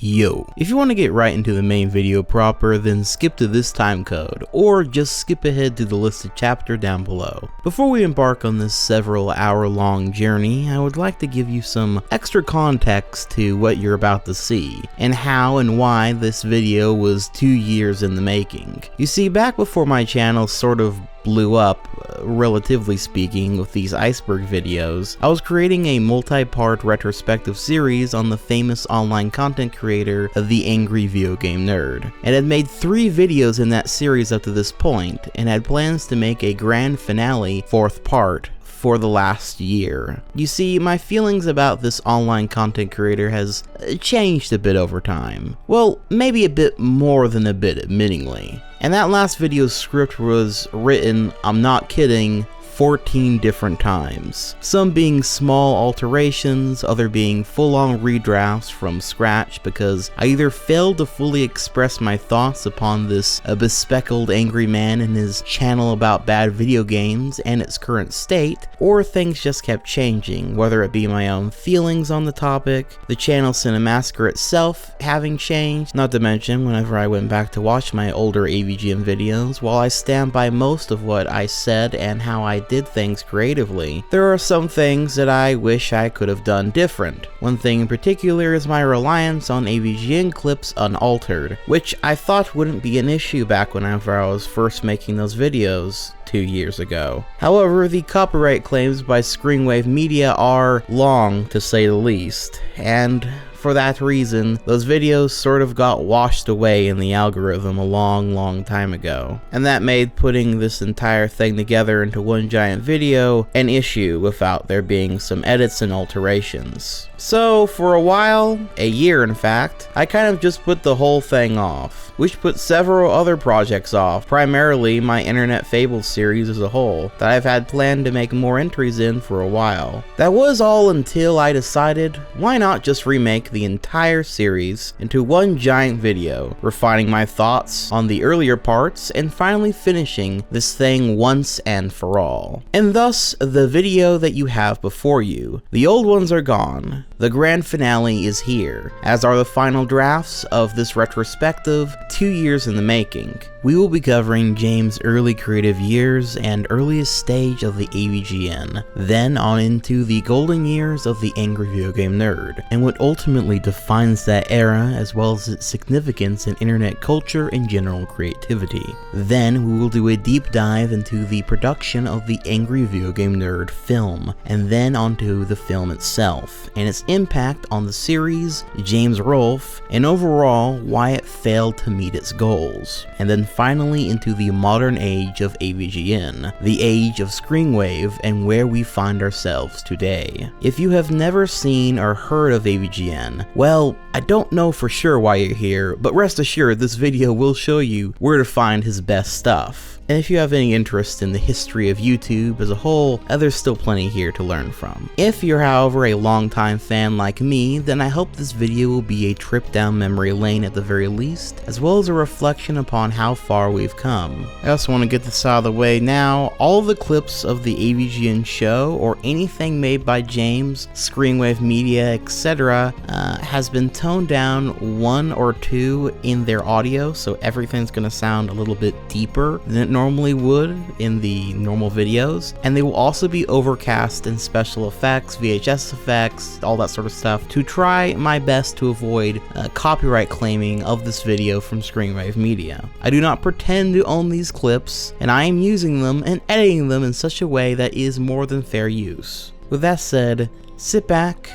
Yo, if you want to get right into the main video proper, then skip to this time code, or just skip ahead to the listed chapter down below. Before we embark on this several hour-long journey, I would like to give you some extra context to what you're about to see, and how and why this video was 2 years in the making. You see, back before my channel sort of blew up, relatively speaking, with these iceberg videos, I was creating a multi-part retrospective series on the famous online content creator, the Angry Video Game Nerd, and had made 3 videos in that series up to this point, and had plans to make a grand finale 4th part for the last year. You see, my feelings about this online content creator has changed a bit over time. Well, maybe a bit more than a bit, admittingly. And that last video's script was written, I'm not kidding, 14 different times. Some being small alterations, other being full-on redrafts from scratch because I either failed to fully express my thoughts upon this bespectacled angry man and his channel about bad video games and its current state, or things just kept changing, whether it be my own feelings on the topic, the channel Cinemassacre itself having changed, not to mention whenever I went back to watch my older AVGN videos, while I stand by most of what I said and how I did things creatively, there are some things that I wish I could have done different. One thing in particular is my reliance on AVGN clips unaltered, which I thought wouldn't be an issue back whenever I was first making those videos 2 years ago. However, the copyright claims by Screenwave Media are long, to say the least, and for that reason, those videos sort of got washed away in the algorithm a long time ago. And that made putting this entire thing together into one giant video an issue without there being some edits and alterations. So for a while, a year in fact, I kind of just put the whole thing off, which put several other projects off, primarily my Internet Fables series as a whole, that I've had planned to make more entries in for a while. That was all until I decided, why not just remake the entire series into one giant video, refining my thoughts on the earlier parts and finally finishing this thing once and for all. And thus, the video that you have before you. The old ones are gone. The grand finale is here, as are the final drafts of this retrospective 2 years in the making. We will be covering James' early creative years and earliest stage of the AVGN, then on into the golden years of the Angry Video Game Nerd, and what ultimately defines that era as well as its significance in internet culture and general creativity. Then we will do a deep dive into the production of the Angry Video Game Nerd film, and then onto the film itself, and its impact on the series, James Rolfe, and overall why it failed to meet its goals. And then finally into the modern age of AVGN, the age of Screenwave, and where we find ourselves today. If you have never seen or heard of AVGN, well, I don't know for sure why you're here, but rest assured this video will show you where to find his best stuff. And if you have any interest in the history of YouTube as a whole, there's still plenty here to learn from. If you're, however, a longtime fan like me, then I hope this video will be a trip down memory lane at the very least, as well as a reflection upon how far we've come. I also want to get this out of the way now. All of the clips of the AVGN show, or anything made by James, Screenwave Media, etc., has been toned down 1 or 2 in their audio, so everything's going to sound a little bit deeper than it normally would in the normal videos, and they will also be overcast in special effects, VHS effects, all that sort of stuff, to try my best to avoid copyright claiming of this video from Screenwave Media. I do not pretend to own these clips, and I am using them and editing them in such a way that is more than fair use. With that said, sit back,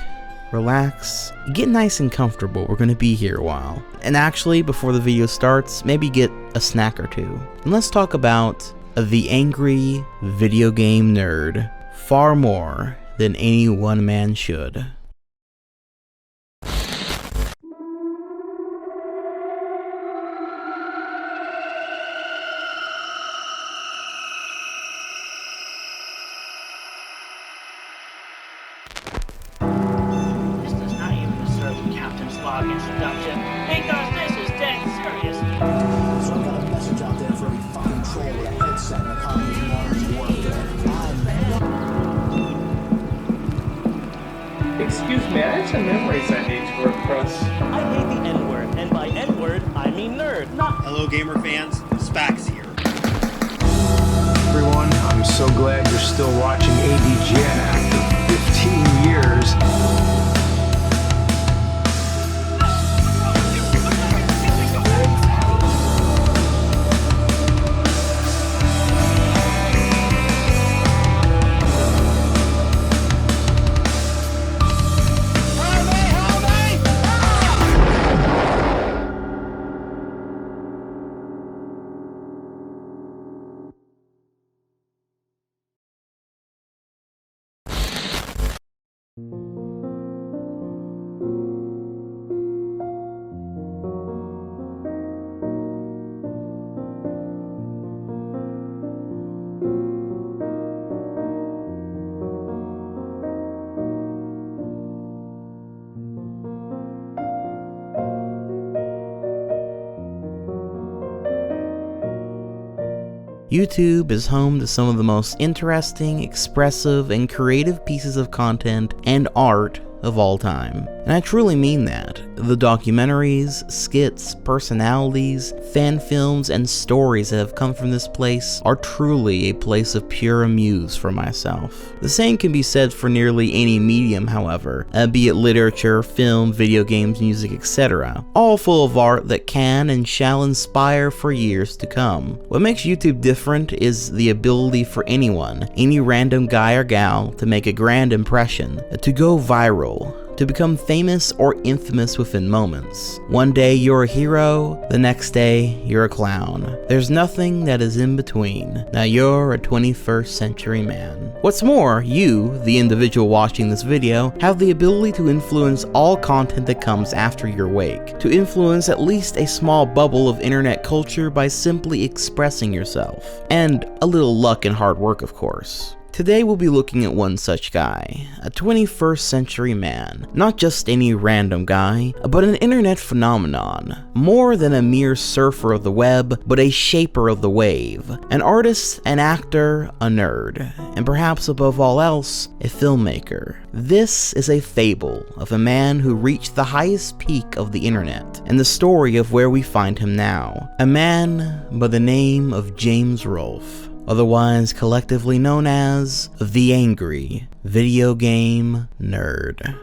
relax, get nice and comfortable, we're gonna be here a while. And actually, before the video starts, maybe get a snack or two. And let's talk about the Angry Video Game Nerd far more than any one man should. Log introduction because this is dead serious. So I've got a message out there for every fucking troll with a headset and a copy of Modern Warfare. Excuse me, I have some memories I need to repress. I may be mean nerd. Hello, gamer fans. Spax here. Everyone, I'm so glad you're still watching AVGN after 15 years. YouTube is home to some of the most interesting, expressive, and creative pieces of content and art of all time. And I truly mean that. The documentaries, skits, personalities, fan films, and stories that have come from this place are truly a place of pure amuse for myself. The same can be said for nearly any medium, however, be it literature, film, video games, music, etc. All full of art that can and shall inspire for years to come. What makes YouTube different is the ability for anyone, any random guy or gal, to make a grand impression, to go viral, to become famous or infamous within moments. One day you're a hero, the next day you're a clown. There's nothing that is in between. Now you're a 21st century man. What's more, you, the individual watching this video, have the ability to influence all content that comes after your wake, to influence at least a small bubble of internet culture by simply expressing yourself. And a little luck and hard work, of course. Today we'll be looking at one such guy, a 21st century man, not just any random guy, but an internet phenomenon, more than a mere surfer of the web, but a shaper of the wave, an artist, an actor, a nerd, and perhaps above all else, a filmmaker. This is a fable of a man who reached the highest peak of the internet, and the story of where we find him now, a man by the name of James Rolfe, otherwise collectively known as the Angry Video Game Nerd.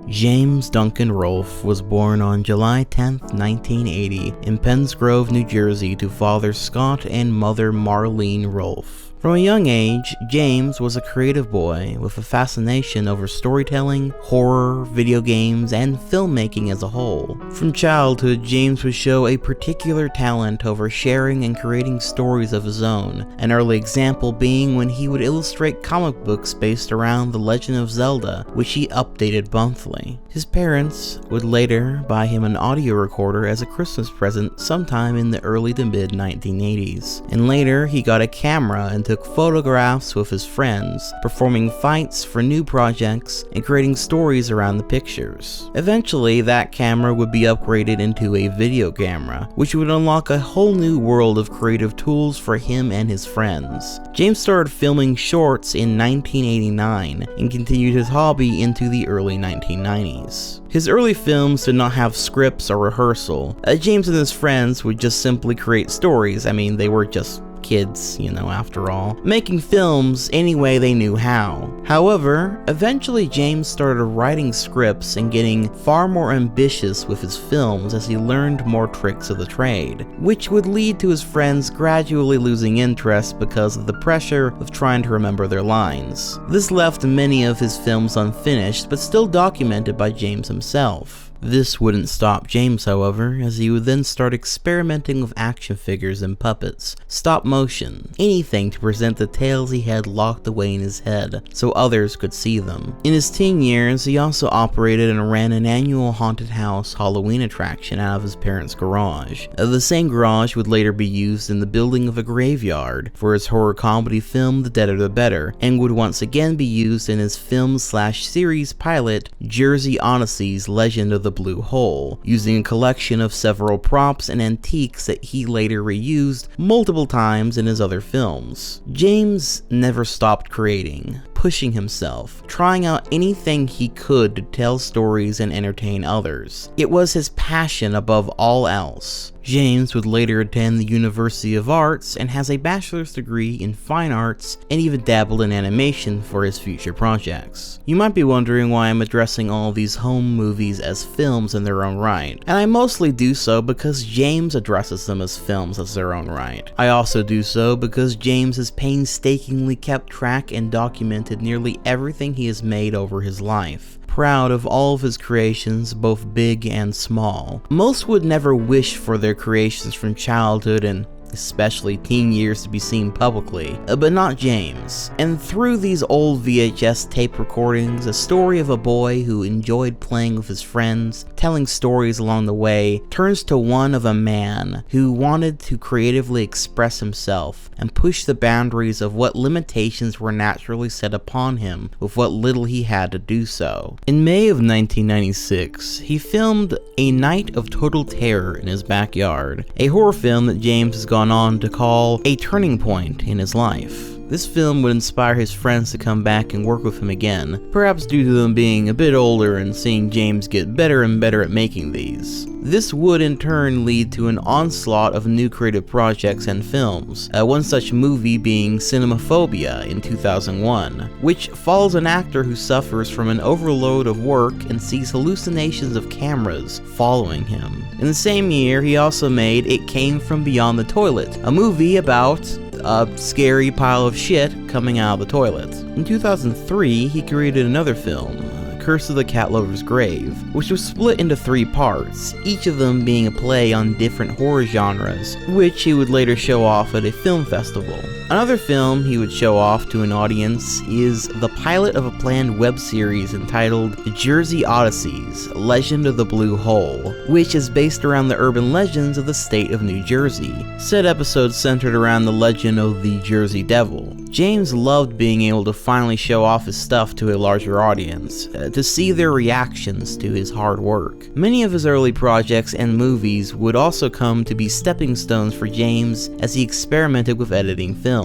James Duncan Rolfe was born on July 10, 1980 in Penns Grove, New Jersey to father Scott and mother Marlene Rolfe. From a young age, James was a creative boy with a fascination over storytelling, horror, video games, and filmmaking as a whole. From childhood, James would show a particular talent over sharing and creating stories of his own, an early example being when he would illustrate comic books based around The Legend of Zelda, which he updated monthly. His parents would later buy him an audio recorder as a Christmas present sometime in the early to mid 1980s, and later he got a camera and took photographs with his friends, performing fights for new projects and creating stories around the pictures. Eventually, that camera would be upgraded into a video camera, which would unlock a whole new world of creative tools for him and his friends. James started filming shorts in 1989 and continued his hobby into the early 1990s. His early films did not have scripts or rehearsal. James and his friends would just simply create stories. I mean, they were just kids, after all, making films any way they knew how. However, eventually James started writing scripts and getting far more ambitious with his films as he learned more tricks of the trade, which would lead to his friends gradually losing interest because of the pressure of trying to remember their lines. This left many of his films unfinished, but still documented by James himself. This wouldn't stop James, however, as he would then start experimenting with action figures and puppets, stop motion, anything to present the tales he had locked away in his head so others could see them. In his teen years, he also operated and ran an annual haunted house Halloween attraction out of his parents' garage. The same garage would later be used in the building of a graveyard for his horror comedy film The Deader the Better, and would once again be used in his film/series pilot Jersey Odyssey's Legend of the the Blue Hole, using a collection of several props and antiques that he later reused multiple times in his other films. James never stopped creating, pushing himself, trying out anything he could to tell stories and entertain others. It was his passion above all else. James would later attend the University of Arts and has a bachelor's degree in fine arts and even dabbled in animation for his future projects. You might be wondering why I'm addressing all these home movies as films in their own right, and I mostly do so because James addresses them as films as their own right. I also do so because James has painstakingly kept track and documented nearly everything he has made over his life. Proud of all of his creations, both big and small. Most would never wish for their creations from childhood and especially teen years to be seen publicly, but not James. And through these old VHS tape recordings, a story of a boy who enjoyed playing with his friends, telling stories along the way, turns to one of a man who wanted to creatively express himself and push the boundaries of what limitations were naturally set upon him with what little he had to do so. In May of 1996, he filmed A Night of Total Terror in his backyard, a horror film that James has gone on to call a turning point in his life. This film would inspire his friends to come back and work with him again, perhaps due to them being a bit older and seeing James get better and better at making these. This would in turn lead to an onslaught of new creative projects and films, one such movie being Cinemaphobia in 2001, which follows an actor who suffers from an overload of work and sees hallucinations of cameras following him. In the same year, he also made It Came From Beyond the Toilet, a movie about a scary pile of shit coming out of the toilet. In 2003, he created another film, Curse of the Cat Lover's Grave, which was split into 3 parts, each of them being a play on different horror genres, which he would later show off at a film festival. Another film he would show off to an audience is the pilot of a planned web series entitled The Jersey Odysseys, Legend of the Blue Hole, which is based around the urban legends of the state of New Jersey. Said episode centered around the legend of the Jersey Devil. James loved being able to finally show off his stuff to a larger audience, to see their reactions to his hard work. Many of his early projects and movies would also come to be stepping stones for James as he experimented with editing films.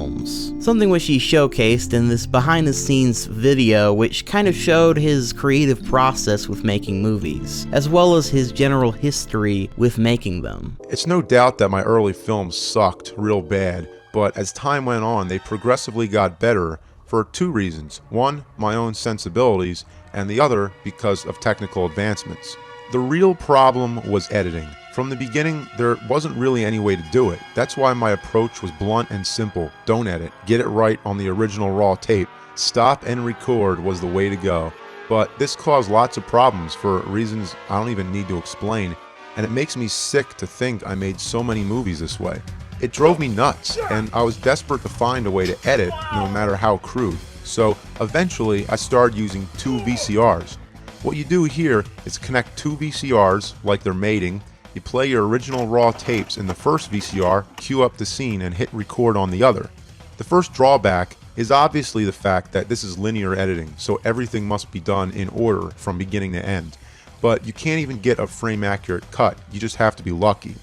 Something which he showcased in this behind the scenes video which kind of showed his creative process with making movies, as well as his general history with making them. It's no doubt that my early films sucked real bad, but as time went on they progressively got better for 2 reasons. One, my own sensibilities, and the other because of technical advancements. The real problem was editing. From the beginning, there wasn't really any way to do it. That's why my approach was blunt and simple. Don't edit. Get it right on the original raw tape. Stop and record was the way to go. But this caused lots of problems for reasons I don't even need to explain, and it makes me sick to think I made so many movies this way. It drove me nuts, and I was desperate to find a way to edit, no matter how crude. So eventually I started using 2 VCRs. What you do here is connect 2 VCRs like they're mating. You play your original raw tapes in the first VCR, cue up the scene, and hit record on the other. The first drawback is obviously the fact that this is linear editing, so everything must be done in order from beginning to end. But you can't even get a frame accurate cut, you just have to be lucky.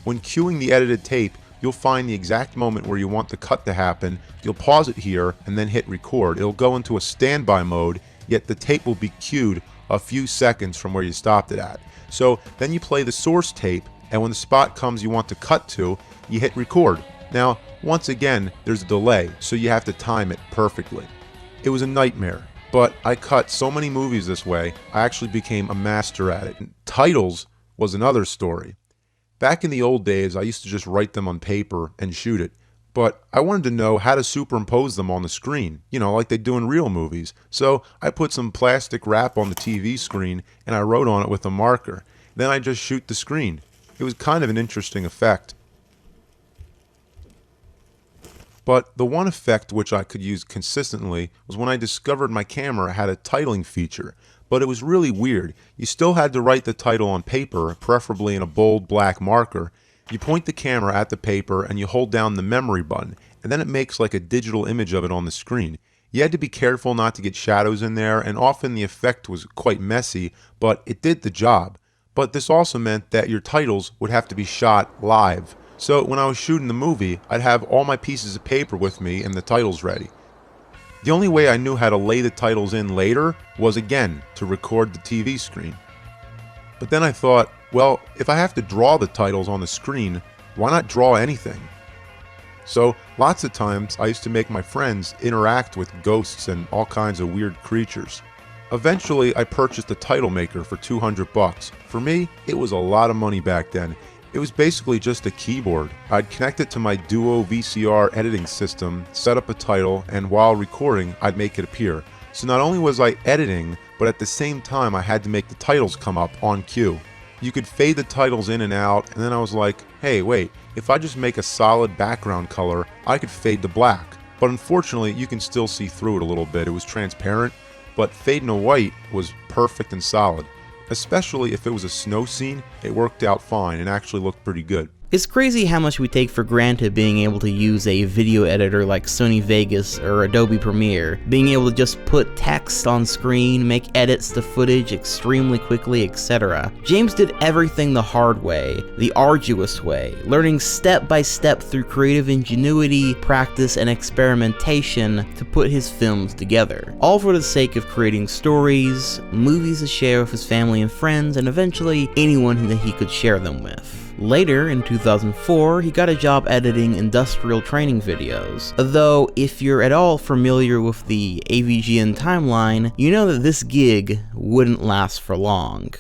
When cueing the edited tape, you'll find the exact moment where you want the cut to happen, you'll pause it here and then hit record. It'll go into a standby mode, yet the tape will be cued a few seconds from where you stopped it at. So then you play the source tape, and when the spot comes you want to cut to, you hit record. Now, once again, there's a delay, so you have to time it perfectly. It was a nightmare, but I cut so many movies this way, I actually became a master at it. Titles was another story. Back in the old days, I used to just write them on paper and shoot it, but I wanted to know how to superimpose them on the screen, like they do in real movies. So I put some plastic wrap on the TV screen and I wrote on it with a marker. Then I just shoot the screen. It was kind of an interesting effect. But the one effect which I could use consistently was when I discovered my camera had a titling feature. But it was really weird. You still had to write the title on paper, preferably in a bold black marker. You point the camera at the paper and you hold down the memory button, and then it makes like a digital image of it on the screen. You had to be careful not to get shadows in there, and often the effect was quite messy, but it did the job. but this also meant that your titles would have to be shot live. So when I was shooting the movie, I'd have all my pieces of paper with me and the titles ready. The only way I knew how to lay the titles in later was, again, to record the TV screen. But then I thought, well, if I have to draw the titles on the screen, why not draw anything? So lots of times I used to make my friends interact with ghosts and all kinds of weird creatures. Eventually I purchased a title maker for $200. For me, it was a lot of money back then. It was basically just a keyboard. I'd connect it to my Duo VCR editing system, set up a title, and while recording, I'd make it appear. So not only was I editing, but at the same time I had to make the titles come up on cue. You could fade the titles in and out, and then I was like, hey wait, if I just make a solid background color, I could fade to black. But unfortunately, you can still see through it a little bit. It was transparent, but fading to white was perfect and solid. Especially if it was a snow scene, it worked out fine and actually looked pretty good. It's crazy how much we take for granted being able to use a video editor like Sony Vegas or Adobe Premiere, being able to just put text on screen, make edits to footage extremely quickly, etc. James did everything the hard way, the arduous way, learning step by step through creative ingenuity, practice, and experimentation to put his films together, all for the sake of creating stories, movies to share with his family and friends, and eventually anyone that he could share them with. Later, in 2004, he got a job editing industrial training videos, though if you're at all familiar with the AVGN timeline, you know that this gig wouldn't last for long.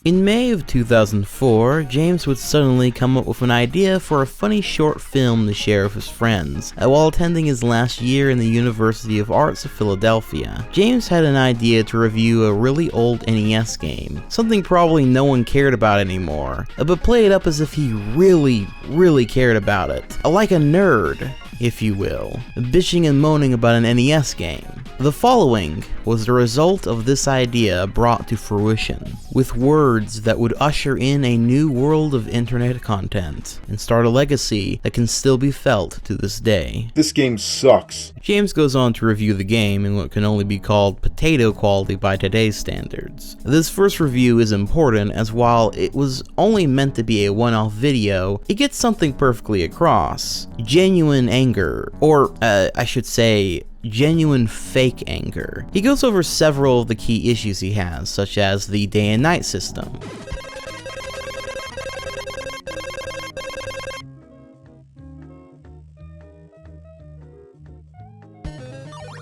In May of 2004, James would suddenly come up with an idea for a funny short film to share with his friends, while attending his last year in the University of Arts of Philadelphia. James had an idea to review a really old NES game, something probably no one cared about anymore, but play it up as if he really cared about it, like a nerd, if you will, bitching and moaning about an NES game. The following was the result of this idea brought to fruition, with words that would usher in a new world of internet content, and start a legacy that can still be felt to this day. This game sucks. James goes on to review the game in what can only be called potato quality by today's standards. This first review is important, as while it was only meant to be a one-off video, it gets something perfectly across. Genuine anger, or I should say, genuine fake anger. He goes over several of the key issues he has, such as the day and night system.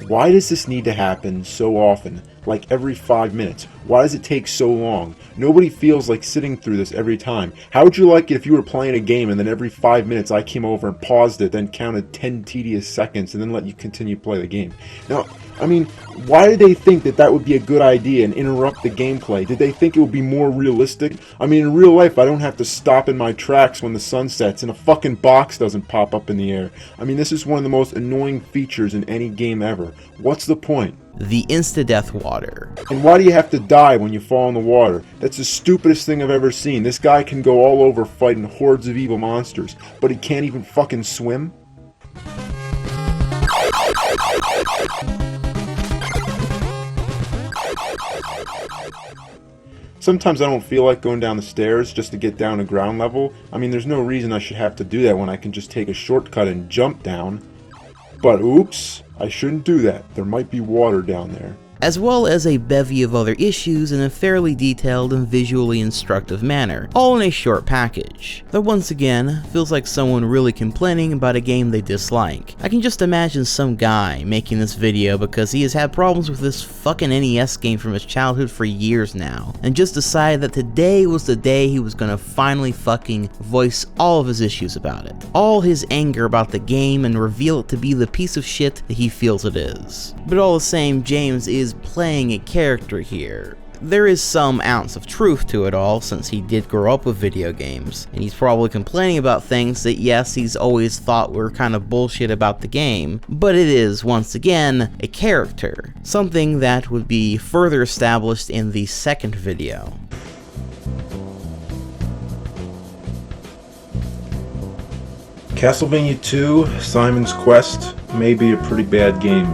Why does this need to happen so often? Like every 5 minutes? Why does it take so long? Nobody feels like sitting through this every time. How would you like it if you were playing a game and then every 5 minutes I came over and paused it, then counted 10 tedious seconds and then let you continue to play the game? Now, I mean, why did they think that that would be a good idea and interrupt the gameplay? Did they think it would be more realistic? I mean, in real life, I don't have to stop in my tracks when the sun sets and a fucking box doesn't pop up in the air. I mean, this is one of the most annoying features in any game ever. What's the point? The insta-death water. And why do you have to die when you fall in the water? That's the stupidest thing I've ever seen. This guy can go all over fighting hordes of evil monsters, but he can't even fucking swim? Sometimes I don't feel like going down the stairs just to get down to ground level. I mean, there's no reason I should have to do that when I can just take a shortcut and jump down. But oops, I shouldn't do that. There might be water down there. As well as a bevy of other issues in a fairly detailed and visually instructive manner, all in a short package. That once again, feels like someone really complaining about a game they dislike. I can just imagine some guy making this video because he has had problems with this fucking NES game from his childhood for years now, and just decided that today was the day he was gonna finally fucking voice all of his issues about it. All his anger about the game and reveal it to be the piece of shit that he feels it is. But all the same, James is playing a character here. There is some ounce of truth to it all, since he did grow up with video games, and he's probably complaining about things that yes, he's always thought were kind of bullshit about the game, but it is, once again, a character, something that would be further established in the second video. Castlevania 2, Simon's Quest, may be a pretty bad game,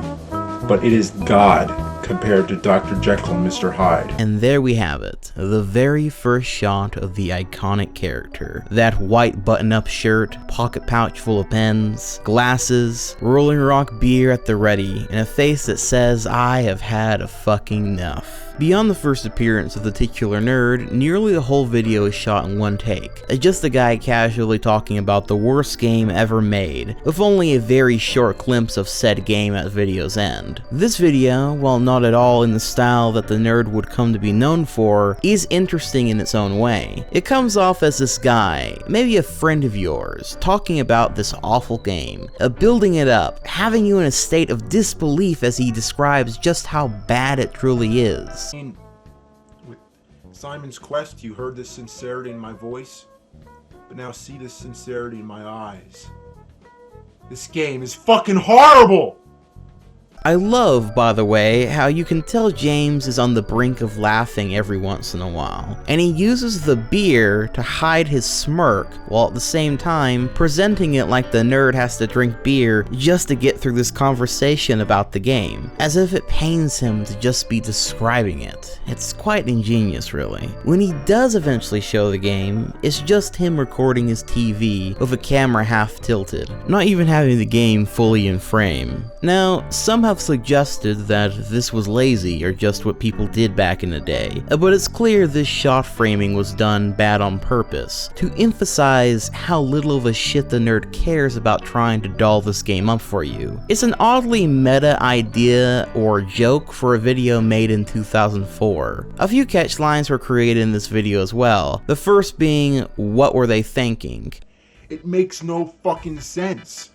but it is God compared to Dr. Jekyll and Mr. Hyde. And there we have it, the very first shot of the iconic character. That white button-up shirt, pocket pouch full of pens, glasses, Rolling Rock beer at the ready, and a face that says, I have had a fucking enough. Beyond the first appearance of the titular nerd, nearly the whole video is shot in one take. It's just a guy casually talking about the worst game ever made, with only a very short glimpse of said game at the video's end. This video, while not at all in the style that the nerd would come to be known for, is interesting in its own way. It comes off as this guy, maybe a friend of yours, talking about this awful game, building it up, having you in a state of disbelief as he describes just how bad it truly is. With Simon's Quest, you heard the sincerity in my voice, but now see the sincerity in my eyes. This game is fucking horrible! I love, by the way, how you can tell James is on the brink of laughing every once in a while, and he uses the beer to hide his smirk, while at the same time presenting it like the nerd has to drink beer just to get through this conversation about the game, as if it pains him to just be describing it. It's quite ingenious, really. When he does eventually show the game, it's just him recording his TV with a camera half tilted, not even having the game fully in frame. Now, some have suggested that this was lazy or just what people did back in the day, but it's clear this shot framing was done bad on purpose, to emphasize how little of a shit the nerd cares about trying to doll this game up for you. It's an oddly meta idea or joke for a video made in 2004. A few catch lines were created in this video as well, the first being, what were they thinking? It makes no fucking sense.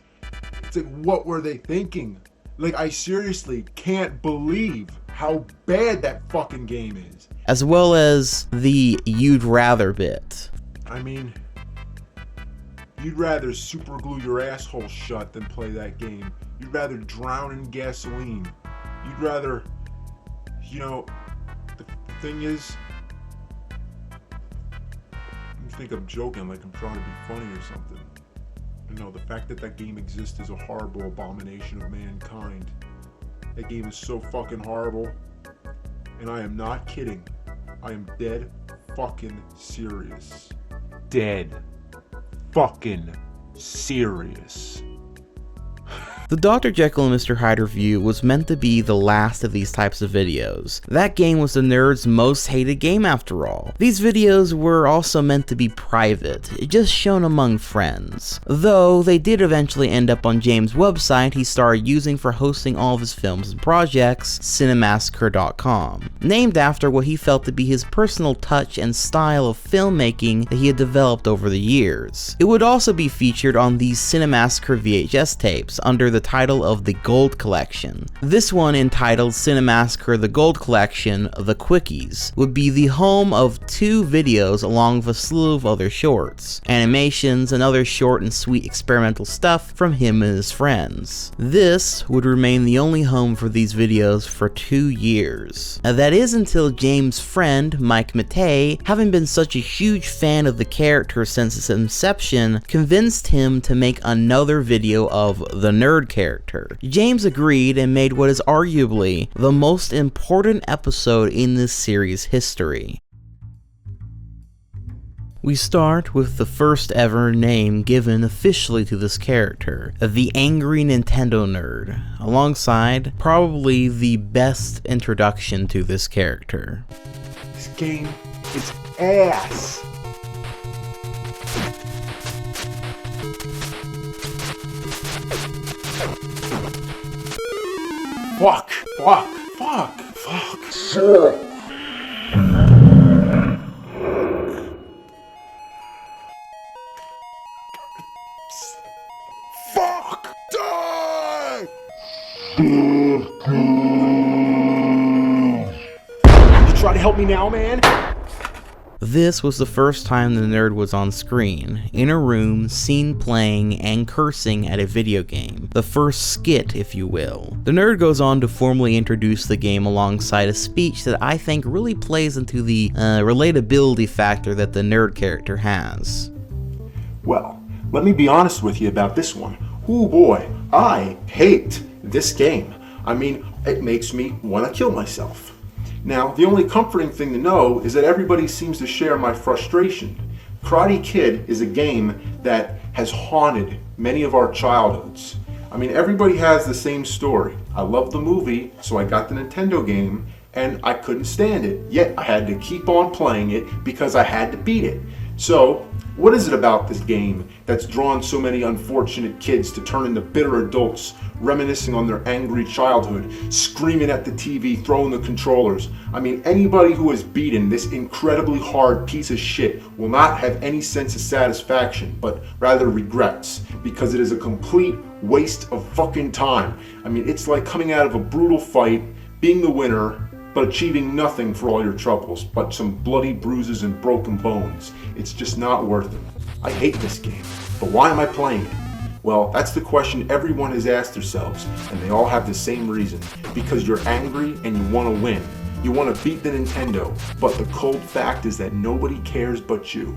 It's like, what were they thinking? Like, I seriously can't believe how bad that fucking game is. As well as the you'd rather bit. I mean, you'd rather super glue your asshole shut than play that game. You'd rather drown in gasoline. You'd rather, you know, the thing is, you think I'm joking, like I'm trying to be funny or something. You know, the fact that that game exists is a horrible abomination of mankind. That game is so fucking horrible. And I am not kidding. I am dead fucking serious. Dead fucking serious. The Dr. Jekyll and Mr. Hyde review was meant to be the last of these types of videos. That game was the nerd's most hated game after all. These videos were also meant to be private, just shown among friends. Though they did eventually end up on James' website he started using for hosting all of his films and projects, cinemassacre.com, named after what he felt to be his personal touch and style of filmmaking that he had developed over the years. It would also be featured on these Cinemassacre VHS tapes under the title of the Gold Collection. This one, entitled Cinemassacre The Gold Collection, The Quickies, would be the home of 2 videos along with a slew of other shorts, animations, and other short and sweet experimental stuff from him and his friends. This would remain the only home for these videos for 2 years. That is until James' friend, Mike Matei, having been such a huge fan of the character since its inception, convinced him to make another video of the nerd character. James agreed and made what is arguably the most important episode in this series' history. We start with the first ever name given officially to this character, the Angry Nintendo Nerd, alongside probably the best introduction to this character. This game is ass. Fuck. Fuck! Die! You try to help me now, man? This was the first time the nerd was on screen, in a room, seen playing and cursing at a video game. The first skit, if you will. The nerd goes on to formally introduce the game alongside a speech that I think really plays into the relatability factor that the nerd character has. Well, Let me be honest with you about this one. Ooh boy, I hate this game. I mean, it makes me want to kill myself. Now, the only comforting thing to know is that everybody seems to share my frustration. Karate Kid is a game that has haunted many of our childhoods. I mean, everybody has the same story. I loved the movie, so I got the Nintendo game, and I couldn't stand it. Yet, I had to keep on playing it because I had to beat it. So, what is it about this game that's drawn so many unfortunate kids to turn into bitter adults, reminiscing on their angry childhood, screaming at the TV, throwing the controllers? I mean, anybody who has beaten this incredibly hard piece of shit will not have any sense of satisfaction, but rather regrets, because it is a complete waste of fucking time. I mean, it's like coming out of a brutal fight, being the winner, but achieving nothing for all your troubles, but some bloody bruises and broken bones. It's just not worth it. I hate this game, but why am I playing it? Well, that's the question everyone has asked themselves, and they all have the same reason. Because you're angry and you want to win. You want to beat the Nintendo, but the cold fact is that nobody cares but you.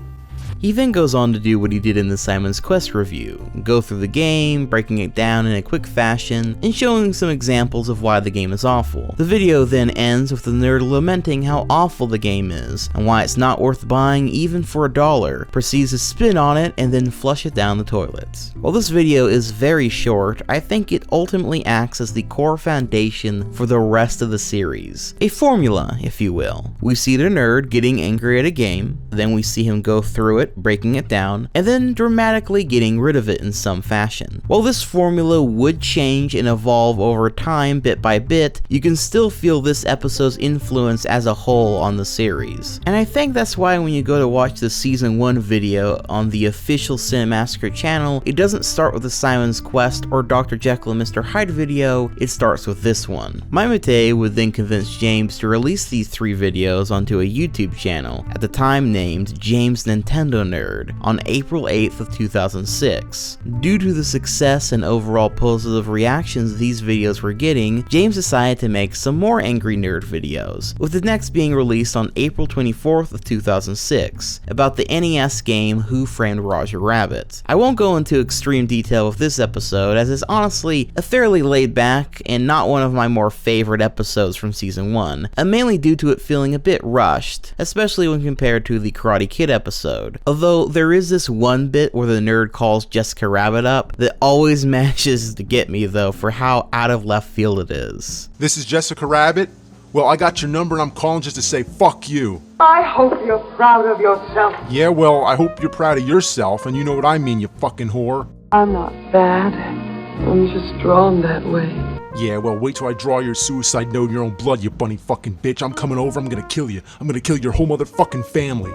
He then goes on to do what he did in the Simon's Quest review, go through the game, breaking it down in a quick fashion, and showing some examples of why the game is awful. The video then ends with the nerd lamenting how awful the game is, and why it's not worth buying even for $1, proceeds to spit on it and then flush it down the toilet. While this video is very short, I think it ultimately acts as the core foundation for the rest of the series. A formula, if you will. We see the nerd getting angry at a game, then we see him go through it, breaking it down, and then dramatically getting rid of it in some fashion. While this formula would change and evolve over time bit by bit, you can still feel this episode's influence as a whole on the series. And I think that's why when you go to watch the season 1 video on the official Cinemassacre channel, it doesn't start with the Simon's Quest or Dr. Jekyll and Mr. Hyde video, it starts with this one. Maimete would then convince James to release these 3 videos onto a YouTube channel, at the time named James Nintendo Nerd, on April 8th of 2006. Due to the success and overall positive reactions these videos were getting, James decided to make some more angry nerd videos, with the next being released on April 24th of 2006, about the NES game Who Framed Roger Rabbit. I won't go into extreme detail with this episode, as it's honestly a fairly laid back and not one of my more favorite episodes from season 1, mainly due to it feeling a bit rushed, especially when compared to the Karate Kid episode. Although there is this one bit where the nerd calls Jessica Rabbit up that always manages to get me though for how out of left field it is. This is Jessica Rabbit? Well, I got your number and I'm calling just to say fuck you. I hope you're proud of yourself. Yeah, well, I hope you're proud of yourself, and you know what I mean, you fucking whore. I'm not bad. I'm just drawn that way. Yeah, well, wait till I draw your suicide note in your own blood, you bunny fucking bitch. I'm coming over, I'm gonna kill you. I'm gonna kill your whole motherfucking family.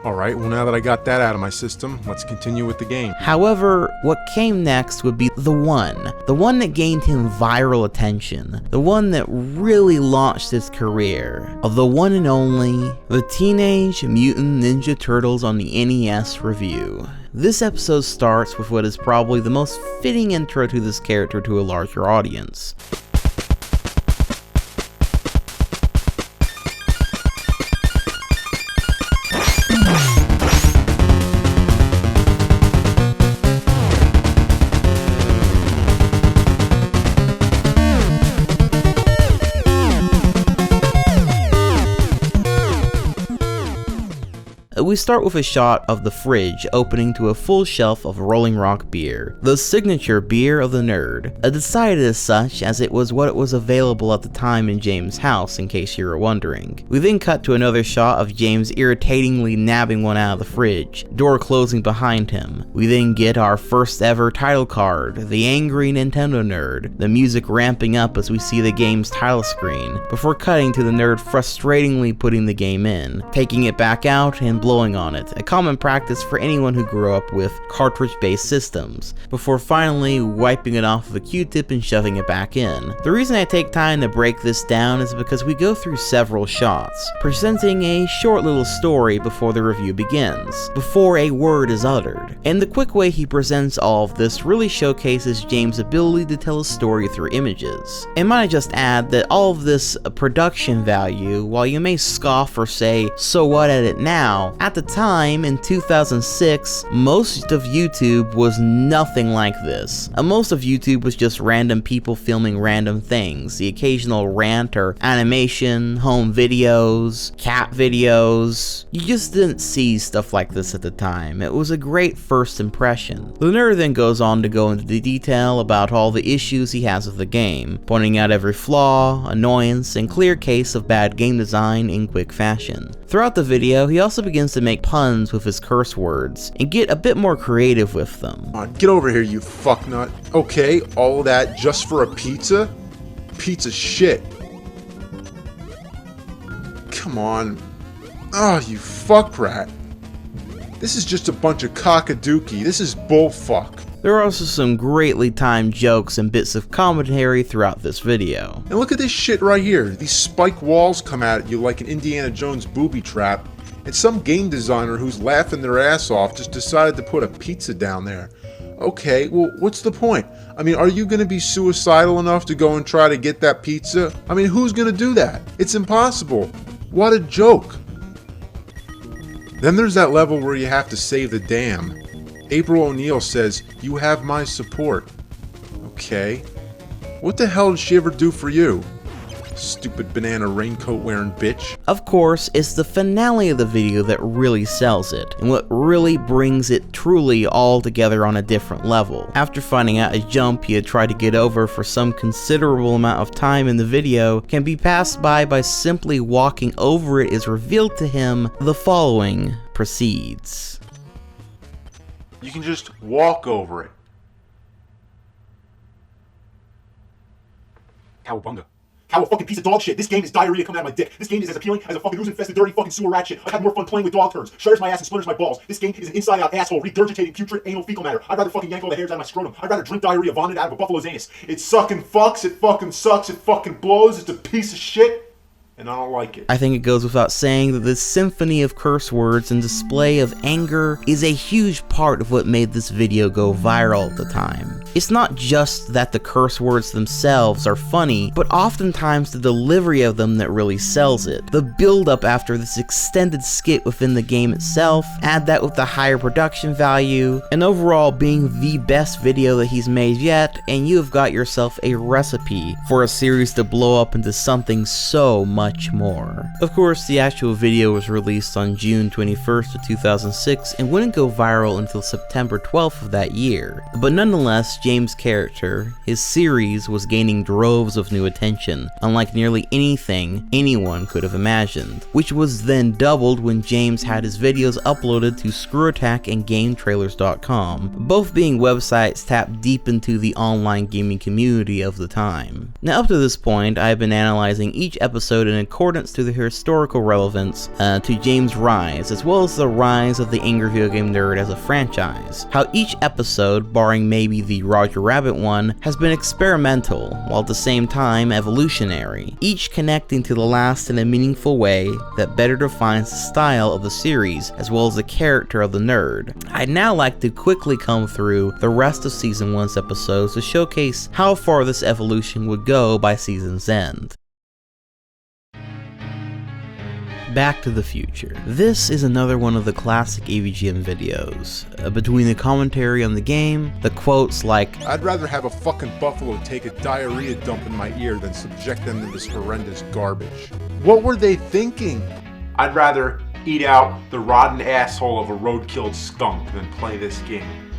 Alright, well now that I got that out of my system, let's continue with the game. However, what came next would be the one that gained him viral attention, the one that really launched his career, of the one and only, the Teenage Mutant Ninja Turtles on the NES review. This episode starts with what is probably the most fitting intro to this character to a larger audience. We start with a shot of the fridge opening to a full shelf of Rolling Rock beer, the signature beer of the nerd, decided as such as it was what was available at the time in James' house, in case you were wondering. We then cut to another shot of James irritatingly nabbing one out of the fridge, door closing behind him. We then get our first ever title card, the angry Nintendo nerd, the music ramping up as we see the game's title screen, before cutting to the nerd frustratingly putting the game in, taking it back out and blowing on it, a common practice for anyone who grew up with cartridge-based systems, before finally wiping it off with a Q-tip and shoving it back in. The reason I take time to break this down is because we go through several shots, presenting a short little story before the review begins, before a word is uttered, and the quick way he presents all of this really showcases James' ability to tell a story through images. And might I just add that all of this production value, while you may scoff or say, so what at it now, at the time, in 2006, most of YouTube was nothing like this. Most of YouTube was just random people filming random things, the occasional rant or animation, home videos, cat videos. You just didn't see stuff like this at the time. It was a great first impression. The nerd then goes on to go into the detail about all the issues he has with the game, pointing out every flaw, annoyance, and clear case of bad game design in quick fashion. Throughout the video, he also begins to make puns with his curse words, and get a bit more creative with them. Come on, get over here, you fucknut. Okay, all that just for a pizza? Pizza shit. Come on. Oh, you fuck rat. This is just a bunch of cockadookie. This is bullfuck. There are also some greatly timed jokes and bits of commentary throughout this video. And look at this shit right here. These spike walls come at you like an Indiana Jones booby trap, and some game designer who's laughing their ass off just decided to put a pizza down there. Okay, well, what's the point? I mean, are you gonna be suicidal enough to go and try to get that pizza? I mean, who's gonna do that? It's impossible. What a joke. Then there's that level where you have to save the dam. April O'Neil says, "You have my support." Okay. What the hell did she ever do for you? Stupid banana raincoat wearing bitch. Of course, it's the finale of the video that really sells it, and what really brings it truly all together on a different level. After finding out a jump he had tried to get over for some considerable amount of time in the video can be passed by simply walking over it is revealed to him, the following proceeds. You can just walk over it. Cowabunga. Cow a fucking piece of dog shit. This game is diarrhea coming out of my dick. This game is as appealing as a fucking ooze-infested, dirty fucking sewer rat shit. I've had more fun playing with dog turds. Shudders my ass and splinters my balls. This game is an inside-out asshole, regurgitating putrid anal fecal matter. I'd rather fucking yank all the hairs out of my scrotum. I'd rather drink diarrhea vomited out of a buffalo's anus. It sucking fucks, it fucking sucks, it fucking blows, it's a piece of shit. And I don't like it. I think it goes without saying that this symphony of curse words and display of anger is a huge part of what made this video go viral at the time. It's not just that the curse words themselves are funny, but oftentimes the delivery of them that really sells it. The build up after this extended skit within the game itself, add that with the higher production value, and overall being the best video that he's made yet, and you have got yourself a recipe for a series to blow up into something so much more. Of course, the actual video was released on June 21st of 2006 and wouldn't go viral until September 12th of that year. But nonetheless, James' character, his series, was gaining droves of new attention, unlike nearly anything anyone could have imagined, which was then doubled when James had his videos uploaded to ScrewAttack and GameTrailers.com, both being websites tapped deep into the online gaming community of the time. Now, up to this point, I have been analyzing each episode in accordance to the historical relevance to James' rise, as well as the rise of the angry video game nerd as a franchise. How each episode, barring maybe the Roger Rabbit one, has been experimental, while at the same time evolutionary, each connecting to the last in a meaningful way that better defines the style of the series, as well as the character of the nerd. I'd now like to quickly come through the rest of Season 1's episodes to showcase how far this evolution would go by season's end. Back to the Future. This is another one of the classic AVGN videos. Between the commentary on the game, the quotes like, I'd rather have a fucking buffalo take a diarrhea dump in my ear than subject them to this horrendous garbage. What were they thinking? I'd rather eat out the rotten asshole of a road-killed skunk than play this game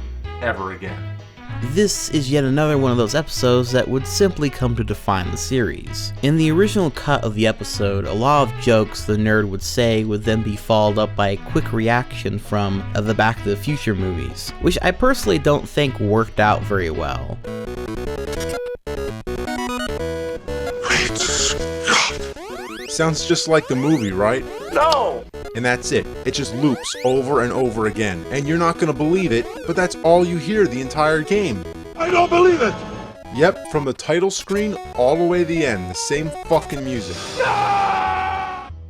ever again. This is yet another one of those episodes that would simply come to define the series. In the original cut of the episode, a lot of jokes the nerd would say would then be followed up by a quick reaction from the Back to the Future movies, which I personally don't think worked out very well. Sounds just like the movie, right? No! And that's it. It just loops over and over again. And you're not gonna believe it, but that's all you hear the entire game. I don't believe it! Yep, from the title screen all the way to the end, the same fucking music.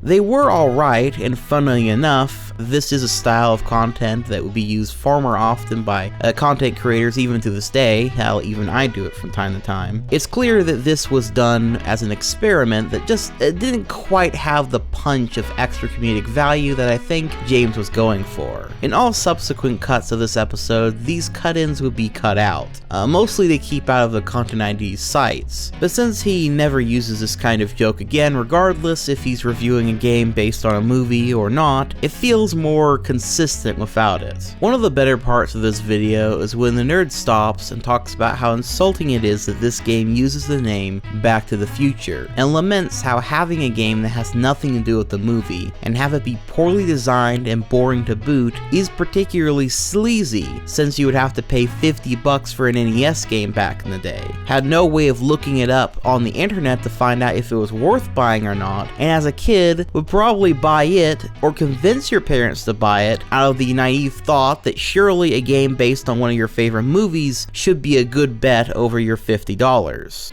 They were alright, and funnily enough, This is a style of content that would be used far more often by content creators even to this day. Hell, even I do it from time to time. It's clear that this was done as an experiment that just didn't quite have the punch of extra comedic value that I think James was going for. In all subsequent cuts of this episode, these cut-ins would be cut out, mostly to keep out of the Content ID's sights. But since he never uses this kind of joke again, regardless if he's reviewing a game based on a movie or not, it feels more consistent without it. One of the better parts of this video is when the nerd stops and talks about how insulting it is that this game uses the name Back to the Future, and laments how having a game that has nothing to do with the movie, and have it be poorly designed and boring to boot, is particularly sleazy, since you would have to pay $50 for an NES game back in the day, had no way of looking it up on the internet to find out if it was worth buying or not, and as a kid would probably buy it or convince your parents to buy it out of the naive thought that surely a game based on one of your favorite movies should be a good bet over your $50.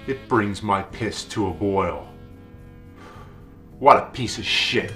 It brings my piss to a boil. What a piece of shit.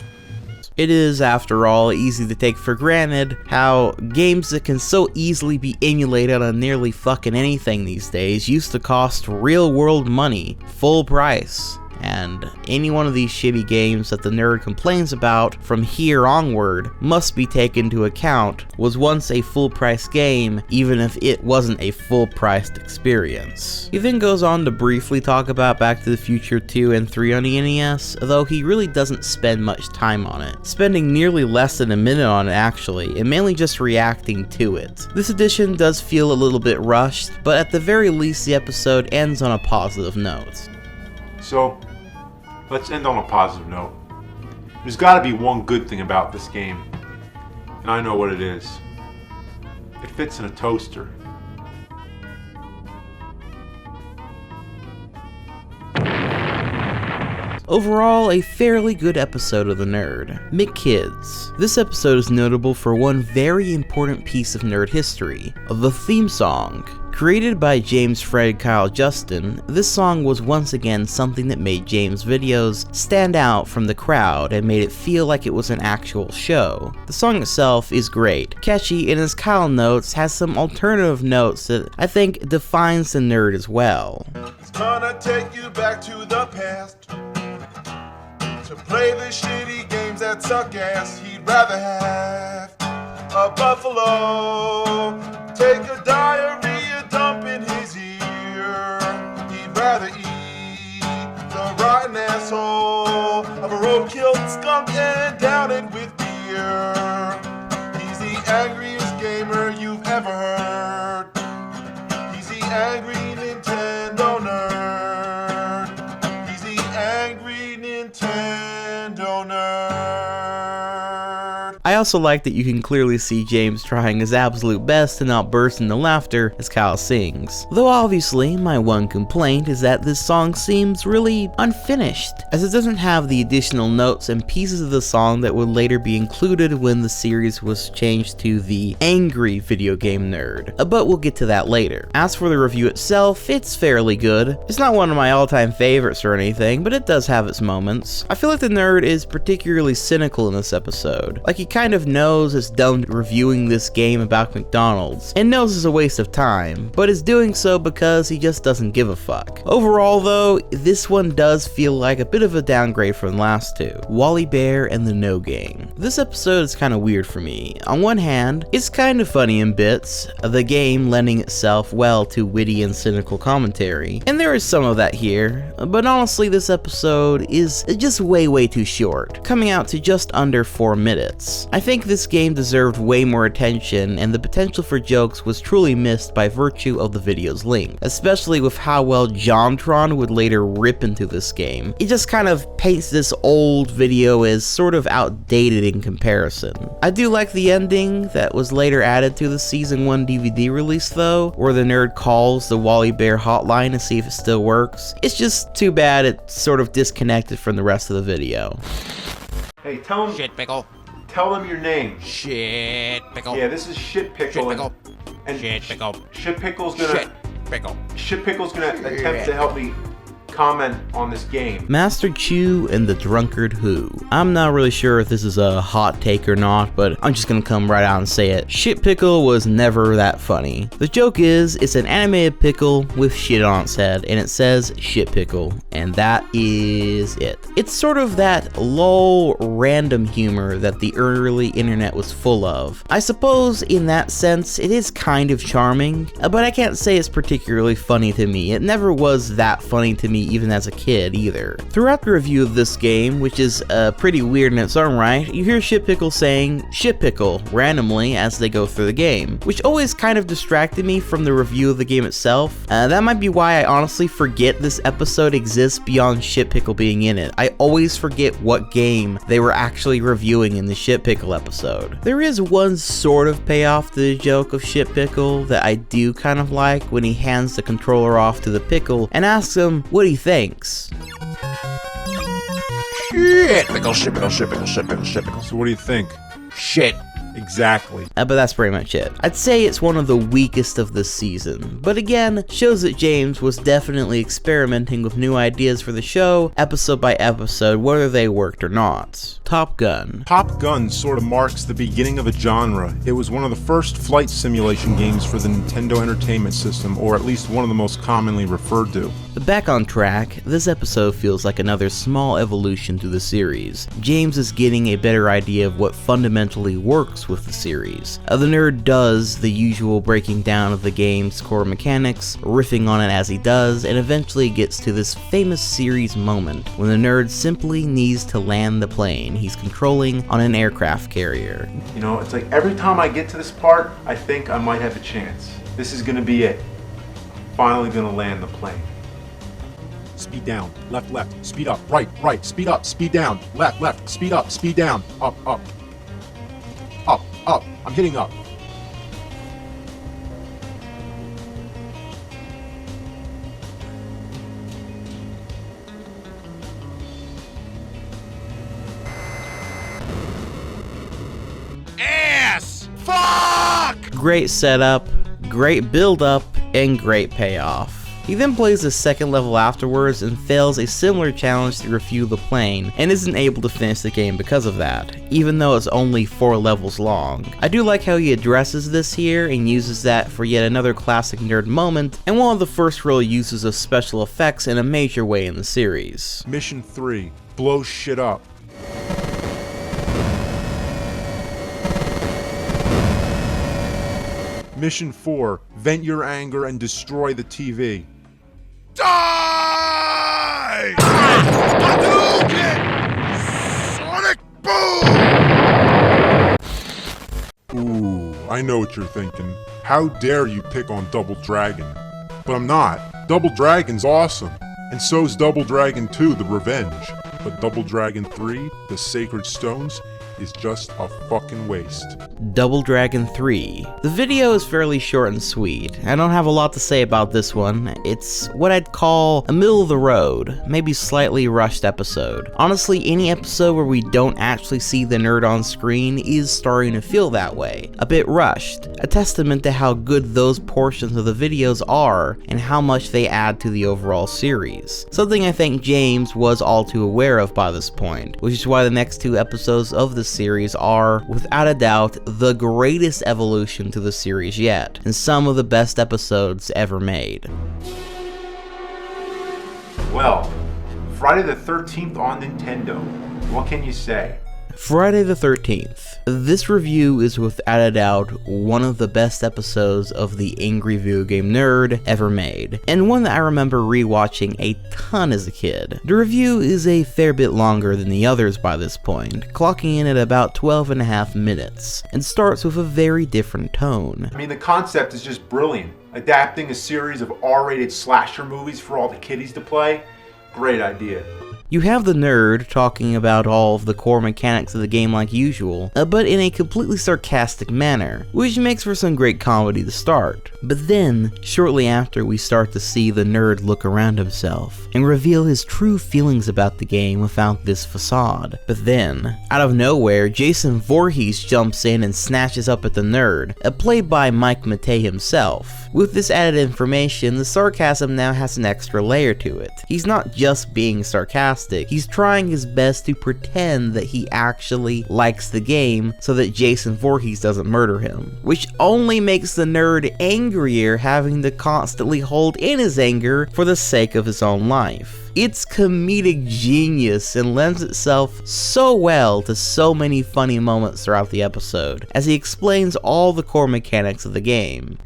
It is, after all, easy to take for granted how games that can so easily be emulated on nearly fucking anything these days used to cost real world money, full price. And any one of these shitty games that the nerd complains about from here onward must be taken into account was once a full-price game, even if it wasn't a full-priced experience. He then goes on to briefly talk about Back to the Future 2 and 3 on the NES, though he really doesn't spend much time on it, spending nearly less than a minute on it actually, and mainly just reacting to it. This edition does feel a little bit rushed, but at the very least the episode ends on a positive note. So, let's end on a positive note. There's gotta be one good thing about this game, and I know what it is. It fits in a toaster. Overall, a fairly good episode of The Nerd. McKids. This episode is notable for one very important piece of nerd history, the theme song. Created by James Fred Kyle Justin, this song was once again something that made James' videos stand out from the crowd and made it feel like it was an actual show. The song itself is great, catchy, and as Kyle notes, has some alternative notes that I think defines the nerd as well. It's gonna take you back to the past to play the shitty games that suck ass. He'd rather have a buffalo take a diarrhea dump in his ear. He'd rather eat the rotten asshole of a road-killed skunk and down it with beer. He's the angriest gamer you've ever heard. He's the angry Nintendo nerd. He's the angry Nintendo nerd. I also like that you can clearly see James trying his absolute best to not burst into laughter as Kyle sings. Though obviously, my one complaint is that this song seems really unfinished, as it doesn't have the additional notes and pieces of the song that would later be included when the series was changed to the Angry Video Game Nerd, but we'll get to that later. As for the review itself, it's fairly good. It's not one of my all-time favorites or anything, but it does have its moments. I feel like the nerd is particularly cynical in this episode, like he kind of knows it's done reviewing this game about McDonald's, and knows it's a waste of time, but is doing so because he just doesn't give a fuck. Overall though, this one does feel like a bit of a downgrade from the last two, Wally Bear and the No Gang. This episode is kind of weird for me. On one hand, it's kind of funny in bits, the game lending itself well to witty and cynical commentary, and there is some of that here, but honestly this episode is just way too short, coming out to just under 4 minutes. I think this game deserved way more attention, and the potential for jokes was truly missed by virtue of the video's length, especially with how well JonTron would later rip into this game. It just kind of paints this old video as sort of outdated in comparison. I do like the ending that was later added to the Season 1 DVD release though, where the nerd calls the Wally Bear hotline to see if it still works. It's just too bad it's sort of disconnected from the rest of the video. Hey, tell him. Shit pickle. Tell them your name. Shit pickle. Yeah, this is Shit Pickle. Shit pickle. And Shit pickle. Shit Pickle's gonna. Shit pickle. Shit Pickle's gonna attempt to help me comment on this game. Master Chew and the Drunkard Who. I'm not really sure if this is a hot take or not, but I'm just gonna come right out and say it. Shit Pickle was never that funny. The joke is, it's an animated pickle with shit on its head, and it says Shit Pickle, and that is it. It's sort of that lull, random humor that the early internet was full of. I suppose in that sense, it is kind of charming, but I can't say it's particularly funny to me. It never was that funny to me even as a kid either. Throughout the review of this game, which is pretty weird in its own right, you hear Shit Pickle saying Shit Pickle randomly as they go through the game, which always kind of distracted me from the review of the game itself. That might be why I honestly forget this episode exists beyond Shit Pickle being in it. I always forget what game they were actually reviewing in the Shit Pickle episode. There is one sort of payoff to the joke of Shit Pickle that I do kind of like when he hands the controller off to the pickle and asks him what he thinks. Shit pickle, shit pickle, shit pickle, shit pickle, shit pickle. So what do you think? Shit. Exactly. But that's pretty much it. I'd say it's one of the weakest of this season, but again, shows that James was definitely experimenting with new ideas for the show, episode by episode, whether they worked or not. Top Gun. Top Gun sort of marks the beginning of a genre. It was one of the first flight simulation games for the Nintendo Entertainment System, or at least one of the most commonly referred to. Back on track, this episode feels like another small evolution to the series. James is getting a better idea of what fundamentally works with the series. The nerd does the usual breaking down of the game's core mechanics, riffing on it as he does, and eventually gets to this famous series moment when the nerd simply needs to land the plane he's controlling on an aircraft carrier. You know, it's like every time I get to this part, I think I might have a chance. This is gonna be it. Finally gonna land the plane. Speed down, left, left, speed up, right, right, speed up, speed down, left, left, speed up, speed down, up, up, up, up, I'm hitting up. Ass! Fuck! Great setup, great build up, and great payoff. He then plays the second level afterwards and fails a similar challenge to refuel the plane, and isn't able to finish the game because of that, even though it's only 4 levels long. I do like how he addresses this here and uses that for yet another classic nerd moment, and one of the first real uses of special effects in a major way in the series. Mission 3. Blow shit up. Mission 4. Vent your anger and destroy the TV. Die! Hadouken! Sonic boom! Ooh, I know what you're thinking. How dare you pick on Double Dragon? But I'm not. Double Dragon's awesome. And so's Double Dragon 2, The Revenge. But Double Dragon 3, The Sacred Stones, is just a fucking waste. Double Dragon 3. The video is fairly short and sweet. I don't have a lot to say about this one. It's what I'd call a middle of the road, maybe slightly rushed episode. Honestly, any episode where we don't actually see the nerd on screen is starting to feel that way. A bit rushed. A testament to how good those portions of the videos are and how much they add to the overall series. Something I think James was all too aware of by this point, which is why the next 2 episodes of the series are, without a doubt, the greatest evolution to the series yet, and some of the best episodes ever made. Well, Friday the 13th on Nintendo. What can you say? Friday the 13th. This review is without a doubt one of the best episodes of the Angry Video Game Nerd ever made, and one that I remember rewatching a ton as a kid. The review is a fair bit longer than the others by this point, clocking in at about 12.5 minutes, and starts with a very different tone. I mean, the concept is just brilliant. Adapting a series of R-rated slasher movies for all the kiddies to play? Great idea. You have the nerd talking about all of the core mechanics of the game like usual, but in a completely sarcastic manner, which makes for some great comedy to start. But then, shortly after, we start to see the nerd look around himself and reveal his true feelings about the game without this facade. But then, out of nowhere, Jason Voorhees jumps in and snatches up at the nerd, played by Mike Matei himself. With this added information, the sarcasm now has an extra layer to it. He's not just being sarcastic, he's trying his best to pretend that he actually likes the game so that Jason Voorhees doesn't murder him, which only makes the nerd angrier, having to constantly hold in his anger for the sake of his own life. It's comedic genius and lends itself so well to so many funny moments throughout the episode, as he explains all the core mechanics of the game.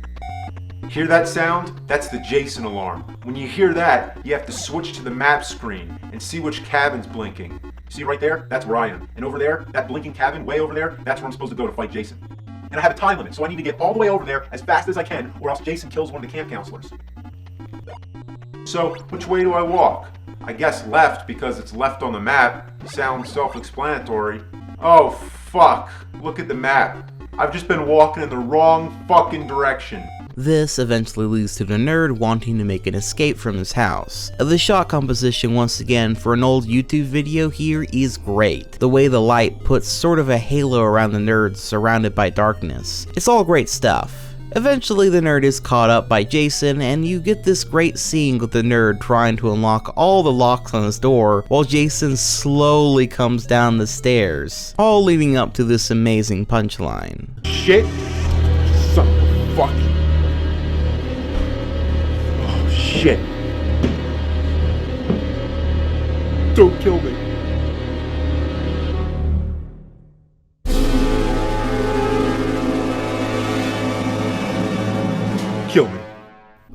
Hear that sound? That's the Jason alarm. When you hear that, you have to switch to the map screen and see which cabin's blinking. See right there? That's where I am. And over there, that blinking cabin way over there, that's where I'm supposed to go to fight Jason. And I have a time limit, so I need to get all the way over there as fast as I can, or else Jason kills one of the camp counselors. So, which way do I walk? I guess left, because it's left on the map. Sounds self-explanatory. Oh, fuck. Look at the map. I've just been walking in the wrong fucking direction. This eventually leads to the nerd wanting to make an escape from his house. The shot composition, once again, for an old YouTube video here is great. The way the light puts sort of a halo around the nerd surrounded by darkness. It's all great stuff. Eventually the nerd is caught up by Jason, and you get this great scene with the nerd trying to unlock all the locks on his door while Jason slowly comes down the stairs, all leading up to this amazing punchline. Shit. Son of a fuck. Oh, shit. Don't kill me. Kill me.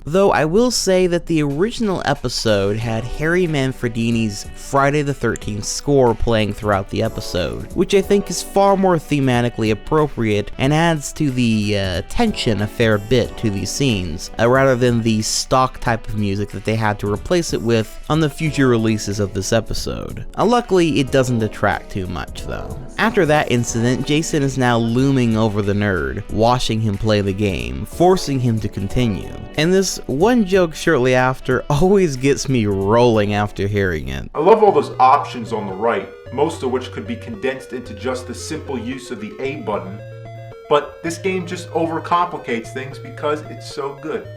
Though I will say that the original episode had Harry Manfredini's Friday the 13th score playing throughout the episode, which I think is far more thematically appropriate and adds to the tension a fair bit to these scenes, rather than the stock type of music that they had to replace it with on the future releases of this episode. Luckily, it doesn't detract too much though. After that incident, Jason is now looming over the nerd, watching him play the game, forcing him to continue. And this one joke shortly after always gets me rolling after hearing it. I love all those options on the right, most of which could be condensed into just the simple use of the A button, but this game just overcomplicates things because it's so good.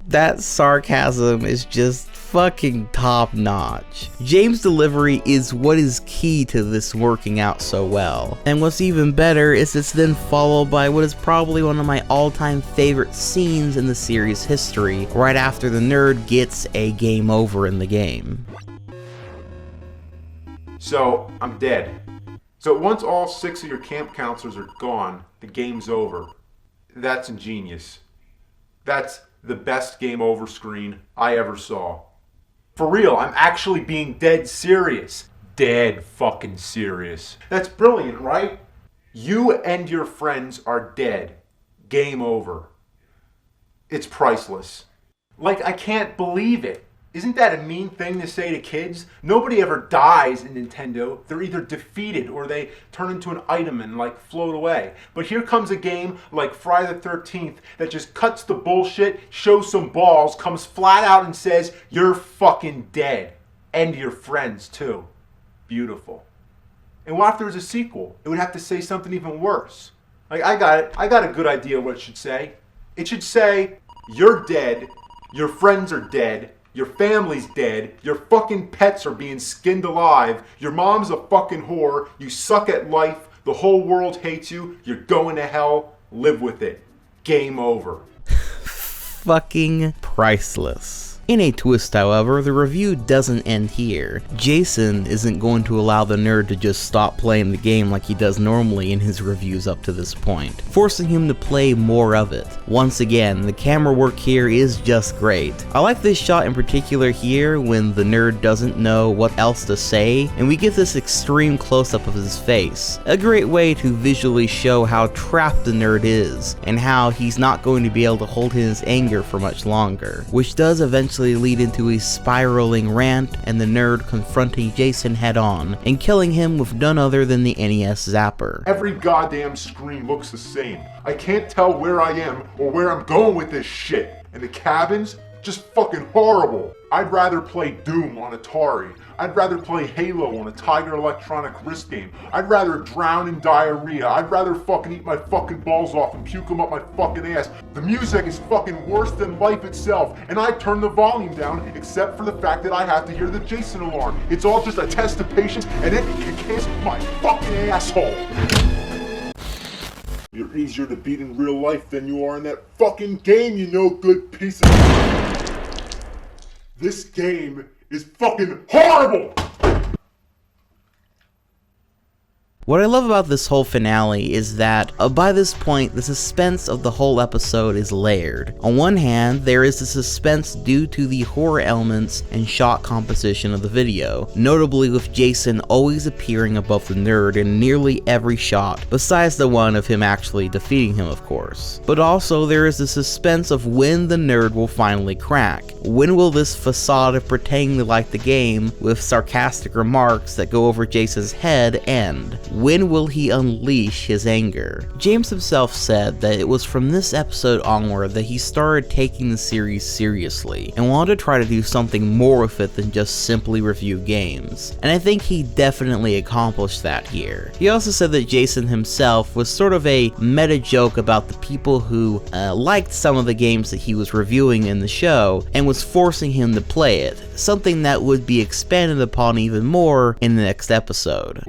That sarcasm is just fucking top notch. James' delivery is what is key to this working out so well. And what's even better is it's then followed by what is probably one of my all-time favorite scenes in the series history, right after the nerd gets a game over in the game. So, I'm dead. So once all 6 of your camp counselors are gone, the game's over. That's ingenious. That's the best game over screen I ever saw. For real, I'm actually being dead serious. Dead fucking serious. That's brilliant, right? You and your friends are dead. Game over. It's priceless. Like, I can't believe it. Isn't that a mean thing to say to kids? Nobody ever dies in Nintendo. They're either defeated or they turn into an item and like float away. But here comes a game like Friday the 13th that just cuts the bullshit, shows some balls, comes flat out and says, you're fucking dead. And your friends too. Beautiful. And what if there was a sequel? It would have to say something even worse. Like, I got it. I got a good idea what it should say. It should say, you're dead, your friends are dead, your family's dead, your fucking pets are being skinned alive, your mom's a fucking whore, you suck at life, the whole world hates you, you're going to hell, live with it. Game over. Fucking priceless. In a twist, however, the review doesn't end here. Jason isn't going to allow the nerd to just stop playing the game like he does normally in his reviews up to this point, forcing him to play more of it. Once again, the camera work here is just great. I like this shot in particular here when the nerd doesn't know what else to say, and we get this extreme close-up of his face. A great way to visually show how trapped the nerd is, and how he's not going to be able to hold his anger for much longer, which does eventually eventually lead into a spiraling rant and the nerd confronting Jason head on and killing him with none other than the NES Zapper. Every goddamn screen looks the same. I can't tell where I am or where I'm going with this shit. And the cabins, just fucking horrible. I'd rather play Doom on Atari. I'd rather play Halo on a Tiger Electronic wrist game. I'd rather drown in diarrhea. I'd rather fucking eat my fucking balls off and puke them up my fucking ass. The music is fucking worse than life itself, and I turn the volume down except for the fact that I have to hear the Jason alarm. It's all just a test of patience, and it can kiss my fucking asshole. You're easier to beat in real life than you are in that fucking game, you no good piece of... This game is fucking horrible! What I love about this whole finale is that, by this point, the suspense of the whole episode is layered. On one hand, there is the suspense due to the horror elements and shot composition of the video, notably with Jason always appearing above the nerd in nearly every shot, besides the one of him actually defeating him, of course. But also, there is the suspense of when the nerd will finally crack. When will this facade of pretending to like the game with sarcastic remarks that go over Jason's head end? When will he unleash his anger? James himself said that it was from this episode onward that he started taking the series seriously and wanted to try to do something more with it than just simply review games. And I think he definitely accomplished that here. He also said that Jason himself was sort of a meta joke about the people who liked some of the games that he was reviewing in the show and was forcing him to play it, something that would be expanded upon even more in the next episode.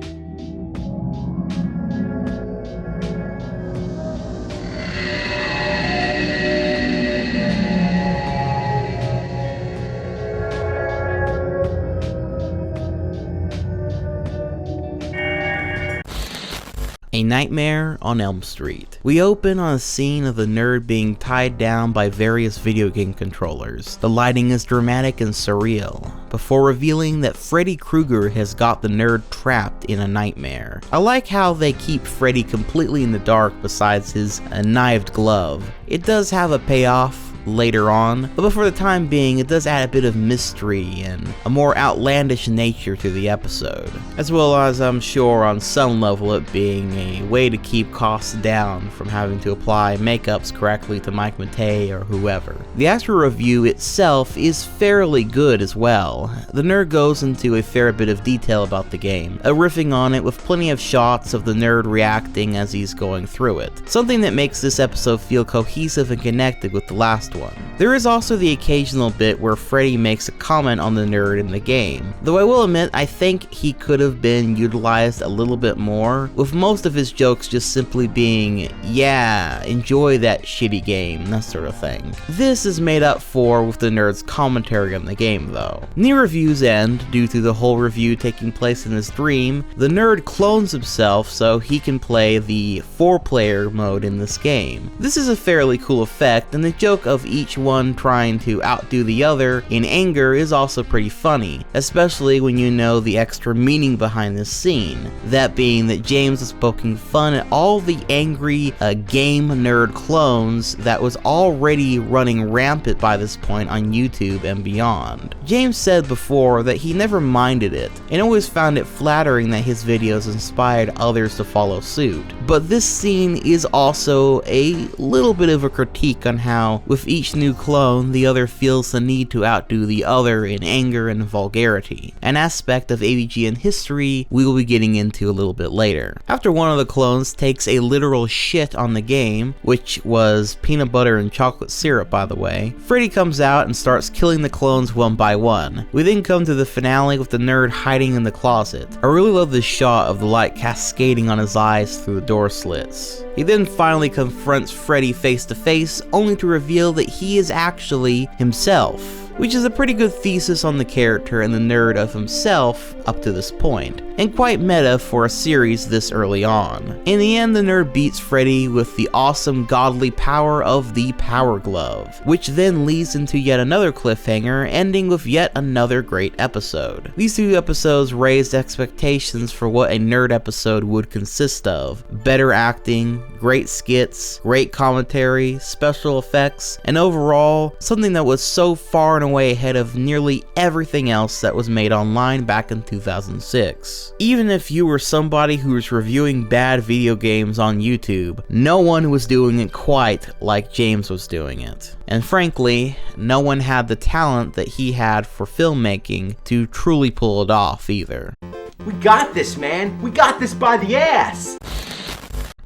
A Nightmare on Elm Street. We open on a scene of the nerd being tied down by various video game controllers. The lighting is dramatic and surreal, before revealing that Freddy Krueger has got the nerd trapped in a nightmare. I like how they keep Freddy completely in the dark besides his knived glove. It does have a payoff later on, but for the time being it does add a bit of mystery and a more outlandish nature to the episode, as well as I'm sure on some level it being a way to keep costs down from having to apply makeups correctly to Mike Matei or whoever. The actual review itself is fairly good as well. The nerd goes into a fair bit of detail about the game, riffing on it with plenty of shots of the nerd reacting as he's going through it, something that makes this episode feel cohesive and connected with the last one. There is also the occasional bit where Freddy makes a comment on the nerd in the game, though I will admit I think he could have been utilized a little bit more, with most of his jokes just simply being, yeah, enjoy that shitty game, that sort of thing. This is made up for with the nerd's commentary on the game though. Near review's end, due to the whole review taking place in his dream, the nerd clones himself so he can play the 4-player mode in this game. This is a fairly cool effect, and the joke of each one trying to outdo the other in anger is also pretty funny, especially when you know the extra meaning behind this scene. That being that James was poking fun at all the angry game nerd clones that was already running rampant by this point on YouTube and beyond. James said before that he never minded it and always found it flattering that his videos inspired others to follow suit. But this scene is also a little bit of a critique on how, with each new clone, the other feels the need to outdo the other in anger and vulgarity, an aspect of AVGN history we will be getting into a little bit later. After one of the clones takes a literal shit on the game, which was peanut butter and chocolate syrup by the way, Freddy comes out and starts killing the clones one by one. We then come to the finale with the nerd hiding in the closet. I really love this shot of the light cascading on his eyes through the door slits. He then finally confronts Freddy face to face, only to reveal that he is actually himself, which is a pretty good thesis on the character and the nerd of himself up to this point, and quite meta for a series this early on. In the end, the nerd beats Freddy with the awesome godly power of the Power Glove, which then leads into yet another cliffhanger, ending with yet another great episode. These two episodes raised expectations for what a nerd episode would consist of: better acting, great skits, great commentary, special effects, and overall, something that was so far and away ahead of nearly everything else that was made online back in 2006. Even if you were somebody who was reviewing bad video games on YouTube, no one was doing it quite like James was doing it. And frankly, no one had the talent that he had for filmmaking to truly pull it off either. We got this, man! We got this by the ass!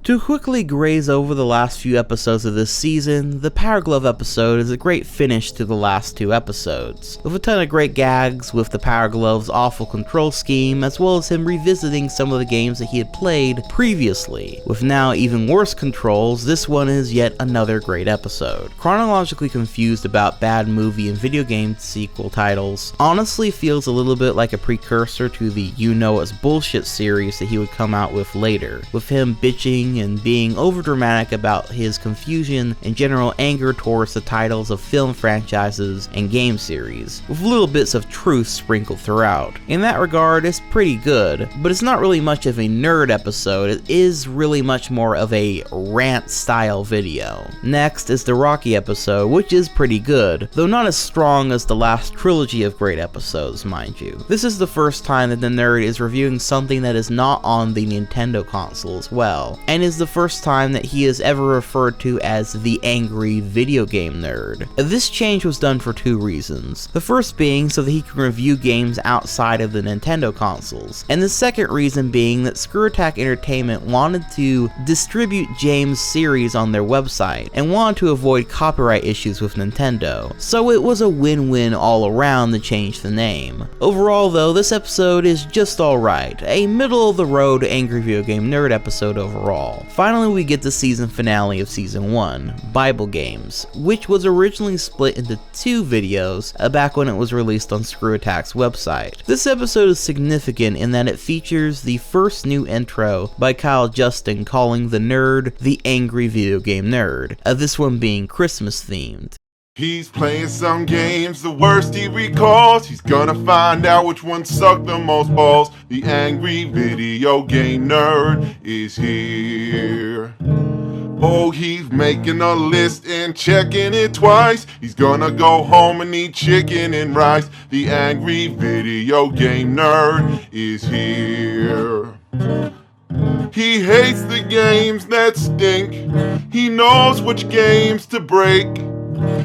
To quickly graze over the last few episodes of this season, the Power Glove episode is a great finish to the last 2 episodes, with a ton of great gags with the Power Glove's awful control scheme, as well as him revisiting some of the games that he had played previously. With now even worse controls, this one is yet another great episode. Chronologically confused about bad movie and video game sequel titles, honestly feels a little bit like a precursor to the You Know It's Bullshit series that he would come out with later, with him bitching and being overdramatic about his confusion and general anger towards the titles of film franchises and game series, with little bits of truth sprinkled throughout. In that regard, it's pretty good, but it's not really much of a nerd episode. It is really much more of a rant style video. Next is the Rocky episode, which is pretty good, though not as strong as the last trilogy of great episodes, mind you. This is the first time that the nerd is reviewing something that is not on the Nintendo console as well, and is the first time that he is ever referred to as the angry video game nerd. This change was done for 2 reasons. The first being so that he can review games outside of the Nintendo consoles, and the second reason being that Screw Attack Entertainment wanted to distribute James' series on their website, and wanted to avoid copyright issues with Nintendo, so it was a win-win all around to change the name. Overall though, this episode is just alright, a middle-of-the-road angry video game nerd episode overall. Finally, we get the season finale of Season 1, Bible Games, which was originally split into 2 videos back when it was released on Screw Attack's website. This episode is significant in that it features the first new intro by Kyle Justin calling the nerd the angry video game nerd, this one being Christmas themed. He's playing some games, the worst he recalls. He's gonna find out which one sucked the most balls. The angry video game nerd is here. Oh, he's making a list and checking it twice. He's gonna go home and eat chicken and rice. The angry video game nerd is here. He hates the games that stink. He knows which games to break.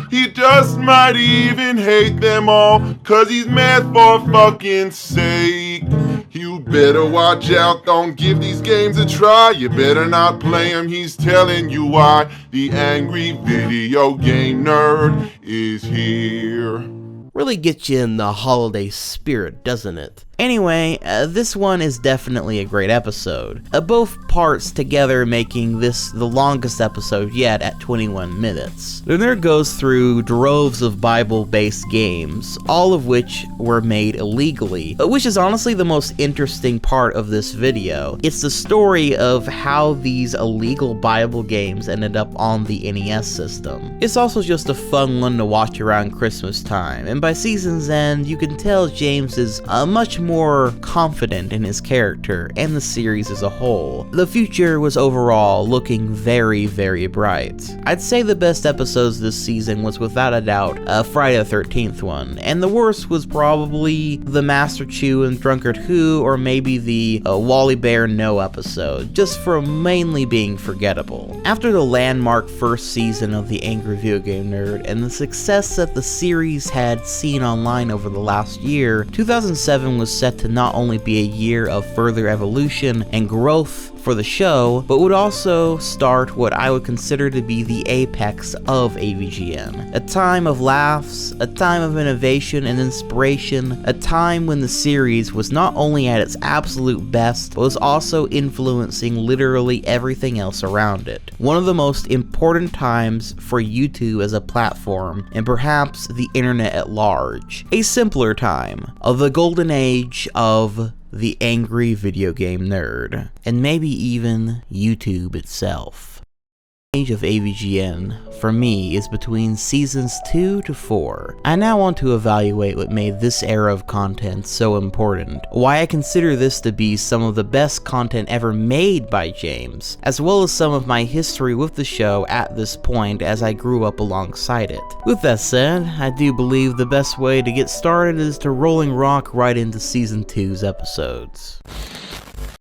He just might even hate them all, 'cause he's mad for fucking sake. You better watch out, don't give these games a try. You better not play them, he's telling you why. The angry video game nerd is here. Really gets you in the holiday spirit, doesn't it? Anyway, this one is definitely a great episode, both parts together making this the longest episode yet at 21 minutes. The nerd goes through droves of Bible-based games, all of which were made illegally, which is honestly the most interesting part of this video. It's the story of how these illegal Bible games ended up on the NES system. It's also just a fun one to watch around Christmas time, and by season's end, you can tell James is much more confident in his character and the series as a whole. The future was overall looking very, very bright. I'd say the best episodes this season was without a doubt Friday the 13th one, and the worst was probably the Master Chew and Drunkard Who, or maybe the Wally Bear No episode, just for mainly being forgettable. After the landmark first season of The Angry Video Game Nerd and the success that the series had seen online over the last year, 2007 was set to not only be a year of further evolution and growth for the show, but would also start what I would consider to be the apex of AVGN. A time of laughs, a time of innovation and inspiration, a time when the series was not only at its absolute best, but was also influencing literally everything else around it. One of the most important times for YouTube as a platform, and perhaps the internet at large. A simpler time, of the golden age of the angry video game nerd, and maybe even YouTube itself. Age of AVGN, for me, is between seasons 2 to 4. I now want to evaluate what made this era of content so important, why I consider this to be some of the best content ever made by James, as well as some of my history with the show at this point as I grew up alongside it. With that said, I do believe the best way to get started is to rolling rock right into Season 2's episodes.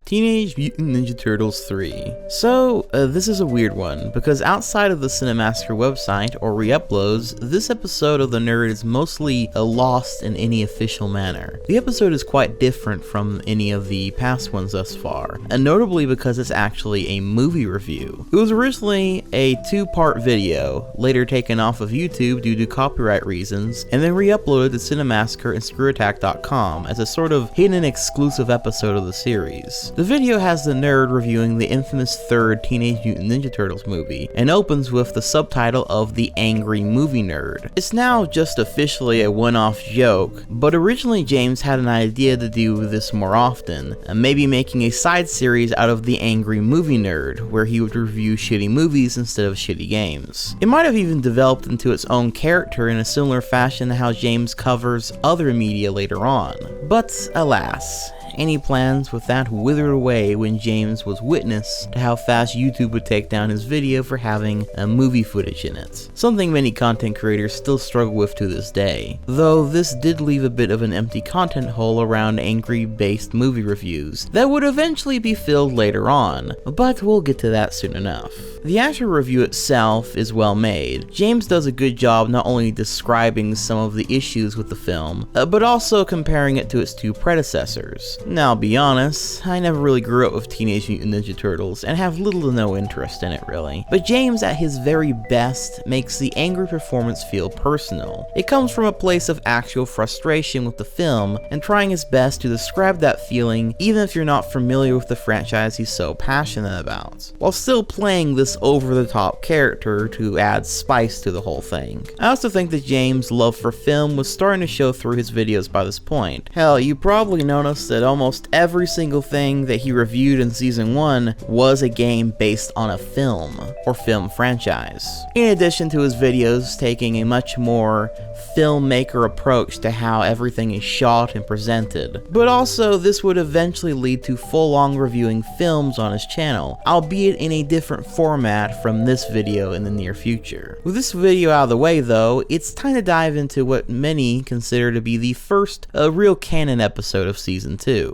Teenage Mutant Ninja Turtles 3. So, this is a weird one, because outside of the Cinemassacre website, or re-uploads, this episode of The Nerd is mostly lost in any official manner. The episode is quite different from any of the past ones thus far, and notably because it's actually a movie review. It was originally a 2-part video, later taken off of YouTube due to copyright reasons, and then re-uploaded to Cinemassacre and ScrewAttack.com as a sort of hidden exclusive episode of the series. The video has the nerd reviewing the infamous third Teenage Mutant Ninja Turtles movie, and opens with the subtitle of The Angry Movie Nerd. It's now just officially a one-off joke, but originally James had an idea to do this more often, maybe making a side series out of The Angry Movie Nerd, where he would review shitty movies instead of shitty games. It might have even developed into its own character in a similar fashion to how James covers other media later on. But alas, any plans with that withered away when James was witness to how fast YouTube would take down his video for having movie footage in it. Something many content creators still struggle with to this day, though this did leave a bit of an empty content hole around angry-based movie reviews that would eventually be filled later on, but we'll get to that soon enough. The actual review itself is well made. James does a good job not only describing some of the issues with the film, but also comparing it to its two predecessors. Now, I'll be honest, I never really grew up with Teenage Mutant Ninja Turtles and have little to no interest in it really. But James at his very best makes the angry performance feel personal. It comes from a place of actual frustration with the film and trying his best to describe that feeling even if you're not familiar with the franchise he's so passionate about, while still playing this over-the-top character to add spice to the whole thing. I also think that James' love for film was starting to show through his videos by this point. Hell, you probably noticed that almost every single thing that he reviewed in season 1 was a game based on a film or film franchise. In addition to his videos taking a much more filmmaker approach to how everything is shot and presented, but also this would eventually lead to full-on reviewing films on his channel, albeit in a different format from this video in the near future. With this video out of the way though, it's time to dive into what many consider to be the first real canon episode of season 2.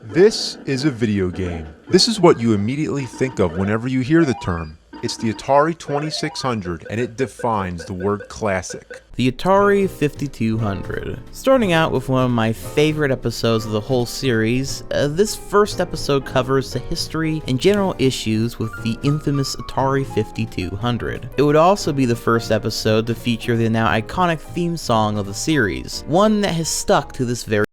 This is a video game. This is what you immediately think of whenever you hear the term. It's the Atari 2600, and it defines the word classic. The Atari 5200. Starting out with one of my favorite episodes of the whole series, this first episode covers the history and general issues with the infamous Atari 5200. It would also be the first episode to feature the now iconic theme song of the series, one that has stuck to this very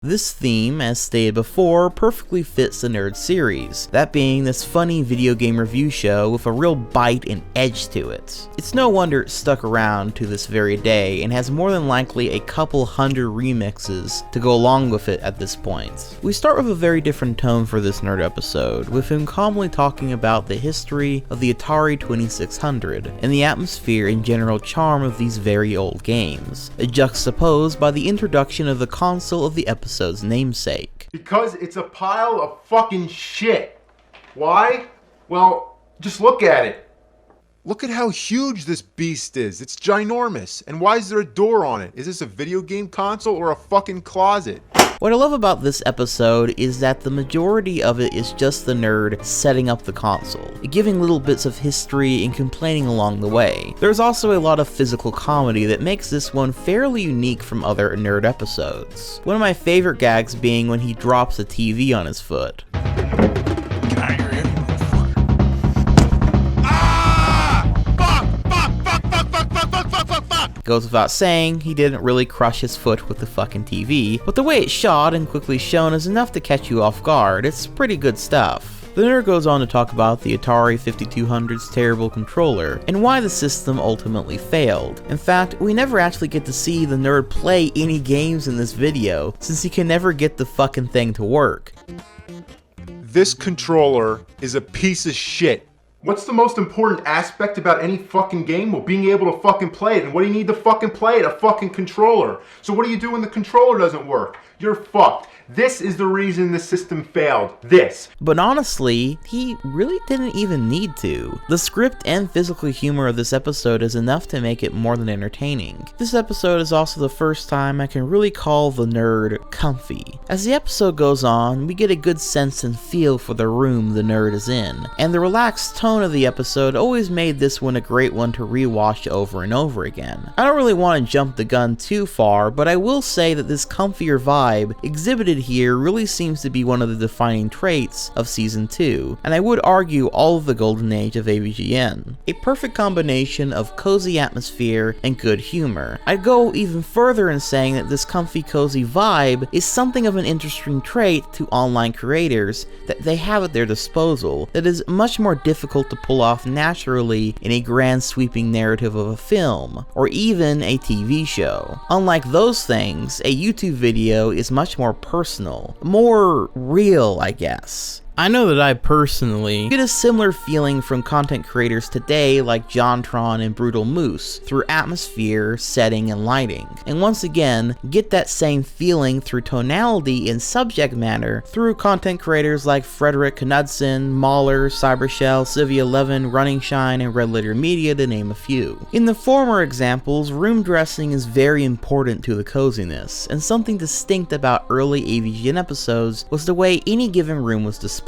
This theme, as stated before, perfectly fits the Nerd series, that being this funny video game review show with a real bite and edge to it. It's no wonder it stuck around to this very day and has more than likely a couple hundred remixes to go along with it at this point. We start with a very different tone for this Nerd episode, with him calmly talking about the history of the Atari 2600 and the atmosphere and general charm of these very old games, juxtaposed by the introduction of the console of the episode's namesake. Because it's a pile of fucking shit. Why? Well, just look at it. Look at how huge this beast is. It's ginormous. And why is there a door on it? Is this a video game console or a fucking closet? What I love about this episode is that the majority of it is just the nerd setting up the console, giving little bits of history and complaining along the way. There's also a lot of physical comedy that makes this one fairly unique from other nerd episodes. One of my favorite gags being when he drops a TV on his foot. Get out of here, you motherfucker. Fuck! Goes without saying, he didn't really crush his foot with the fucking TV, but the way it's shot and quickly shown is enough to catch you off guard. It's pretty good stuff. The nerd goes on to talk about the Atari 5200's terrible controller, and why the system ultimately failed. In fact, we never actually get to see the nerd play any games in this video, since he can never get the fucking thing to work. This controller is a piece of shit. What's the most important aspect about any fucking game? Well, being able to fucking play it. And what do you need to fucking play it? A fucking controller. So what do you do when the controller doesn't work? You're fucked. This is the reason the system failed. This. But honestly, he really didn't even need to. The script and physical humor of this episode is enough to make it more than entertaining. This episode is also the first time I can really call the nerd comfy. As the episode goes on, we get a good sense and feel for the room the nerd is in, and the relaxed tone of the episode always made this one a great one to rewatch over and over again. I don't really want to jump the gun too far, but I will say that this comfier vibe exhibited here really seems to be one of the defining traits of Season 2, and I would argue all of the Golden Age of AVGN. A perfect combination of cozy atmosphere and good humor. I'd go even further in saying that this comfy cozy vibe is something of an interesting trait to online creators that they have at their disposal that is much more difficult to pull off naturally in a grand sweeping narrative of a film, or even a TV show. Unlike those things, a YouTube video is much more personal, more real, I guess. I know that I personally get a similar feeling from content creators today like JonTron and Brutal Moose through atmosphere, setting, and lighting. And once again, get that same feeling through tonality and subject matter through content creators like Frederick Knudsen, Mahler, Cybershell, Civvy11, Running Shine, and Red Letter Media to name a few. In the former examples, room dressing is very important to the coziness, and something distinct about early AVGN episodes was the way any given room was displayed.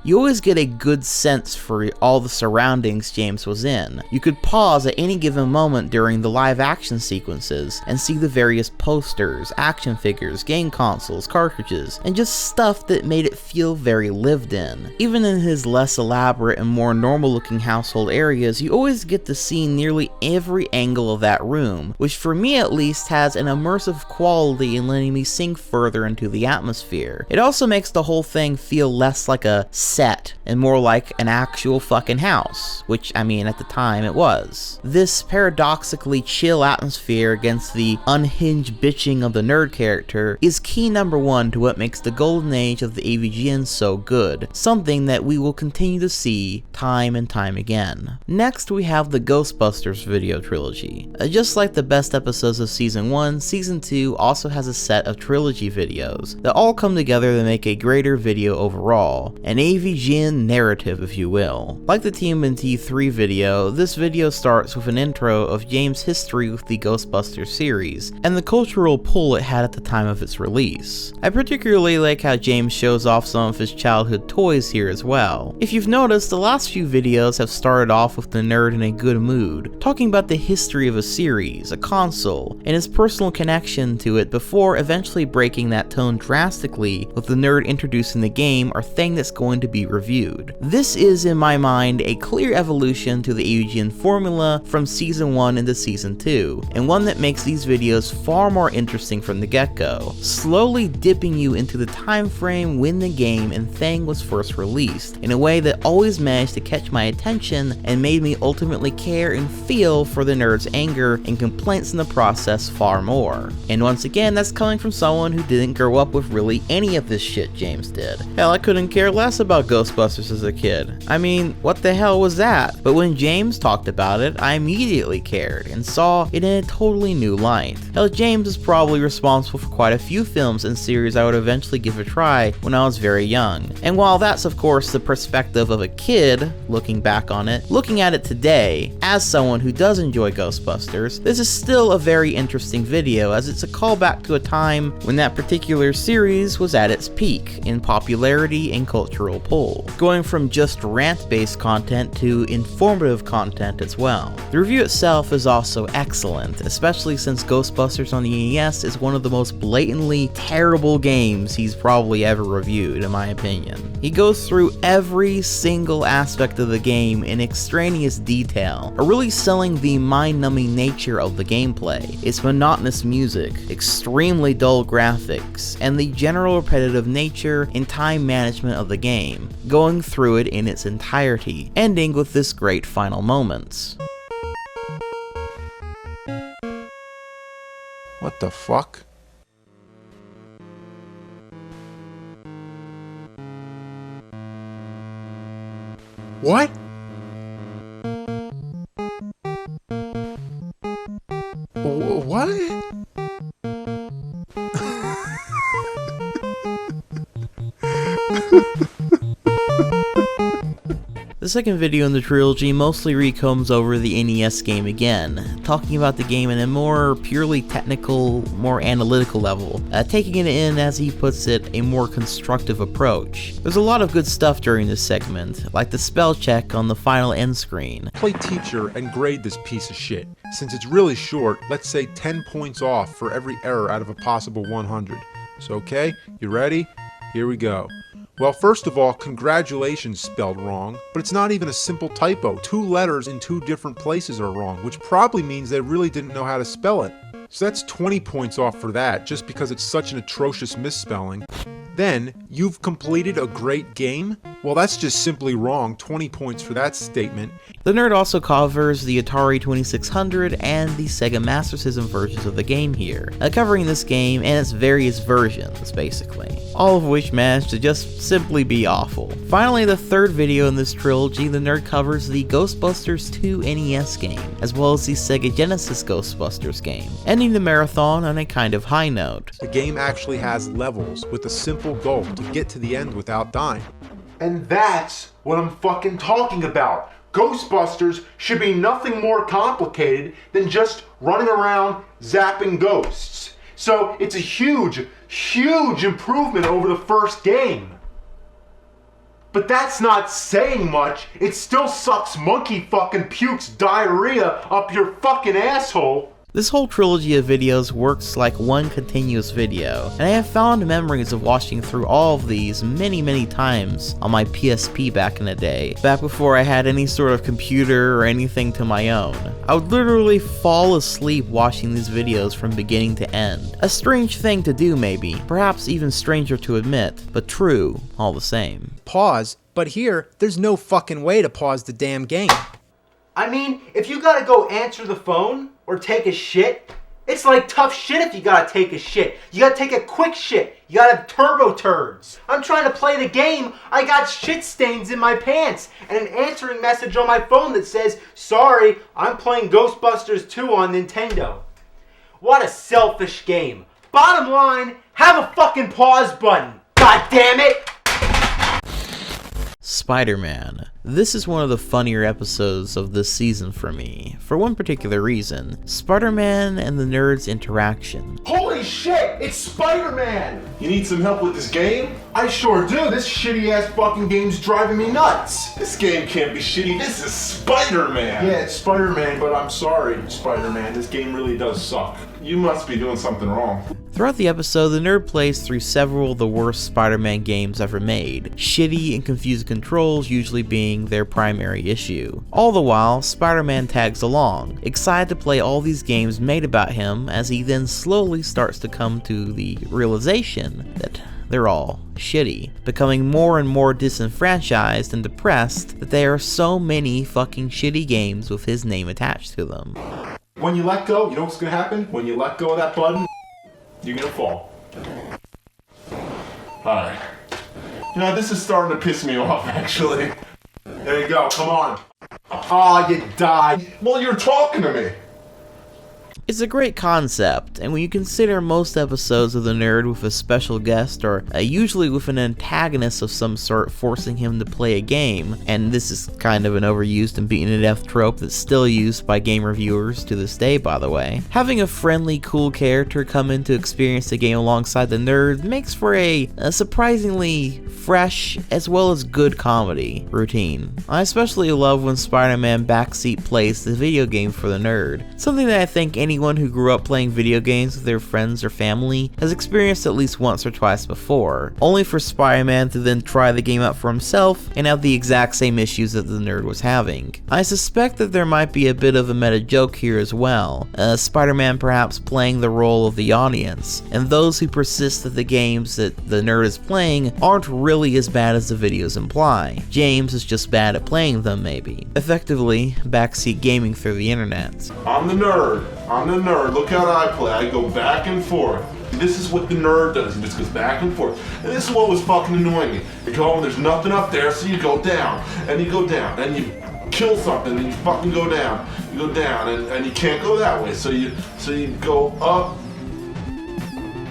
You always get a good sense for all the surroundings James was in. You could pause at any given moment during the live action sequences and see the various posters, action figures, game consoles, cartridges, and just stuff that made it feel very lived in. Even in his less elaborate and more normal looking household areas, you always get to see nearly every angle of that room, which for me at least has an immersive quality in letting me sink further into the atmosphere. It also makes the whole thing feel less like a set and more like an actual fucking house, which I mean at the time it was. This paradoxically chill atmosphere against the unhinged bitching of the nerd character is key number one to what makes the Golden Age of the AVGN so good, something that we will continue to see time and time again. Next we have the Ghostbusters video trilogy. Just like the best episodes of Season 1, Season 2 also has a set of trilogy videos that all come together to make a greater video overall. An AVGN narrative, if you will. Like the TMNT 3 video, this video starts with an intro of James' history with the Ghostbusters series, and the cultural pull it had at the time of its release. I particularly like how James shows off some of his childhood toys here as well. If you've noticed, the last few videos have started off with the nerd in a good mood, talking about the history of a series, a console, and his personal connection to it before eventually breaking that tone drastically with the nerd introducing the game or thing that's going to be reviewed. This is, in my mind, a clear evolution to the AVGN formula from Season 1 into Season 2, and one that makes these videos far more interesting from the get-go, slowly dipping you into the time frame when the game and thing was first released, in a way that always managed to catch my attention and made me ultimately care and feel for the nerd's anger and complaints in the process far more. And once again, that's coming from someone who didn't grow up with really any of this shit James did. Hell, I couldn't care care less about Ghostbusters as a kid. I mean, what the hell was that? But when James talked about it, I immediately cared and saw it in a totally new light. Hell, James is probably responsible for quite a few films and series I would eventually give a try when I was very young. And while that's of course the perspective of a kid looking back on it, looking at it today, as someone who does enjoy Ghostbusters, this is still a very interesting video as it's a callback to a time when that particular series was at its peak in popularity and cultural pull, going from just rant-based content to informative content as well. The review itself is also excellent, especially since Ghostbusters on the NES is one of the most blatantly terrible games he's probably ever reviewed, in my opinion. He goes through every single aspect of the game in extraneous detail, really selling the mind-numbing nature of the gameplay, its monotonous music, extremely dull graphics, and the general repetitive nature and time management of the game, going through it in its entirety, ending with this great final moments. What the fuck? What? What? The second video in the trilogy mostly recombs over the NES game again, talking about the game in a more purely technical, more analytical level, taking it in, as he puts it, a more constructive approach. There's a lot of good stuff during this segment, like the spell check on the final end screen. Play teacher and grade this piece of shit. Since it's really short, let's say 10 points off for every error out of a possible 100. So okay, you ready? Here we go. Well, first of all, congratulations spelled wrong, but it's not even a simple typo. 2 letters in 2 different places are wrong, which probably means they really didn't know how to spell it. So that's 20 points off for that, just because it's such an atrocious misspelling. Then, you've completed a great game? Well, that's just simply wrong. 20 points for that statement. The nerd also covers the Atari 2600 and the Sega Master System versions of the game here, covering this game and its various versions, basically, all of which managed to just simply be awful. Finally, the third video in this trilogy, the nerd covers the Ghostbusters 2 NES game, as well as the Sega Genesis Ghostbusters game, ending the marathon on a kind of high note. The game actually has levels with a simple goal to get to the end without dying. And that's what I'm fucking talking about. Ghostbusters should be nothing more complicated than just running around zapping ghosts. So it's a huge, huge improvement over the first game. But that's not saying much. It still sucks monkey fucking pukes diarrhea up your fucking asshole. This whole trilogy of videos works like one continuous video, and I have fond memories of watching through all of these many times on my PSP back in the day, back before I had any sort of computer or anything to my own. I would literally fall asleep watching these videos from beginning to end. A strange thing to do maybe, perhaps even stranger to admit, but true all the same. Pause, but here, there's no fucking way to pause the damn game. I mean, if you gotta go answer the phone or take a shit, it's like tough shit if you gotta take a shit. You gotta take a quick shit. You gotta have turbo turds. I'm trying to play the game. I got shit stains in my pants and an answering message on my phone that says, "Sorry, I'm playing Ghostbusters 2 on Nintendo." What a selfish game. Bottom line, have a fucking pause button. God damn it! Spider-Man. This is one of the funnier episodes of this season for me, for one particular reason: Spider-Man and the nerd's interaction. Holy shit, it's Spider-Man! You need some help with this game? I sure do. This shitty ass fucking game's driving me nuts. This game can't be shitty. This is Spider-Man. Yeah, it's Spider-Man, but I'm sorry, Spider-Man. This game really does suck. You must be doing something wrong. Throughout the episode, the nerd plays through several of the worst Spider-Man games ever made, shitty and confusing controls usually being their primary issue. All the while, Spider-Man tags along, excited to play all these games made about him, as he then slowly starts to come to the realization that they're all shitty, becoming more and more disenfranchised and depressed that there are so many fucking shitty games with his name attached to them. When you let go, you know what's gonna happen? When you let go of that button, you're gonna fall. Alright. You know, this is starting to piss me off, actually. There you go, come on. Ah, you died. Well, you're talking to me. It's a great concept, and when you consider most episodes of The Nerd with a special guest, or usually with an antagonist of some sort forcing him to play a game, and this is kind of an overused and beaten to death trope that's still used by game reviewers to this day, by the way, having a friendly, cool character come in to experience the game alongside the nerd makes for a surprisingly fresh as well as good comedy routine. I especially love when Spider-Man backseat plays the video game for the nerd, something that I think anyone who grew up playing video games with their friends or family has experienced at least once or twice before, only for Spider-Man to then try the game out for himself and have the exact same issues that the nerd was having. I suspect that there might be a bit of a meta joke here as well, Spider-Man perhaps playing the role of the audience, and those who persist that the games that the nerd is playing aren't really as bad as the videos imply. James is just bad at playing them, maybe. Effectively, backseat gaming through the internet. I'm the nerd. Look how I play. I go back and forth. This is what the nerd does. He just goes back and forth. And this is what was fucking annoying me. You go, and there's nothing up there, so you go down. And you go down. And you kill something, and you fucking go down. You go down, and you can't go that way. So you go up.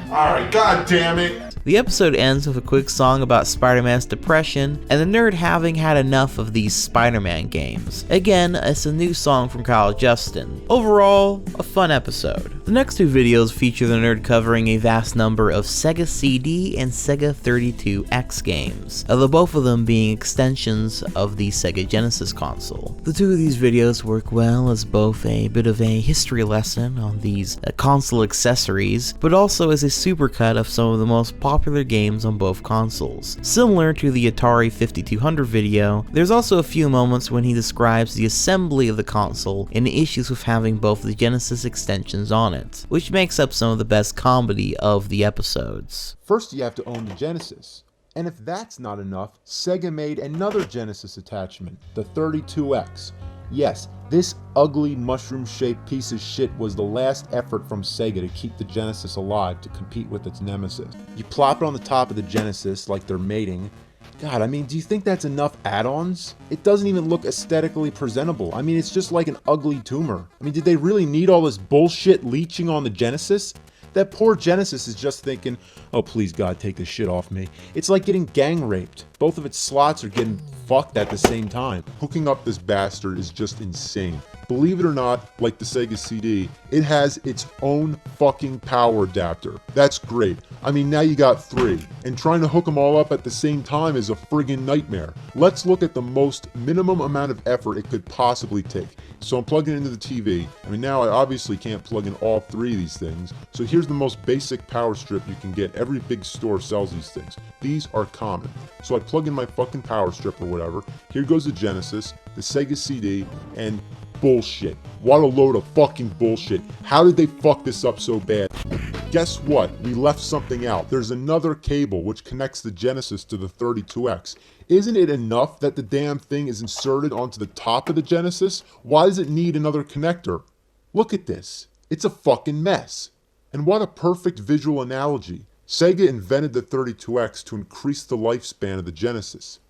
Alright, god damn it. The episode ends with a quick song about Spider-Man's depression, and the nerd having had enough of these Spider-Man games. Again, it's a new song from Kyle Justin. Overall, a fun episode. The next two videos feature the nerd covering a vast number of Sega CD and Sega 32X games, the both of them being extensions of the Sega Genesis console. The two of these videos work well as both a bit of a history lesson on these console accessories, but also as a supercut of some of the most popular games on both consoles. Similar to the Atari 5200 video, there's also a few moments when he describes the assembly of the console and the issues with having both the Genesis extensions on it, which makes up some of the best comedy of the episodes. First you have to own the Genesis. And if that's not enough, Sega made another Genesis attachment, the 32X. Yes, this ugly mushroom-shaped piece of shit was the last effort from Sega to keep the Genesis alive to compete with its nemesis. You plop it on the top of the Genesis like they're mating. God, I mean, do you think that's enough add-ons? It doesn't even look aesthetically presentable. I mean, it's just like an ugly tumor. I mean, did they really need all this bullshit leeching on the Genesis? That poor Genesis is just thinking, oh please God, take this shit off me. It's like getting gang raped. Both of its slots are getting fucked at the same time. Hooking up this bastard is just insane. Believe it or not, like the Sega CD, it has its own fucking power adapter. That's great. I mean, now you got three, and trying to hook them all up at the same time is a friggin' nightmare. Let's look at the most minimum amount of effort it could possibly take. So I'm plugging it into the TV. I mean, now I obviously can't plug in all three of these things, so here's the most basic power strip you can get. Every big store sells these things. These are common. So I plug in my fucking power strip or whatever. Here goes the Genesis, the Sega CD, and bullshit. What a load of fucking bullshit. How did they fuck this up so bad? Guess what? We left something out. There's another cable which connects the Genesis to the 32X. Isn't it enough that the damn thing is inserted onto the top of the Genesis? Why does it need another connector? Look at this. It's a fucking mess. And what a perfect visual analogy. Sega invented the 32X to increase the lifespan of the Genesis.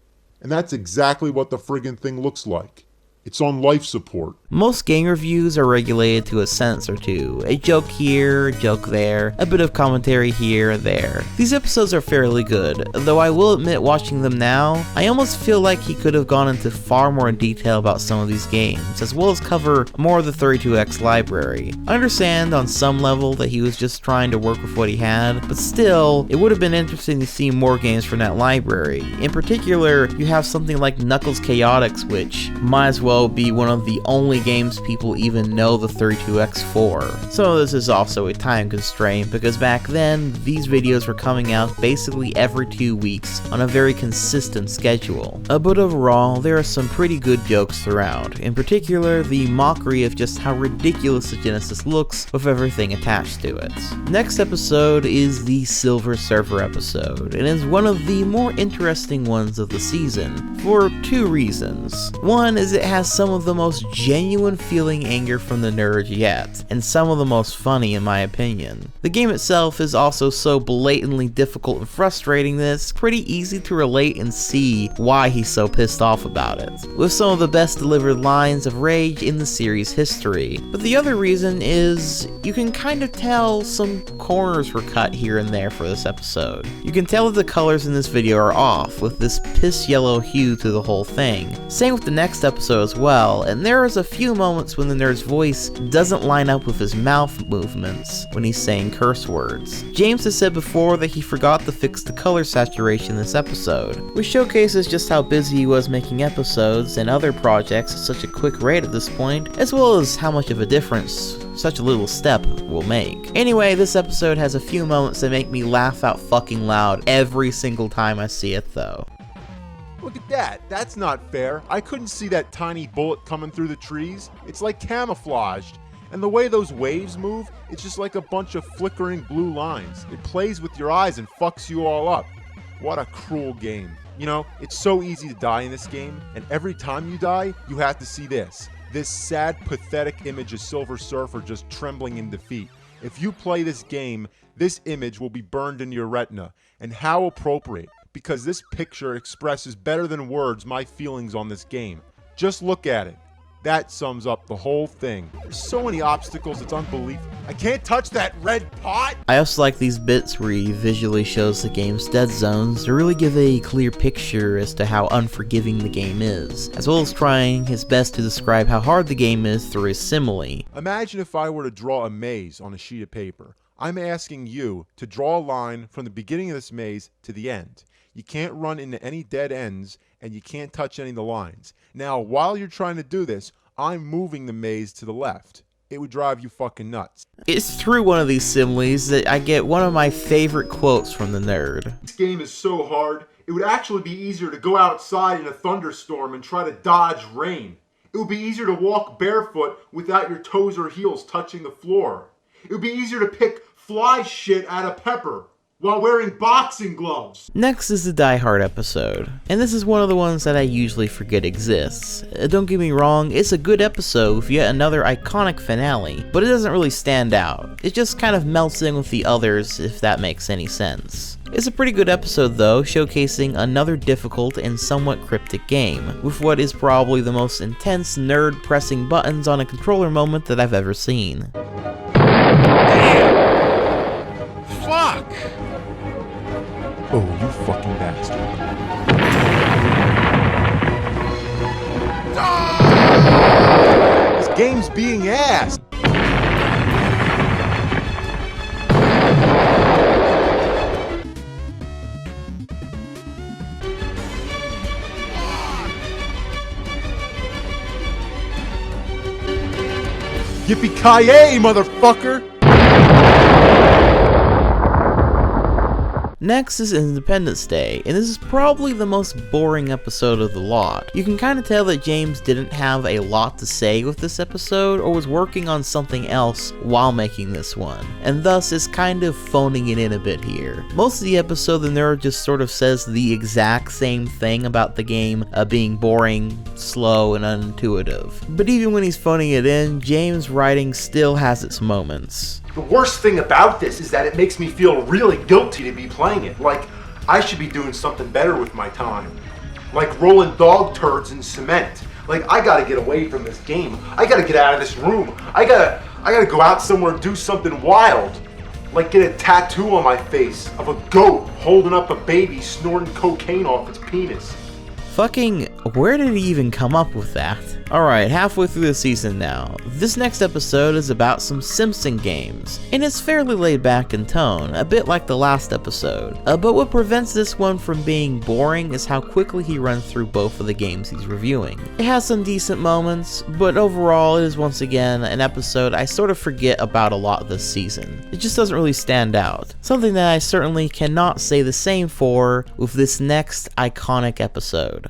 And that's exactly what the friggin' thing looks like. It's on life support. Most game reviews are regulated to a sentence or two. A joke here, a joke there, a bit of commentary here and there. These episodes are fairly good, though I will admit watching them now, I almost feel like he could have gone into far more detail about some of these games, as well as cover more of the 32X library. I understand on some level that he was just trying to work with what he had, but still, it would have been interesting to see more games from that library. In particular, you have something like Knuckles Chaotix, which might as well be one of the only games people even know the 32X for. So this is also a time constraint because back then these videos were coming out basically every 2 weeks on a very consistent schedule. But overall, there are some pretty good jokes throughout, in particular the mockery of just how ridiculous the Genesis looks with everything attached to it. Next episode is the Silver Surfer episode, and is one of the more interesting ones of the season for two reasons. One is it has has some of the most genuine feeling anger from the nerd yet, and some of the most funny in my opinion. The game itself is also so blatantly difficult and frustrating that it's pretty easy to relate and see why he's so pissed off about it, with some of the best delivered lines of rage in the series history. But the other reason is, you can kind of tell some corners were cut here and there for this episode. You can tell that the colors in this video are off, with this piss yellow hue to the whole thing. Same with the next episode as well, and there is a few moments when the nerd's voice doesn't line up with his mouth movements when he's saying curse words. James has said before that he forgot to fix the color saturation in this episode, which showcases just how busy he was making episodes and other projects at such a quick rate at this point, as well as how much of a difference such a little step will make. Anyway, this episode has a few moments that make me laugh out fucking loud every single time I see it though. Look at that. That's not fair. I couldn't see that tiny bullet coming through the trees. It's like camouflaged. And the way those waves move, it's just like a bunch of flickering blue lines. It plays with your eyes and fucks you all up. What a cruel game. You know, it's so easy to die in this game, and every time you die, you have to see this. This sad, pathetic image of Silver Surfer just trembling in defeat. If you play this game, this image will be burned into your retina. And how appropriate, because this picture expresses better than words my feelings on this game. Just look at it. That sums up the whole thing. There's so many obstacles, it's unbelievable. I can't touch that red pot! I also like these bits where he visually shows the game's dead zones to really give a clear picture as to how unforgiving the game is, as well as trying his best to describe how hard the game is through his simile. Imagine if I were to draw a maze on a sheet of paper. I'm asking you to draw a line from the beginning of this maze to the end. You can't run into any dead ends, and you can't touch any of the lines. Now, while you're trying to do this, I'm moving the maze to the left. It would drive you fucking nuts. It's through one of these similes that I get one of my favorite quotes from the nerd. This game is so hard, it would actually be easier to go outside in a thunderstorm and try to dodge rain. It would be easier to walk barefoot without your toes or heels touching the floor. It would be easier to pick fly shit out of pepper while wearing boxing gloves. Next is the Die Hard episode, and this is one of the ones that I usually forget exists. Don't get me wrong, it's a good episode with yet another iconic finale, but it doesn't really stand out. It just kind of melts in with the others, if that makes any sense. It's a pretty good episode though, showcasing another difficult and somewhat cryptic game, with what is probably the most intense nerd pressing buttons on a controller moment that I've ever seen. Damn! Fuck! Oh, you fucking bastard. Ah! This game's being ass! Yippee-ki-yay, motherfucker! Next is Independence Day, and this is probably the most boring episode of the lot. You can kind of tell that James didn't have a lot to say with this episode, or was working on something else while making this one, and thus is kind of phoning it in a bit here. Most of the episode, the nerd just sort of says the exact same thing about the game being boring, slow, and unintuitive. But even when he's phoning it in, James' writing still has its moments. The worst thing about this is that it makes me feel really guilty to be playing it. Like, I should be doing something better with my time. Like rolling dog turds in cement. Like, I gotta get away from this game. I gotta get out of this room. I gotta go out somewhere and do something wild. Like get a tattoo on my face of a goat holding up a baby snorting cocaine off its penis. Fucking, where did he even come up with that? Alright, halfway through the season now. This next episode is about some Simpson games, and it's fairly laid back in tone, a bit like the last episode. But what prevents this one from being boring is how quickly he runs through both of the games he's reviewing. It has some decent moments, but overall it is once again an episode I sort of forget about a lot this season. It just doesn't really stand out. Something that I certainly cannot say the same for with this next iconic episode.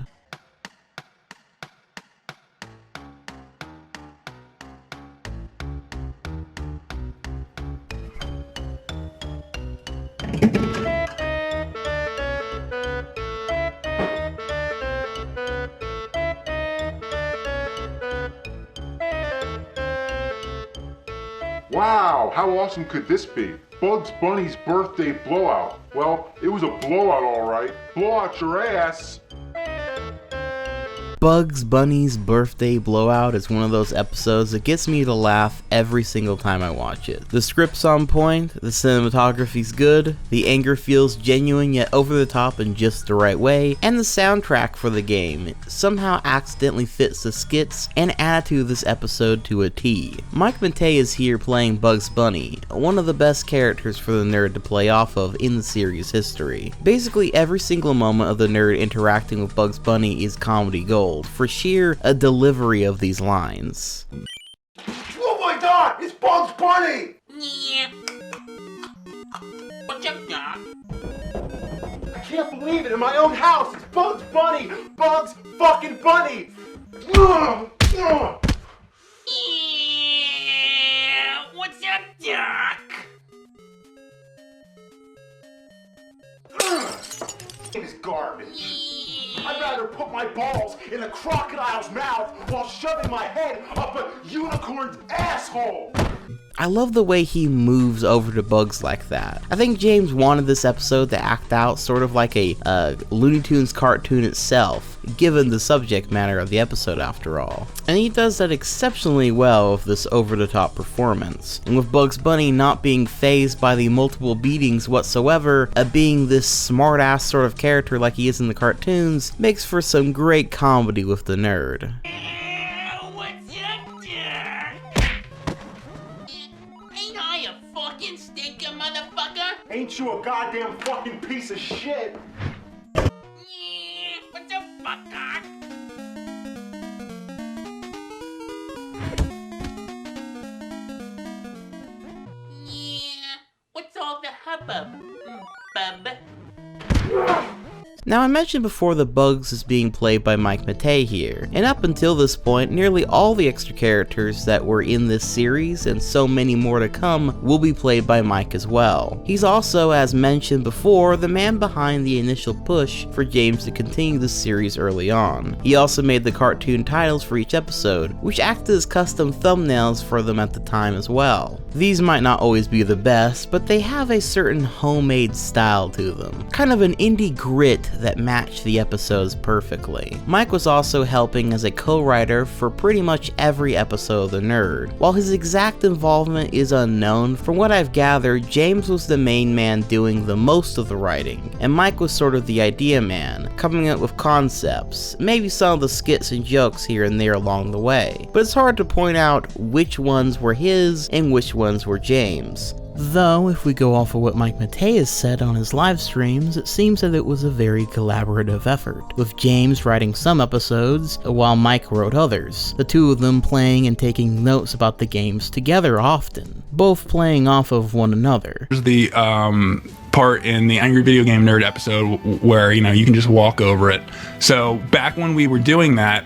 Wow, how awesome could this be? Bugs Bunny's birthday blowout. Well, it was a blowout alright. Blow out your ass. Bugs Bunny's Birthday Blowout is one of those episodes that gets me to laugh every single time I watch it. The script's on point, the cinematography's good, the anger feels genuine yet over the top in just the right way, and the soundtrack for the game somehow accidentally fits the skits and attitude of this episode to a T. Mike Matei is here playing Bugs Bunny, one of the best characters for the nerd to play off of in the series history. Basically every single moment of the nerd interacting with Bugs Bunny is comedy gold, for sheer a delivery of these lines. Oh my god, it's Bugs Bunny! Yeah. What's up, Doc? I can't believe it, in my own house, it's Bugs Bunny! Bugs fucking Bunny! Ugh, ugh. Yeah. What's up, Doc? This is garbage. I'd rather put my balls in a crocodile's mouth while shoving my head up a unicorn's asshole! I love the way he moves over to Bugs like that. I think James wanted this episode to act out sort of like a Looney Tunes cartoon itself, given the subject matter of the episode after all. And he does that exceptionally well with this over-the-top performance. And with Bugs Bunny not being fazed by the multiple beatings whatsoever, being this smart-ass sort of character like he is in the cartoons, makes for some great comedy with the nerd. Ain't you a goddamn fucking piece of shit? Yeah. What the fuck, Doc? Yeah. What's all the hubbub, bub? Now I mentioned before that Bugs is being played by Mike Matei here, and up until this point, nearly all the extra characters that were in this series, and so many more to come, will be played by Mike as well. He's also, as mentioned before, the man behind the initial push for James to continue the series early on. He also made the cartoon titles for each episode, which acted as custom thumbnails for them at the time as well. These might not always be the best, but they have a certain homemade style to them, kind of an indie grit that matched the episodes perfectly. Mike was also helping as a co-writer for pretty much every episode of The Nerd. While his exact involvement is unknown, from what I've gathered, James was the main man doing the most of the writing, and Mike was sort of the idea man, coming up with concepts, maybe some of the skits and jokes here and there along the way, but it's hard to point out which ones were his and which ones were James. Though, if we go off of what Mike Matei has said on his live streams, it seems that it was a very collaborative effort, with James writing some episodes, while Mike wrote others, the two of them playing and taking notes about the games together often, both playing off of one another. There's the part in the Angry Video Game Nerd episode where, you know, you can just walk over it. So back when we were doing that,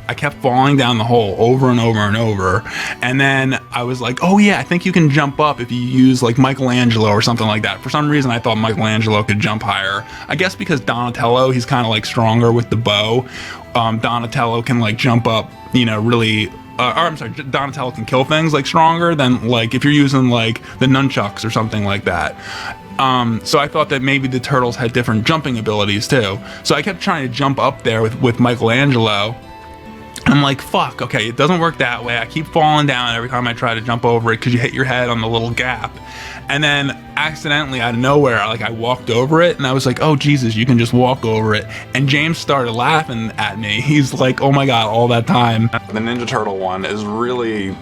I kept falling down the hole over and over and over, and then I was like, oh yeah, I think you can jump up if you use like Michelangelo or something like that. For some reason I thought Michelangelo could jump higher. I guess because Donatello, he's kind of like stronger with the bow. Donatello can like jump up, you know, really Donatello can kill things like stronger than like if you're using like the nunchucks or something like that. So I thought that maybe the turtles had different jumping abilities too. So I kept trying to jump up there with Michelangelo. I'm like, fuck, okay, it doesn't work that way. I keep falling down every time I try to jump over it because you hit your head on the little gap. And then accidentally out of nowhere, like I walked over it and I was like, oh Jesus, you can just walk over it. And James started laughing at me. He's like, oh my God, all that time. The Ninja Turtle one is really,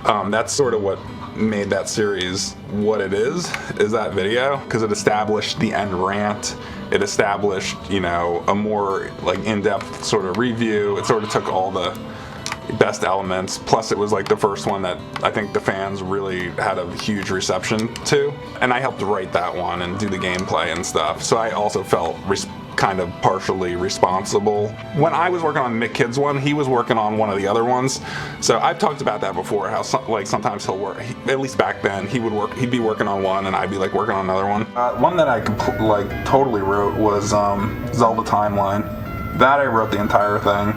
that's sort of what made that series what it is that video, because it established the end rant. It established, you know, a more like in-depth sort of review. It sort of took all the best elements, plus it was like the first one that I think the fans really had a huge reception to. And I helped write that one and do the gameplay and stuff, so I also felt kind of partially responsible. When I was working on Mick Kid's one, he was working on one of the other ones. So I've talked about that before, how like sometimes he'll work, at least back then, he'd be working on one and I'd be like working on another one. One that I totally wrote was Zelda Timeline. That I wrote the entire thing.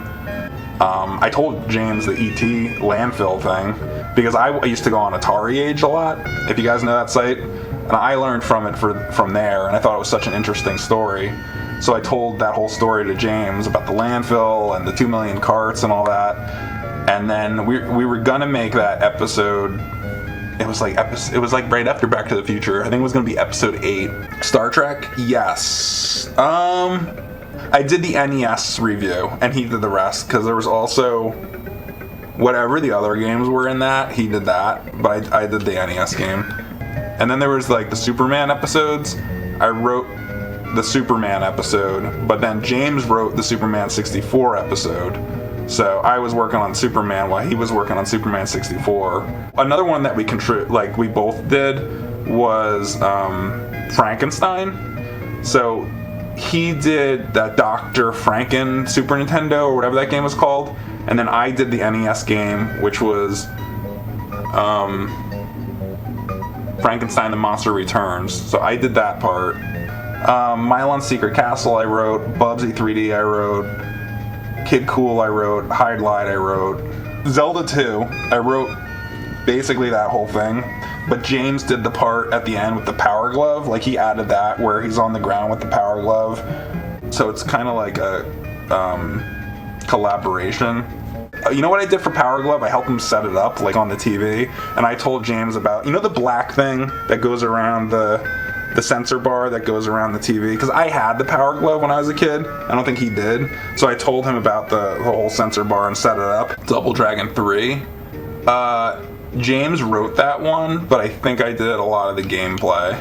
I told James the ET landfill thing because I used to go on Atari Age a lot, if you guys know that site, and I learned from it from there, and I thought it was such an interesting story. So I told that whole story to James about the landfill and the 2 million carts and all that. And then we were gonna make that episode. It was like right after Back to the Future. I think it was gonna be episode 8. Star Trek? Yes. I did the NES review, and he did the rest, because there was also whatever the other games were in that. He did that, but I did the NES game. And then there was like the Superman episodes. I wrote the Superman episode, but then James wrote the Superman 64 episode. So I was working on Superman while he was working on Superman 64. Another one that we both did was Frankenstein. So he did that Dr. Franken Super Nintendo or whatever that game was called, and then I did the NES game, which was Frankenstein the Monster Returns. So I did that part. Mylon's Secret Castle I wrote, Bubsy 3D I wrote, Kid Cool I wrote, Hide Light I wrote, Zelda 2 I wrote basically that whole thing, but James did the part at the end with the power glove. Like, he added that where he's on the ground with the power glove, so it's kind of like a collaboration. You know what I did for Power Glove? I helped him set it up, like, on the TV, and I told James about, you know, the black thing that goes around the sensor bar that goes around the TV, because I had the Power Glove when I was a kid. I don't think he did, so I told him about the whole sensor bar and set it up. Double Dragon 3. James wrote that one, but I think I did a lot of the gameplay.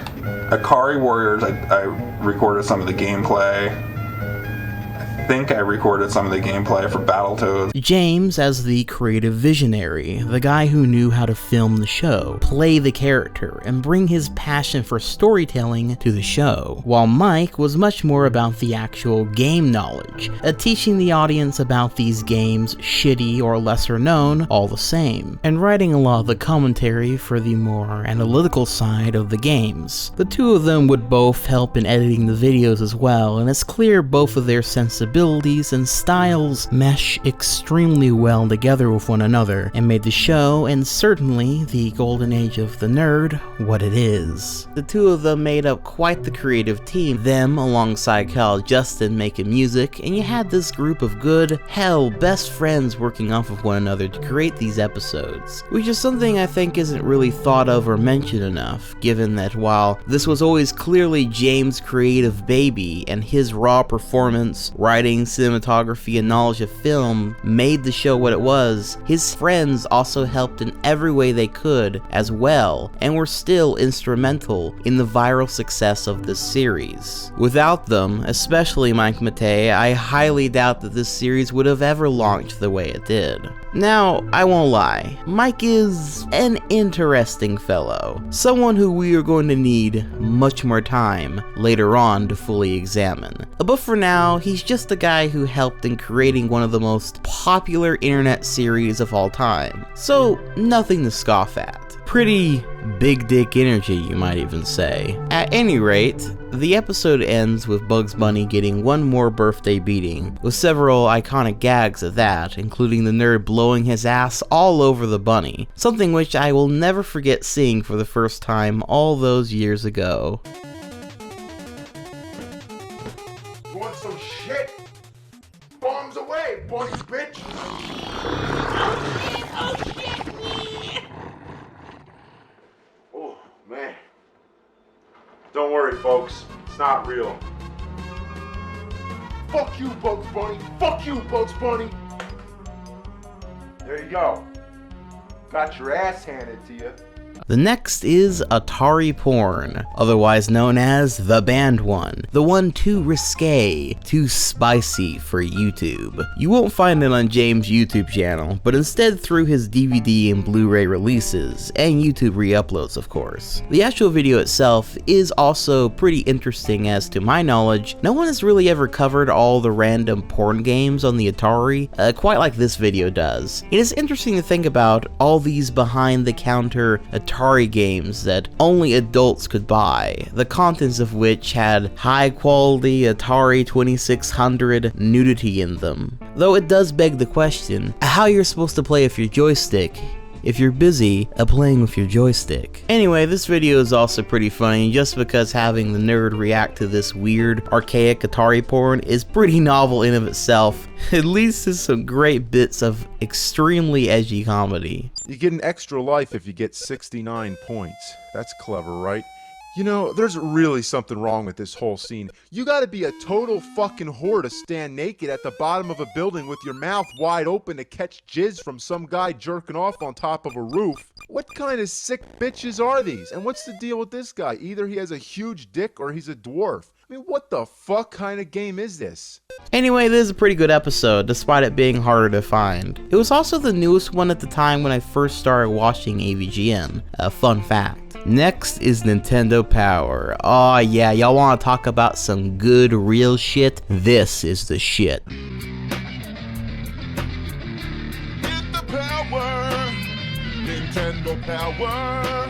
Akari Warriors, I recorded some of the gameplay. I think I recorded some of the gameplay for Battletoads. James as the creative visionary, the guy who knew how to film the show, play the character, and bring his passion for storytelling to the show, while Mike was much more about the actual game knowledge, teaching the audience about these games, shitty or lesser known, all the same, and writing a lot of the commentary for the more analytical side of the games. The two of them would both help in editing the videos as well, and it's clear both of their sensibilities and styles mesh extremely well together with one another, and made the show, and certainly the Golden Age of the Nerd, what it is. The two of them made up quite the creative team, them alongside Kyle Justin making music, and you had this group of good, hell, best friends working off of one another to create these episodes, which is something I think isn't really thought of or mentioned enough, given that while this was always clearly James' creative baby, and his raw performance, writing, cinematography, and knowledge of film made the show what it was, his friends also helped in every way they could as well, and were still instrumental in the viral success of this series. Without them, especially Mike Matei, I highly doubt that this series would have ever launched the way it did. Now, I won't lie, Mike is an interesting fellow, someone who we are going to need much more time later on to fully examine. But for now, he's just a guy who helped in creating one of the most popular internet series of all time, so nothing to scoff at. Pretty big dick energy, you might even say. At any rate, the episode ends with Bugs Bunny getting one more birthday beating, with several iconic gags at that, including the nerd blowing his ass all over the bunny, something which I will never forget seeing for the first time all those years ago. You want some shit? Bombs away, bunny bitch! Oh shit, me! Oh, man. Don't worry, folks. It's not real. Fuck you, Bugs Bunny! Fuck you, Bugs Bunny! There you go. Got your ass handed to you. The next is Atari Porn, otherwise known as the banned one, the one too risque, too spicy for YouTube. You won't find it on James' YouTube channel, but instead through his DVD and Blu-ray releases, and YouTube re-uploads of course. The actual video itself is also pretty interesting, as to my knowledge, no one has really ever covered all the random porn games on the Atari, quite like this video does. It is interesting to think about all these behind the counter Atari games that only adults could buy, the contents of which had high quality Atari 2600 nudity in them. Though it does beg the question, how you're supposed to play with your joystick if you're busy playing with your joystick. Anyway, this video is also pretty funny just because having the nerd react to this weird, archaic Atari porn is pretty novel in of itself. It leads to some great bits of extremely edgy comedy. You get an extra life if you get 69 points. That's clever, right? You know, there's really something wrong with this whole scene. You gotta be a total fucking whore to stand naked at the bottom of a building with your mouth wide open to catch jizz from some guy jerking off on top of a roof. What kind of sick bitches are these? And what's the deal with this guy? Either he has a huge dick or he's a dwarf. I mean, what the fuck kind of game is this? Anyway, this is a pretty good episode, despite it being harder to find. It was also the newest one at the time when I first started watching AVGN. A fun fact. Next is Nintendo Power. Oh yeah, y'all wanna talk about some good real shit? This is the shit. Get the power, Nintendo Power.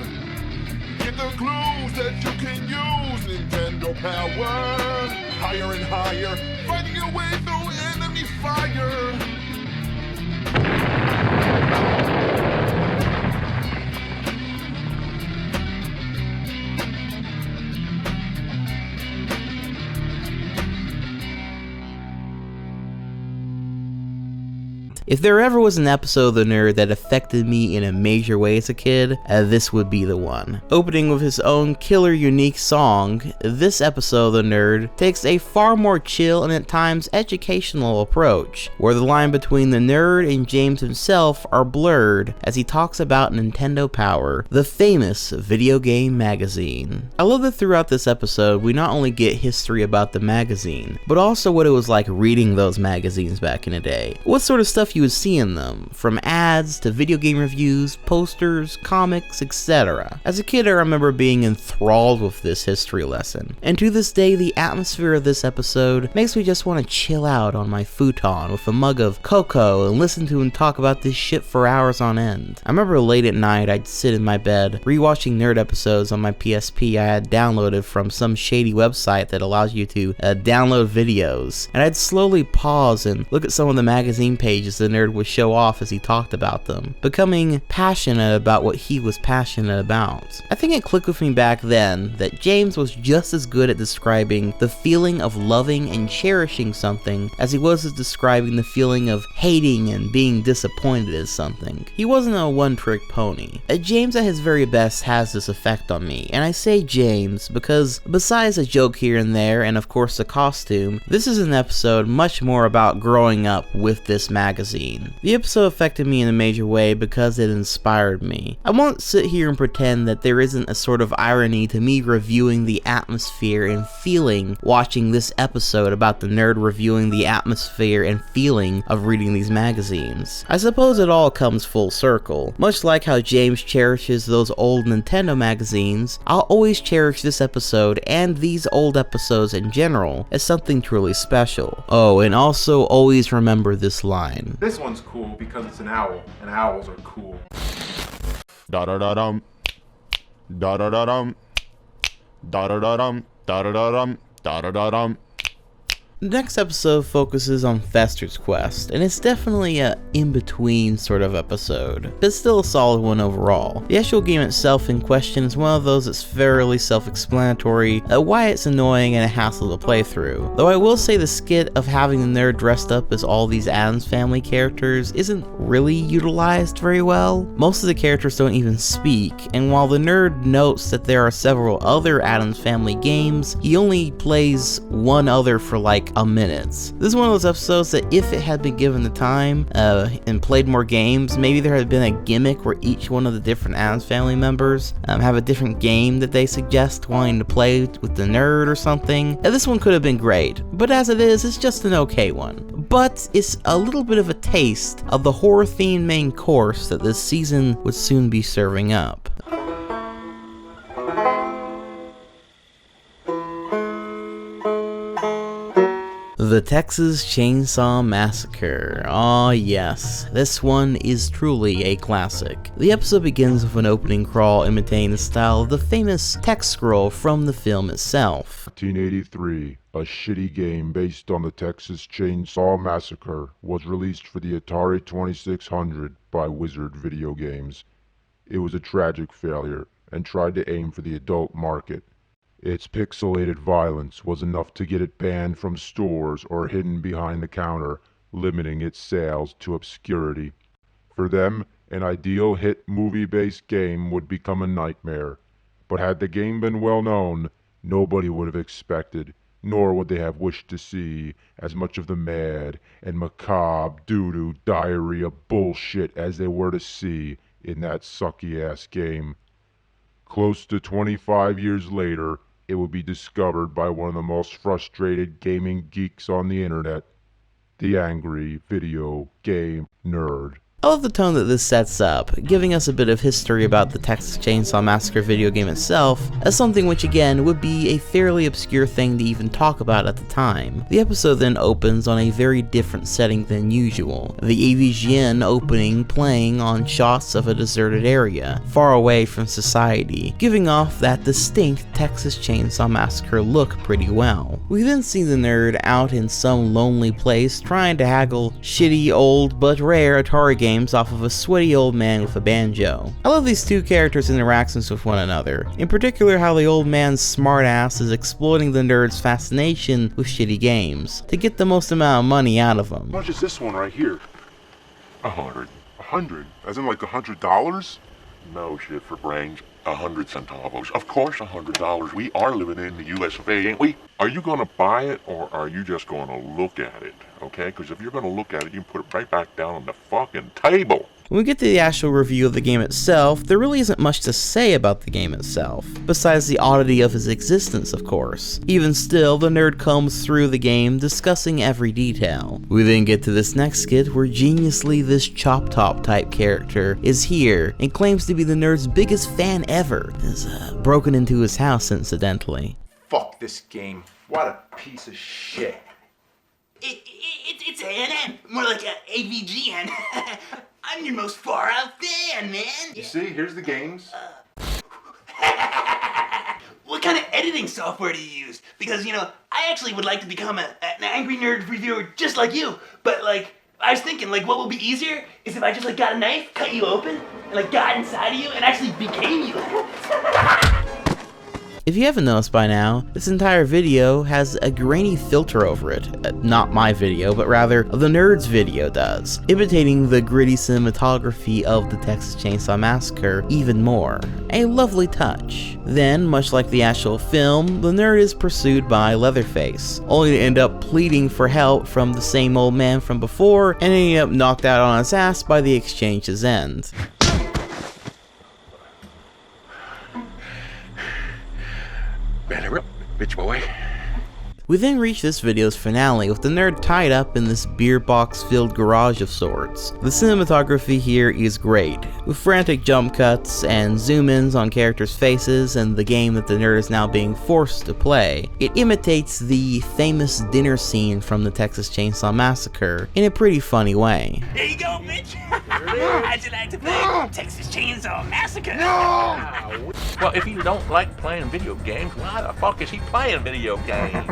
Get the clues that you can use, Nintendo Power. Higher and higher, fighting your way through enemy fire. If there ever was an episode of The Nerd that affected me in a major way as a kid, this would be the one. Opening with his own killer unique song, this episode of The Nerd takes a far more chill and at times educational approach, where the line between the nerd and James himself are blurred as he talks about Nintendo Power, the famous video game magazine. I love that throughout this episode we not only get history about the magazine, but also what it was like reading those magazines back in the day. What sort of stuff you would see in them, from ads to video game reviews, posters, comics, etc. As a kid, I remember being enthralled with this history lesson, and to this day the atmosphere of this episode makes me just want to chill out on my futon with a mug of cocoa and listen to him talk about this shit for hours on end. I remember late at night I'd sit in my bed rewatching nerd episodes on my PSP I had downloaded from some shady website that allows you to download videos, and I'd slowly pause and look at some of the magazine pages the nerd would show off as he talked about them, becoming passionate about what he was passionate about. I think it clicked with me back then that James was just as good at describing the feeling of loving and cherishing something as he was at describing the feeling of hating and being disappointed at something. He wasn't a one-trick pony. James at his very best has this effect on me, and I say James because besides a joke here and there and of course the costume, this is an episode much more about growing up with this magazine. The episode affected me in a major way because it inspired me. I won't sit here and pretend that there isn't a sort of irony to me reviewing the atmosphere and feeling watching this episode about the nerd reviewing the atmosphere and feeling of reading these magazines. I suppose it all comes full circle. Much like how James cherishes those old Nintendo magazines, I'll always cherish this episode and these old episodes in general as something truly special. Oh, and also always remember this line. This one's cool because it's an owl, and owls are cool. Da-da-da-dum. Da-da-da-dum. Da-da-da-dum. Da-da-da-dum. Da-da-da-dum. The next episode focuses on Fester's quest, and it's definitely a in-between sort of episode, but still a solid one overall. The actual game itself in question is one of those that's fairly self-explanatory, why it's annoying and a hassle to play through. Though I will say the skit of having the nerd dressed up as all these Addams Family characters isn't really utilized very well. Most of the characters don't even speak, and while the nerd notes that there are several other Addams Family games, he only plays one other for like a minute. This is one of those episodes that if it had been given the time and played more games, maybe there had been a gimmick where each one of the different Addams Family members have a different game that they suggest wanting to play with the nerd or something. This one could have been great, but as it is, it's just an okay one. But it's a little bit of a taste of the horror-themed main course that this season would soon be serving up. The Texas Chainsaw Massacre. Aw yes, this one is truly a classic. The episode begins with an opening crawl imitating the style of the famous text scroll from the film itself. 1983, a shitty game based on the Texas Chainsaw Massacre was released for the Atari 2600 by Wizard Video Games. It was a tragic failure and tried to aim for the adult market. Its pixelated violence was enough to get it banned from stores or hidden behind the counter, limiting its sales to obscurity. For them, an ideal hit movie-based game would become a nightmare. But had the game been well known, nobody would have expected, nor would they have wished to see, as much of the mad and macabre doo-doo diarrhea bullshit as they were to see in that sucky-ass game. Close to 25 years later, it would be discovered by one of the most frustrated gaming geeks on the internet, the angry video game nerd. I love the tone that this sets up, giving us a bit of history about the Texas Chainsaw Massacre video game itself, as something which again would be a fairly obscure thing to even talk about at the time. The episode then opens on a very different setting than usual, the AVGN opening playing on shots of a deserted area, far away from society, giving off that distinct Texas Chainsaw Massacre look pretty well. We then see the nerd out in some lonely place trying to haggle shitty old but rare Atari games off of a sweaty old man with a banjo. I love these two characters' interactions with one another, in particular how the old man's smartass is exploiting the nerd's fascination with shitty games to get the most amount of money out of them. How much is this one right here? 100. 100? As in like $100? No shit for brains. 100 centavos. Of course $100. We are living in the US of A, ain't we? Are you gonna buy it or are you just gonna look at it? Okay? Because if you're gonna look at it, you can put it right back down on the fucking table. When we get to the actual review of the game itself, there really isn't much to say about the game itself, besides the oddity of its existence, of course. Even still, the nerd combs through the game, discussing every detail. We then get to this next skit where geniusly this Chop Top type character is here and claims to be the nerd's biggest fan ever. Has broken into his house, incidentally. Fuck this game. What a piece of shit. It's A&M, more like a AVGN. I'm your most far out fan, man. You see, here's the games. What kind of editing software do you use? Because, you know, I actually would like to become an angry nerd reviewer just like you. But, like, I was thinking, like, what would be easier is if I just, like, got a knife, cut you open, and, like, got inside of you and actually became you. If you haven't noticed by now, this entire video has a grainy filter over it. Not my video, but rather the nerd's video does, imitating the gritty cinematography of the Texas Chainsaw Massacre even more. A lovely touch. Then, much like the actual film, the nerd is pursued by Leatherface, only to end up pleading for help from the same old man from before, and ending up knocked out on his ass by the exchange's end. Better up, bitch boy. We then reach this video's finale with the nerd tied up in this beer box filled garage of sorts. The cinematography here is great, with frantic jump cuts and zoom ins on characters' faces and the game that the nerd is now being forced to play. It imitates the famous dinner scene from the Texas Chainsaw Massacre in a pretty funny way. There you go, bitch. How'd you like to play Texas Chainsaw Massacre? No. Well, if you don't like playing video games, why the fuck is he playing video games?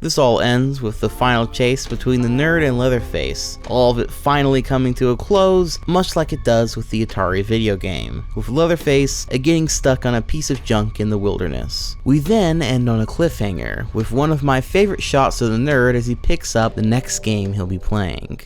This all ends with the final chase between the nerd and Leatherface, all of it finally coming to a close, much like it does with the Atari video game, with Leatherface getting stuck on a piece of junk in the wilderness. We then end on a cliffhanger, with one of my favorite shots of the nerd as he picks up the next game he'll be playing.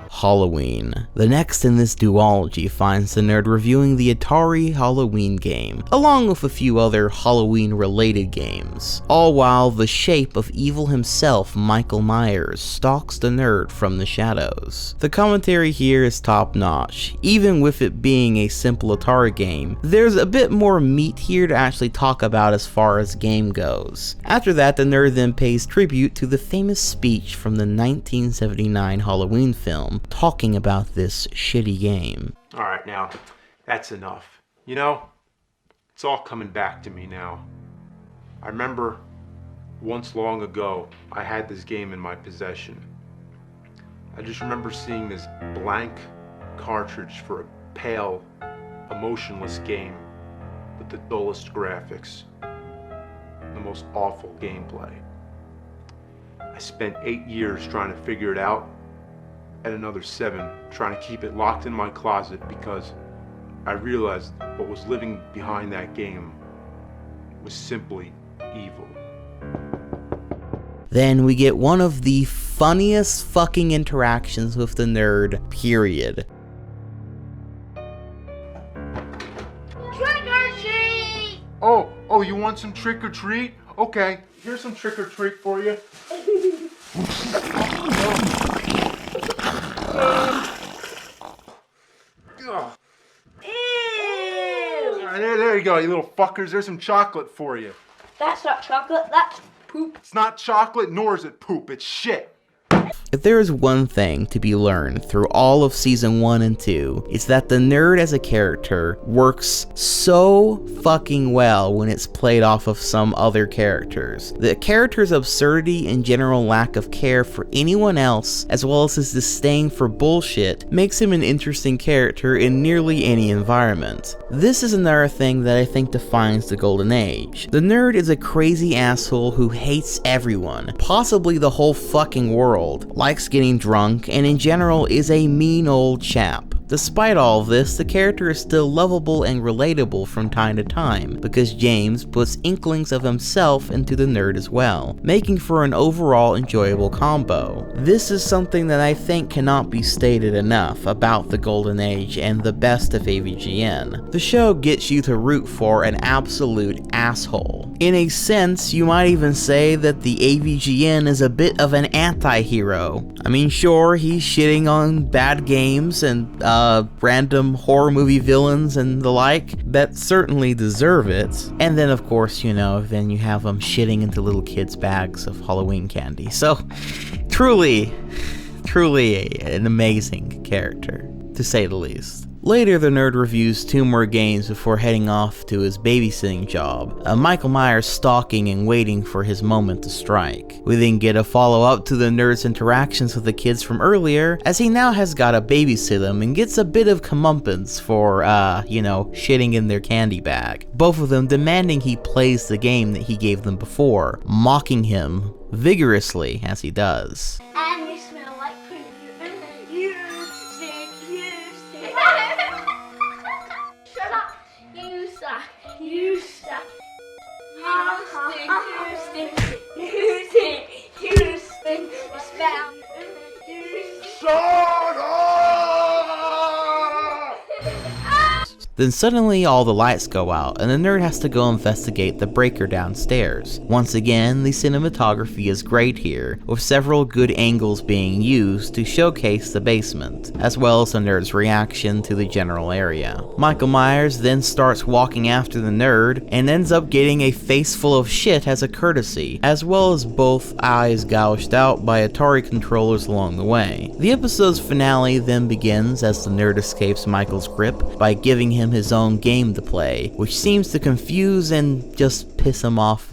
Halloween. The next in this duology finds the nerd reviewing the Atari Halloween game, along with a few other Halloween related games, all while the shape of evil himself, Michael Myers, stalks the nerd from the shadows. The commentary here is top notch. Even with it being a simple Atari game, there's a bit more meat here to actually talk about as far as game goes. After that, the nerd then pays tribute to the famous speech from the 1979 Halloween film, talking about this shitty game. Alright, now, that's enough. You know, it's all coming back to me now. I remember once long ago, I had this game in my possession. I just remember seeing this blank cartridge for a pale, emotionless game with the dullest graphics, the most awful gameplay. I spent 8 years trying to figure it out, and another 7 trying to keep it locked in my closet because I realized what was living behind that game was simply evil. Then we get one of the funniest fucking interactions with the nerd, period. Trick or treat! Oh, you want some trick or treat? Okay, here's some trick or treat for you. There you go, you little fuckers. There's some chocolate for you. That's not chocolate, that's poop. It's not chocolate, nor is it poop. It's shit. If there is one thing to be learned through all of Season 1 and 2, it's that the nerd as a character works so fucking well when it's played off of some other characters. The character's absurdity and general lack of care for anyone else, as well as his disdain for bullshit, makes him an interesting character in nearly any environment. This is another thing that I think defines the Golden Age. The nerd is a crazy asshole who hates everyone, possibly the whole fucking world, likes getting drunk, and in general is a mean old chap. Despite all of this, the character is still lovable and relatable from time to time, because James puts inklings of himself into the nerd as well, making for an overall enjoyable combo. This is something that I think cannot be stated enough about the Golden Age and the best of AVGN. The show gets you to root for an absolute asshole. In a sense, you might even say that the AVGN is a bit of an anti-hero. I mean, sure, he's shitting on bad games and random horror movie villains and the like that certainly deserve it. And then of course, you know, then you have them shitting into little kids' bags of Halloween candy. So truly an amazing character, to say the least. Later, the nerd reviews 2 more games before heading off to his babysitting job, Michael Myers stalking and waiting for his moment to strike. We then get a follow-up to the nerd's interactions with the kids from earlier, as he now has got to babysit them and gets a bit of comeuppance for, shitting in their candy bag. Both of them demanding he plays the game that he gave them before, mocking him vigorously as he does. And you smell like poop. You stink, you stink. Shut up. You suck. You suck. You stink. You stink. You stink. You smell. Shut up! Then suddenly all the lights go out and the nerd has to go investigate the breaker downstairs. Once again, the cinematography is great here, with several good angles being used to showcase the basement, as well as the nerd's reaction to the general area. Michael Myers then starts walking after the nerd and ends up getting a face full of shit as a courtesy, as well as both eyes gouged out by Atari controllers along the way. The episode's finale then begins as the nerd escapes Michael's grip by giving him his own game to play, which seems to confuse and just piss him off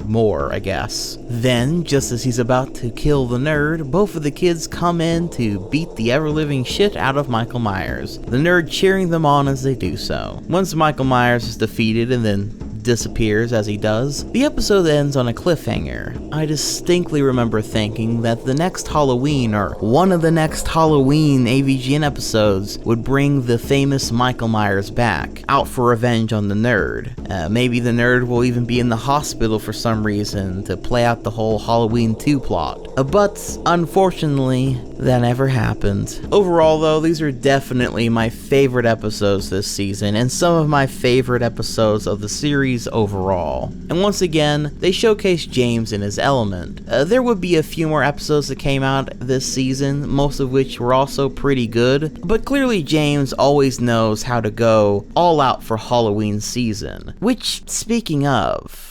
more, I guess. Then, just as he's about to kill the nerd, both of the kids come in to beat the ever-living shit out of Michael Myers, the nerd cheering them on as they do so. Once Michael Myers is defeated and then disappears as he does, the episode ends on a cliffhanger. I distinctly remember thinking that the next Halloween, or one of the next Halloween AVGN episodes, would bring the famous Michael Myers back, out for revenge on the nerd. Maybe the nerd will even be in the hospital for some reason to play out the whole Halloween 2 plot. But unfortunately, that never happened. Overall though, these are definitely my favorite episodes this season, and some of my favorite episodes of the series overall. And once again, they showcase James in his element. There would be a few more episodes that came out this season, most of which were also pretty good, but clearly James always knows how to go all out for Halloween season. Which, speaking of...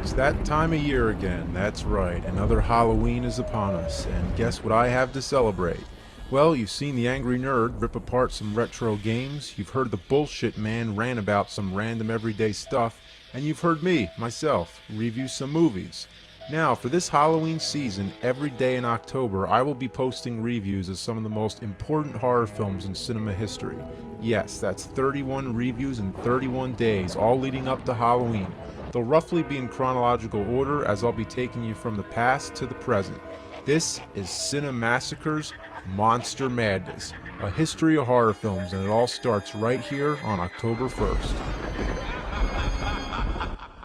It's that time of year again, that's right. Another Halloween is upon us, and guess what I have to celebrate? Well, you've seen the Angry Nerd rip apart some retro games, you've heard the Bullshit Man rant about some random everyday stuff, and you've heard me, myself, review some movies. Now, for this Halloween season, every day in October, I will be posting reviews of some of the most important horror films in cinema history. Yes, that's 31 reviews in 31 days, all leading up to Halloween. They'll roughly be in chronological order, as I'll be taking you from the past to the present. This is Cinemassacre's Monster Madness, a history of horror films, and it all starts right here on October 1st.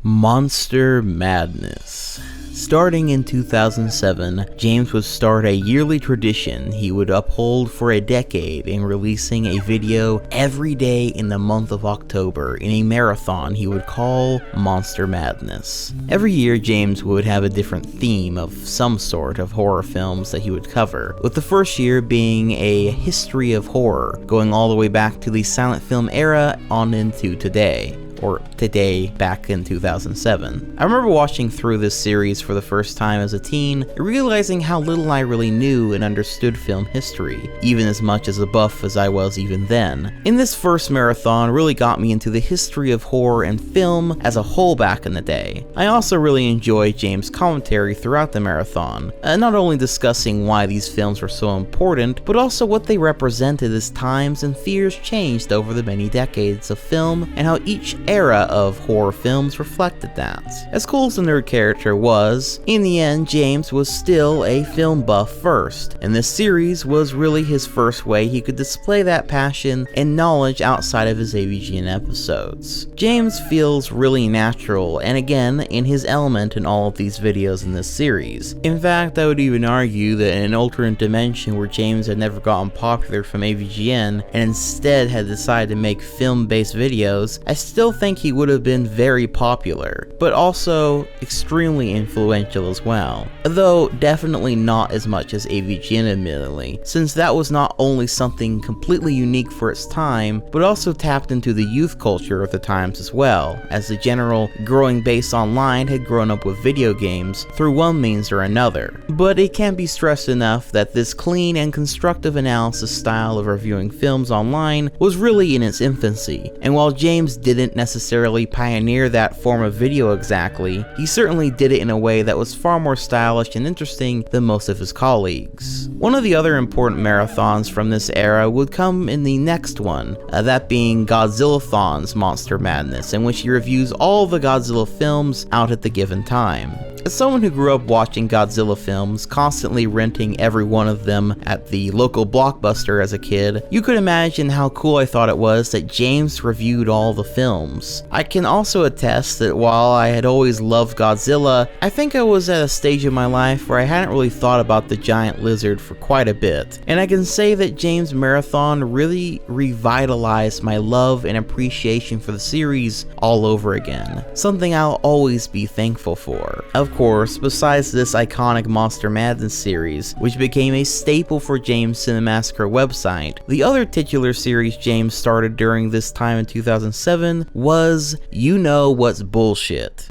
Monster Madness. Starting in 2007, James would start a yearly tradition he would uphold for a decade in releasing a video every day in the month of October in a marathon he would call Monster Madness. Every year, James would have a different theme of some sort of horror films that he would cover, with the first year being a history of horror, going all the way back to the silent film era on into today. Or today, back in 2007. I remember watching through this series for the first time as a teen, realizing how little I really knew and understood film history, even as much as a buff as I was even then. In this first marathon really got me into the history of horror and film as a whole back in the day. I also really enjoyed James' commentary throughout the marathon, not only discussing why these films were so important, but also what they represented as times and fears changed over the many decades of film, and how each era of horror films reflected that. As cool as the nerd character was, in the end James was still a film buff first, and this series was really his first way he could display that passion and knowledge outside of his AVGN episodes. James feels really natural and again in his element in all of these videos in this series. In fact, I would even argue that in an alternate dimension where James had never gotten popular from AVGN and instead had decided to make film-based videos, I still think he would have been very popular, but also extremely influential as well. Though definitely not as much as AVGN admittedly, since that was not only something completely unique for its time, but also tapped into the youth culture of the times as well, as the general growing base online had grown up with video games through one means or another. But it can't be stressed enough that this clean and constructive analysis style of reviewing films online was really in its infancy, and while James didn't necessarily pioneer that form of video exactly, he certainly did it in a way that was far more stylish and interesting than most of his colleagues. One of the other important marathons from this era would come in the next one, that being Godzilla-thon's Monster Madness, in which he reviews all the Godzilla films out at the given time. As someone who grew up watching Godzilla films, constantly renting every one of them at the local Blockbuster as a kid, you could imagine how cool I thought it was that James reviewed all the films. I can also attest that while I had always loved Godzilla, I think I was at a stage in my life where I hadn't really thought about the giant lizard for quite a bit, and I can say that James' marathon really revitalized my love and appreciation for the series all over again, something I'll always be thankful for. Of course, besides this iconic Monster Madness series, which became a staple for James' Cinemassacre website, the other titular series James started during this time in 2007 was You Know What's Bullshit.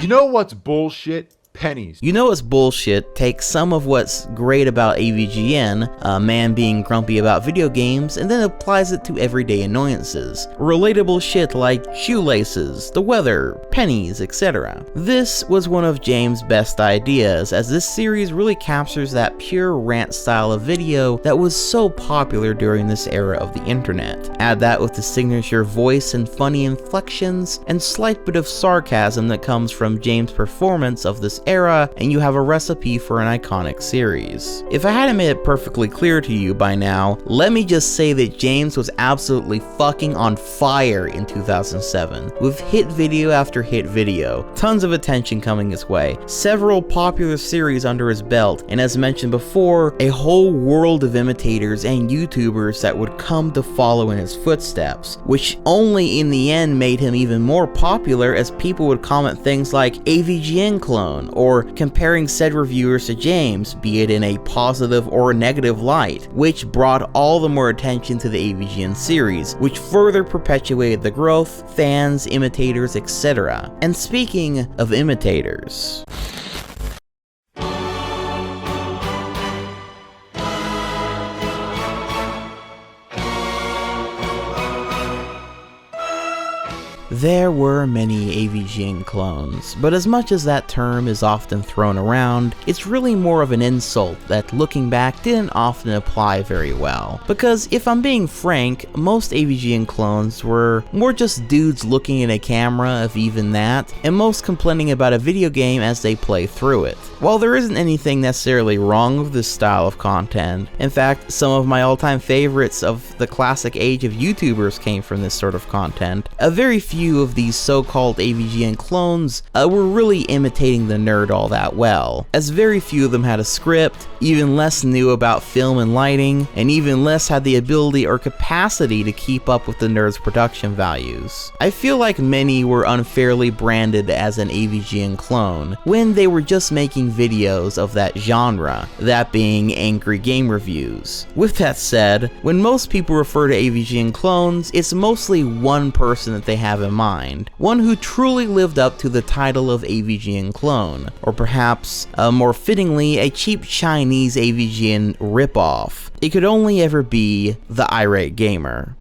You know what's bullshit? Pennies. You Know What's Bullshit takes some of what's great about AVGN, a man being grumpy about video games, and then applies it to everyday annoyances. Relatable shit like shoelaces, the weather, pennies, etc. This was one of James' best ideas, as this series really captures that pure rant style of video that was so popular during this era of the internet. Add that with the signature voice and funny inflections, and slight bit of sarcasm that comes from James' performance of this era, and you have a recipe for an iconic series. If I hadn't made it perfectly clear to you by now, let me just say that James was absolutely fucking on fire in 2007, with hit video after hit video, tons of attention coming his way, several popular series under his belt, and as mentioned before, a whole world of imitators and YouTubers that would come to follow in his footsteps, which only in the end made him even more popular as people would comment things like AVGN clone, or comparing said reviewers to James, be it in a positive or negative light, which brought all the more attention to the AVGN series, which further perpetuated the growth, fans, imitators, etc. And speaking of imitators, there were many AVGN clones, but as much as that term is often thrown around, it's really more of an insult that looking back didn't often apply very well. Because if I'm being frank, most AVGN clones were more just dudes looking at a camera, if even that, and most complaining about a video game as they play through it. While there isn't anything necessarily wrong with this style of content, in fact, some of my all-time favorites of the classic age of YouTubers came from this sort of content, a very few of these so-called AVGN clones were really imitating the nerd all that well, as very few of them had a script, even less knew about film and lighting, and even less had the ability or capacity to keep up with the nerd's production values. I feel like many were unfairly branded as an AVGN clone, when they were just making videos of that genre, that being angry game reviews. With that said, when most people refer to AVGN clones, it's mostly one person that they have in mind, one who truly lived up to the title of AVGN clone, or perhaps, more fittingly, a cheap Chinese AVGN ripoff. It could only ever be the irate gamer.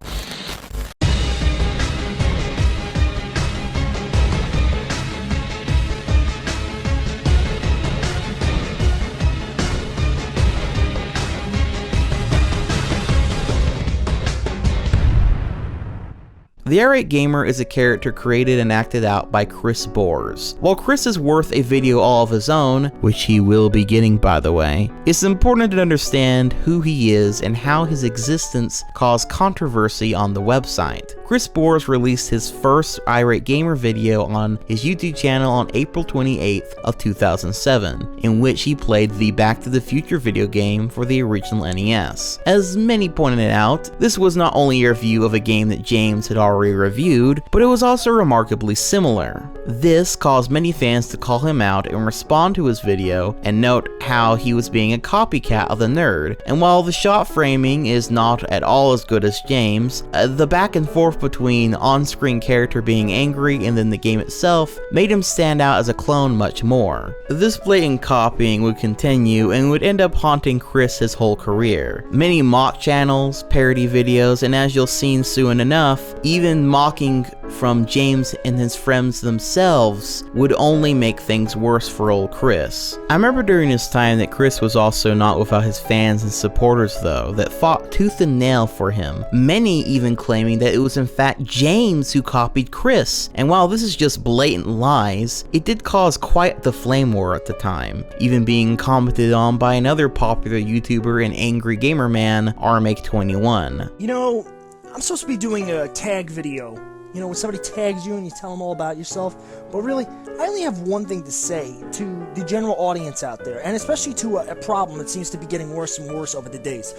The irate gamer is a character created and acted out by Chris Bores. While Chris is worth a video all of his own, which he will be getting by the way, it's important to understand who he is and how his existence caused controversy on the website. Chris Bores released his first irate gamer video on his YouTube channel on April 28th of 2007, in which he played the Back to the Future video game for the original NES. As many pointed out, this was not only a review of a game that James had already reviewed, but it was also remarkably similar. This caused many fans to call him out and respond to his video and note how he was being a copycat of the nerd, and while the shot framing is not at all as good as James, the back and forth between on-screen character being angry and then the game itself made him stand out as a clone much more. This blatant copying would continue and would end up haunting Chris his whole career. Many mock channels, parody videos, and as you'll see soon enough, even mocking from James and his friends themselves would only make things worse for old Chris. I remember during his time that Chris was also not without his fans and supporters though, that fought tooth and nail for him, many even claiming that it was in fact James who copied Chris, and while this is just blatant lies, it did cause quite the flame war at the time, even being commented on by another popular YouTuber and angry gamer man, RMake21. You know, I'm supposed to be doing a tag video. You know, when somebody tags you and you tell them all about yourself. But really, I only have one thing to say to the general audience out there, and especially to a problem that seems to be getting worse and worse over the days.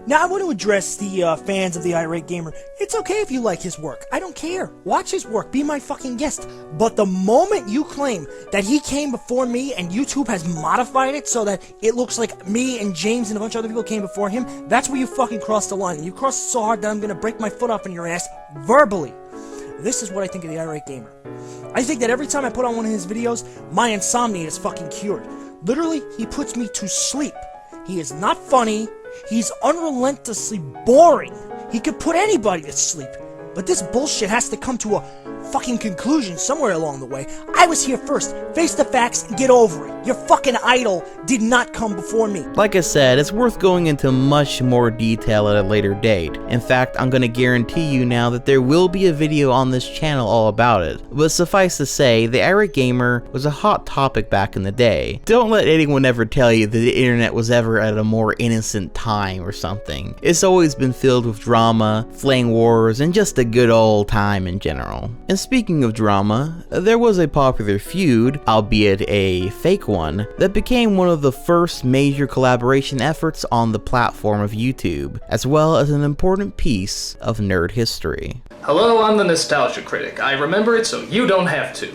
Now, I want to address the fans of the irate gamer. It's okay if you like his work. I don't care. Watch his work. Be my fucking guest. But the moment you claim that he came before me and YouTube has modified it so that it looks like me and James and a bunch of other people came before him, that's where you fucking crossed the line. You crossed it so hard that I'm going to break my foot off in your ass verbally. This is what I think of the irate gamer. I think that every time I put on one of his videos, my insomnia is fucking cured. Literally, he puts me to sleep. He is not funny. He's unrelentlessly boring. He could put anybody to sleep. But this bullshit has to come to a fucking conclusion somewhere along the way. I was here first. Face the facts and get over it. Your fucking idol did not come before me. Like I said, it's worth going into much more detail at a later date. In fact, I'm gonna guarantee you now that there will be a video on this channel all about it. But suffice to say, the irate gamer was a hot topic back in the day. Don't let anyone ever tell you that the internet was ever at a more innocent time or something. It's always been filled with drama, flame wars, and just a good old time in general. And speaking of drama, there was a popular feud, albeit a fake one, that became one of the first major collaboration efforts on the platform of YouTube, as well as an important piece of nerd history. Hello, I'm the Nostalgia Critic. I remember it so you don't have to.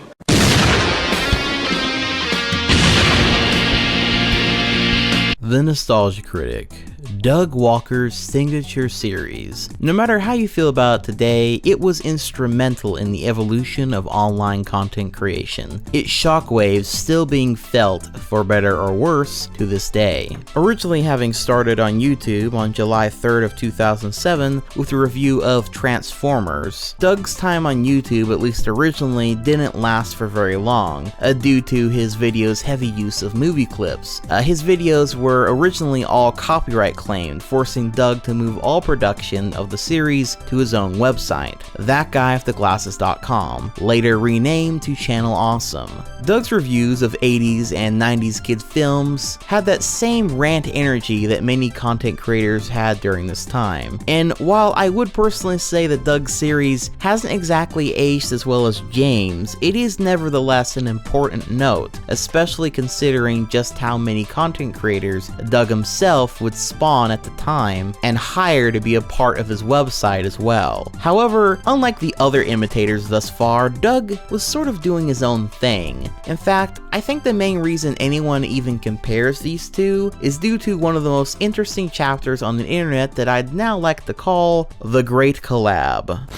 The Nostalgia Critic, Doug Walker's signature series. No matter how you feel about it today, it was instrumental in the evolution of online content creation. Its shockwaves still being felt, for better or worse, to this day. Originally having started on YouTube on July 3rd of 2007 with a review of Transformers, Doug's time on YouTube, at least originally, didn't last for very long, due to his videos' heavy use of movie clips. His videos were originally all copyright claimed, forcing Doug to move all production of the series to his own website, thatguywiththeglasses.com, later renamed to Channel Awesome. Doug's reviews of 80s and 90s kid films had that same rant energy that many content creators had during this time, and while I would personally say that Doug's series hasn't exactly aged as well as James, it is nevertheless an important note, especially considering just how many content creators Doug himself would spawn at the time and hire to be a part of his website as well. However, unlike the other imitators thus far, Doug was sort of doing his own thing. In fact, I think the main reason anyone even compares these two is due to one of the most interesting chapters on the internet that I'd now like to call The Great Collab.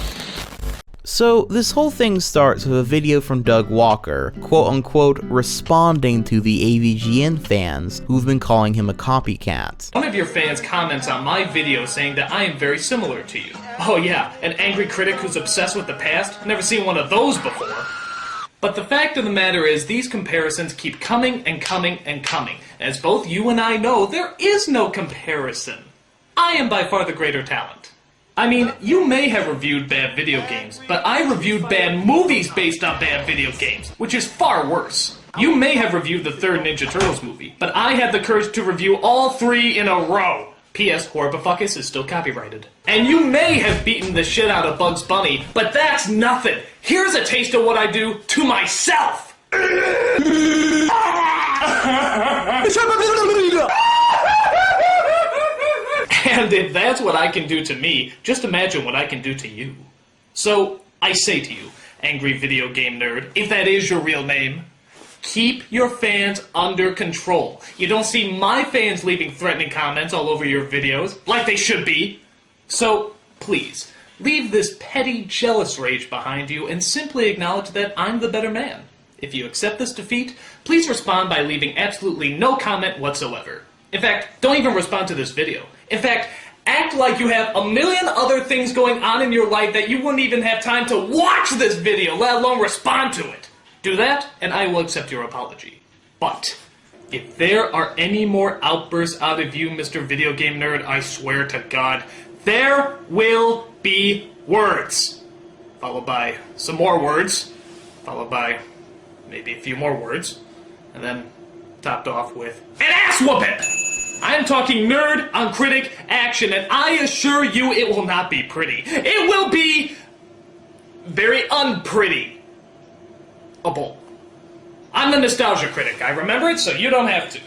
So this whole thing starts with a video from Doug Walker, quote-unquote, responding to the AVGN fans who've been calling him a copycat. One of your fans comments on my video saying that I am very similar to you. Oh yeah, an angry critic who's obsessed with the past? Never seen one of those before. But the fact of the matter is, these comparisons keep coming and coming and coming. As both you and I know, there is no comparison. I am by far the greater talent. I mean, you may have reviewed bad video games, but I reviewed bad movies based on bad video games, which is far worse. You may have reviewed the third Ninja Turtles movie, but I had the courage to review all 3 in a row. P.S. Horribifuckus is still copyrighted. And you may have beaten the shit out of Bugs Bunny, but that's nothing. Here's a taste of what I do to myself. And if that's what I can do to me, just imagine what I can do to you. So, I say to you, angry video game nerd, if that is your real name, keep your fans under control. You don't see my fans leaving threatening comments all over your videos, like they should be. So, please, leave this petty, jealous rage behind you and simply acknowledge that I'm the better man. If you accept this defeat, please respond by leaving absolutely no comment whatsoever. In fact, don't even respond to this video. In fact, act like you have a million other things going on in your life that you wouldn't even have time to watch this video, let alone respond to it. Do that, and I will accept your apology. But, if there are any more outbursts out of you, Mr. Video Game Nerd, I swear to God, there will be words. Followed by some more words. Followed by maybe a few more words. And then topped off with an ass whooping! I am talking nerd on critic action, and I assure you it will not be pretty. It will be very unpretty. I'm the Nostalgia Critic. I remember it, so you don't have to.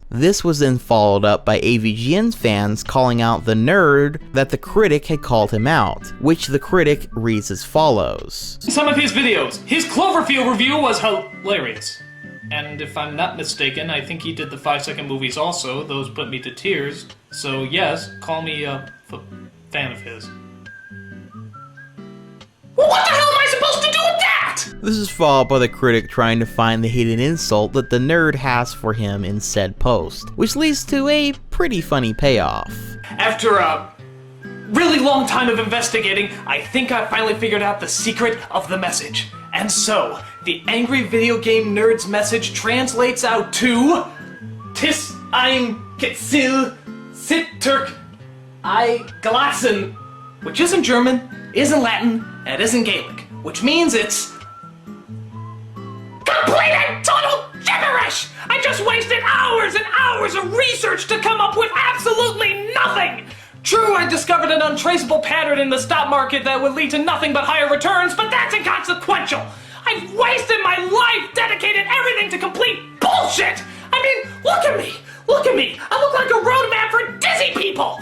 This was then followed up by AVGN's fans calling out the nerd that the critic had called him out, which the critic reads as follows. Some of his videos. His Cloverfield review was hilarious. And if I'm not mistaken, I think he did the 5-second movies also. Those put me to tears. So yes, call me a fan of his. Well, what the hell am I supposed to do with that? This is followed by the critic trying to find the hidden insult that the nerd has for him in said post, which leads to a pretty funny payoff. After a really long time of investigating, I think I finally figured out the secret of the message. And so, the angry video game nerd's message translates out to Tis ein Ketsil Sit Turk I Glassen, which isn't German, isn't Latin, and isn't Gaelic, which means it's complete and total gibberish! I just wasted hours and hours of research to come up with absolutely nothing! True, I discovered an untraceable pattern in the stock market that would lead to nothing but higher returns, but that's inconsequential! I've wasted my life, dedicated everything to complete bullshit! I mean, look at me! Look at me! I look like a roadmap for dizzy people!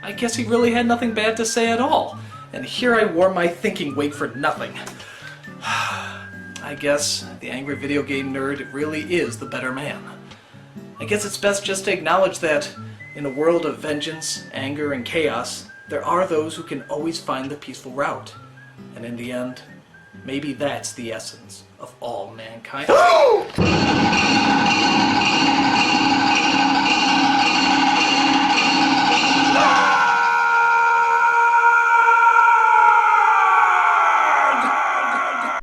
I guess he really had nothing bad to say at all. And here I wore my thinking wig for nothing. I guess the angry video game nerd really is the better man. I guess it's best just to acknowledge that in a world of vengeance, anger, and chaos, there are those who can always find the peaceful route. And in the end, maybe that's the essence of all mankind.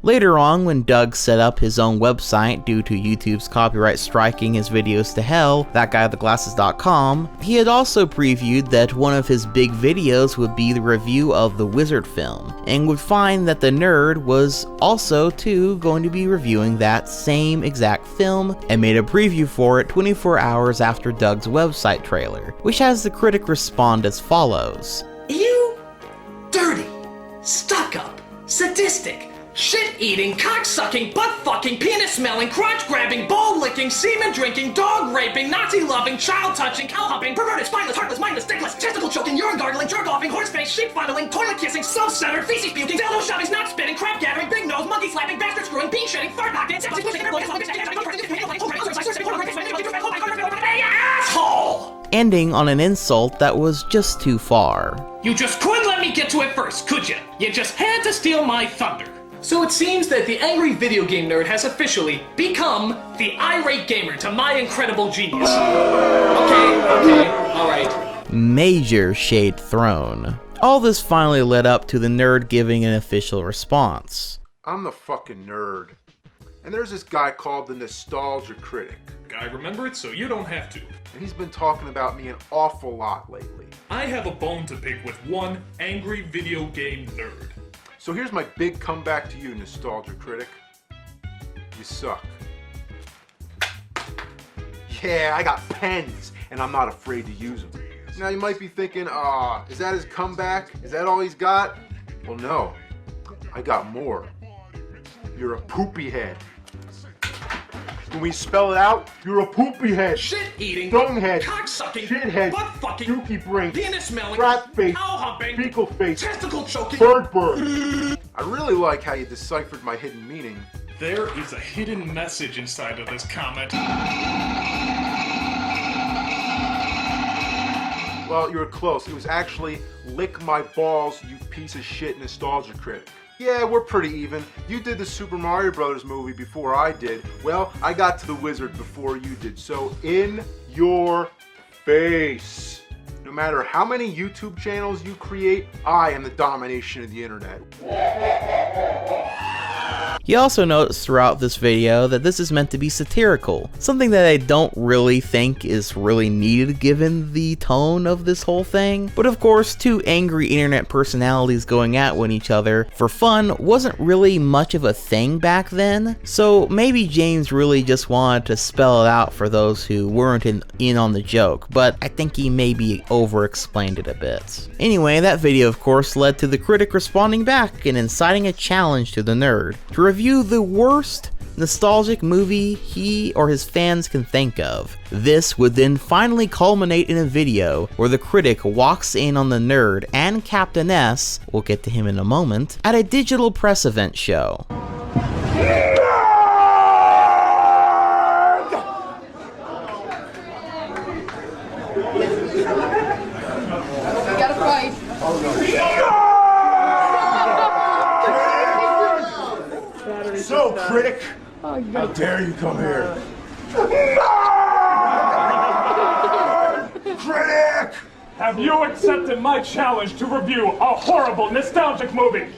Later on, when Doug set up his own website due to YouTube's copyright striking his videos to hell, thatguyWiththeglasses.com, he had also previewed that one of his big videos would be the review of the Wizard film, and would find that the nerd was also too going to be reviewing that same exact film, and made a preview for it 24 hours after Doug's website trailer, which has the critic respond as follows. You dirty, stuck-up, sadistic, shit-eating, cock-sucking, butt-fucking, penis-smelling, crotch-grabbing, ball-licking, semen-drinking, dog-raping, Nazi-loving, child-touching, cow-humping, perverted, spineless, heartless, mindless, dickless, testicle-choking, urine-gargling, jerk-offing, horse-face, sheep-funneling, toilet-kissing, self-centered, feces-puking, dildo-shoving, snot-spitting, crap-gathering, big-nose, monkey-slapping, bastard-screwing, bean-shitting, fart-knocking, asshole! Ending on an insult that was just too far. You just couldn't let me get to it first, could you? You just had to steal my thunder. So it seems that the angry video game nerd has officially become the irate gamer to my incredible genius. Okay, alright. Major shade thrown. All this finally led up to the nerd giving an official response. I'm the fucking nerd. And there's this guy called the Nostalgia Critic. I remember it so you don't have to. And he's been talking about me an awful lot lately. I have a bone to pick with one angry video game nerd. So here's my big comeback to you, Nostalgia Critic. You suck. Yeah, I got pens, and I'm not afraid to use them. Now you might be thinking, is that his comeback? Is that all he's got? Well, no. I got more. You're a poopy head. When we spell it out, you're a poopy head. Shit-eating, bonehead, cock-sucking, shithead, butt-fucking, dookie brain, penis-smelling, rat-face, cow-humping, fecal face, testicle-choking, bird. I really like how you deciphered my hidden meaning. There is a hidden message inside of this comment. Well, you were close. It was actually lick my balls, you piece of shit Nostalgia Critic. Yeah, we're pretty even. You did the Super Mario Brothers movie before I did. Well, I got to the Wizard before you did. So in your face. No matter how many YouTube channels you create, I am the domination of the internet. He also notes throughout this video that this is meant to be satirical, something that I don't really think is really needed given the tone of this whole thing. But of course, two angry internet personalities going at each other for fun wasn't really much of a thing back then, so maybe James really just wanted to spell it out for those who weren't in on the joke, but I think he maybe over-explained it a bit. Anyway, that video of course led to the critic responding back and inciting a challenge to the nerd to review the worst nostalgic movie he or his fans can think of. This would then finally culminate in a video where the critic walks in on the nerd and Captain S, we'll get to him in a moment, at a digital press event show. Gotta fight. So, critic, how dare you come here? Critic! Have you accepted my challenge to review a horrible, nostalgic movie?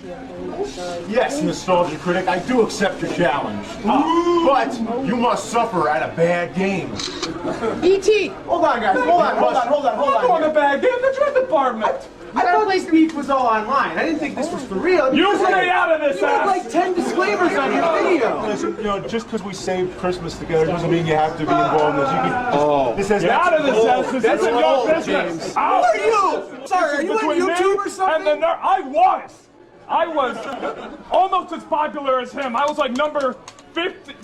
Yes, Nostalgia Critic, I do accept your challenge. But you must suffer at a bad game. E.T. Hold on, guys. Hold on. I'm on a bad game. The drug department. I thought this beef was all online. I didn't think this was for real. You stay out of this, You have like 10 disclaimers on your video. Listen, just because we saved Christmas together doesn't mean you have to be involved in this. You can, this has Get out of this, ass. This isn't your business. James. Who are you? Sorry, are you on YouTube or something? And the nerd. I was almost as popular as him. I was like number 50.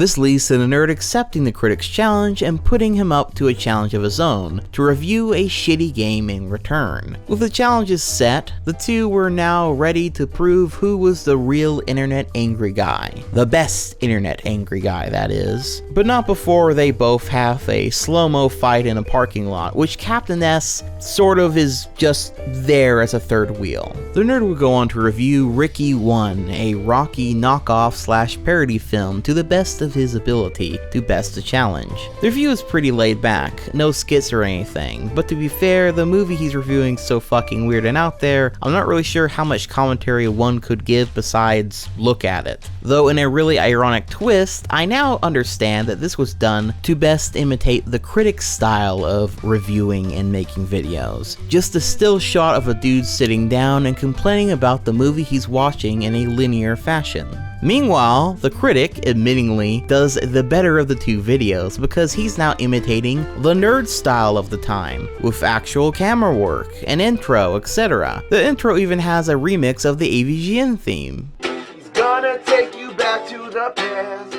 This leads to the nerd accepting the critic's challenge and putting him up to a challenge of his own to review a shitty game in return. With the challenges set, the two were now ready to prove who was the real internet angry guy. The best internet angry guy, that is. But not before they both have a slow-mo fight in a parking lot, which Captain S sort of is just there as a third wheel. The nerd would go on to review Ricky 1, a Rocky knockoff/parody film to the best of his ability to best the challenge. The review is pretty laid back, no skits or anything, but to be fair, the movie he's reviewing is so fucking weird and out there, I'm not really sure how much commentary one could give besides look at it. Though in a really ironic twist, I now understand that this was done to best imitate the critic's style of reviewing and making videos. Just a still shot of a dude sitting down and complaining about the movie he's watching in a linear fashion. Meanwhile, the critic, admittingly, does the better of the two videos because he's now imitating the nerd style of the time, with actual camera work, an intro, etc. The intro even has a remix of the AVGN theme. He's gonna take you back to the past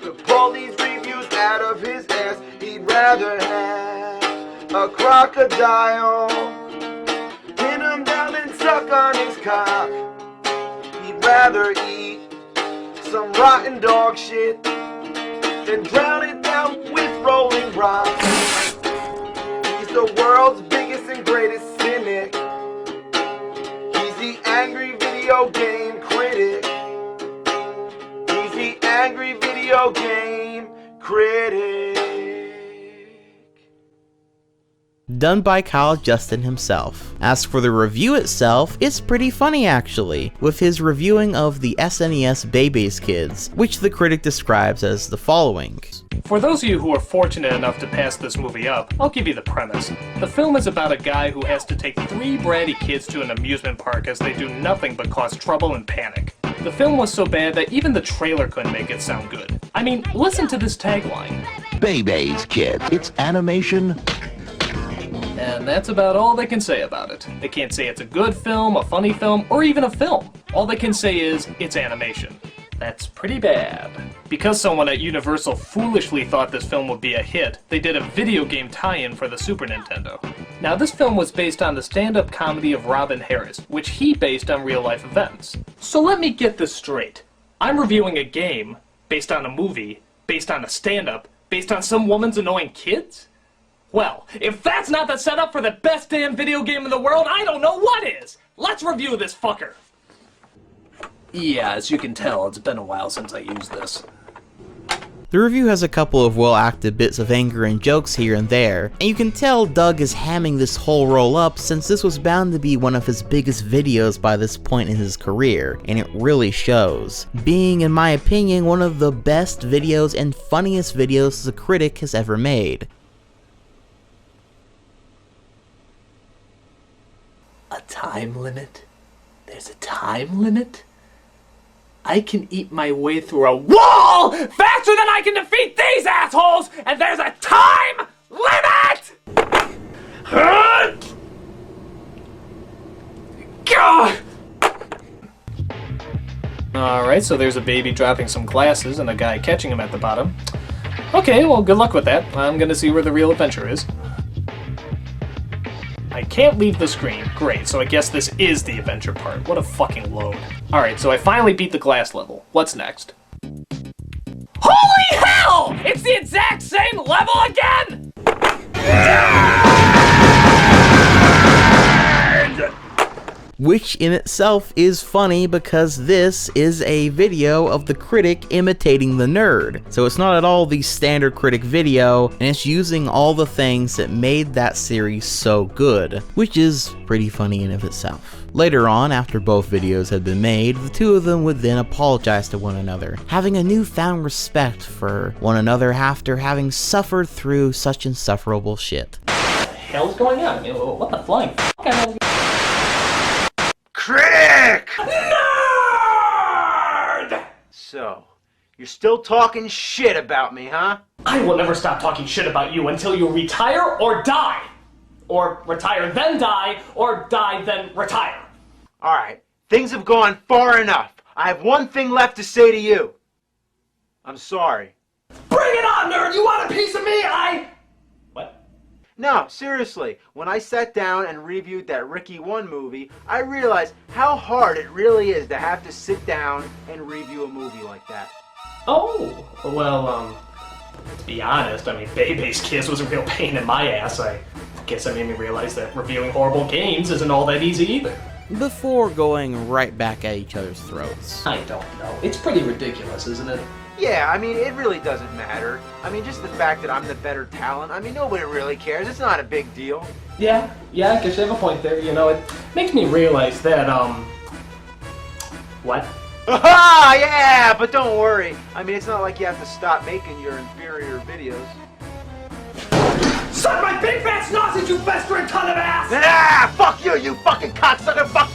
to pull these reviews out of his ass. He'd rather have a crocodile pin him down and suck on his cock. He'd rather eat some rotten dog shit than drown it down with rolling rocks. He's the world's biggest and greatest cynic. He's the angry video game critic. He's the angry video game critic. Done by Kyle Justin himself. As for the review itself, it's pretty funny actually, with his reviewing of the SNES Baby's Kids, which the critic describes as the following. For those of you who are fortunate enough to pass this movie up, I'll give you the premise. The film is about a guy who has to take 3 bratty kids to an amusement park as they do nothing but cause trouble and panic. The film was so bad that even the trailer couldn't make it sound good. I mean, listen to this tagline. Baby's Kids. It's animation. And that's about all they can say about it. They can't say it's a good film, a funny film, or even a film. All they can say is, it's animation. That's pretty bad. Because someone at Universal foolishly thought this film would be a hit, they did a video game tie-in for the Super Nintendo. Now this film was based on the stand-up comedy of Robin Harris, which he based on real-life events. So let me get this straight. I'm reviewing a game, based on a movie, based on a stand-up, based on some woman's annoying kids? Well, if that's not the setup for the best damn video game in the world, I don't know what is! Let's review this fucker! Yeah, as you can tell, it's been a while since I used this. The review has a couple of well-acted bits of anger and jokes here and there, and you can tell Doug is hamming this whole roll up since this was bound to be one of his biggest videos by this point in his career, and it really shows. Being, in my opinion, one of the best videos and funniest videos the critic has ever made. A time limit? There's a time limit? I can eat my way through a wall faster than I can defeat these assholes, and there's a time limit! God! Alright, so there's a baby dropping some glasses and a guy catching him at the bottom. Okay, well, good luck with that. I'm gonna see where the real adventure is. I can't leave the screen. Great, so I guess this is the adventure part. What a fucking load. Alright, so I finally beat the glass level. What's next? Holy hell! It's the exact same level again! Which in itself is funny because this is a video of the critic imitating the nerd. So it's not at all the standard critic video, and it's using all the things that made that series so good, which is pretty funny in of itself. Later on, after both videos had been made, the two of them would then apologize to one another, having a newfound respect for one another after having suffered through such insufferable shit. What the hell's going on? I mean, what the flying f***? Critic! Nerd! So, you're still talking shit about me, huh? I will never stop talking shit about you until you retire or die. Or retire then die, or die then retire. Alright, things have gone far enough. I have one thing left to say to you. I'm sorry. Bring it on, nerd! You want a piece of me? What? No, seriously, when I sat down and reviewed that Ricky 1 movie, I realized how hard it really is to have to sit down and review a movie like that. Oh, well, to be honest, I mean, Bebe's Kiss was a real pain in my ass. I guess that made me realize that reviewing horrible games isn't all that easy either. Before going right back at each other's throats. I don't know. It's pretty ridiculous, isn't it? Yeah, I mean, it really doesn't matter. I mean, just the fact that I'm the better talent, I mean, nobody really cares. It's not a big deal. Yeah, I guess you have a point there. You know, it makes me realize that, what? Aha! Yeah, but don't worry. I mean, it's not like you have to stop making your inferior videos. Suck my big fat sausage, you festering ton of ass! Ah! Fuck you, you fucking cocksucker, fuck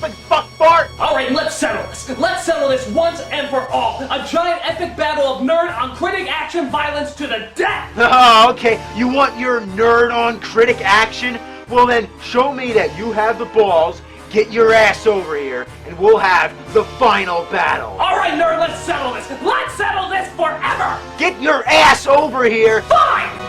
fart! Alright, let's settle this. Let's settle this once and for all. A giant epic battle of nerd on critic action violence to the death! Oh, okay. You want your nerd on critic action? Well then, show me that you have the balls, get your ass over here, and we'll have the final battle. Alright, nerd, let's settle this. Let's settle this forever! Get your ass over here! Fine!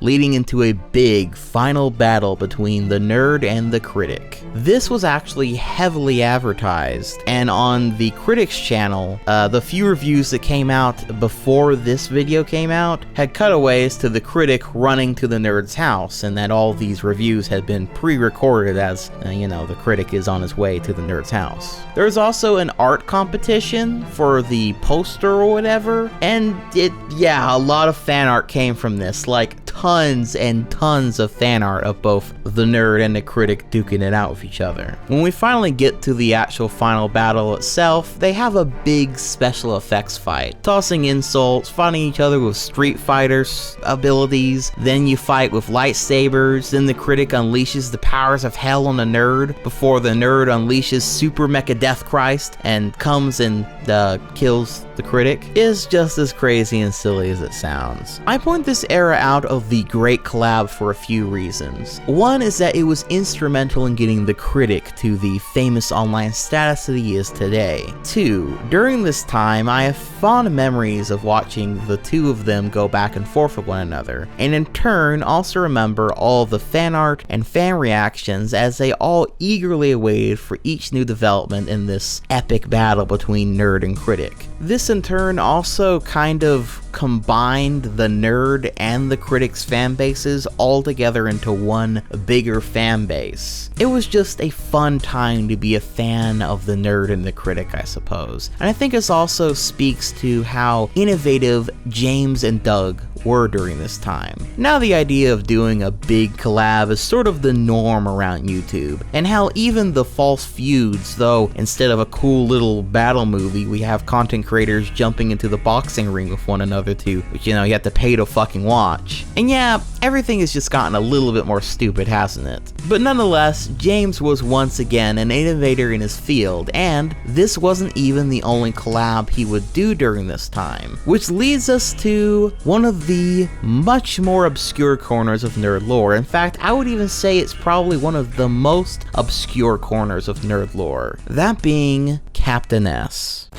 leading into a big final battle between the nerd and the critic. This was actually heavily advertised, and on the critic's channel, the few reviews that came out before this video came out had cutaways to the critic running to the nerd's house, and that all these reviews had been pre-recorded as, you know, the critic is on his way to the nerd's house. There's also an art competition for the poster or whatever, and a lot of fan art came from this, like tons and tons of fan art of both the nerd and the critic duking it out with each other. When we finally get to the actual final battle itself, they have a big special effects fight, tossing insults, fighting each other with Street Fighter's abilities, then you fight with lightsabers, then the critic unleashes the powers of hell on the nerd, before the nerd unleashes Super Mecha Death Christ and comes and kills the critic. Is just as crazy and silly as it sounds. I point this era out of the great collab for a few reasons. One is that it was instrumental in getting the critic to the famous online status that he is today. Two, during this time I have fond memories of watching the two of them go back and forth with one another, and in turn also remember all of the fan art and fan reactions as they all eagerly awaited for each new development in this epic battle between nerd and critic. This in turn also kind of combined the nerd and the critic's fan bases all together into one bigger fan base. It was just a fun time to be a fan of the nerd and the critic, I suppose. And I think this also speaks to how innovative James and Doug were during this time. Now the idea of doing a big collab is sort of the norm around YouTube, and how even the false feuds, though instead of a cool little battle movie, we have content creators jumping into the boxing ring with one another too, which, you know, you have to pay to fucking watch. And yeah, everything has just gotten a little bit more stupid, hasn't it? But nonetheless, James was once again an innovator in his field, and this wasn't even the only collab he would do during this time, which leads us to one of the much more obscure corners of nerd lore. In fact, I would even say it's probably one of the most obscure corners of nerd lore, that being Captain S.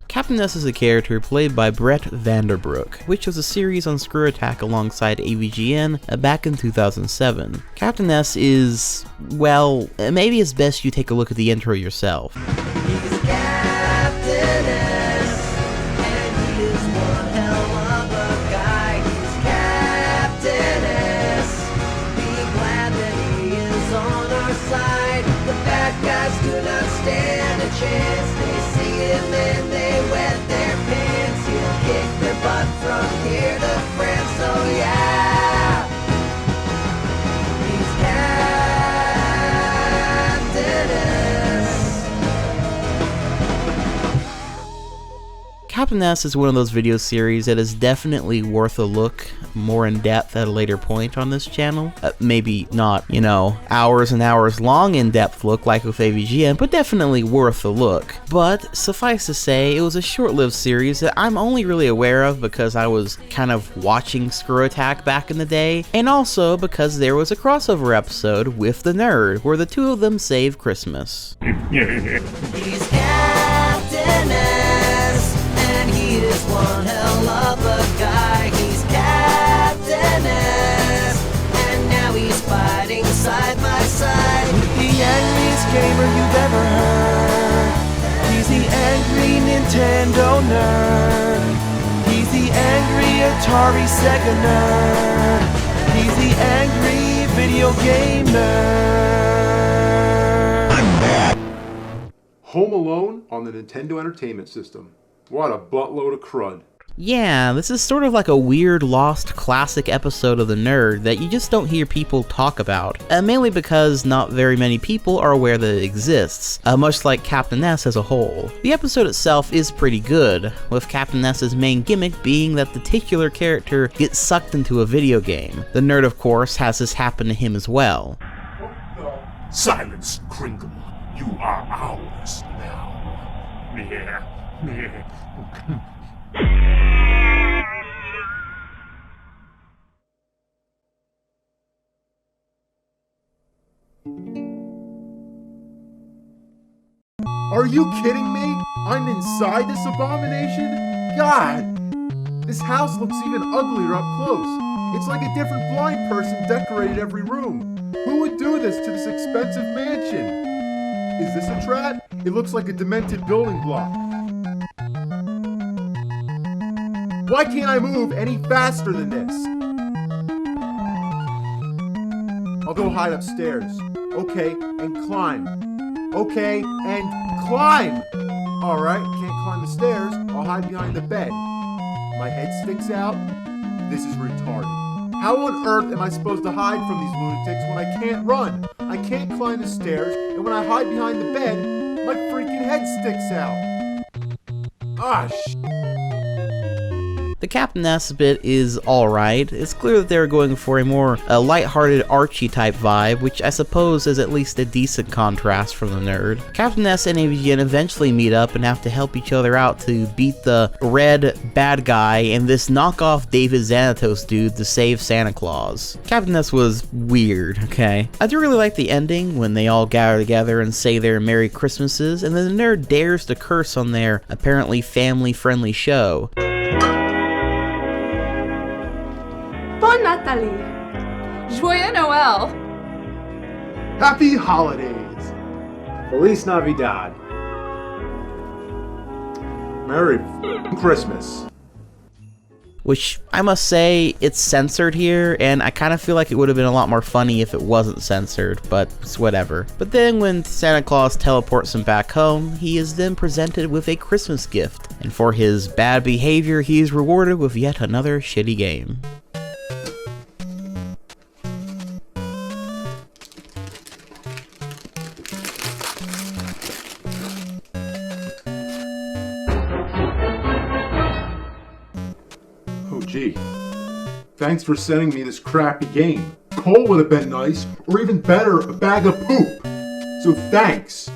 Captain S is a character played by Brett Vanderbroek, which was a series on Screw Attack alongside AVGN back in 2007. Captain S is, well, maybe it's best you take a look at the intro yourself. He's Captain S, and he is one hell of a guy. He's Captain S, be glad that he is on our side. The bad guys do not stand a chance. They see him and they wet their pants. He'll kick their butt from here to France, oh yeah. He's Captain S. Captain S is one of those video series that is definitely worth a look more in depth at a later point on this channel. Maybe not, you know, hours and hours long in depth look like with AVGN, but definitely worth a look. But suffice to say, it was a short-lived series that I'm only really aware of because I was kind of watching Screw Attack back in the day, and also because there was a crossover episode with The Nerd where the two of them save Christmas. He's Captain S, and he is one hell of a guy. He's Captain S, and now he's fighting side by side with the angriest gamer you've ever heard. He's the angry Nintendo nerd. He's the angry Atari Sega nerd. He's the angry video game nerd. I'm back. Home Alone on the Nintendo Entertainment System. What a buttload of crud. Yeah, this is sort of like a weird lost classic episode of The Nerd that you just don't hear people talk about, mainly because not very many people are aware that it exists, much like Captain S as a whole. The episode itself is pretty good, with Captain S's main gimmick being that the titular character gets sucked into a video game. The Nerd, of course, has this happen to him as well. Silence, Kringle. You are ours now. Are you kidding me? I'm inside this abomination? God! This house looks even uglier up close. It's like a different blind person decorated every room. Who would do this to this expensive mansion? Is this a trap? It looks like a demented building block. Why can't I move any faster than this? I'll go hide upstairs. Okay, and climb. Okay, and climb! Alright, can't climb the stairs. I'll hide behind the bed. My head sticks out. This is retarded. How on earth am I supposed to hide from these lunatics when I can't run? I can't climb the stairs, and when I hide behind the bed, my freaking head sticks out. Ah, The Captain S bit is alright. It's clear that they're going for a more lighthearted Archie type vibe, which I suppose is at least a decent contrast from the Nerd. Captain S and AVGN eventually meet up and have to help each other out to beat the red bad guy and this knockoff David Xanatos dude to save Santa Claus. Captain S was weird, okay? I do really like the ending when they all gather together and say their Merry Christmases, and then the Nerd dares to curse on their apparently family-friendly show. Bon Nathalie. Joyeux Noël. Happy holidays. Feliz Navidad. Merry Christmas. Which, I must say, it's censored here, and I kind of feel like it would have been a lot more funny if it wasn't censored, but it's whatever. But then when Santa Claus teleports him back home, he is then presented with a Christmas gift, and for his bad behavior, he is rewarded with yet another shitty game. Gee, thanks for sending me this crappy game. Coal would have been nice, or even better, a bag of poop. So thanks.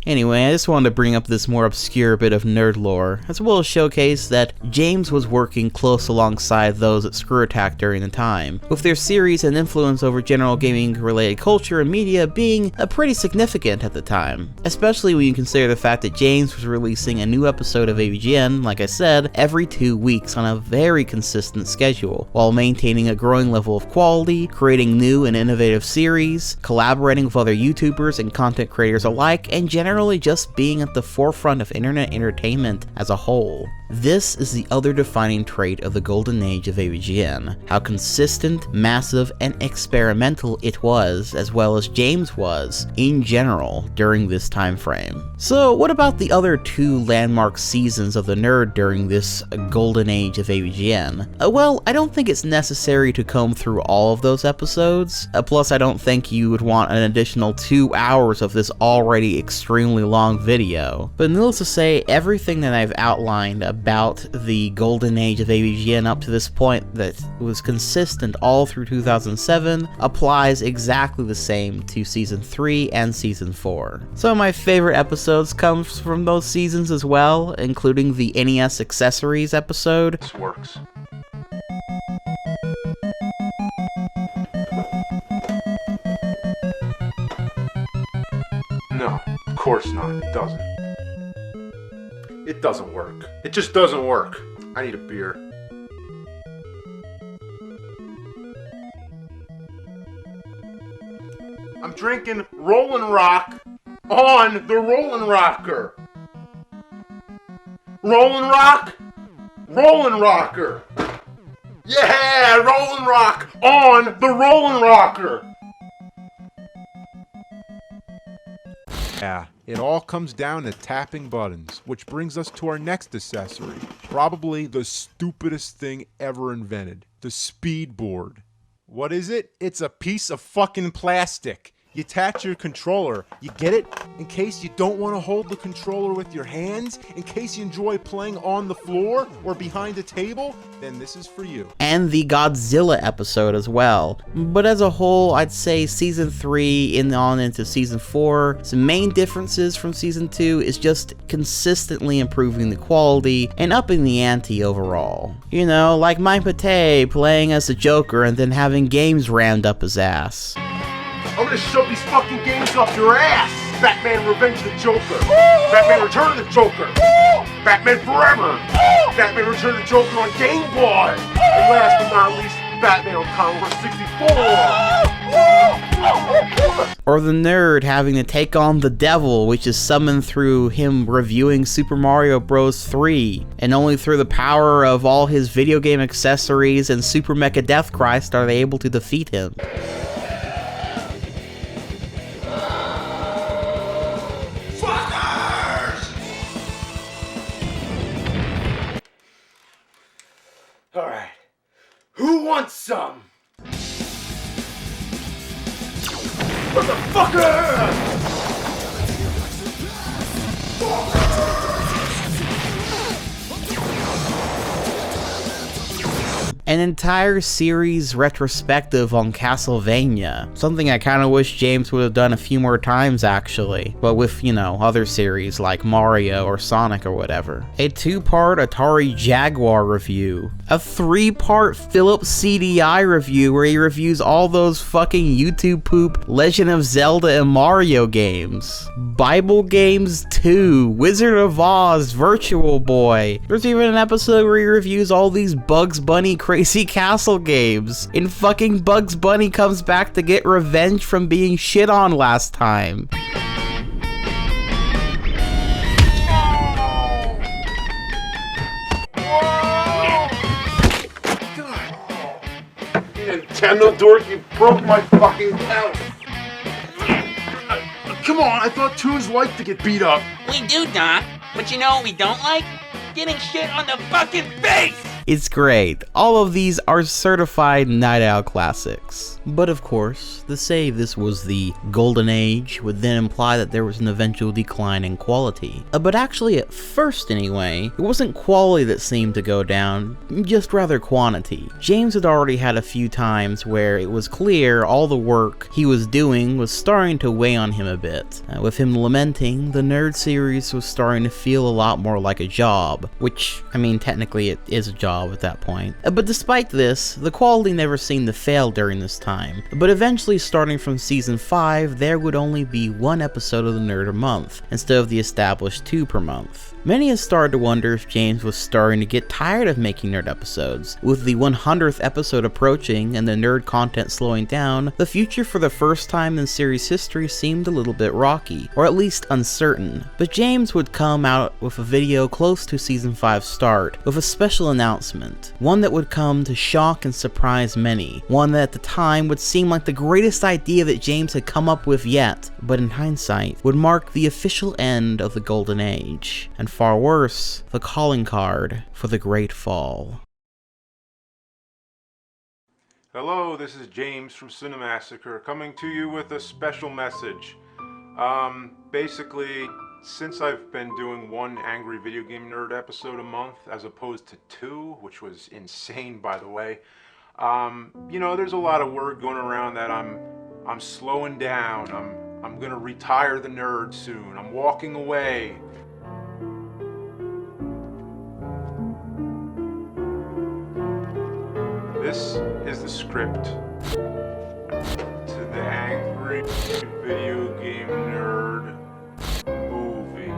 Anyway, I just wanted to bring up this more obscure bit of nerd lore, as well as showcase that James was working close alongside those at Screw Attack during the time, with their series and influence over general gaming-related culture and media being pretty significant at the time, especially when you consider the fact that James was releasing a new episode of AVGN, like I said, every 2 weeks on a very consistent schedule, while maintaining a growing level of quality, creating new and innovative series, collaborating with other YouTubers and content creators alike, and generally just being at the forefront of internet entertainment as a whole. This is the other defining trait of the Golden Age of AVGN, how consistent, massive, and experimental it was, as well as James was, in general, during this time frame. So what about the other 2 landmark seasons of the Nerd during this Golden Age of AVGN? Well, I don't think it's necessary to comb through all of those episodes, plus I don't think you would want an additional 2 hours of this already extremely extremely long video. But needless to say, everything that I've outlined about the Golden Age of AVGN up to this point that was consistent all through 2007 applies exactly the same to Season 3 and Season 4. Some of my favorite episodes come from those seasons as well, including the NES Accessories episode. This works. No, of course not. It doesn't. It doesn't work. It just doesn't work. I need a beer. I'm drinking Rollin' Rock on the Rollin' Rocker. Rollin' Rock? Rollin' Rocker. Yeah, Rollin' Rock on the Rollin' Rocker. Yeah, it all comes down to tapping buttons, which brings us to our next accessory. Probably the stupidest thing ever invented. The speed board. What is it? It's a piece of fucking plastic. You attach your controller. You get it? In case you don't want to hold the controller with your hands, in case you enjoy playing on the floor or behind a table, then this is for you. And the Godzilla episode as well. But as a whole, I'd say Season 3 on into Season 4, some main differences from Season 2 is just consistently improving the quality and upping the ante overall. You know, like Mike Pate playing as the Joker and then having games rammed up his ass. I'm gonna shove these fucking games up your ass! Batman Revenge of the Joker! Batman Return of the Joker! Batman Forever! Batman Return of the Joker on Game Boy! And last but not least, Batman on Commodore 64! Or the nerd having to take on the devil, which is summoned through him reviewing Super Mario Bros. 3, and only through the power of all his video game accessories and Super Mecha Death Christ are they able to defeat him. Alright. Who wants some? Motherfucker! An entire series retrospective on Castlevania. Something I kinda wish James would have done a few more times actually, but with, you know, other series like Mario or Sonic or whatever. A 2-part Atari Jaguar review. A 3-part Philips CDI review where he reviews all those fucking YouTube poop Legend of Zelda and Mario games. Bible Games 2, Wizard of Oz, Virtual Boy. There's even an episode where he reviews all these Bugs Bunny Crazy Castle games. And fucking Bugs Bunny comes back to get revenge from being shit on last time. Nintendo dork, you broke my fucking house. Come on, I thought Toons liked to get beat up. We do, Doc. But you know what we don't like? Getting shit on the fucking face! It's great. All of these are certified Night Owl classics. But of course, to say this was the Golden Age would then imply that there was an eventual decline in quality. But actually at first anyway, it wasn't quality that seemed to go down, just rather quantity. James had already had a few times where it was clear all the work he was doing was starting to weigh on him a bit. With him lamenting, the Nerd series was starting to feel a lot more like a job, which, I mean, technically it is a job at that point. But despite this, the quality never seemed to fail during this time. But eventually, starting from Season 5, there would only be one episode of the Nerd a month, instead of the established 2 per month. Many had started to wonder if James was starting to get tired of making Nerd episodes. With the 100th episode approaching and the Nerd content slowing down, the future for the first time in series history seemed a little bit rocky, or at least uncertain. But James would come out with a video close to Season 5's start, with a special announcement. One that would come to shock and surprise many. One that at the time would seem like the greatest idea that James had come up with yet, but in hindsight, would mark the official end of the Golden Age. And far worse, the calling card for the Great Fall. Hello, this is James from Cinemassacre coming to you with a special message. Basically, since I've been doing one Angry Video Game Nerd episode a month as opposed to 2, which was insane, by the way, you know, there's a lot of word going around that I'm slowing down. I'm gonna retire the nerd soon. I'm walking away. This is the script to the Angry Video Game Nerd movie.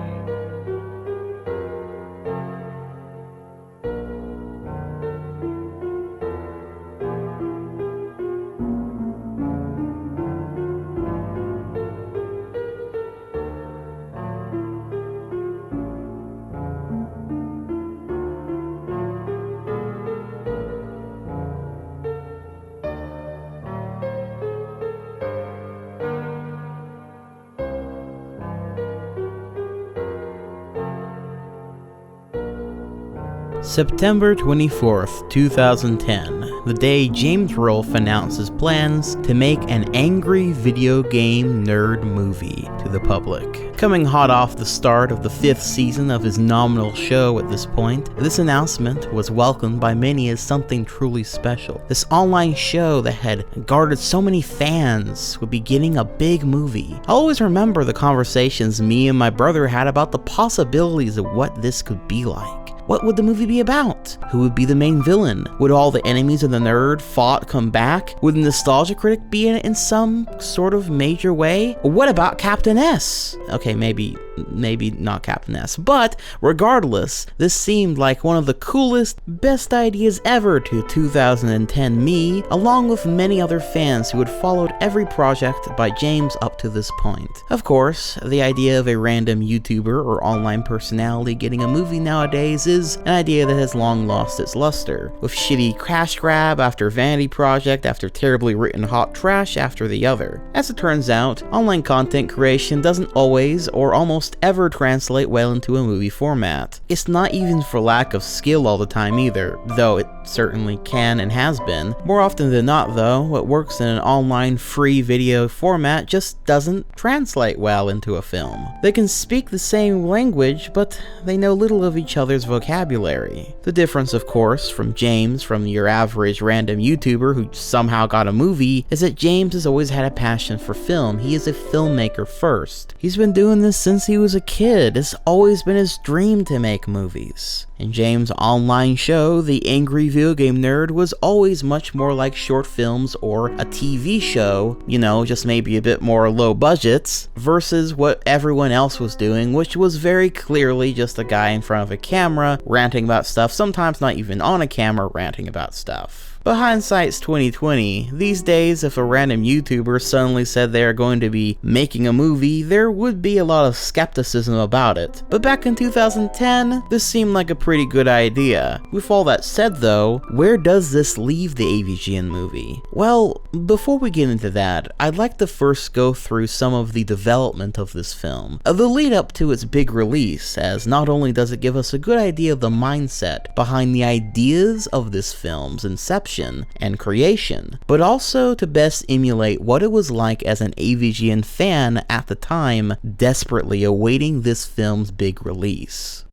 September 24th, 2010, the day James Rolfe announces plans to make an Angry Video Game Nerd movie to the public. Coming hot off the start of the 5th season of his nominal show at this point, this announcement was welcomed by many as something truly special. This online show that had garnered so many fans would be getting a big movie. I always remember the conversations me and my brother had about the possibilities of what this could be like. What would the movie be about? Who would be the main villain? Would all the enemies of the nerd fought come back? Would the Nostalgia Critic be in it in some sort of major way? What about Captain S? Okay, maybe not Captain S, but regardless, this seemed like one of the coolest, best ideas ever to 2010 me, along with many other fans who had followed every project by James up to this point. Of course, the idea of a random YouTuber or online personality getting a movie nowadays is an idea that has long lost its luster, with shitty crash grab after vanity project after terribly written hot trash after the other. As it turns out, online content creation doesn't always or almost ever translate well into a movie format. It's not even for lack of skill all the time either, though it certainly can and has been. More often than not though, what works in an online free video format just doesn't translate well into a film. They can speak the same language, but they know little of each other's vocabulary. The difference, of course, from James from your average random YouTuber who somehow got a movie, is that James has always had a passion for film. He is a filmmaker first. He's been doing this since he was a kid. It's always been his dream to make movies. In James' online show, The Angry Video Game Nerd was always much more like short films or a TV show, you know, just maybe a bit more low budgets, versus what everyone else was doing, which was very clearly just a guy in front of a camera ranting about stuff, sometimes not even on a camera ranting about stuff. But hindsight's 2020. These days, if a random YouTuber suddenly said they are going to be making a movie, there would be a lot of skepticism about it. But back in 2010, this seemed like a pretty good idea. With all that said though, where does this leave the AVGN movie? Well, before we get into that, I'd like to first go through some of the development of this film, the lead up to its big release, as not only does it give us a good idea of the mindset behind the ideas of this film's inception and creation, but also to best emulate what it was like as an AVGN fan at the time, desperately awaiting this film's big release.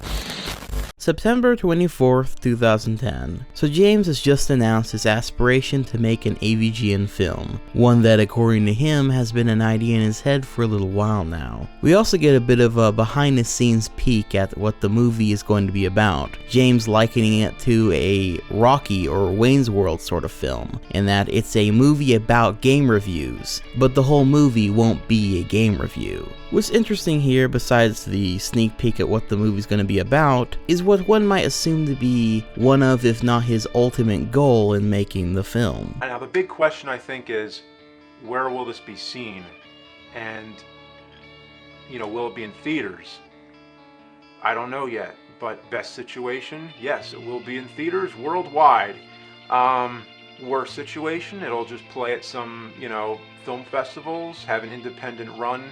September 24th, 2010. So James has just announced his aspiration to make an AVGN film, one that according to him has been an idea in his head for a little while now. We also get a bit of a behind the scenes peek at what the movie is going to be about, James likening it to a Rocky or Wayne's World sort of film, in that it's a movie about game reviews, but the whole movie won't be a game review. What's interesting here, besides the sneak peek at what the movie's going to be about, is what one might assume to be one of, if not his ultimate goal in making the film. Now the big question I think is, where will this be seen? And, you know, will it be in theaters? I don't know yet, but best situation, yes, it will be in theaters worldwide. Worst situation, it'll just play at some, you know, film festivals, have an independent run,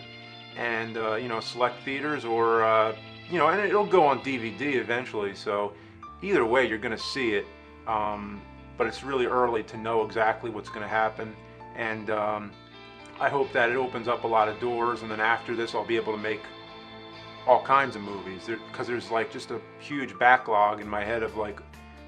and you know, select theaters, or you know, and it'll go on DVD eventually, so either way you're gonna see it, but it's really early to know exactly what's gonna happen. And I hope that it opens up a lot of doors, and then after this I'll be able to make all kinds of movies, because there's like just a huge backlog in my head of like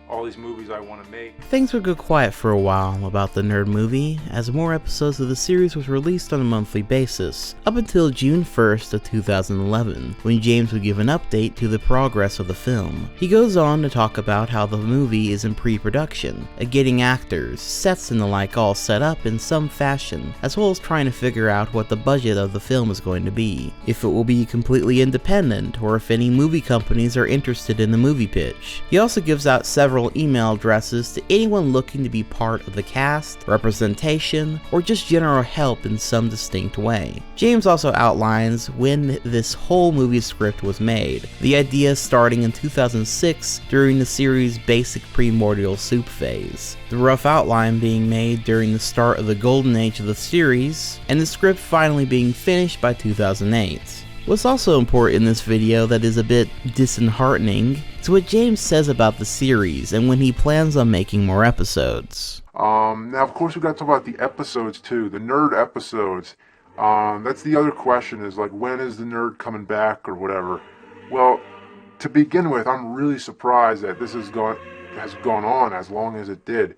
all these movies I want to make. Things would go quiet for a while about the Nerd Movie, as more episodes of the series was released on a monthly basis, up until June 1st of 2011, when James would give an update to the progress of the film. He goes on to talk about how the movie is in pre-production, getting actors, sets and the like all set up in some fashion, as well as trying to figure out what the budget of the film is going to be, if it will be completely independent, or if any movie companies are interested in the movie pitch. He also gives out several email addresses to anyone looking to be part of the cast, representation, or just general help in some distinct way. James also outlines when this whole movie script was made, the idea starting in 2006 during the series' basic Primordial soup phase, the rough outline being made during the start of the Golden Age of the series, and the script finally being finished by 2008. What's also important in this video that is a bit disheartening is what James says about the series and when he plans on making more episodes. Now of course we got to talk about the episodes too, the nerd episodes. That's the other question, is like, when is the nerd coming back or whatever. Well, to begin with, I'm really surprised that this has gone on as long as it did.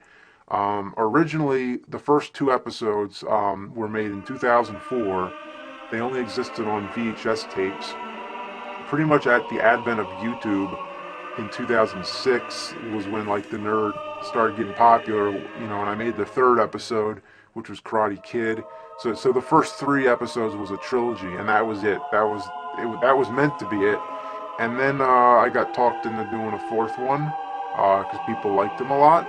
Originally, the first 2 episodes were made in 2004. They only existed on VHS tapes. Pretty much at the advent of YouTube in 2006 was when like the nerd started getting popular, you know, and I made the 3rd episode, which was Karate Kid. So the first 3 episodes was a trilogy, and that was it. That was meant to be it. And then I got talked into doing a 4th one because people liked them a lot,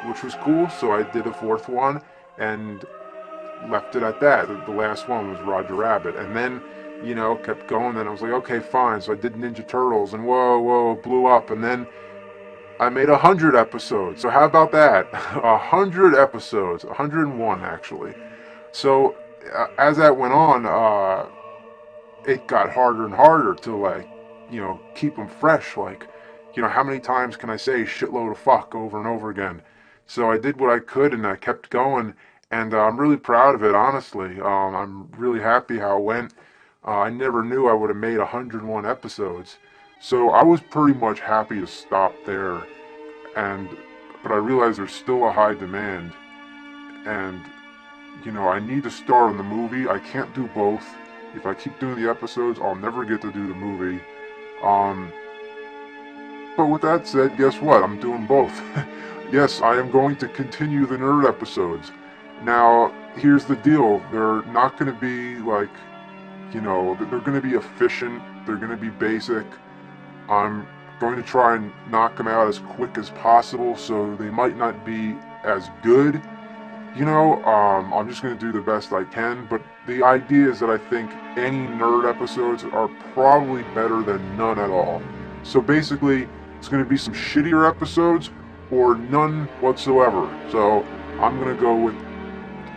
which was cool. So I did a 4th one and left it at that. The last one was Roger Rabbit, and then, you know, kept going. Then I was like, okay, fine. So I did Ninja Turtles, and whoa, blew up. And then I made 100 episodes. So how about that? 100 episodes, 101 actually. So as that went on, it got harder and harder to, like, you know, keep them fresh. Like, you know, how many times can I say shitload of fuck over and over again? So I did what I could, and I kept going. And I'm really proud of it, honestly. I'm really happy how it went. I never knew I would have made 101 episodes. So I was pretty much happy to stop there. But I realized there's still a high demand. And, you know, I need to start on the movie. I can't do both. If I keep doing the episodes, I'll never get to do the movie. But with that said, guess what? I'm doing both. Yes, I am going to continue the nerd episodes. Now, here's the deal. They're not going to be like, you know, they're going to be efficient. They're going to be basic. I'm going to try and knock them out as quick as possible, so they might not be as good. You know, I'm just going to do the best I can, but the idea is that I think any nerd episodes are probably better than none at all. So basically, it's going to be some shittier episodes or none whatsoever. So I'm going to go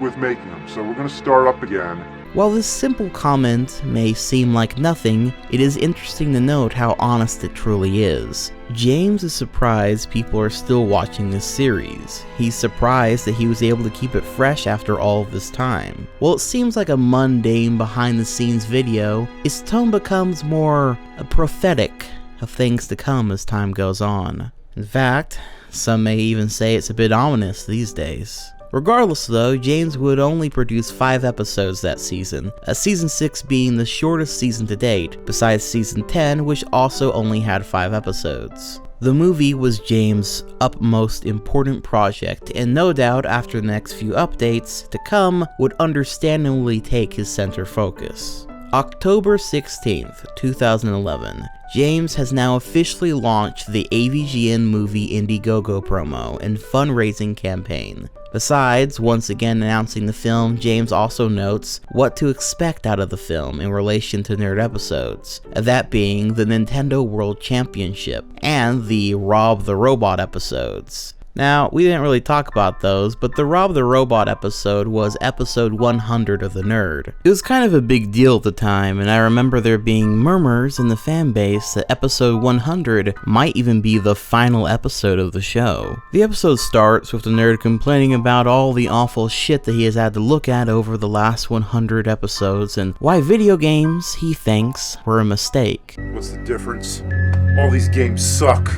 with making them. So we're going to start up again. While this simple comment may seem like nothing, it is interesting to note how honest it truly is. James is surprised people are still watching this series. He's surprised that he was able to keep it fresh after all of this time. While it seems like a mundane behind-the-scenes video, its tone becomes more prophetic of things to come as time goes on. In fact, some may even say it's a bit ominous these days. Regardless though, James would only produce 5 episodes that season, season 6 being the shortest season to date, besides season 10, which also only had 5 episodes. The movie was James' utmost important project, and no doubt after the next few updates to come would understandably take his center focus. October 16th, 2011, James has now officially launched the AVGN movie Indiegogo promo and fundraising campaign. Besides, once again announcing the film, James also notes what to expect out of the film in relation to nerd episodes, that being the Nintendo World Championship and the Rob the Robot episodes. Now, we didn't really talk about those, but the Rob the Robot episode was episode 100 of The Nerd. It was kind of a big deal at the time, and I remember there being murmurs in the fan base that episode 100 might even be the final episode of the show. The episode starts with the nerd complaining about all the awful shit that he has had to look at over the last 100 episodes and why video games, he thinks, were a mistake. What's the difference? All these games suck.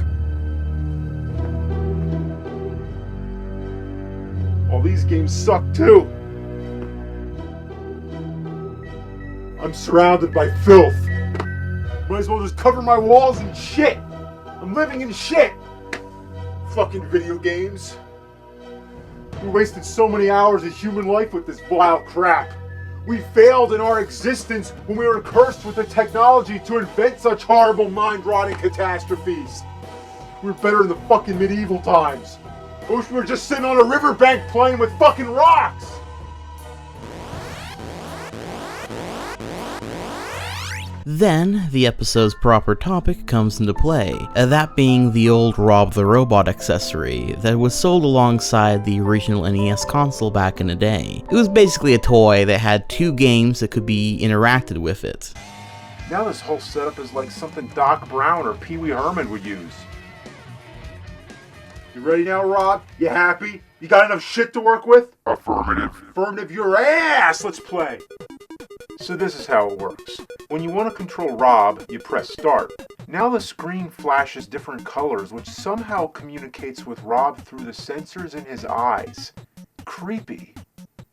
All these games suck too. I'm surrounded by filth. Might as well just cover my walls in shit. I'm living in shit. Fucking video games. We wasted so many hours of human life with this vile crap. We failed in our existence when we were cursed with the technology to invent such horrible mind-rotting catastrophes. We were better in the fucking medieval times. I wish we were just sitting on a riverbank playing with fucking rocks! Then, the episode's proper topic comes into play, that being the old Rob the Robot accessory that was sold alongside the original NES console back in the day. It was basically a toy that had 2 games that could be interacted with it. Now this whole setup is like something Doc Brown or Pee Wee Herman would use. You ready now, Rob? You happy? You got enough shit to work with? Affirmative. Affirmative your ass! Let's play! So this is how it works. When you want to control Rob, you press start. Now the screen flashes different colors, which somehow communicates with Rob through the sensors in his eyes. Creepy.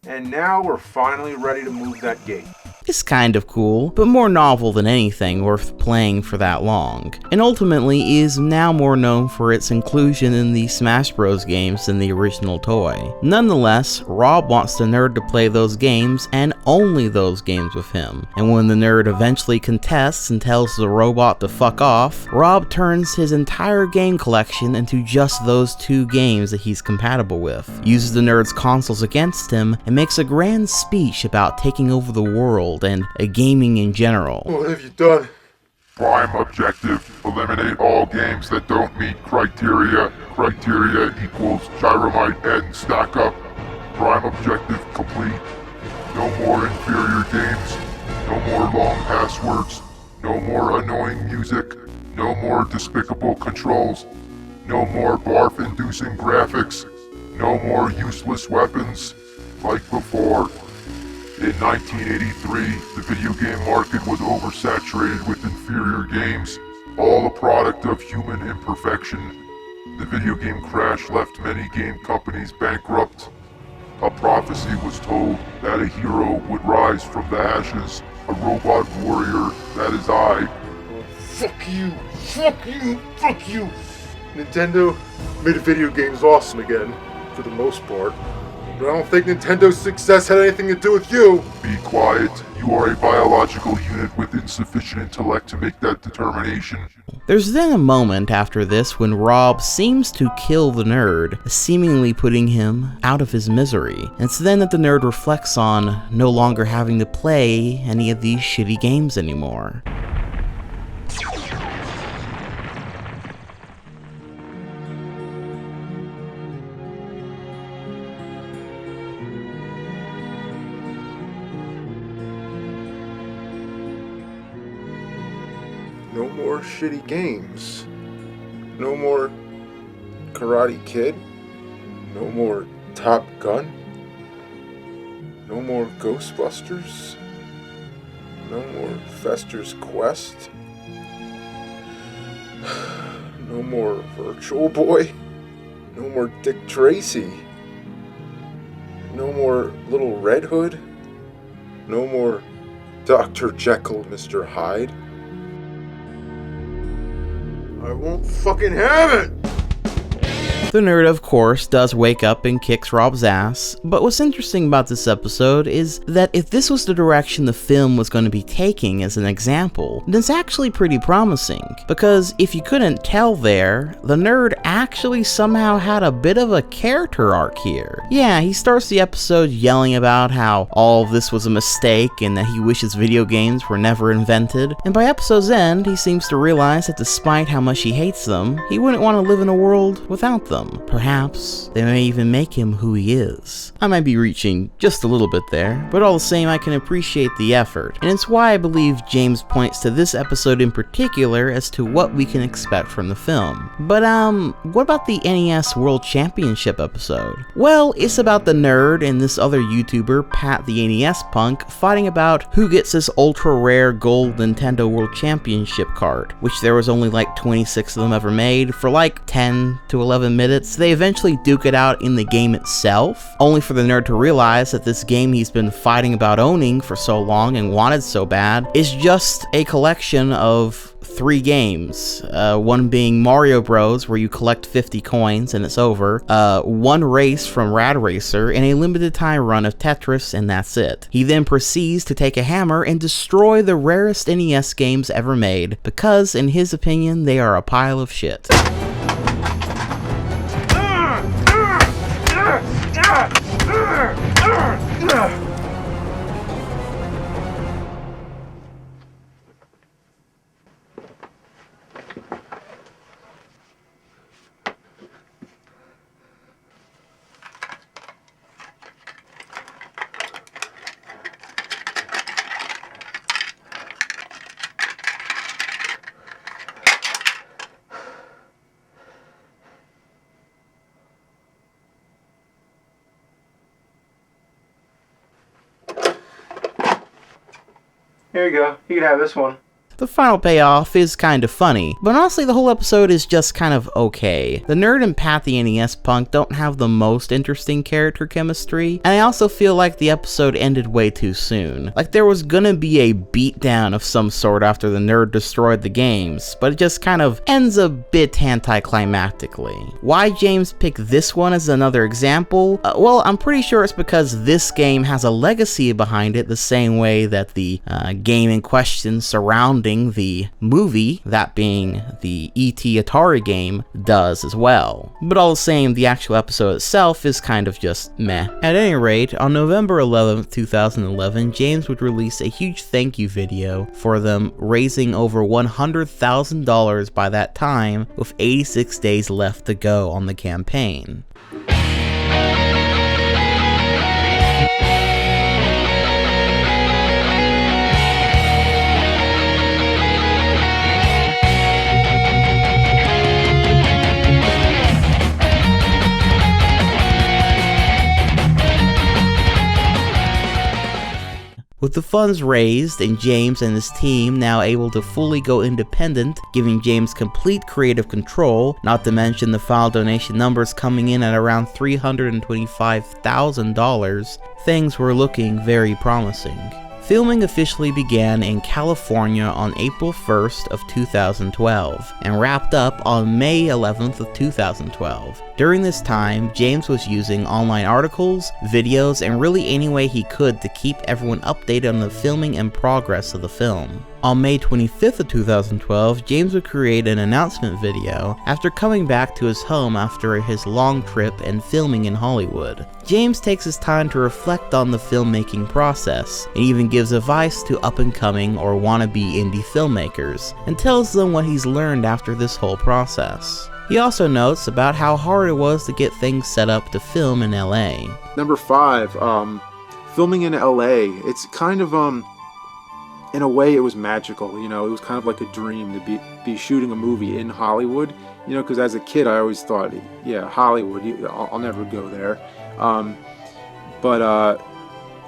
And now we're finally ready to move that gate. It's kind of cool, but more novel than anything worth playing for that long, and ultimately is now more known for its inclusion in the Smash Bros. Games than the original toy. Nonetheless, Rob wants the nerd to play those games and only those games with him, and when the nerd eventually contests and tells the robot to fuck off, Rob turns his entire game collection into just those 2 games that he's compatible with, uses the nerd's consoles against him, and makes a grand speech about taking over the world and gaming in general. What have you done? Prime objective, eliminate all games that don't meet criteria. Criteria equals gyromite and stack up. Prime objective complete. No more inferior games. No more long passwords. No more annoying music. No more despicable controls. No more barf-inducing graphics. No more useless weapons. Like before. In 1983, the video game market was oversaturated with inferior games, all a product of human imperfection. The video game crash left many game companies bankrupt. A prophecy was told that a hero would rise from the ashes, a robot warrior, that is I. Fuck you! Fuck you! Fuck you! Nintendo made video games awesome again, for the most part. But I don't think Nintendo's success had anything to do with you. Be quiet. You are a biological unit with insufficient intellect to make that determination. There's then a moment after this when Rob seems to kill the nerd, seemingly putting him out of his misery. And it's then that the nerd reflects on no longer having to play any of these shitty games anymore. No more shitty games. No more Karate Kid. No more Top Gun. No more Ghostbusters. No more Fester's Quest. No more Virtual Boy. No more Dick Tracy. No more Little Red Hood. No more Dr. Jekyll, Mr. Hyde. I won't fucking have it! The nerd, of course, does wake up and kicks Rob's ass, but what's interesting about this episode is that if this was the direction the film was going to be taking as an example, then it's actually pretty promising, because if you couldn't tell there, the nerd actually somehow had a bit of a character arc here. Yeah, he starts the episode yelling about how all of this was a mistake and that he wishes video games were never invented, and by episode's end, he seems to realize that despite how much he hates them, he wouldn't want to live in a world without them. him. Perhaps they may even make him who he is. I might be reaching just a little bit there, but all the same I can appreciate the effort, and it's why I believe James points to this episode in particular as to what we can expect from the film. But what about the NES World Championship episode? Well, it's about the nerd and this other YouTuber, Pat the NES Punk, fighting about who gets this ultra rare gold Nintendo World Championship card, which there was only like 26 of them ever made. For like 10 to 11 minutes, they eventually duke it out in the game itself, only for the nerd to realize that this game he's been fighting about owning for so long and wanted so bad is just a collection of 3 games, one being Mario Bros, where you collect 50 coins and it's over, one race from Rad Racer, and a limited time run of Tetris, and that's it. He then proceeds to take a hammer and destroy the rarest NES games ever made, because in his opinion they are a pile of shit. Here you go. You can have this one. The final payoff is kind of funny, but honestly the whole episode is just kind of okay. The nerd and Pat the NES Punk don't have the most interesting character chemistry, and I also feel like the episode ended way too soon. Like there was gonna be a beatdown of some sort after the nerd destroyed the games, but it just kind of ends a bit anticlimactically. Why James picked this one as another example? Well, I'm pretty sure it's because this game has a legacy behind it the same way that the game in question surrounding the movie, that being the E.T. Atari game, does as well. But all the same, the actual episode itself is kind of just meh. At any rate, on November 11th, 2011, James would release a huge thank you video for them, raising over $100,000 by that time, with 86 days left to go on the campaign. With the funds raised and James and his team now able to fully go independent, giving James complete creative control, not to mention the file donation numbers coming in at around $325,000, things were looking very promising. Filming officially began in California on April 1st of 2012 and wrapped up on May 11th of 2012. During this time, James was using online articles, videos, and really any way he could to keep everyone updated on the filming and progress of the film. On May 25th of 2012, James would create an announcement video after coming back to his home after his long trip and filming in Hollywood. James takes his time to reflect on the filmmaking process, and even gives advice to up-and-coming or wannabe indie filmmakers, and tells them what he's learned after this whole process. He also notes about how hard it was to get things set up to film in LA. Number 5, filming in LA, it's kind of, in a way it was magical, you know, it was kind of like a dream to be shooting a movie in Hollywood, you know, because as a kid I always thought, yeah, Hollywood, I'll never go there. But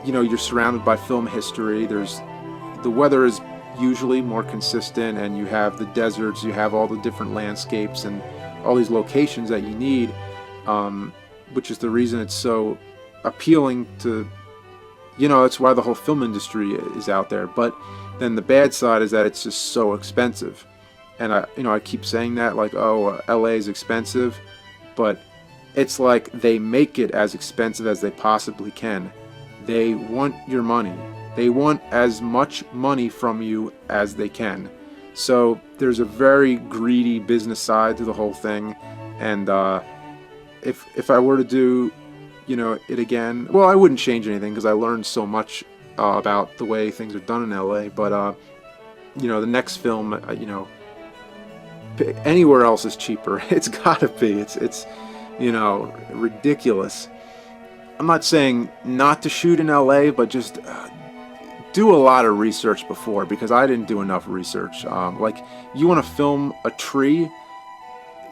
you know, you're surrounded by film history, the weather is usually more consistent, and you have the deserts, you have all the different landscapes and all these locations that you need, which is the reason it's so appealing to, you know, it's why the whole film industry is out there. But then the bad side is that it's just so expensive. And I keep saying that, like, oh, LA is expensive, but it's like they make it as expensive as they possibly can. They want your money. They want as much money from you as they can. So there's a very greedy business side to the whole thing. And if I were to do, you know, it again, well, I wouldn't change anything because I learned so much about the way things are done in LA. But you know, the next film, you know, anywhere else is cheaper. It's gotta be. It's ridiculous. I'm not saying not to shoot in LA, but just do a lot of research before, because I didn't do enough research. Like, you want to film a tree,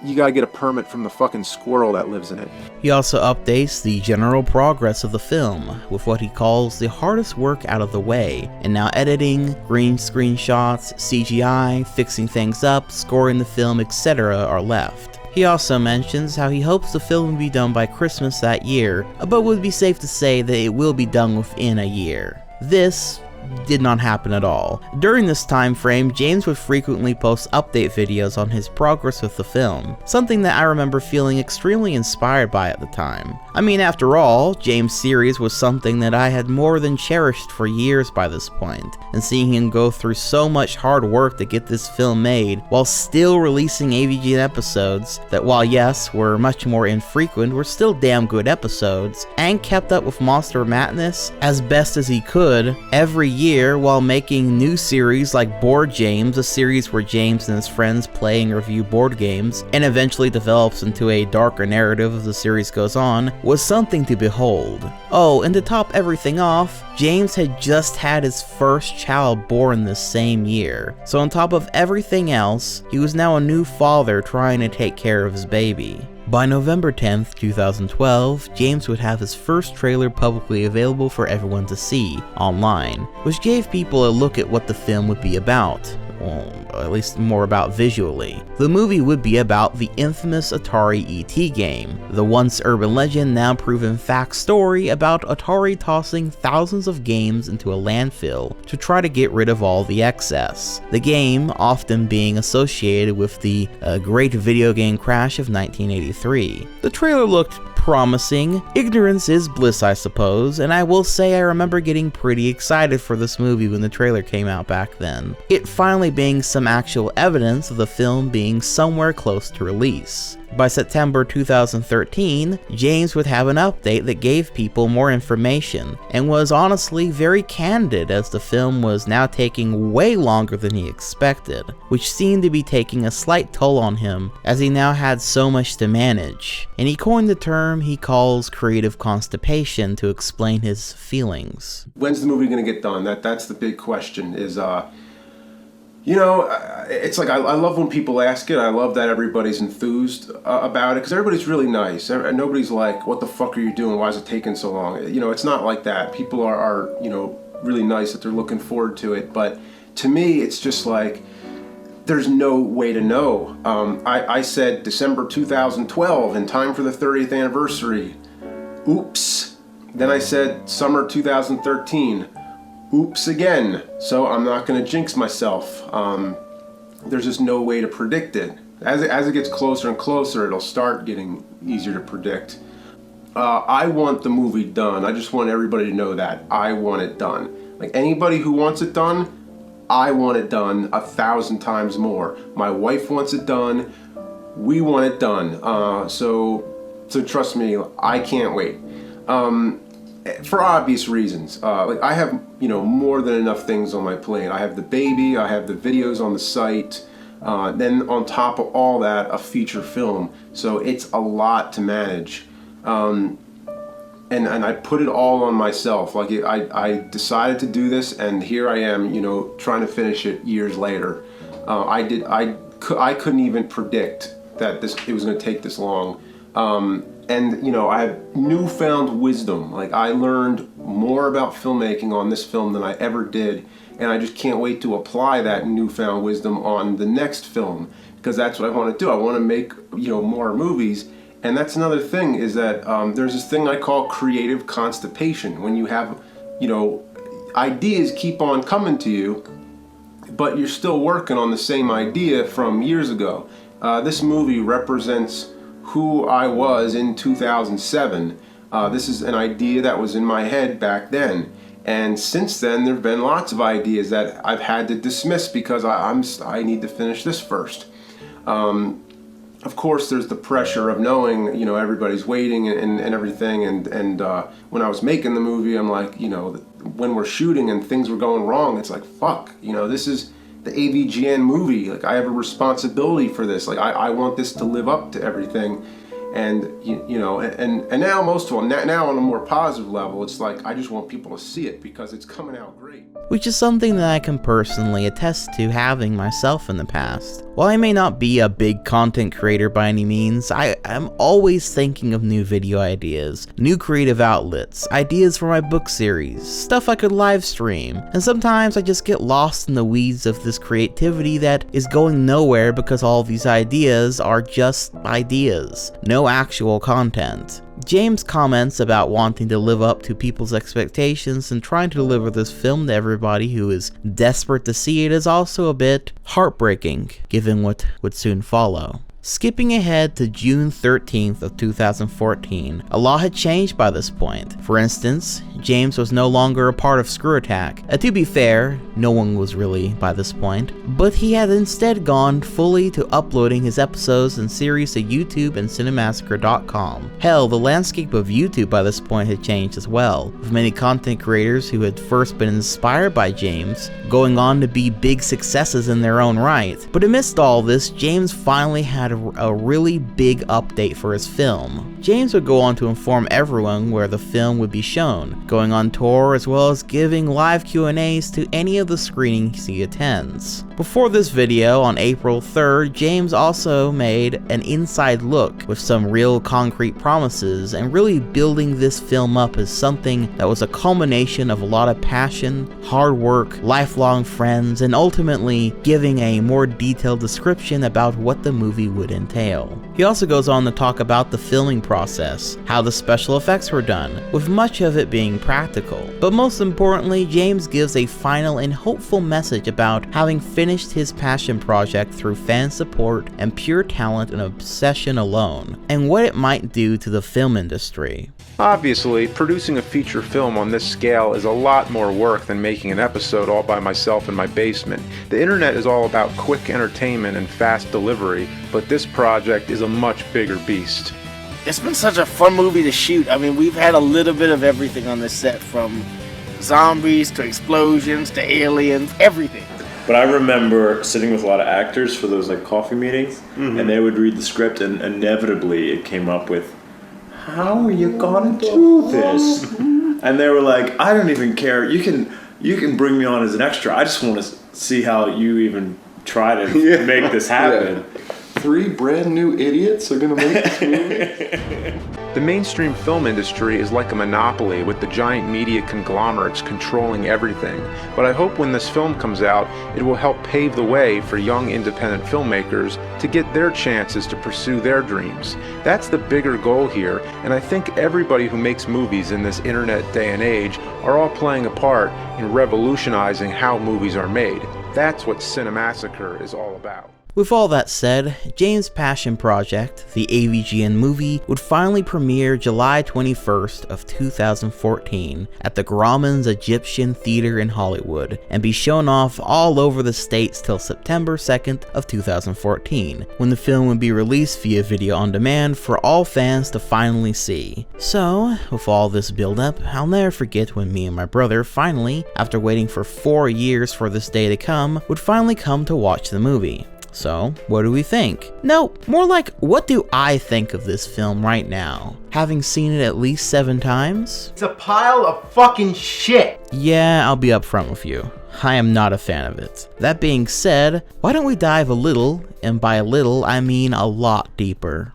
you gotta get a permit from the fucking squirrel that lives in it. He also updates the general progress of the film, with what he calls the hardest work out of the way, and now editing, green screen shots, CGI, fixing things up, scoring the film, etc. are left. He also mentions how he hopes the film will be done by Christmas that year, but would be safe to say that it will be done within a year. This did not happen at all. During this time frame, James would frequently post update videos on his progress with the film, something that I remember feeling extremely inspired by at the time. I mean, after all, James' series was something that I had more than cherished for years by this point, and seeing him go through so much hard work to get this film made, while still releasing AVGN episodes that, while yes, were much more infrequent, were still damn good episodes, and kept up with Monster Madness as best as he could every year, while making new series like Board James, a series where James and his friends play and review board games, and eventually develops into a darker narrative as the series goes on, was something to behold. Oh, and to top everything off, James had just had his first child born this same year, so on top of everything else, he was now a new father trying to take care of his baby. By November 10th, 2012, James would have his first trailer publicly available for everyone to see online, which gave people a look at what the film would be about. Well, at least more about visually. The movie would be about the infamous Atari ET game, the once urban legend now proven fact story about Atari tossing thousands of games into a landfill to try to get rid of all the excess. The game often being associated with the great video game crash of 1983. The trailer looked promising. Ignorance is bliss, I suppose, and I will say I remember getting pretty excited for this movie when the trailer came out back then. It finally being some actual evidence of the film being somewhere close to release. By September 2013, James would have an update that gave people more information, and was honestly very candid as the film was now taking way longer than he expected, which seemed to be taking a slight toll on him as he now had so much to manage, and he coined the term he calls creative constipation to explain his feelings. When's the movie gonna get done? That's the big question. It's like I love when people ask it. I love that everybody's enthused about it, because everybody's really nice. Nobody's like, what the fuck are you doing? Why is it taking so long? It's not like that. People are really nice that they're looking forward to it. But to me, it's just like, there's no way to know. I said December 2012 in time for the 30th anniversary. Oops. Then I said summer 2013. Oops again. So I'm not going to jinx myself. There's just no way to predict it. As it gets closer and closer, it'll start getting easier to predict. I want the movie done. I just want everybody to know that. I want it done. Like, anybody who wants it done, I want it done 1,000 times more. My wife wants it done. We want it done. So trust me, I can't wait. For obvious reasons. Like, I have, more than enough things on my plate. I have the baby, I have the videos on the site, then on top of all that, a feature film. So it's a lot to manage. And I put it all on myself. Like, I decided to do this, and here I am, trying to finish it years later. I couldn't even predict that it was going to take this long. And I have newfound wisdom. Like, I learned more about filmmaking on this film than I ever did, and I just can't wait to apply that newfound wisdom on the next film, because that's what I want to do. I want to make more movies. And that's another thing, is that there's this thing I call creative constipation. When you have ideas keep on coming to you, but you're still working on the same idea from years ago. This movie represents who I was in 2007. This is an idea that was in my head back then. And since then, there have been lots of ideas that I've had to dismiss because I need to finish this first. Of course, there's the pressure of knowing, everybody's waiting and everything. And when I was making the movie, I'm like, when we're shooting and things were going wrong, it's like, fuck, this is the AVGN movie. Like, I have a responsibility for this. Like, I want this to live up to everything. And you know, and now most of all, now on a more positive level, it's like I just want people to see it because it's coming out great. Which is something that I can personally attest to having myself in the past. While I may not be a big content creator by any means, I am always thinking of new video ideas, new creative outlets, ideas for my book series, stuff I could live stream, and sometimes I just get lost in the weeds of this creativity that is going nowhere because all these ideas are just ideas, no actual content. James comments about wanting to live up to people's expectations and trying to deliver this film to everybody who is desperate to see it is also a bit heartbreaking, given what would soon follow. Skipping ahead to June 13th of 2014, a lot had changed by this point. For instance, James was no longer a part of Screw Attack. To be fair, no one was really by this point, but he had instead gone fully to uploading his episodes and series to YouTube and Cinemassacre.com. Hell, the landscape of YouTube by this point had changed as well, with many content creators who had first been inspired by James going on to be big successes in their own right. But amidst all this, James finally had a really big update for his film. James would go on to inform everyone where the film would be shown, going on tour as well as giving live Q&As to any of the screenings he attends. Before this video, on April 3rd, James also made an inside look with some real concrete promises and really building this film up as something that was a culmination of a lot of passion, hard work, lifelong friends, and ultimately giving a more detailed description about what the movie would entail. He also goes on to talk about the filming process, how the special effects were done, with much of it being practical. But most importantly, James gives a final and hopeful message about having finished his passion project through fan support and pure talent and obsession alone, and what it might do to the film industry. Obviously, producing a feature film on this scale is a lot more work than making an episode all by myself in my basement. The internet is all about quick entertainment and fast delivery, but this project is a much bigger beast. It's been such a fun movie to shoot. I mean, we've had a little bit of everything on this set, from zombies to explosions to aliens, everything. But I remember sitting with a lot of actors for those like coffee meetings, and they would read the script, and inevitably it came up with, "How are you gonna do this?" And they were like, "I don't even care. You can bring me on as an extra. I just want to see how you even try to make this happen." Yeah. 3 brand new idiots are gonna make this movie? The mainstream film industry is like a monopoly with the giant media conglomerates controlling everything, but I hope when this film comes out, it will help pave the way for young independent filmmakers to get their chances to pursue their dreams. That's the bigger goal here, and I think everybody who makes movies in this internet day and age are all playing a part in revolutionizing how movies are made. That's what Cinemassacre is all about. With all that said, James' passion project, the AVGN movie, would finally premiere July 21st of 2014 at the Grauman's Egyptian Theater in Hollywood and be shown off all over the states till September 2nd of 2014, when the film would be released via video on demand for all fans to finally see. So, with all this build up, I'll never forget when me and my brother finally, after waiting for 4 years for this day to come, would finally come to watch the movie. So, what do we think? No, more like, what do I think of this film right now? Having seen it at least 7 times? It's a pile of fucking shit. Yeah, I'll be upfront with you. I am not a fan of it. That being said, why don't we dive a little, and by a little, I mean a lot deeper.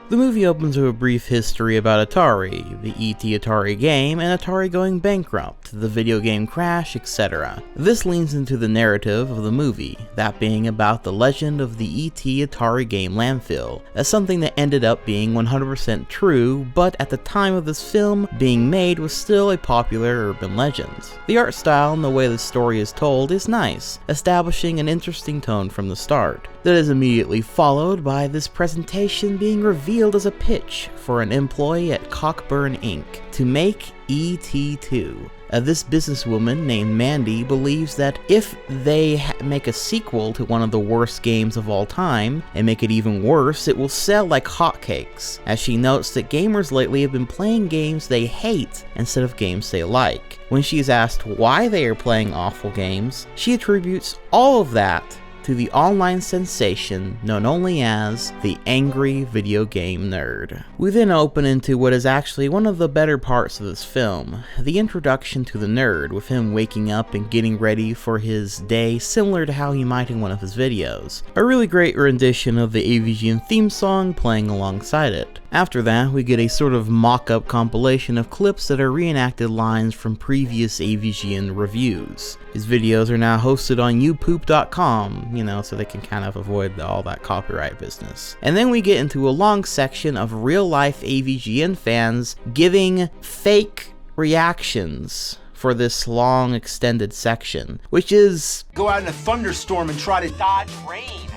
The movie opens with a brief history about Atari, the ET Atari game, and Atari going bankrupt, the video game crash, etc. This leans into the narrative of the movie, that being about the legend of the ET Atari game landfill, as something that ended up being 100% true, but at the time of this film being made was still a popular urban legend. The art style and the way the story is told is nice, establishing an interesting tone from the start. That is immediately followed by this presentation being revealed as a pitch for an employee at Cockburn Inc. to make ET2. This businesswoman named Mandy believes that if they make a sequel to one of the worst games of all time, and make it even worse, it will sell like hotcakes, as she notes that gamers lately have been playing games they hate instead of games they like. When she is asked why they are playing awful games, she attributes all of that to the online sensation known only as the angry video game nerd. We then open into what is actually one of the better parts of this film, the introduction to the nerd, with him waking up and getting ready for his day similar to how he might in one of his videos. A really great rendition of the AVGN theme song playing alongside it. After that, we get a sort of mock-up compilation of clips that are reenacted lines from previous AVGN reviews. His videos are now hosted on youpoop.com, you know, so they can kind of avoid all that copyright business. And then we get into a long section of real-life AVGN fans giving fake reactions for this long extended section, which is Go out in a thunderstorm and try to dodge rain.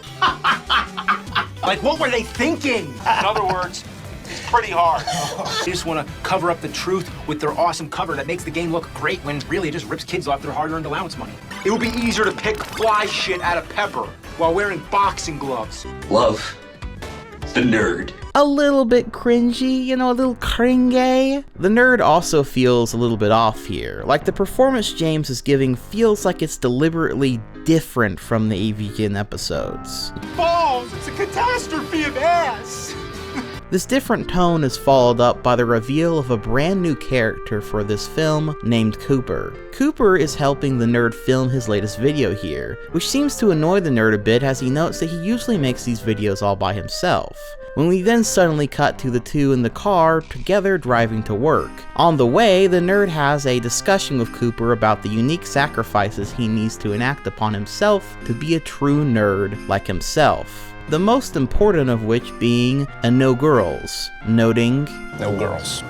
Like, what were they thinking? In other words, it's pretty hard. They just want to cover up the truth with their awesome cover that makes the game look great when really it just rips kids off their hard-earned allowance money. It would be easier to pick fly shit out of pepper while wearing boxing gloves. Love the nerd. a little bit cringy, you know, a little cringy. The nerd also feels a little bit off here. Like, the performance James is giving feels like it's deliberately different from the AVGN episodes. Balls! It's a catastrophe of ass! This different tone is followed up by the reveal of a brand new character for this film named Cooper. Cooper is helping the nerd film his latest video here, which seems to annoy the nerd a bit as he notes that he usually makes these videos all by himself. When we then suddenly cut to the two in the car together driving to work. On the way, the nerd has a discussion with Cooper about the unique sacrifices he needs to enact upon himself to be a true nerd like himself. The most important of which being a no girls, noting, no girls.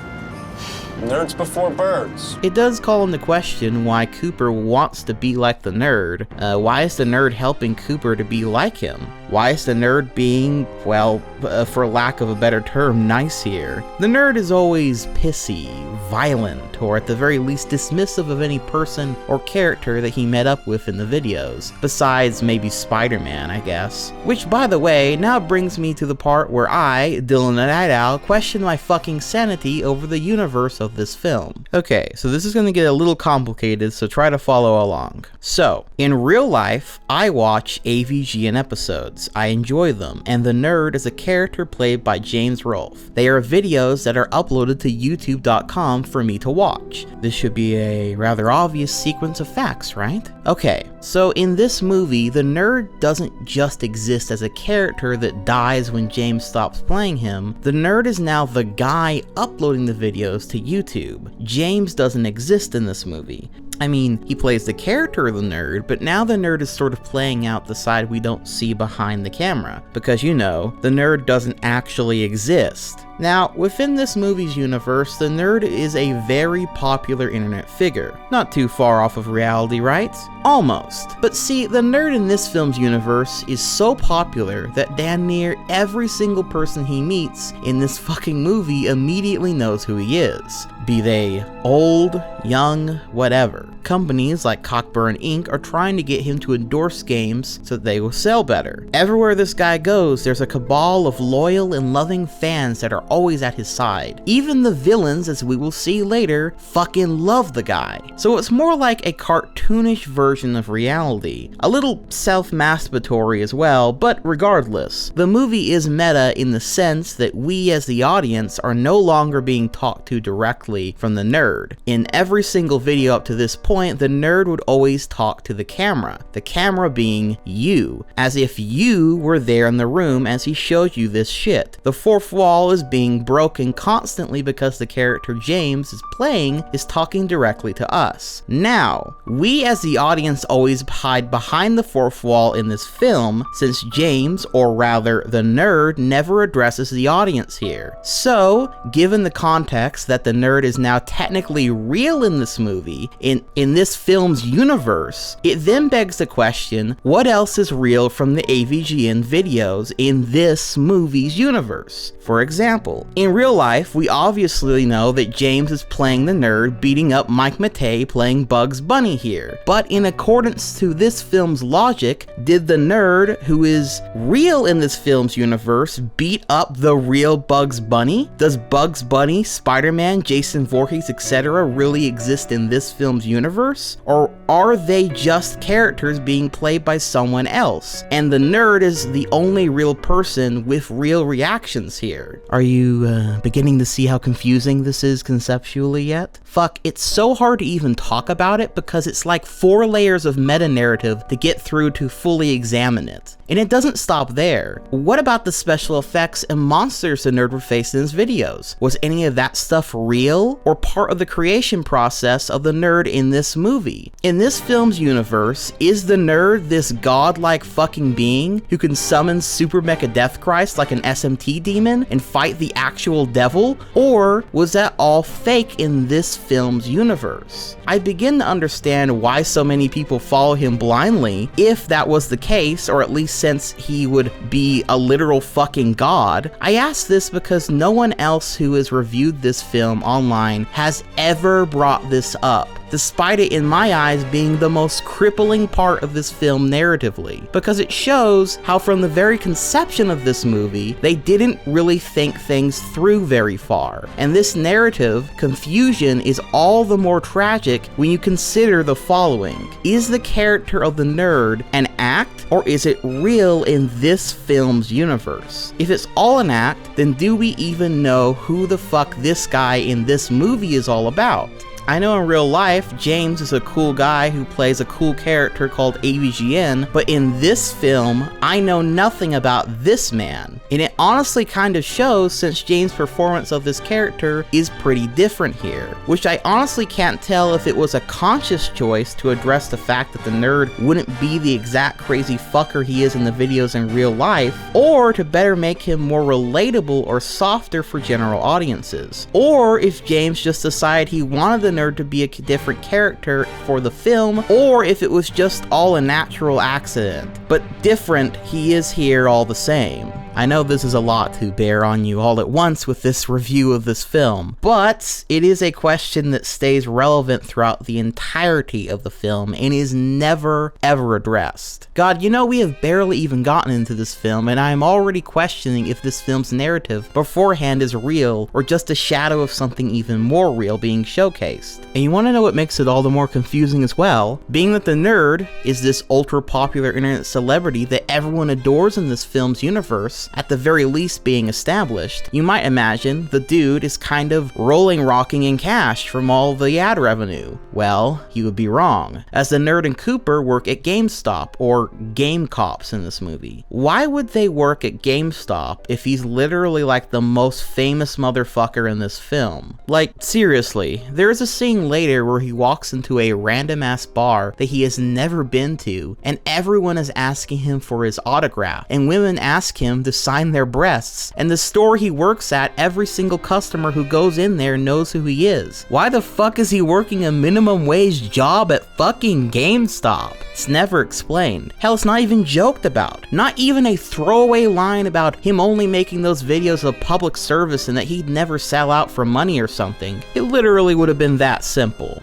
Nerds before birds. It does call into question why Cooper wants to be like the nerd. Why is the nerd helping Cooper to be like him? Why is the nerd being, well, for lack of a better term, nice here? The nerd is always pissy, violent, or at the very least dismissive of any person or character that he met up with in the videos, besides maybe Spider-Man, I guess. Which, by the way, now brings me to the part where I, Dylan the Night Owl, question my fucking sanity over the universe of this film. Okay, so this is going to get a little complicated, so try to follow along. So, in real life, I watch AVGN episodes. I enjoy them, and the nerd is a character played by James Rolfe. They are videos that are uploaded to youtube.com for me to watch. This should be a rather obvious sequence of facts, right? Okay, so in this movie, the nerd doesn't just exist as a character that dies when James stops playing him. The nerd is now the guy uploading the videos to YouTube. James doesn't exist in this movie. I mean, he plays the character of the nerd, but now the nerd is sort of playing out the side we don't see behind the camera, because you know, the nerd doesn't actually exist. Now, within this movie's universe, the nerd is a very popular internet figure. Not too far off of reality, right? Almost. But see, the nerd in this film's universe is so popular that damn near every single person he meets in this fucking movie immediately knows who he is. Be they old, young, whatever. Companies like Cockburn Inc. are trying to get him to endorse games so that they will sell better. Everywhere this guy goes, there's a cabal of loyal and loving fans that are always at his side. Even the villains, as we will see later, fucking love the guy. So it's more like a cartoonish version of reality. A little self-masturbatory as well, but regardless, the movie is meta in the sense that we as the audience are no longer being talked to directly from the nerd. In every single video up to this point, the nerd would always talk to the camera being you, as if you were there in the room as he showed you this shit. The fourth wall is being broken constantly because the character James is playing is talking directly to us. Now, we as the audience always hide behind the fourth wall in this film, since James, or rather the nerd, never addresses the audience here. So, given the context that the nerd is now technically real in this movie, in this film's universe, it then begs the question, what else is real from the AVGN videos in this movie's universe? For example, in real life, we obviously know that James is playing the nerd beating up Mike Matei playing Bugs Bunny here. But in accordance to this film's logic, did the nerd, who is real in this film's universe, beat up the real Bugs Bunny? Does Bugs Bunny, Spider-Man, Jason Voorhees, etc. really exist in this film's universe? Or are they just characters being played by someone else? And the nerd is the only real person with real reactions here. Are you beginning to see how confusing this is conceptually yet? Fuck, it's so hard to even talk about it because it's like 4 layers of meta-narrative to get through to fully examine it. And it doesn't stop there. What about the special effects and monsters the nerd would face in his videos? Was any of that stuff real or part of the creation process of the nerd in this movie? In this film's universe, is the nerd this godlike fucking being who can summon Super Mecha Death Christ like an SMT demon and fight the actual devil? Or was that all fake in this film's universe? I begin to understand why so many people follow him blindly if that was the case, or at least since he would be a literal fucking god. I ask this because no one else who has reviewed this film online has ever brought this up, despite it in my eyes being the most crippling part of this film narratively, because it shows how from the very conception of this movie, they didn't really think things through very far. And this narrative confusion is all the more tragic when you consider the following. Is the character of the nerd an act, or is it real in this film's universe? If it's all an act, then do we even know who the fuck this guy in this movie is all about? I know in real life, James is a cool guy who plays a cool character called AVGN, but in this film, I know nothing about this man. And it honestly kind of shows since James' performance of this character is pretty different here, which I honestly can't tell if it was a conscious choice to address the fact that the nerd wouldn't be the exact crazy fucker he is in the videos in real life, or to better make him more relatable or softer for general audiences, or if James just decided he wanted the nerd to be a different character for the film, or if it was just all a natural accident. But different, he is here all the same. I know this is a lot to bear on you all at once with this review of this film, but it is a question that stays relevant throughout the entirety of the film and is never ever addressed. God, you know we have barely even gotten into this film and I am already questioning if this film's narrative beforehand is real or just a shadow of something even more real being showcased. And you want to know what makes it all the more confusing as well? Being that the nerd is this ultra popular internet celebrity that everyone adores in this film's universe, at the very least being established, you might imagine the dude is kind of rocking in cash from all the ad revenue. Well, you would be wrong, as the nerd and Cooper work at GameStop, or Game Cops in this movie. Why would they work at GameStop if he's literally like the most famous motherfucker in this film? Like, seriously, there is a scene later where he walks into a random ass bar that he has never been to, and everyone is asking him for his autograph, and women ask him to sign their breasts, and the store he works at, every single customer who goes in there knows who he is. Why the fuck is he working a minimum wage job at fucking GameStop? It's never explained. Hell, it's not even joked about. Not even a throwaway line about him only making those videos of public service and that he'd never sell out for money or something. It literally would have been that simple.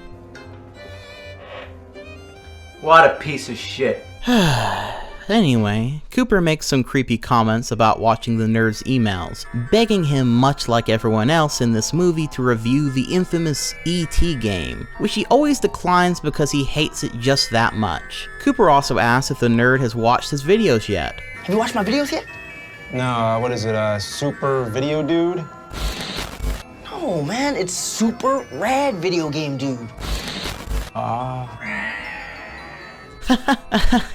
What a piece of shit. Anyway, Cooper makes some creepy comments about watching the nerd's emails, begging him, much like everyone else in this movie, to review the infamous E.T. game, which he always declines because he hates it just that much. Cooper also asks if the nerd has watched his videos yet. Have you watched my videos yet? No, what is it, Super Video Dude? No, man, it's Super Rad Video Game Dude.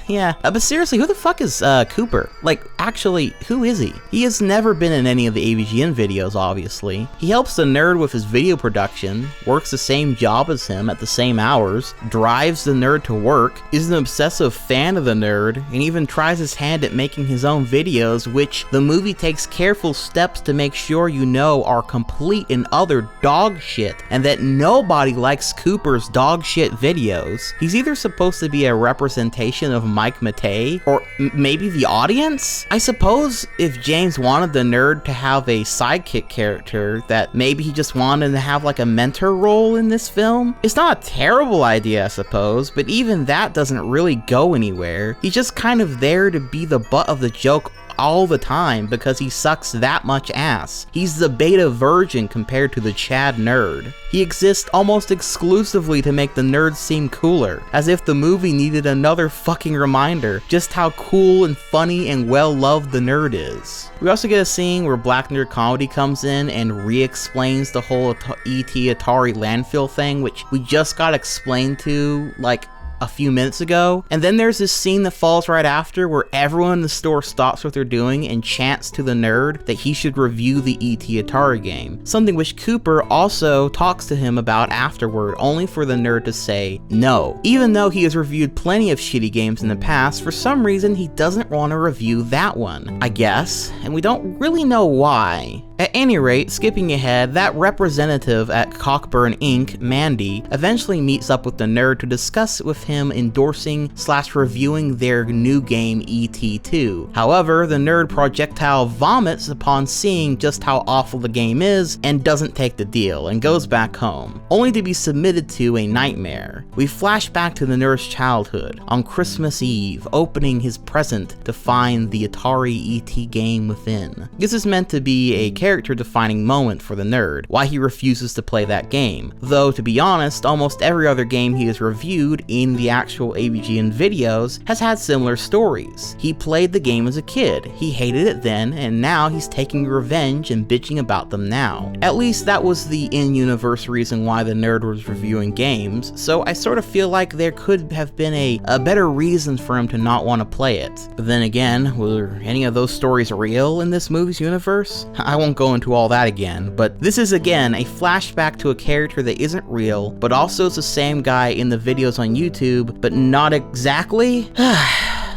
Yeah. But seriously, who the fuck is Cooper? Like, actually, who is he? He has never been in any of the AVGN videos, obviously. He helps the nerd with his video production, works the same job as him at the same hours, drives the nerd to work, is an obsessive fan of the nerd, and even tries his hand at making his own videos, which the movie takes careful steps to make sure you know are complete and utter dog shit, and that nobody likes Cooper's dog shit videos. He's either supposed to be a representation of Mike Matei, or maybe the audience? I suppose if James wanted the nerd to have a sidekick character, that maybe he just wanted to have like a mentor role in this film. It's not a terrible idea, I suppose, but even that doesn't really go anywhere. He's just kind of there to be the butt of the joke all the time because he sucks that much ass. He's the beta virgin compared to the Chad nerd. He exists almost exclusively to make the nerd seem cooler, as if the movie needed another fucking reminder just how cool and funny and well loved the nerd is. We also get a scene where Black Nerd Comedy comes in and re-explains the whole E.T. Atari landfill thing, which we just got explained to like a few minutes ago. And then there's this scene that falls right after where everyone in the store stops what they're doing and chants to the nerd that he should review the E.T. Atari game, something which Cooper also talks to him about afterward, only for the nerd to say no. Even though he has reviewed plenty of shitty games in the past, for some reason he doesn't want to review that one, I guess, and we don't really know why. At any rate, skipping ahead, that representative at Cockburn Inc., Mandy, eventually meets up with the nerd to discuss it with him endorsing / reviewing their new game ET2. However, the nerd projectile vomits upon seeing just how awful the game is and doesn't take the deal and goes back home, only to be submitted to a nightmare. We flash back to the nerd's childhood, on Christmas Eve, opening his present to find the Atari ET game within. This is meant to be a character-defining moment for the nerd, why he refuses to play that game, though to be honest, almost every other game he has reviewed in the actual AVGN videos has had similar stories. He played the game as a kid, he hated it then, and now he's taking revenge and bitching about them now. At least that was the in-universe reason why the nerd was reviewing games, so I sort of feel like there could have been a better reason for him to not want to play it. But then again, were any of those stories real in this movie's universe? I won't go into all that again, but this is again a flashback to a character that isn't real, but also is the same guy in the videos on YouTube, but not exactly?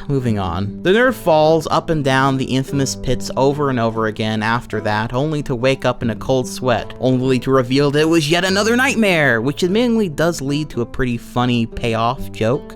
Moving on. The nerd falls up and down the infamous pits over and over again after that, only to wake up in a cold sweat, only to reveal that it was yet another nightmare, which admittedly does lead to a pretty funny payoff joke.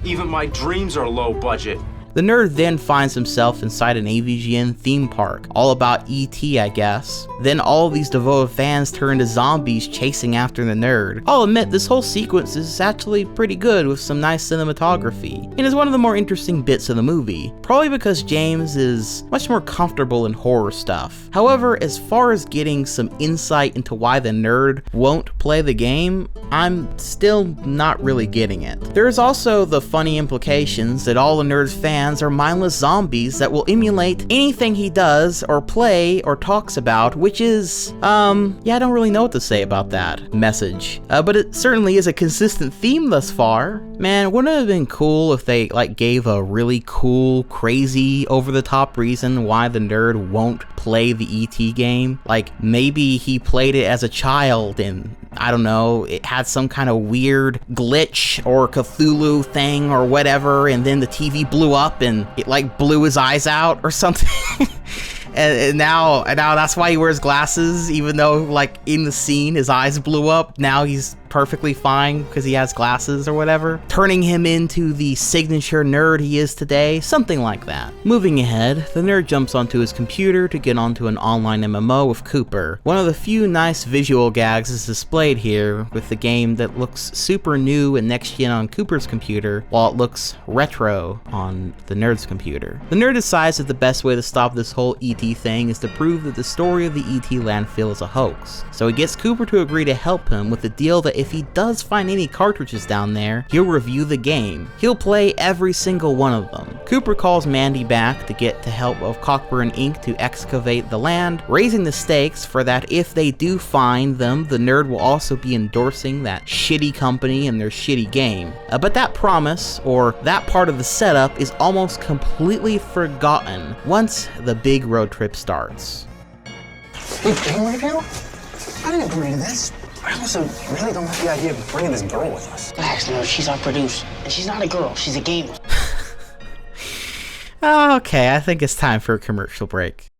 Even my dreams are low budget. The nerd then finds himself inside an AVGN theme park, all about E.T. I guess. Then all of these devoted fans turn to zombies chasing after the nerd. I'll admit this whole sequence is actually pretty good with some nice cinematography, and is one of the more interesting bits of the movie, probably because James is much more comfortable in horror stuff. However, as far as getting some insight into why the nerd won't play the game, I'm still not really getting it. There is also the funny implications that all the nerd's fans are mindless zombies that will emulate anything he does or play or talks about, which is, yeah, I don't really know what to say about that message. But it certainly is a consistent theme thus far. Man, wouldn't it have been cool if they like gave a really cool, crazy, over-the-top reason why the nerd won't play the ET game? Like, maybe he played it as a child and I don't know, it had some kind of weird glitch or Cthulhu thing or whatever, and then the TV blew up and it like blew his eyes out or something. And now that's why he wears glasses, even though like in the scene his eyes blew up. Now he's perfectly fine because he has glasses or whatever, turning him into the signature nerd he is today, something like that. Moving ahead, the nerd jumps onto his computer to get onto an online MMO with Cooper. One of the few nice visual gags is displayed here, with the game that looks super new and next gen on Cooper's computer, while it looks retro on the nerd's computer. The nerd decides that the best way to stop this whole ET thing is to prove that the story of the ET landfill is a hoax, so he gets Cooper to agree to help him with a deal that if he does find any cartridges down there, he'll review the game. He'll play every single one of them. Cooper calls Mandy back to get the help of Cockburn Inc. to excavate the land, raising the stakes for that if they do find them, the nerd will also be endorsing that shitty company and their shitty game. But that promise, or that part of the setup, is almost completely forgotten once the big road trip starts. Big game review? I didn't agree to this. I also really don't like the idea of bringing this girl with us. Relax, no, she's our producer. And she's not a girl, she's a gamer. Okay, I think it's time for a commercial break.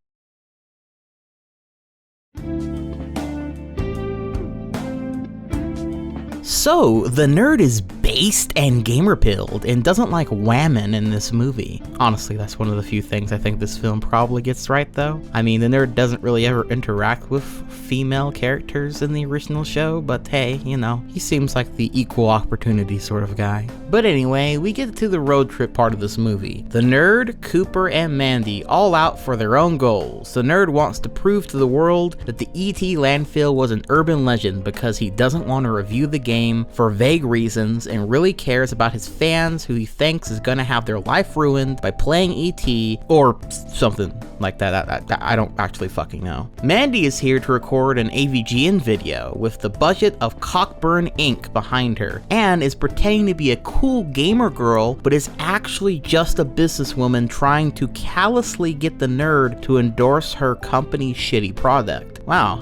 So, the nerd is based and gamer-pilled and doesn't like whammon in this movie. Honestly, that's one of the few things I think this film probably gets right, though. I mean, the nerd doesn't really ever interact with female characters in the original show, but hey, you know, he seems like the equal opportunity sort of guy. But anyway, we get to the road trip part of this movie. The nerd, Cooper, and Mandy all out for their own goals. The nerd wants to prove to the world that the E.T. landfill was an urban legend because he doesn't want to review the game for vague reasons and really cares about his fans who he thinks is gonna have their life ruined by playing E.T. or something like that. I don't actually fucking know. Mandy is here to record an AVGN video with the budget of Cockburn Inc. behind her and is pretending to be a cool gamer girl, but is actually just a businesswoman trying to callously get the nerd to endorse her company's shitty product. Wow,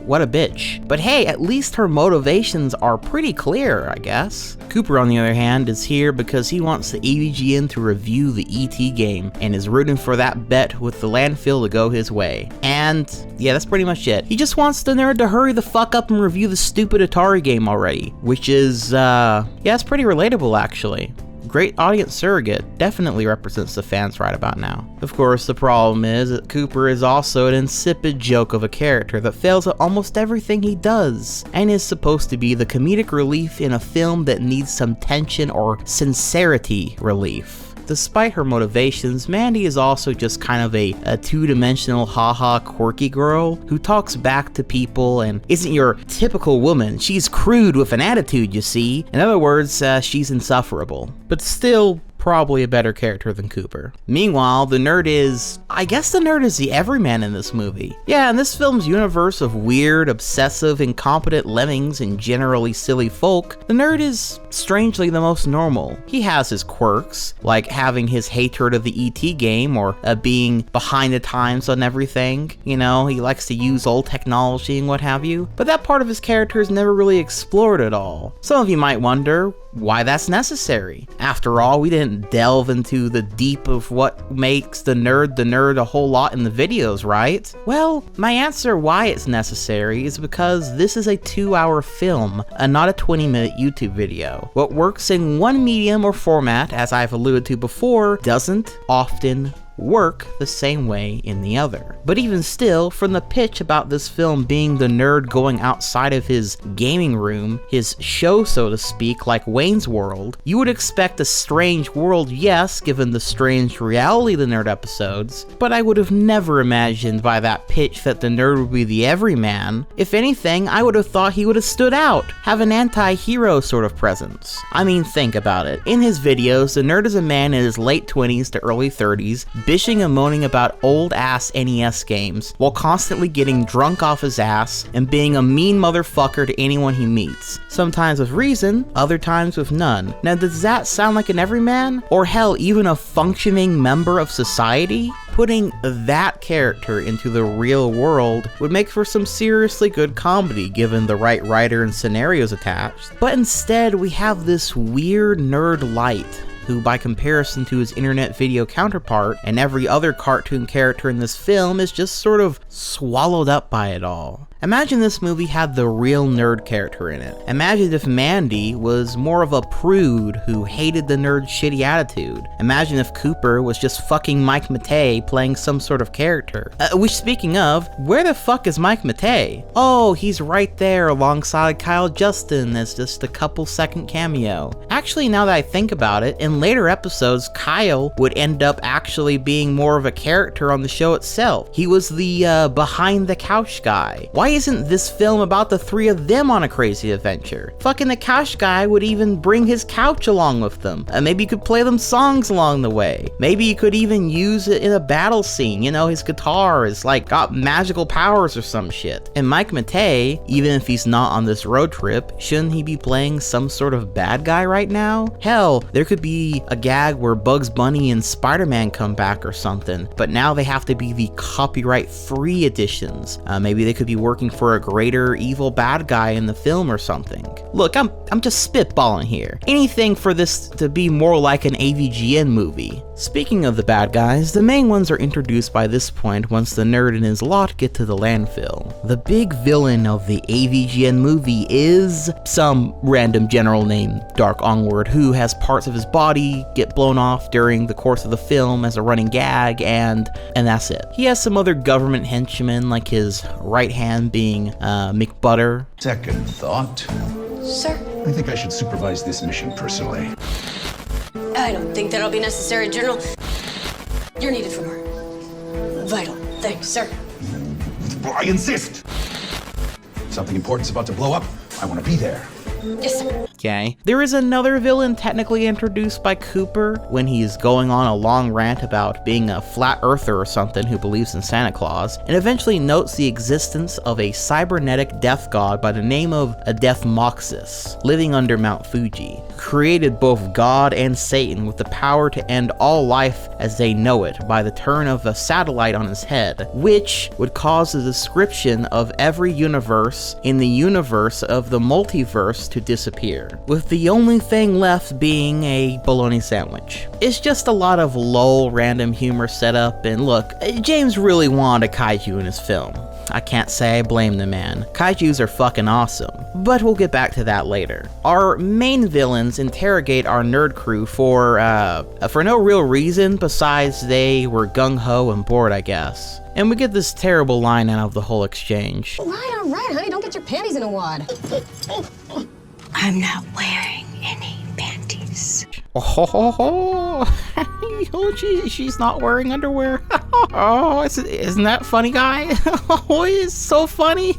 what a bitch. But hey, at least her motivations are pretty clear, I guess. Cooper, on the other hand, is here because he wants the AVGN to review the E.T. game and is rooting for that bet with the landfill to go his way. And yeah, that's pretty much it. He just wants the nerd to hurry the fuck up and review the stupid Atari game already, which is, yeah, it's pretty relatable actually. Great audience surrogate, definitely represents the fans right about now. Of course, the problem is that Cooper is also an insipid joke of a character that fails at almost everything he does, and is supposed to be the comedic relief in a film that needs some tension or sincerity relief. Despite her motivations, Mandy is also just kind of a two-dimensional haha quirky girl who talks back to people and isn't your typical woman. She's crude with an attitude, you see. In other words, she's insufferable. But still, probably a better character than Cooper. Meanwhile, the nerd is... I guess the nerd is the everyman in this movie. Yeah, in this film's universe of weird, obsessive, incompetent lemmings and generally silly folk, the nerd is strangely the most normal. He has his quirks, like having his hatred of the E.T. game or being behind the times on everything. You know, he likes to use old technology and what have you. But that part of his character is never really explored at all. Some of you might wonder why that's necessary. After all, we didn't delve into the deep of what makes the nerd a whole lot in the videos, right? Well, my answer why it's necessary is because this is a 2-hour film and not a 20-minute YouTube video. What works in one medium or format, as I've alluded to before, doesn't often work the same way in the other. But even still, from the pitch about this film being the nerd going outside of his gaming room, his show so to speak, like Wayne's World, you would expect a strange world, yes, given the strange reality of the nerd episodes, but I would have never imagined by that pitch that the nerd would be the everyman. If anything, I would have thought he would have stood out, have an anti-hero sort of presence. I mean, think about it. In his videos, the nerd is a man in his late 20s to early 30s, bitching and moaning about old-ass NES games, while constantly getting drunk off his ass and being a mean motherfucker to anyone he meets. Sometimes with reason, other times with none. Now, does that sound like an everyman? Or hell, even a functioning member of society? Putting that character into the real world would make for some seriously good comedy given the right writer and scenarios attached. But instead, we have this weird nerd light who, by comparison to his internet video counterpart and every other cartoon character in this film, is just sort of swallowed up by it all. Imagine this movie had the real nerd character in it. Imagine if Mandy was more of a prude who hated the nerd's shitty attitude. Imagine if Cooper was just fucking Mike Matei playing some sort of character. Which, speaking of, where the fuck is Mike Matei? Oh, he's right there alongside Kyle Justin as just a couple second cameo. Actually, now that I think about it, in later episodes, Kyle would end up actually being more of a character on the show itself. He was the behind the couch guy. Why isn't this film about the three of them on a crazy adventure? Fucking the couch guy would even bring his couch along with them. Maybe you could play them songs along the way. Maybe you could even use it in a battle scene. You know, his guitar is like got magical powers or some shit. And Mike Matei, even if he's not on this road trip, shouldn't he be playing some sort of bad guy right now? Hell, there could be a gag where Bugs Bunny and Spider-Man come back or something, but now they have to be the copyright-free editions. Maybe they could be working for a greater evil bad guy in the film or something. Look, I'm just spitballing here. Anything for this to be more like an AVGN movie. Speaking of the bad guys, the main ones are introduced by this point once the nerd and his lot get to the landfill. The big villain of the AVGN movie is some random general named Dark Onward, who has parts of his body get blown off during the course of the film as a running gag, and that's it. He has some other government henchmen, like his right hand being McButter. Second thought. Sir? I think I should supervise this mission personally. I don't think that'll be necessary, General. You're needed for more vital things, sir. I insist. Something important's about to blow up. I want to be there. Yes, sir. Okay. There is another villain technically introduced by Cooper when he's going on a long rant about being a flat earther or something who believes in Santa Claus, and eventually notes the existence of a cybernetic death god by the name of Death Moxis, living under Mount Fuji, who created both God and Satan with the power to end all life as they know it by the turn of a satellite on his head, which would cause the description of every universe in the universe of the multiverse to disappear, with the only thing left being a bologna sandwich. It's just a lot of lol random humor setup, and look, James really wanted a kaiju in his film. I can't say I blame the man. Kaijus are fucking awesome, but we'll get back to that later. Our main villains interrogate our nerd crew for no real reason besides they were gung-ho and bored, I guess. And we get this terrible line out of the whole exchange. All right, honey, don't get your panties in a wad. I'm not wearing any panties. Oh, she's not wearing underwear. Oh, isn't that funny, guy? Oh, it's so funny.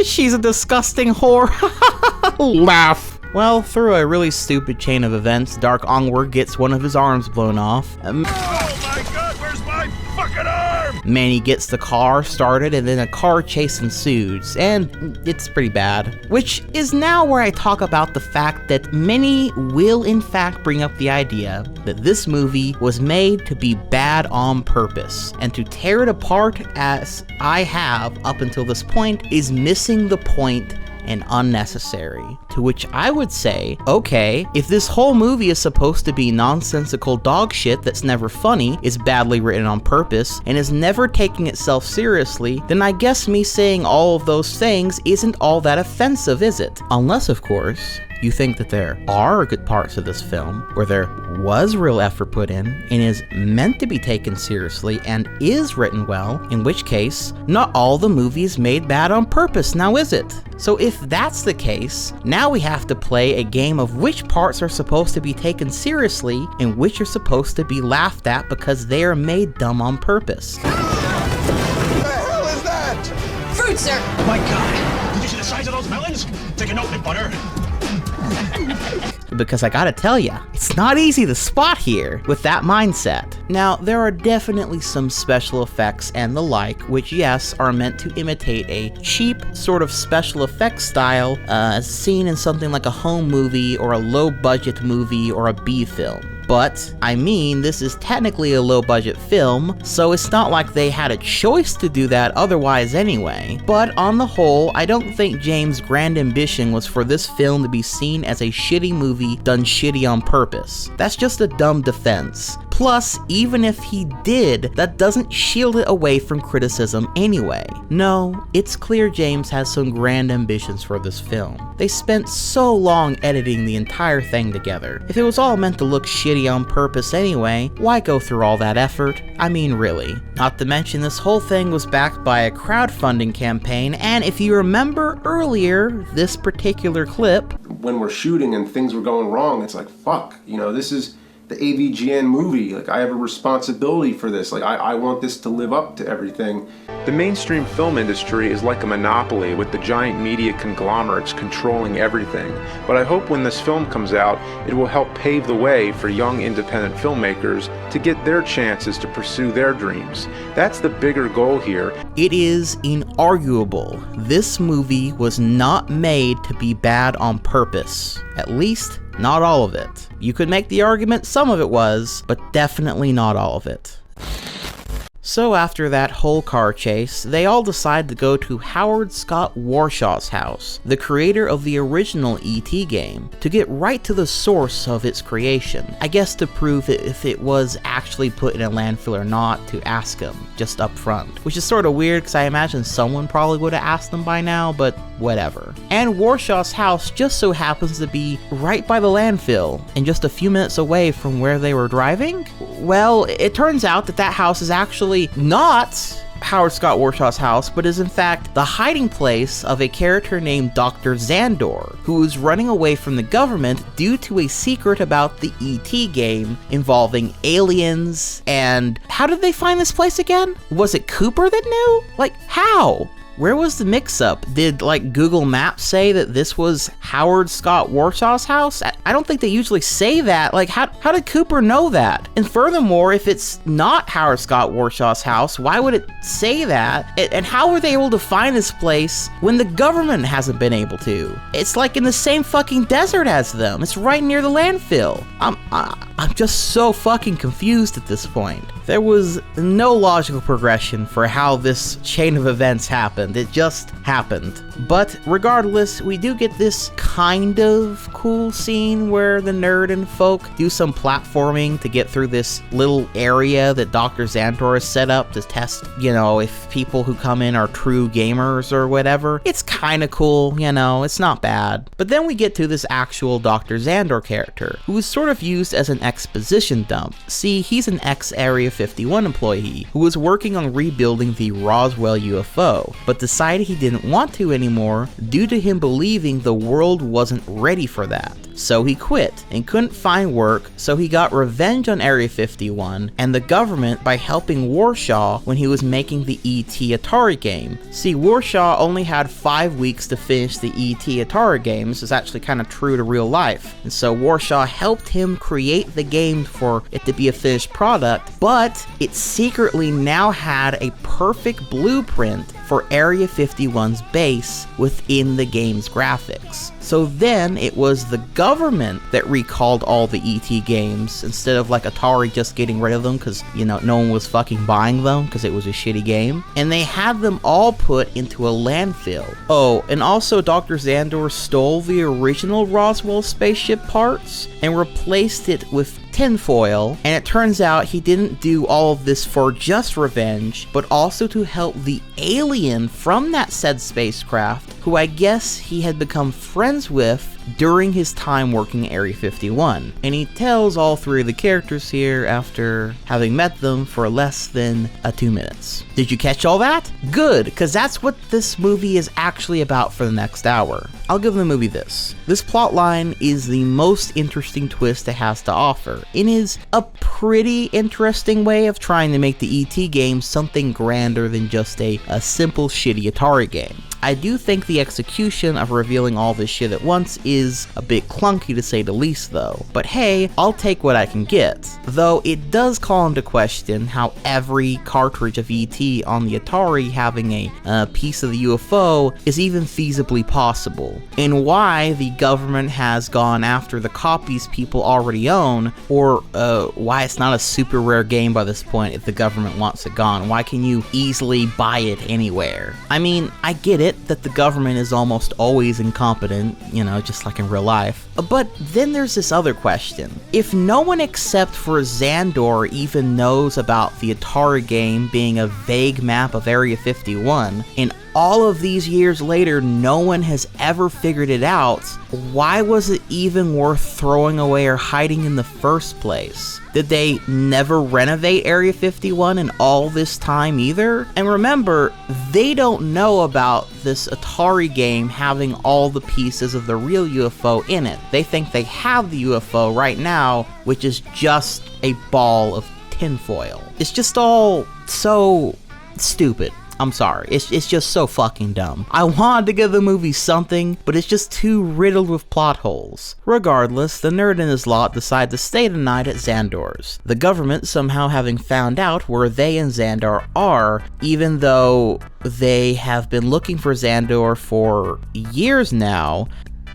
She's a disgusting whore. Laugh. Well, through a really stupid chain of events, Dark Onward gets one of his arms blown off. Oh my god, where's my fucking arm? Manny gets the car started, and then a car chase ensues, and it's pretty bad. Which is now where I talk about the fact that many will in fact bring up the idea that this movie was made to be bad on purpose, and to tear it apart as I have up until this point is missing the point and unnecessary. To which I would say, okay, if this whole movie is supposed to be nonsensical dog shit that's never funny, is badly written on purpose, and is never taking itself seriously, then I guess me saying all of those things isn't all that offensive, is it? Unless, of course, you think that there are good parts of this film where there was real effort put in and is meant to be taken seriously and is written well, in which case, not all the movie is made bad on purpose, now is it? So if that's the case, now we have to play a game of which parts are supposed to be taken seriously and which are supposed to be laughed at because they are made dumb on purpose. What the hell is that? Fruit, sir! Oh my god! Did you see the size of those melons? Take a note, McButter. Because I gotta tell ya, it's not easy to spot here with that mindset. Now, there are definitely some special effects and the like, which yes, are meant to imitate a cheap sort of special effects style as seen in something like a home movie or a low budget movie or a B film. But, I mean, this is technically a low-budget film, so it's not like they had a choice to do that otherwise anyway. But on the whole, I don't think James' grand ambition was for this film to be seen as a shitty movie done shitty on purpose. That's just a dumb defense. Plus, even if he did, that doesn't shield it away from criticism anyway. No, it's clear James has some grand ambitions for this film. They spent so long editing the entire thing together. If it was all meant to look shitty on purpose anyway, why go through all that effort? I mean, really. Not to mention, this whole thing was backed by a crowdfunding campaign, and if you remember earlier, this particular clip, when we're shooting and things were going wrong, it's like, fuck, you know, this is the AVGN movie. Like, I have a responsibility for this. Like, I want this to live up to everything. The mainstream film industry is like a monopoly with the giant media conglomerates controlling everything. But I hope when this film comes out, it will help pave the way for young independent filmmakers to get their chances to pursue their dreams. That's the bigger goal here. It is inarguable. This movie was not made to be bad on purpose. At least, not all of it. You could make the argument some of it was, but definitely not all of it. So after that whole car chase, they all decide to go to Howard Scott Warshaw's house, the creator of the original E.T. game, to get right to the source of its creation. I guess to prove if it was actually put in a landfill or not, to ask him, just up front. Which is sort of weird, because I imagine someone probably would have asked them by now, but whatever. And Warshaw's house just so happens to be right by the landfill, and just a few minutes away from where they were driving? Well, it turns out that that house is actually not Howard Scott Warshaw's house, but is in fact the hiding place of a character named Dr. Zandor, who is running away from the government due to a secret about the E.T. game involving aliens. And how did they find this place again? Was it Cooper that knew? Like, how? Where was the mix-up? Did, like, Google Maps say that this was Howard Scott Warshaw's house? I don't think they usually say that. Like, how did Cooper know that? And furthermore, if it's not Howard Scott Warshaw's house, why would it say that? And how were they able to find this place when the government hasn't been able to? It's like in the same fucking desert as them. It's right near the landfill. I'm just so fucking confused at this point. There was no logical progression for how this chain of events happened. It just happened. But regardless, we do get this kind of cool scene where the nerd and folk do some platforming to get through this little area that Dr. Zandor has set up to test, you know, if people who come in are true gamers or whatever. It's kind of cool, you know, it's not bad. But then we get to this actual Dr. Zandor character, who is sort of used as an exposition dump. See, he's an ex-Area 51 employee who was working on rebuilding the Roswell UFO, but decided he didn't want to anymore due to him believing the world wasn't ready for that. So he quit and couldn't find work, so he got revenge on Area 51 and the government by helping Warshaw when he was making the E.T. Atari game. See, Warshaw only had 5 weeks to finish the E.T. Atari game. This is actually kind of true to real life. And so Warshaw helped him create the game for it to be a finished product, but it secretly now had a perfect blueprint for Area 51's base within the game's graphics. So then it was the government that recalled all the E.T. games instead of like Atari just getting rid of them because, you know, no one was fucking buying them because it was a shitty game. And they had them all put into a landfill. Oh, and also Dr. Zandor stole the original Roswell spaceship parts and replaced it with tinfoil, and it turns out he didn't do all of this for just revenge, but also to help the alien from that said spacecraft, who I guess he had become friends with during his time working Area 51. And he tells all three of the characters here after having met them for less than 2 minutes. Did you catch all that? Good, because that's what this movie is actually about for the next hour. I'll give the movie this. This plotline is the most interesting twist it has to offer. It is a pretty interesting way of trying to make the E.T. game something grander than just a simple shitty Atari game. I do think the execution of revealing all this shit at once is a bit clunky to say the least though. But hey, I'll take what I can get. Though it does call into question how every cartridge of E.T. on the Atari having a piece of the UFO is even feasibly possible. And why the government has gone after the copies people already own, or why it's not a super rare game by this point if the government wants it gone. Why can you easily buy it anywhere? I mean, I get it that the government is almost always incompetent, you know, just like in real life. But then there's this other question. If no one except for Zandor even knows about the Atari game being a vague map of Area 51, and all of these years later, no one has ever figured it out, why was it even worth throwing away or hiding in the first place? Did they never renovate Area 51 in all this time either? And remember, they don't know about this Atari game having all the pieces of the real UFO in it. They think they have the UFO right now, which is just a ball of tinfoil. It's just all so stupid. I'm sorry, it's just so fucking dumb. I wanted to give the movie something, but it's just too riddled with plot holes. Regardless, the nerd and his lot decide to stay the night at Xandor's. The government somehow having found out where they and Xandor are, even though they have been looking for Xandor for years now,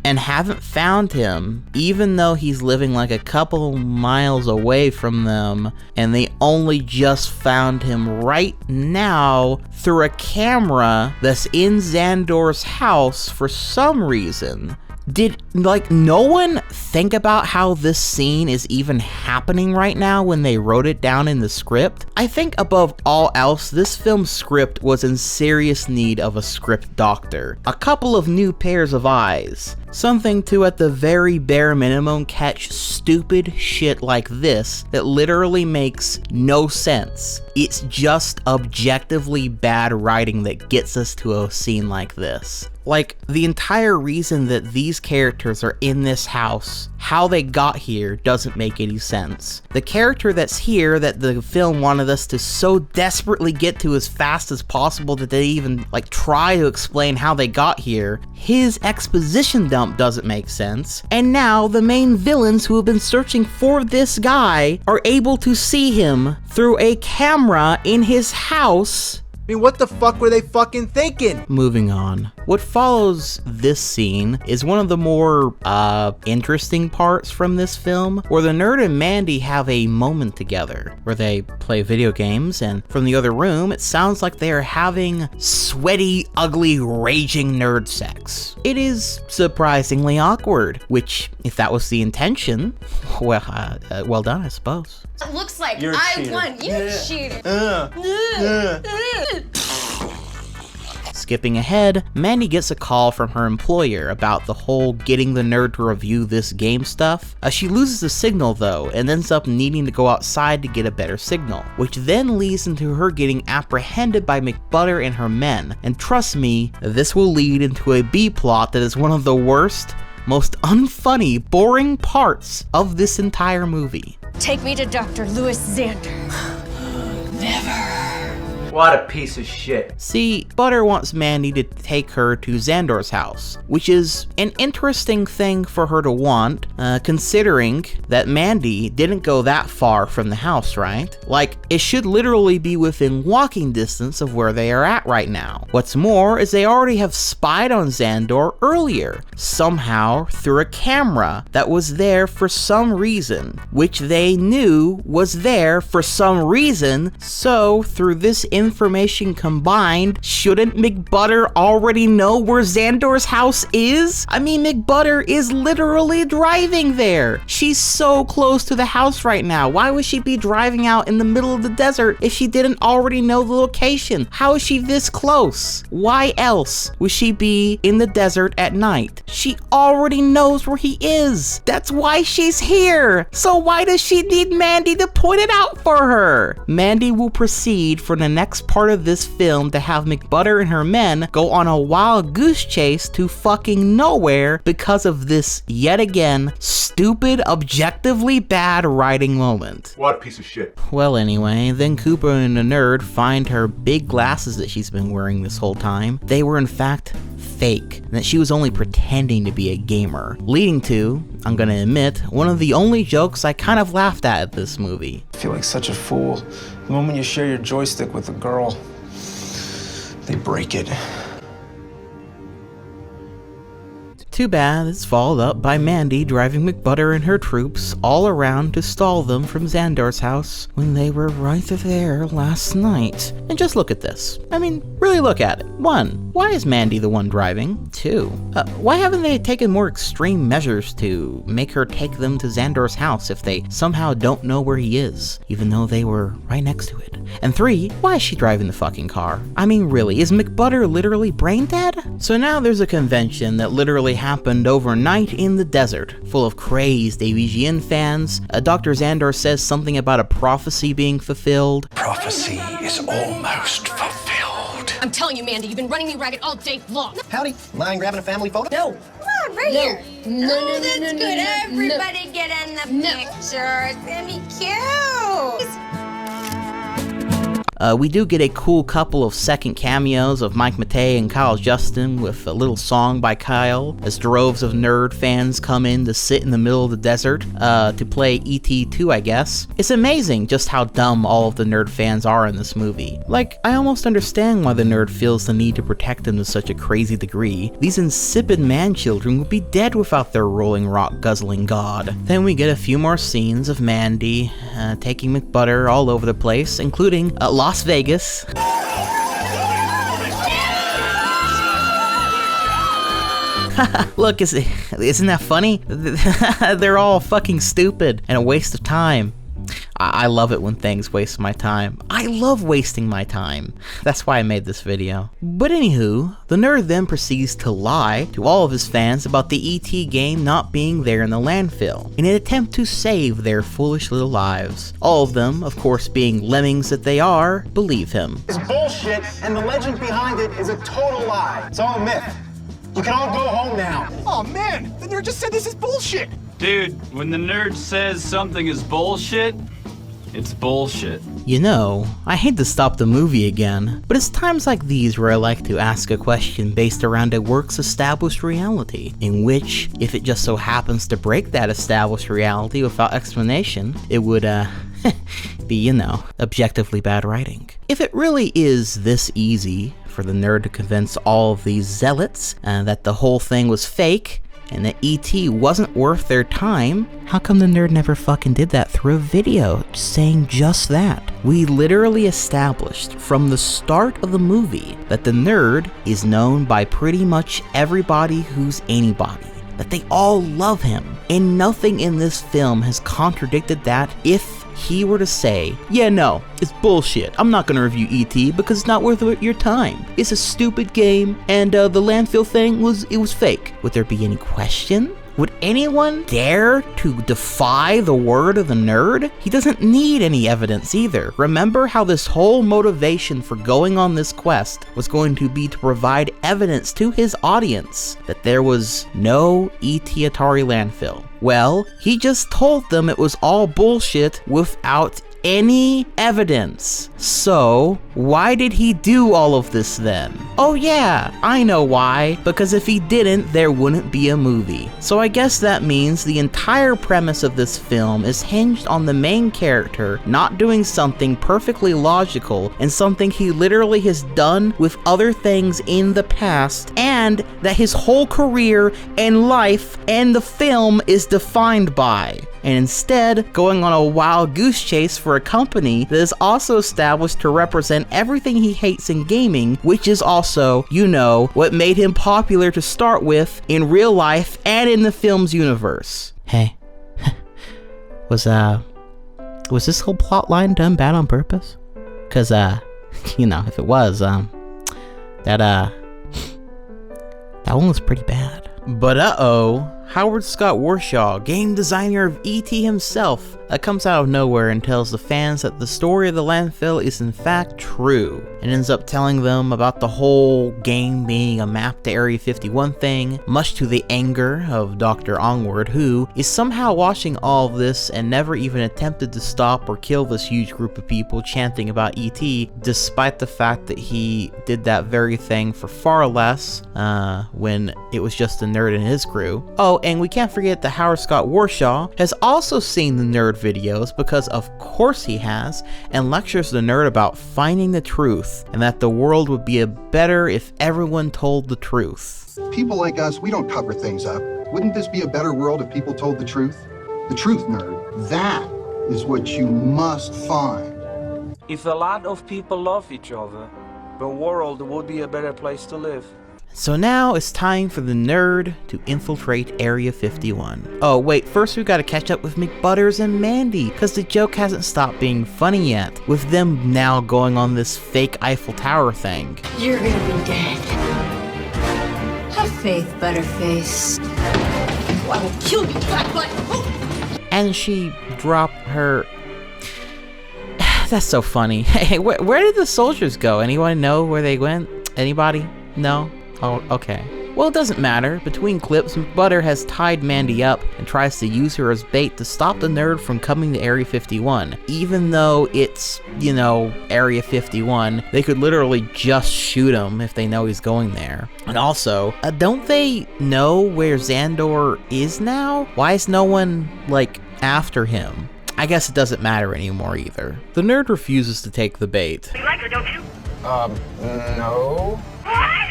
and haven't found him, even though he's living like a couple miles away from them, and they only just found him right now through a camera that's in Xandor's house for some reason. Did, like, no one think about how this scene is even happening right now when they wrote it down in the script? I think above all else, this film's script was in serious need of a script doctor. A couple of new pairs of eyes. Something to, at the very bare minimum, catch stupid shit like this that literally makes no sense. It's just objectively bad writing that gets us to a scene like this. Like, the entire reason that these characters are in this house, how they got here, doesn't make any sense. The character that's here that the film wanted us to so desperately get to as fast as possible that they even, like, try to explain how they got here, his exposition dump doesn't make sense. And now, the main villains who have been searching for this guy are able to see him through a camera in his house. I mean, what the fuck were they fucking thinking? Moving on. What follows this scene is one of the more, interesting parts from this film, where the nerd and Mandy have a moment together, where they play video games, and from the other room, it sounds like they are having sweaty, ugly, raging nerd sex. It is surprisingly awkward, which, if that was the intention, well done, I suppose. It looks like You're a I cheater. won. You cheated. Skipping ahead, Mandy gets a call from her employer about the whole getting the nerd to review this game stuff. She loses the signal though, and ends up needing to go outside to get a better signal, which then leads into her getting apprehended by McButter and her men. And trust me, this will lead into a B-plot that is one of the worst, most unfunny, boring parts of this entire movie. Take me to Dr. Louis Xander. What a piece of shit. See, Butter wants Mandy to take her to Xandor's house, which is an interesting thing for her to want, considering that Mandy didn't go that far from the house, right? Like, it should literally be within walking distance of where they are at right now. What's more is they already have spied on Xandor earlier, somehow through a camera that was there for some reason, which they knew was there for some reason, so through this information combined, shouldn't McButter already know where Xandor's house is? I mean, McButter is literally driving there. She's so close to the house right now. Why would she be driving out in the middle of the desert if she didn't already know the location? How is she this close? Why else would she be in the desert at night? She already knows where he is. That's why she's here. So why does she need Mandy to point it out for her? Mandy will proceed for the next part of this film to have McButter and her men go on a wild goose chase to fucking nowhere because of this, yet again, stupid, objectively bad writing moment. What a piece of shit. Well, anyway, then Cooper and the nerd find her big glasses that she's been wearing this whole time. They were in fact fake, and that she was only pretending to be a gamer, leading to, I'm gonna admit, one of the only jokes I kind of laughed at this movie. I feel like such a fool. The moment you share your joystick with a girl, they break it. Too bad it's followed up by Mandy driving McButter and her troops all around to stall them from Xandar's house when they were right there last night. And just look at this. I mean, really look at it. 1. Why is Mandy the one driving? 2. Why haven't they taken more extreme measures to make her take them to Xandar's house if they somehow don't know where he is, even though they were right next to it? And 3. Why is she driving the fucking car? I mean, really, is McButter literally brain dead? So now there's a convention that literally happened overnight in the desert, full of crazed AVGN fans. Dr. Xandar says something about a prophecy being fulfilled. Prophecy is almost fulfilled. I'm telling you, Mandy, you've been running me ragged all day long. Howdy. Mind grabbing a family photo? No. Come on, right here. No, That's good. Everybody get in the picture. It's gonna be cute. We do get a cool couple of second cameos of Mike Matei and Kyle Justin with a little song by Kyle as droves of nerd fans come in to sit in the middle of the desert to play E.T. 2, I guess. It's amazing just how dumb all of the nerd fans are in this movie. Like, I almost understand why the nerd feels the need to protect them to such a crazy degree. These insipid man-children would be dead without their rolling rock guzzling god. Then we get a few more scenes of Mandy taking McButter all over the place, including Las Vegas. Look, isn't that funny? They're all fucking stupid and a waste of time. I love it when things waste my time. I love wasting my time. That's why I made this video. But anywho, the nerd then proceeds to lie to all of his fans about the E.T. game not being there in the landfill, in an attempt to save their foolish little lives. All of them, of course being lemmings that they are, believe him. It's bullshit, and the legend behind it is a total lie. It's all a myth. You can all go home now. Oh man, the nerd just said this is bullshit. Dude, when the nerd says something is bullshit, it's bullshit. You know, I hate to stop the movie again, but it's times like these where I like to ask a question based around a work's established reality, in which, if it just so happens to break that established reality without explanation, it would, be, you know, objectively bad writing. If it really is this easy for the nerd to convince all of these zealots that the whole thing was fake, and that E.T. wasn't worth their time, how come the nerd never fucking did that through a video saying just that? We literally established from the start of the movie that the nerd is known by pretty much everybody who's anybody, that they all love him, and nothing in this film has contradicted that. If he were to say, yeah, no, it's bullshit, I'm not gonna review E.T. because it's not worth your time, it's a stupid game, and the landfill thing was fake, would there be any question? Would anyone dare to defy the word of the nerd? He doesn't need any evidence either. Remember how this whole motivation for going on this quest was going to be to provide evidence to his audience that there was no E.T. Atari landfill. Well, he just told them it was all bullshit without any evidence. So, why did he do all of this then? Oh yeah, I know why. Because if he didn't, there wouldn't be a movie. So I guess that means the entire premise of this film is hinged on the main character not doing something perfectly logical and something he literally has done with other things in the past, and that his whole career and life and the film is defined by. And instead, going on a wild goose chase for a company that is also established to represent everything he hates in gaming, which is also, you know, what made him popular to start with in real life and in the film's universe. Hey, was this whole plot line done bad on purpose? Cause, you know, if it was, that one was pretty bad. But Howard Scott Warshaw, game designer of E.T. himself, comes out of nowhere and tells the fans that the story of the landfill is in fact true, and ends up telling them about the whole game being a map to Area 51 thing, much to the anger of Dr. Onward, who is somehow watching all of this and never even attempted to stop or kill this huge group of people chanting about E.T., despite the fact that he did that very thing for far less when it was just a nerd and his crew. Oh, Oh, and we can't forget that Howard Scott Warshaw has also seen the nerd videos, because of course he has, and lectures the nerd about finding the truth, and that the world would be better if everyone told the truth. People like us, we don't cover things up. Wouldn't this be a better world if people told the truth? The truth, nerd. That is what you must find. If a lot of people love each other, the world would be a better place to live. So now it's time for the nerd to infiltrate Area 51. Oh wait, first we gotta catch up with McButters and Mandy, cause the joke hasn't stopped being funny yet, with them now going on this fake Eiffel Tower thing. You're gonna be dead. Have faith, Butterface. Oh, I will kill you, fat butt! Oh. And she dropped her... That's so funny. Hey, where did the soldiers go? Anyone know where they went? Anybody? No? Oh, okay. Well, it doesn't matter. Between clips, McButter has tied Mandy up and tries to use her as bait to stop the nerd from coming to Area 51. Even though it's, you know, Area 51, they could literally just shoot him if they know he's going there. And also, don't they know where Xandor is now? Why is no one, like, after him? I guess it doesn't matter anymore either. The nerd refuses to take the bait. You like her, don't you? No. What?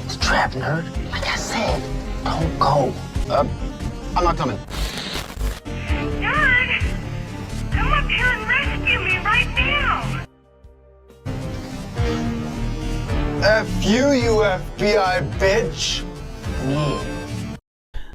It's a trap, nerd. Like I said, don't go. I'm not coming. Nerd, come up here and rescue me right now. F you FBI bitch.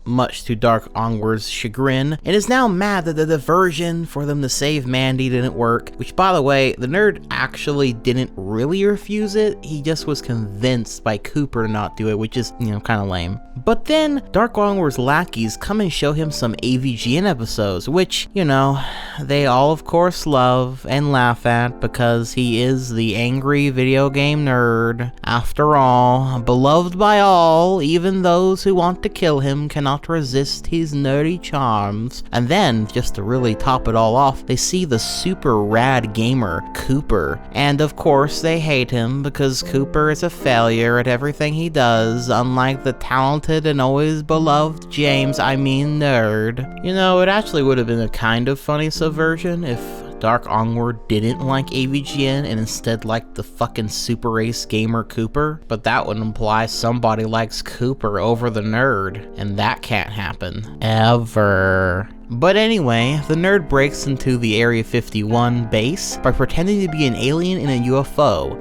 Much to Dark Onward's chagrin, and is now mad that the diversion for them to save Mandy didn't work, which, by the way, the nerd actually didn't really refuse it, he just was convinced by Cooper to not do it, which is, you know, kind of lame. But then, Dark Onward's lackeys come and show him some AVGN episodes, which, you know, they all of course love and laugh at, because he is the angry video game nerd. After all, beloved by all, even those who want to kill him cannot resist his nerdy charms. And then, just to really top it all off, they see the super rad gamer, Cooper. And of course they hate him, because Cooper is a failure at everything he does, unlike the talented and always beloved James, I mean nerd. You know, it actually would have been a kind of funny subversion if Dark Onward didn't like AVGN and instead liked the fucking super ace gamer Cooper, but that would imply somebody likes Cooper over the nerd, and that can't happen. Ever. But anyway, the nerd breaks into the Area 51 base by pretending to be an alien in a UFO.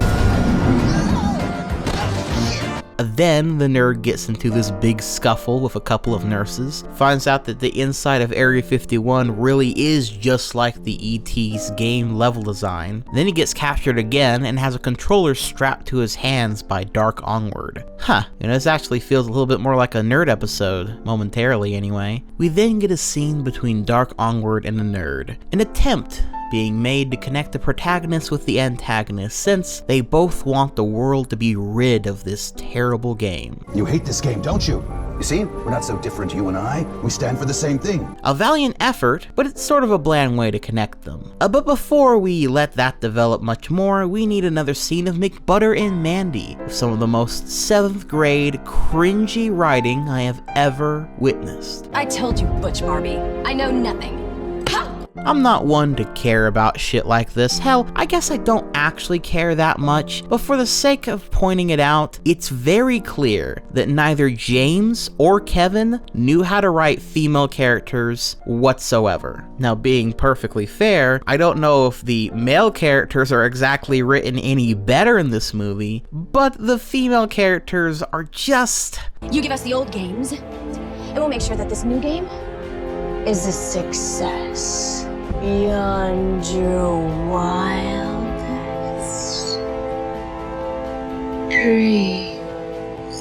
Then the nerd gets into this big scuffle with a couple of nurses, finds out that the inside of Area 51 really is just like the ET's game level design. Then he gets captured again and has a controller strapped to his hands by Dark Onward. Huh, and this actually feels a little bit more like a nerd episode, momentarily anyway. We then get a scene between Dark Onward and the nerd, an attempt being made to connect the protagonist with the antagonist, since they both want the world to be rid of this terrible game. You hate this game, don't you? You see, we're not so different, you and I. We stand for the same thing. A valiant effort, but it's sort of a bland way to connect them. But before we let that develop much more, we need another scene of McButter and Mandy, with some of the most 7th grade cringy writing I have ever witnessed. I told you, Butch Barbie. I know nothing. I'm not one to care about shit like this. Hell, I guess I don't actually care that much, but for the sake of pointing it out, it's very clear that neither James or Kevin knew how to write female characters whatsoever. Now, being perfectly fair, I don't know if the male characters are exactly written any better in this movie, but the female characters are just... You give us the old games, and we'll make sure that this new game is a success. Beyond your wildest dreams.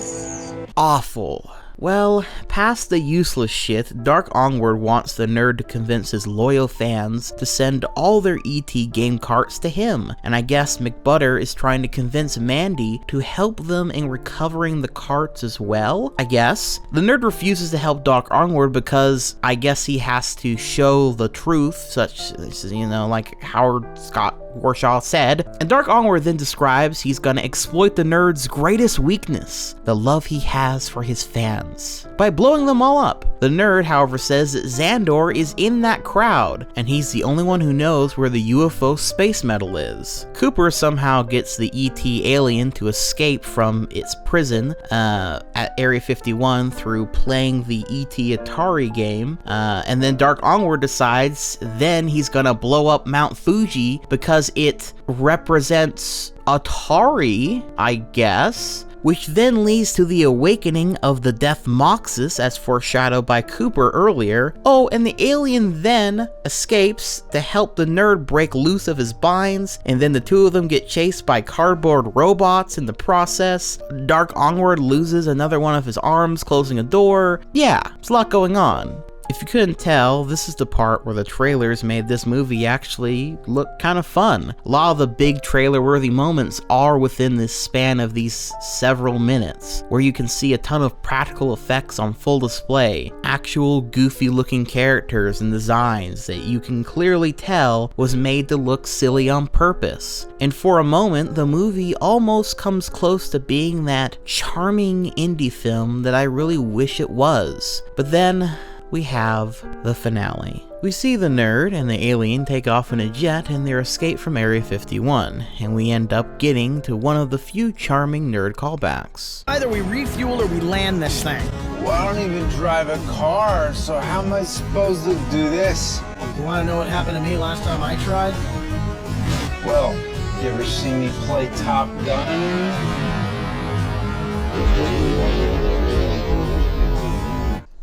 Awful. Well, past the useless shit, Dark Onward wants the nerd to convince his loyal fans to send all their ET game carts to him, and I guess McButter is trying to convince Mandy to help them in recovering the carts as well, I guess. The nerd refuses to help Dark Onward because I guess he has to show the truth, such as, you know, like Howard Scott Warshaw said, and Dark Onward then describes he's gonna exploit the nerd's greatest weakness, the love he has for his fans. by blowing them all up. The nerd, however, says that Xandor is in that crowd, and he's the only one who knows where the UFO space medal is. Cooper somehow gets the ET alien to escape from its prison at Area 51 through playing the ET Atari game, and then Dark Onward decides then he's gonna blow up Mount Fuji because it represents Atari, I guess, which then leads to the awakening of the Death Moxus as foreshadowed by Cooper earlier. Oh, and the alien then escapes to help the nerd break loose of his binds, and then the two of them get chased by cardboard robots in the process. Dark Onward loses another one of his arms, closing a door. Yeah, there's a lot going on. If you couldn't tell, this is the part where the trailers made this movie actually look kind of fun. A lot of the big trailer-worthy moments are within this span of these several minutes, where you can see a ton of practical effects on full display, actual goofy-looking characters and designs that you can clearly tell was made to look silly on purpose. And for a moment, the movie almost comes close to being that charming indie film that I really wish it was. But then we have the finale. We see the nerd and the alien take off in a jet in their escape from Area 51, and we end up getting to one of the few charming nerd callbacks. Either we refuel or we land this thing. Well, I don't even drive a car, so how am I supposed to do this? You want to know what happened to me last time I tried? Well, you ever seen me play Top Gun?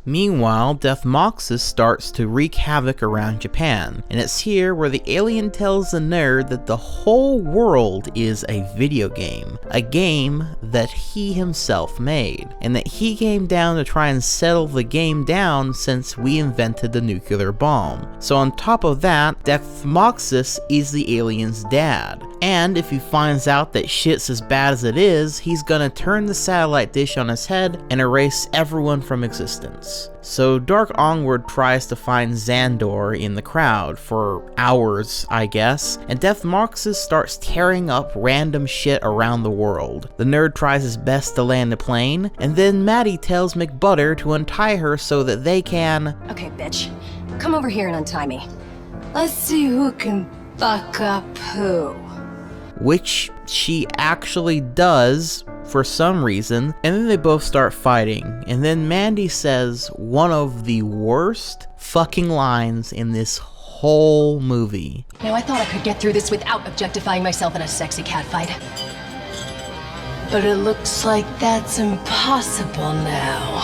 Meanwhile, Death Moxus starts to wreak havoc around Japan, and it's here where the alien tells the nerd that the whole world is a video game, a game that he himself made, and that he came down to try and settle the game down since we invented the nuclear bomb. So on top of that, Death Moxus is the alien's dad, and if he finds out that shit's as bad as it is, he's gonna turn the satellite dish on his head and erase everyone from existence. So Dark Onward tries to find Xandor in the crowd for hours, I guess, and Death Moxus starts tearing up random shit around the world. The nerd tries his best to land the plane, and then Maddie tells McButter to untie her so that they can... Okay, bitch. Come over here and untie me. Let's see who can fuck up who. Which she actually does for some reason, and then they both start fighting, and then Mandy says one of the worst fucking lines in this whole movie. Now I thought I could get through this without objectifying myself in a sexy catfight. But it looks like that's impossible now.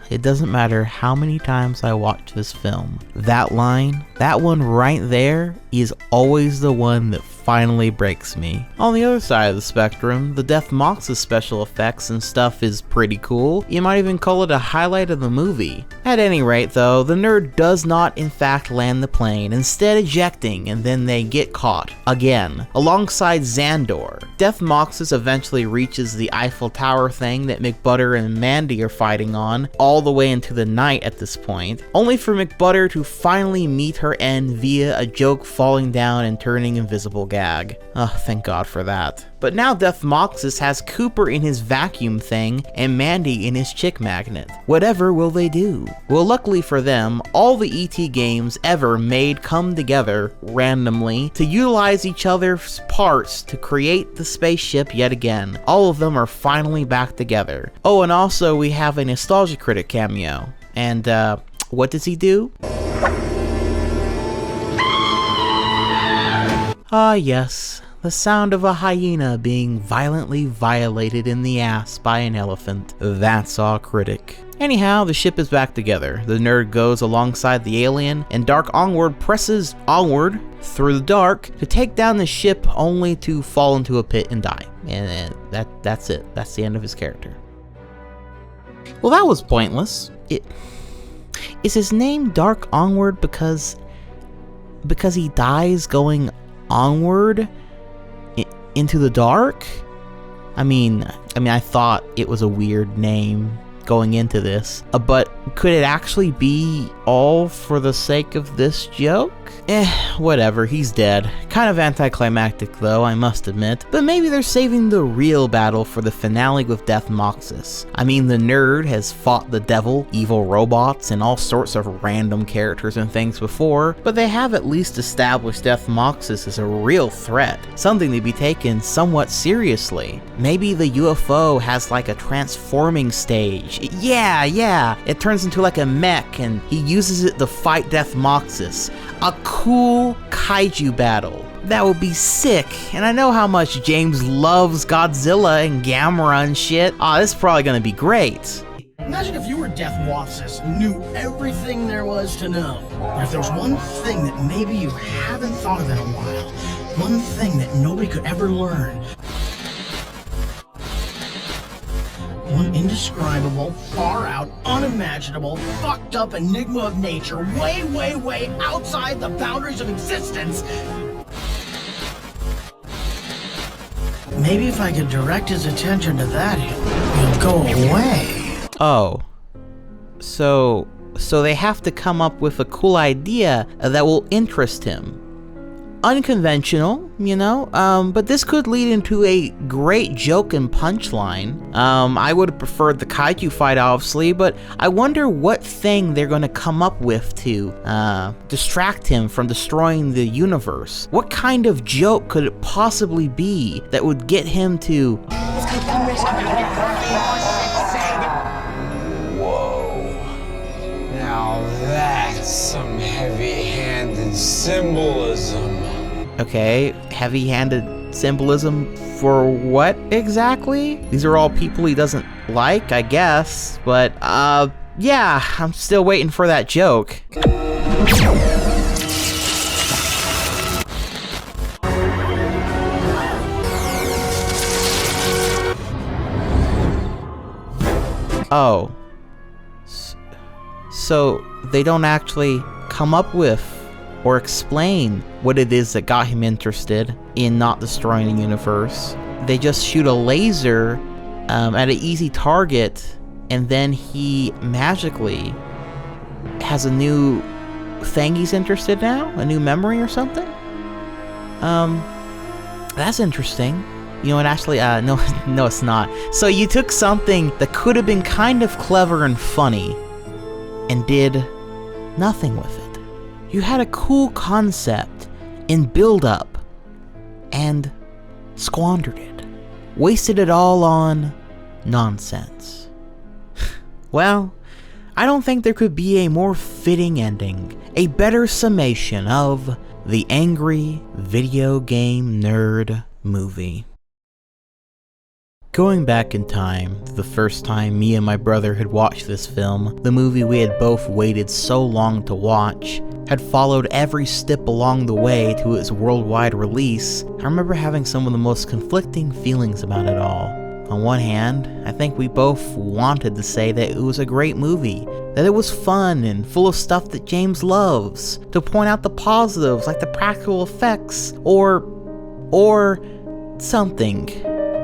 It doesn't matter how many times I watch this film. That line, that one right there, is always the one that finally breaks me. On the other side of the spectrum, the Death Moxus special effects and stuff is pretty cool. You might even call it a highlight of the movie. At any rate though, the nerd does not in fact land the plane, instead ejecting, and then they get caught. Again, alongside Xandor. Death Moxus eventually reaches the Eiffel Tower thing that McButter and Mandy are fighting on, all the way into the night at this point, only for McButter to finally meet her end via a joke falling down and turning invisible gag. Oh, thank God for that. But now Death Moxus has Cooper in his vacuum thing and Mandy in his chick magnet. Whatever will they do? Well, luckily for them, all the ET games ever made come together randomly to utilize each other's parts to create the spaceship yet again. All of them are finally back together. Oh, and also we have a Nostalgia Critic cameo. And what does he do? Ah yes, the sound of a hyena being violently violated in the ass by an elephant. That's our critic. Anyhow, the ship is back together. The nerd goes alongside the alien, and Dark Onward presses onward through the dark to take down the ship only to fall into a pit and die. And that's it. That's the end of his character. Well, that was pointless. Is his name Dark Onward because he dies going onward into the dark? I mean I thought it was a weird name going into this, but could it actually be all for the sake of this joke? Whatever, he's dead. Kind of anticlimactic though, I must admit, but maybe they're saving the real battle for the finale with Death Moxus. I mean, the nerd has fought the devil, evil robots, and all sorts of random characters and things before, but they have at least established Death Moxus as a real threat, something to be taken somewhat seriously. Maybe the UFO has like a transforming stage. Yeah, it turns into like a mech and he uses it to fight Death Moxus. A cool kaiju battle. That would be sick, and I know how much James loves Godzilla and Gamera and shit. This is probably gonna be great. Imagine if you were Death Moxus and knew everything there was to know. But if there was one thing that maybe you haven't thought of in a while, one thing that nobody could ever learn, one indescribable, far-out, unimaginable, fucked-up enigma of nature, way outside the boundaries of existence. Maybe if I could direct his attention to that, he'll go away. Oh. So they have to come up with a cool idea that will interest him. Unconventional, you know, but this could lead into a great joke and punchline. I would have preferred the kaiju fight, obviously, but I wonder what thing they're going to come up with to distract him from destroying the universe. What kind of joke could it possibly be that would get him to... Whoa. Now that's some heavy-handed symbolism. Okay, heavy-handed symbolism for what exactly? These are all people he doesn't like, I guess, but yeah, I'm still waiting for that joke. Oh. So they don't actually come up with or explain what it is that got him interested in not destroying the universe. They just shoot a laser at an easy target, and then he magically has a new thing he's interested in now? A new memory or something? That's interesting. You know what, actually, no, it's not. So you took something that could have been kind of clever and funny and did nothing with it. You had a cool concept in build-up and squandered it. Wasted it all on nonsense. Well, I don't think there could be a more fitting ending, a better summation of the angry video game nerd movie. Going back in time to the first time me and my brother had watched this film, the movie we had both waited so long to watch, had followed every step along the way to its worldwide release, I remember having some of the most conflicting feelings about it all. On one hand, I think we both wanted to say that it was a great movie, that it was fun and full of stuff that James loves, to point out the positives like the practical effects, or something.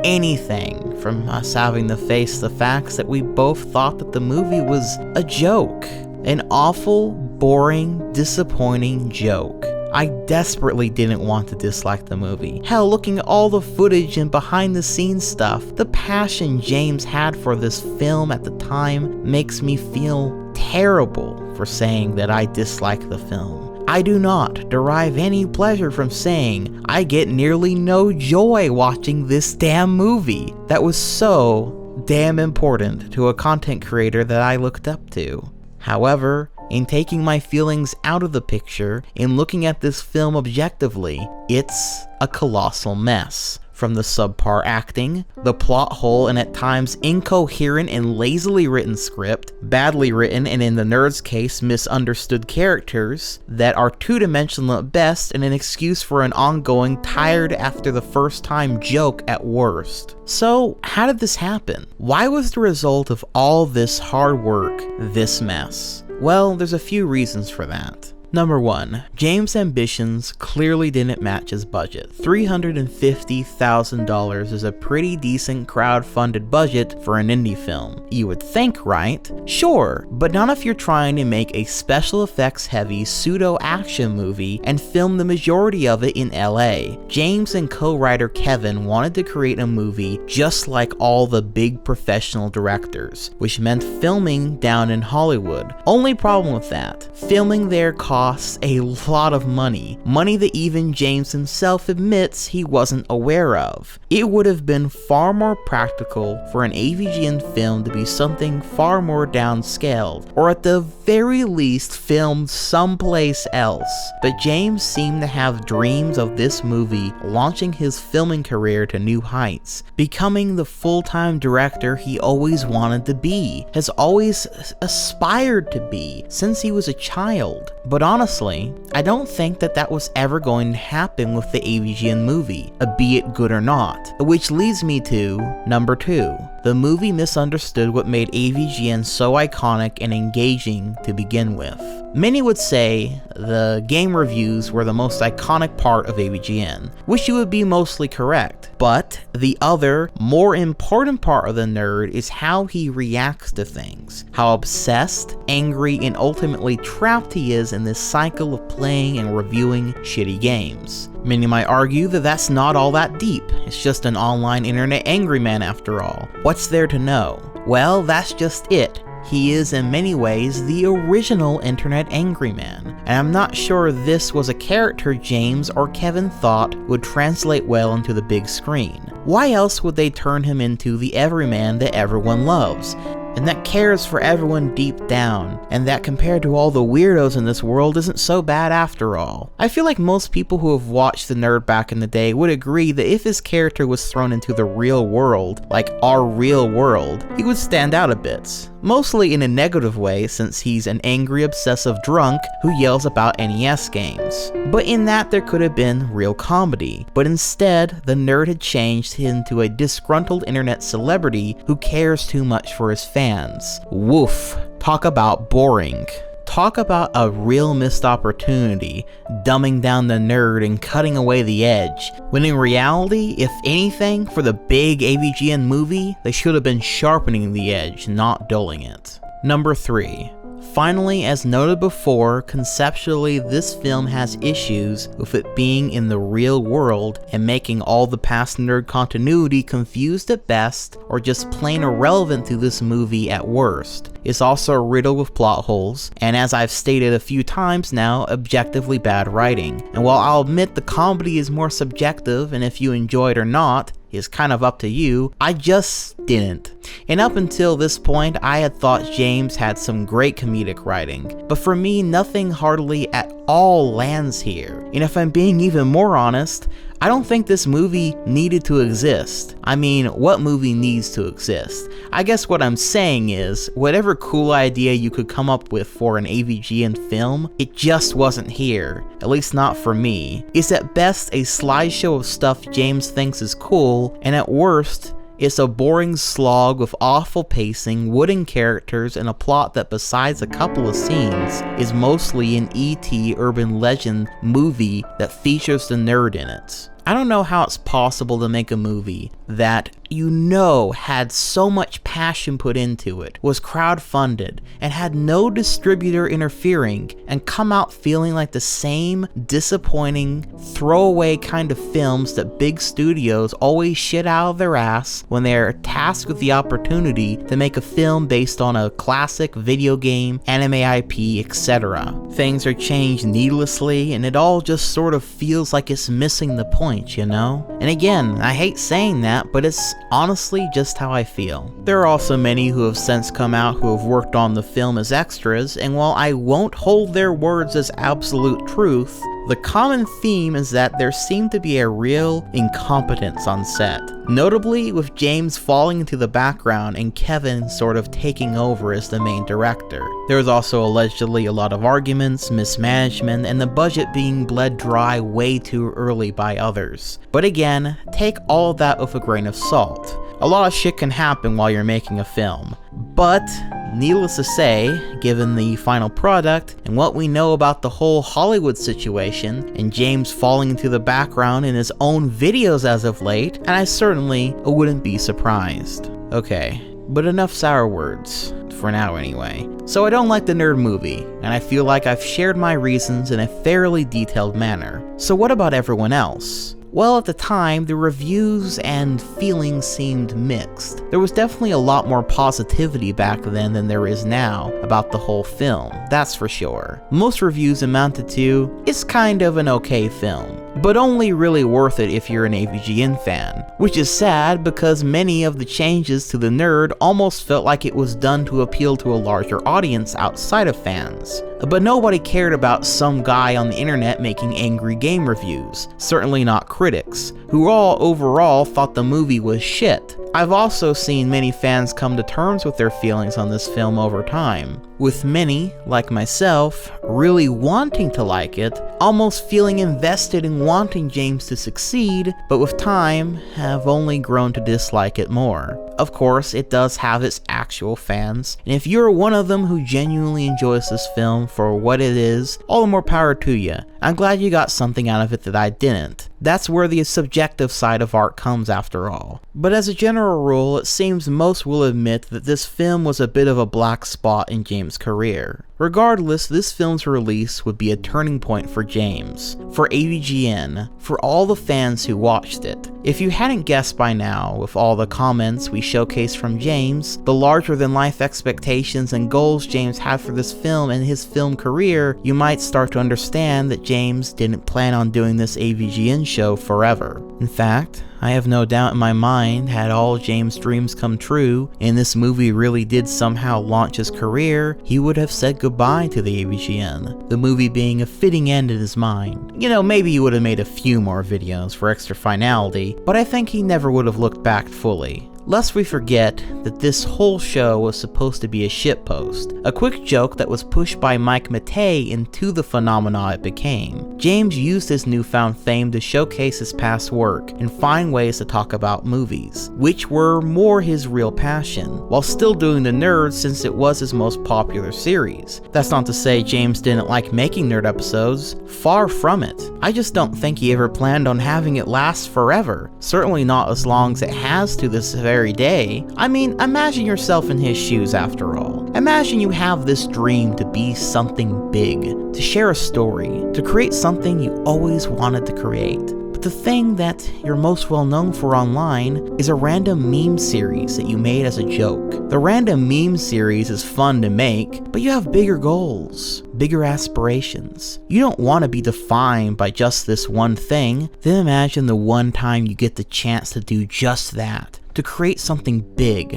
Anything from us having to face the facts that we both thought that the movie was a joke. An awful, boring, disappointing joke. I desperately didn't want to dislike the movie. Hell, looking at all the footage and behind the scenes stuff, the passion James had for this film at the time makes me feel terrible for saying that I dislike the film. I do not derive any pleasure from saying I get nearly no joy watching this damn movie that was so damn important to a content creator that I looked up to. However, in taking my feelings out of the picture, in looking at this film objectively, it's a colossal mess. From the subpar acting, the plot hole and at times incoherent and lazily written script, badly written and in the nerd's case misunderstood characters that are two-dimensional at best and an excuse for an ongoing tired after the first time joke at worst. So how did this happen? Why was the result of all this hard work this mess? Well, there's a few reasons for that. Number 1. James' ambitions clearly didn't match his budget. $350,000 is a pretty decent crowd-funded budget for an indie film. You would think, right? Sure, but not if you're trying to make a special effects heavy pseudo-action movie and film the majority of it in LA. James and co-writer Kevin wanted to create a movie just like all the big professional directors, which meant filming down in Hollywood. Only problem with that, filming there costs a lot of money that even James himself admits he wasn't aware of. It would have been far more practical for an AVGN film to be something far more downscaled, or at the very least filmed someplace else. But James seemed to have dreams of this movie launching his filming career to new heights, becoming the full-time director he always wanted to be, has always aspired to be since he was a child. But honestly, I don't think that was ever going to happen with the AVGN movie, be it good or not. Which leads me to number 2. The movie misunderstood what made AVGN so iconic and engaging to begin with. Many would say the game reviews were the most iconic part of AVGN, which you would be mostly correct. But the other, more important part of the nerd is how he reacts to things, how obsessed, angry, and ultimately trapped he is in this cycle of playing and reviewing shitty games. Many might argue that that's not all that deep, it's just an online internet angry man after all. What's there to know? Well, that's just it. He is in many ways the original internet angry man, and I'm not sure this was a character James or Kevin thought would translate well into the big screen. Why else would they turn him into the everyman that everyone loves, and that cares for everyone deep down, and that compared to all the weirdos in this world isn't so bad after all? I feel like most people who have watched The Nerd back in the day would agree that if his character was thrown into the real world, like our real world, he would stand out a bit. Mostly in a negative way, since he's an angry, obsessive drunk who yells about NES games. But in that there could have been real comedy, but instead, the nerd had changed into a disgruntled internet celebrity who cares too much for his fans. Woof. Talk about boring. Talk about a real missed opportunity, dumbing down the nerd and cutting away the edge, when in reality, if anything, for the big AVGN movie, they should have been sharpening the edge, not dulling it. Number 3. Finally, as noted before, conceptually this film has issues with it being in the real world and making all the past nerd continuity confused at best or just plain irrelevant to this movie at worst. It's also riddled with plot holes, and as I've stated a few times now, objectively bad writing. And while I'll admit the comedy is more subjective and if you enjoy it or not, is kind of up to you, I just didn't. And up until this point, I had thought James had some great comedic writing, but for me, nothing hardly at all lands here. And if I'm being even more honest, I don't think this movie needed to exist. I mean, what movie needs to exist? I guess what I'm saying is, whatever cool idea you could come up with for an AVGN film, it just wasn't here. At least not for me. It's at best a slideshow of stuff James thinks is cool, and at worst, it's a boring slog with awful pacing, wooden characters, and a plot that besides a couple of scenes, is mostly an E.T. urban legend movie that features the nerd in it. I don't know how it's possible to make a movie that you know had so much passion put into it, was crowdfunded, and had no distributor interfering, and come out feeling like the same disappointing, throwaway kind of films that big studios always shit out of their ass when they are tasked with the opportunity to make a film based on a classic video game, anime IP, etc. Things are changed needlessly, and it all just sort of feels like it's missing the point, you know? And again, I hate saying that, but it's honestly just how I feel. There are also many who have since come out who have worked on the film as extras, and while I won't hold their words as absolute truth, the common theme is that there seemed to be a real incompetence on set. Notably with James falling into the background and Kevin sort of taking over as the main director. There was also allegedly a lot of arguments, mismanagement, and the budget being bled dry way too early by others. But again, take all of that with a grain of salt. A lot of shit can happen while you're making a film. But Needless to say, given the final product and what we know about the whole Hollywood situation and James falling into the background in his own videos as of late, and I certainly wouldn't be surprised. Okay, but enough sour words. For now anyway. So I don't like the Nerd movie, and I feel like I've shared my reasons in a fairly detailed manner. So what about everyone else? Well, at the time, the reviews and feelings seemed mixed. There was definitely a lot more positivity back then than there is now about the whole film, that's for sure. Most reviews amounted to, it's kind of an okay film, but only really worth it if you're an AVGN fan. Which is sad because many of the changes to the Nerd almost felt like it was done to appeal to a larger audience outside of fans. But nobody cared about some guy on the internet making angry game reviews, certainly not critics, who all overall thought the movie was shit. I've also seen many fans come to terms with their feelings on this film over time, with many, like myself, really wanting to like it, almost feeling invested in wanting James to succeed, but with time have only grown to dislike it more. Of course, it does have its actual fans, and if you're one of them who genuinely enjoys this film for what it is, all the more power to you. I'm glad you got something out of it that I didn't. That's where the subjective side of art comes after all. But as a general rule, it seems most will admit that this film was a bit of a black spot in James' career. Regardless, this film's release would be a turning point for James, for AVGN, for all the fans who watched it. If you hadn't guessed by now, with all the comments we showcased from James, the larger-than-life expectations and goals James had for this film and his film career, you might start to understand that James didn't plan on doing this AVGN show forever. In fact, I have no doubt in my mind, had all James' dreams come true, and this movie really did somehow launch his career, he would have said goodbye to the AVGN, the movie being a fitting end in his mind. You know, maybe he would have made a few more videos for extra finality, but I think he never would have looked back fully. Lest we forget that this whole show was supposed to be a shitpost, a quick joke that was pushed by Mike Matei into the phenomena it became. James used his newfound fame to showcase his past work and find ways to talk about movies, which were more his real passion, while still doing the Nerd since it was his most popular series. That's not to say James didn't like making Nerd episodes, far from it. I just don't think he ever planned on having it last forever, certainly not as long as it has to this very day. I mean, imagine yourself in his shoes after all. Imagine you have this dream to be something big, to share a story, to create something you always wanted to create. But the thing that you're most well known for online is a random meme series that you made as a joke. The random meme series is fun to make, but you have bigger goals, bigger aspirations. You don't want to be defined by just this one thing. Then imagine the one time you get the chance to do just that, to create something big.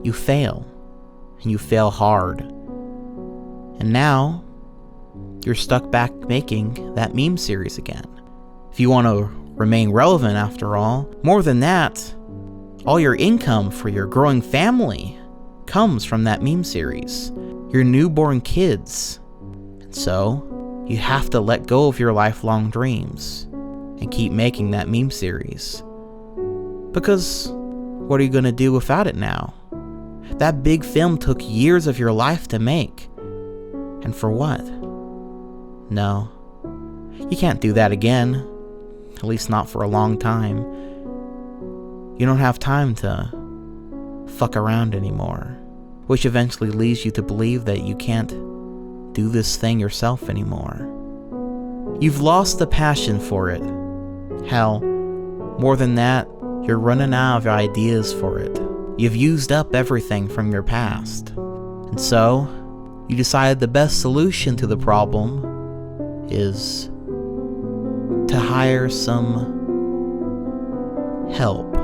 You fail, and you fail hard. And now, you're stuck back making that meme series again. If you want to remain relevant after all, more than that, all your income for your growing family comes from that meme series, your newborn kids. And so, you have to let go of your lifelong dreams and keep making that meme series. Because what are you going to do without it now? That big film took years of your life to make. And for what? No. You can't do that again. At least not for a long time. You don't have time to fuck around anymore. Which eventually leads you to believe that you can't do this thing yourself anymore. You've lost the passion for it. Hell, more than that, you're running out of ideas for it. You've used up everything from your past. And so, you decided the best solution to the problem is to hire some help.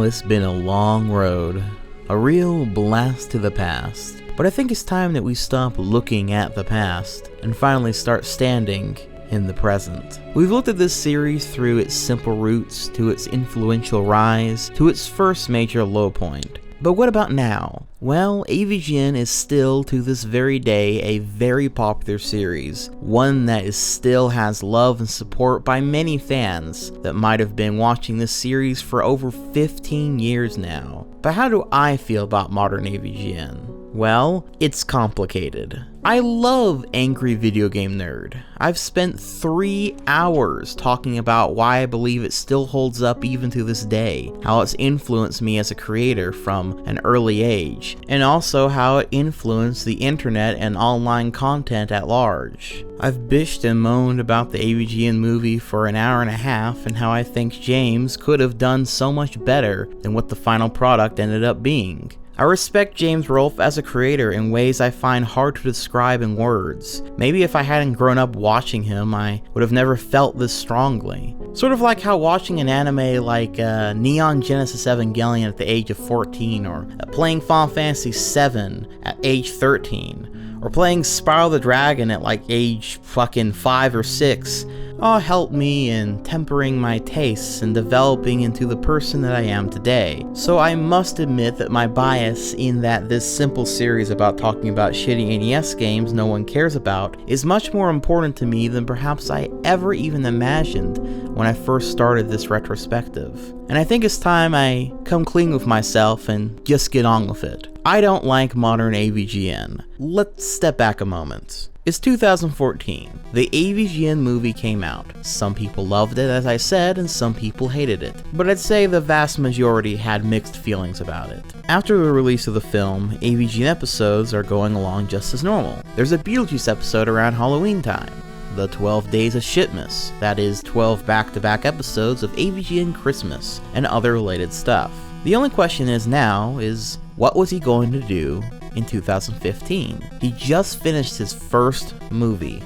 Well, it's been a long road, a real blast to the past, but I think it's time that we stop looking at the past and finally start standing in the present. We've looked at this series through its simple roots, to its influential rise, to its first major low point. But what about now? Well, AVGN is still, to this very day, a very popular series, one that still has love and support by many fans that might have been watching this series for over 15 years now. But how do I feel about modern AVGN? Well, it's complicated. I love Angry Video Game Nerd. I've spent 3 hours talking about why I believe it still holds up even to this day, how it's influenced me as a creator from an early age, and also how it influenced the internet and online content at large. I've bitched and moaned about the AVGN movie for an hour and a half and how I think James could have done so much better than what the final product ended up being. I respect James Rolfe as a creator in ways I find hard to describe in words. Maybe if I hadn't grown up watching him, I would have never felt this strongly. Sort of like how watching an anime like Neon Genesis Evangelion at the age of 14, or playing Final Fantasy VII at age 13, or playing Spiral the Dragon at like age fucking 5 or 6, all helped me in tempering my tastes and developing into the person that I am today. So I must admit that my bias in that this simple series about talking about shitty NES games no one cares about is much more important to me than perhaps I ever even imagined when I first started this retrospective. And I think it's time I come clean with myself and just get on with it. I don't like modern AVGN. Let's step back a moment. It's 2014. The AVGN movie came out. Some people loved it, as I said, and some people hated it. But I'd say the vast majority had mixed feelings about it. After the release of the film, AVGN episodes are going along just as normal. There's a Beetlejuice episode around Halloween time. The 12 Days of Shitmas, that is 12 back-to-back episodes of AVGN Christmas, and other related stuff. The only question is now is, what was he going to do in 2015? He just finished his first movie,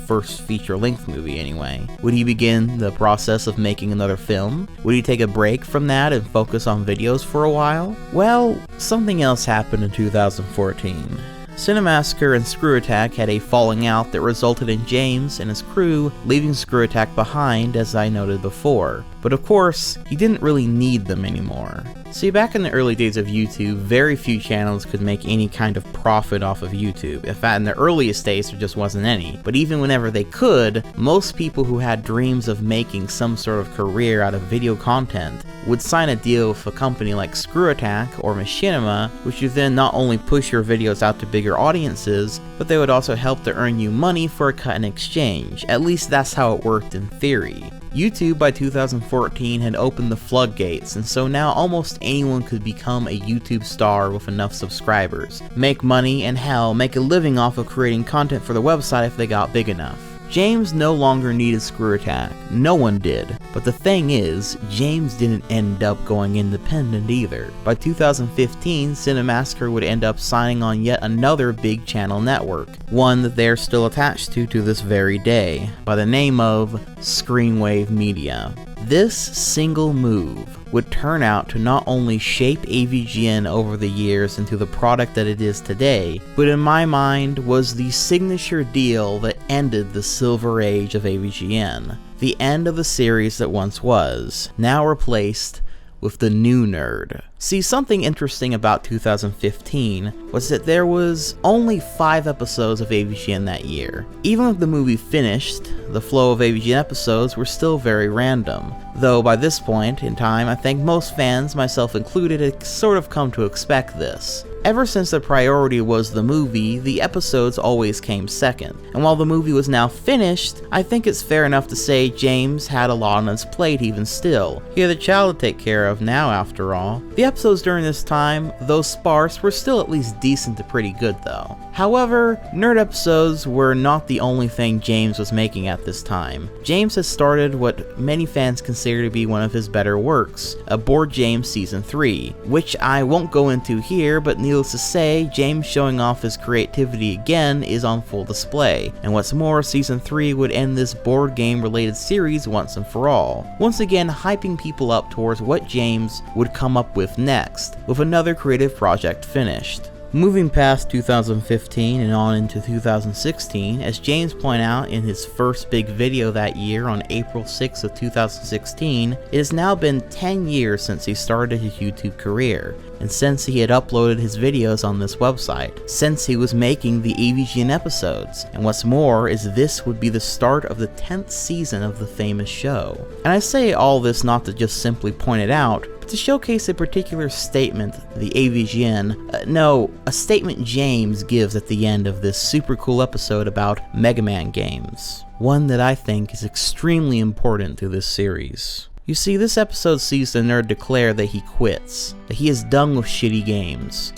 first feature-length movie anyway. Would he begin the process of making another film? Would he take a break from that and focus on videos for a while? Well, something else happened in 2014. Cinemassacre and Screw Attack had a falling out that resulted in James and his crew leaving Screw Attack behind, as I noted before. But of course, he didn't really need them anymore. See, back in the early days of YouTube, very few channels could make any kind of profit off of YouTube. In fact, in the earliest days, there just wasn't any. But even whenever they could, most people who had dreams of making some sort of career out of video content would sign a deal with a company like Screw Attack or Machinima, which would then not only push your videos out to bigger audiences, but they would also help to earn you money for a cut in exchange. At least that's how it worked in theory. YouTube by 2014 had opened the floodgates, and so now almost anyone could become a YouTube star with enough subscribers, make money, and hell, make a living off of creating content for the website if they got big enough. James no longer needed Screw Attack. No one did. But the thing is, James didn't end up going independent either. By 2015, Cinemassacre would end up signing on yet another big channel network, one that they're still attached to this very day, by the name of Screenwave Media. This single move would turn out to not only shape AVGN over the years into the product that it is today, but in my mind was the signature deal that ended the silver age of AVGN. The end of the series that once was, now replaced with the new nerd. See, something interesting about 2015 was that there was only 5 episodes of AVGN that year. Even if the movie finished, the flow of AVGN episodes were still very random. Though by this point in time, I think most fans, myself included, had sort of come to expect this. Ever since the priority was the movie, the episodes always came second. And while the movie was now finished, I think it's fair enough to say James had a lot on his plate even still. He had a child to take care of now, after all. The episodes during this time, though sparse, were still at least decent to pretty good though. However, nerd episodes were not the only thing James was making at this time. James has started what many fans consider to be one of his better works, Aboard James Season 3, which I won't go into here, but needless to say, James showing off his creativity again is on full display, and what's more, Season 3 would end this board game related series once and for all, once again hyping people up towards what James would come up with next, with another creative project finished. Moving past 2015 and on into 2016, as James pointed out in his first big video that year on April 6th of 2016, it has now been 10 years since he started his YouTube career, and since he had uploaded his videos on this website, since he was making the AVGN episodes, and what's more is this would be the start of the 10th season of the famous show. And I say all this not to just simply point it out, but to showcase a particular statement the AVGN, a statement James gives at the end of this super cool episode about Mega Man games. One that I think is extremely important to this series. You see, this episode sees the nerd declare that he quits, that he is done with shitty games.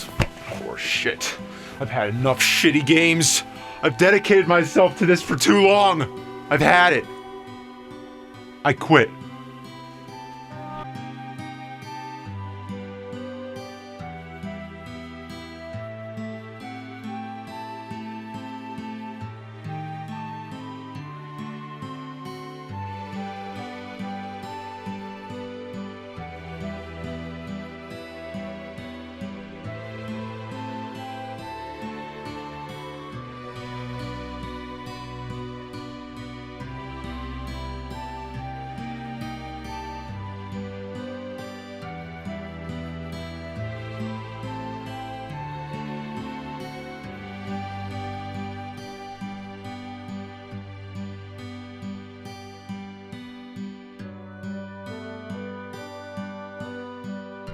Poor shit. I've had enough shitty games. I've dedicated myself to this for too long. I've had it. I quit.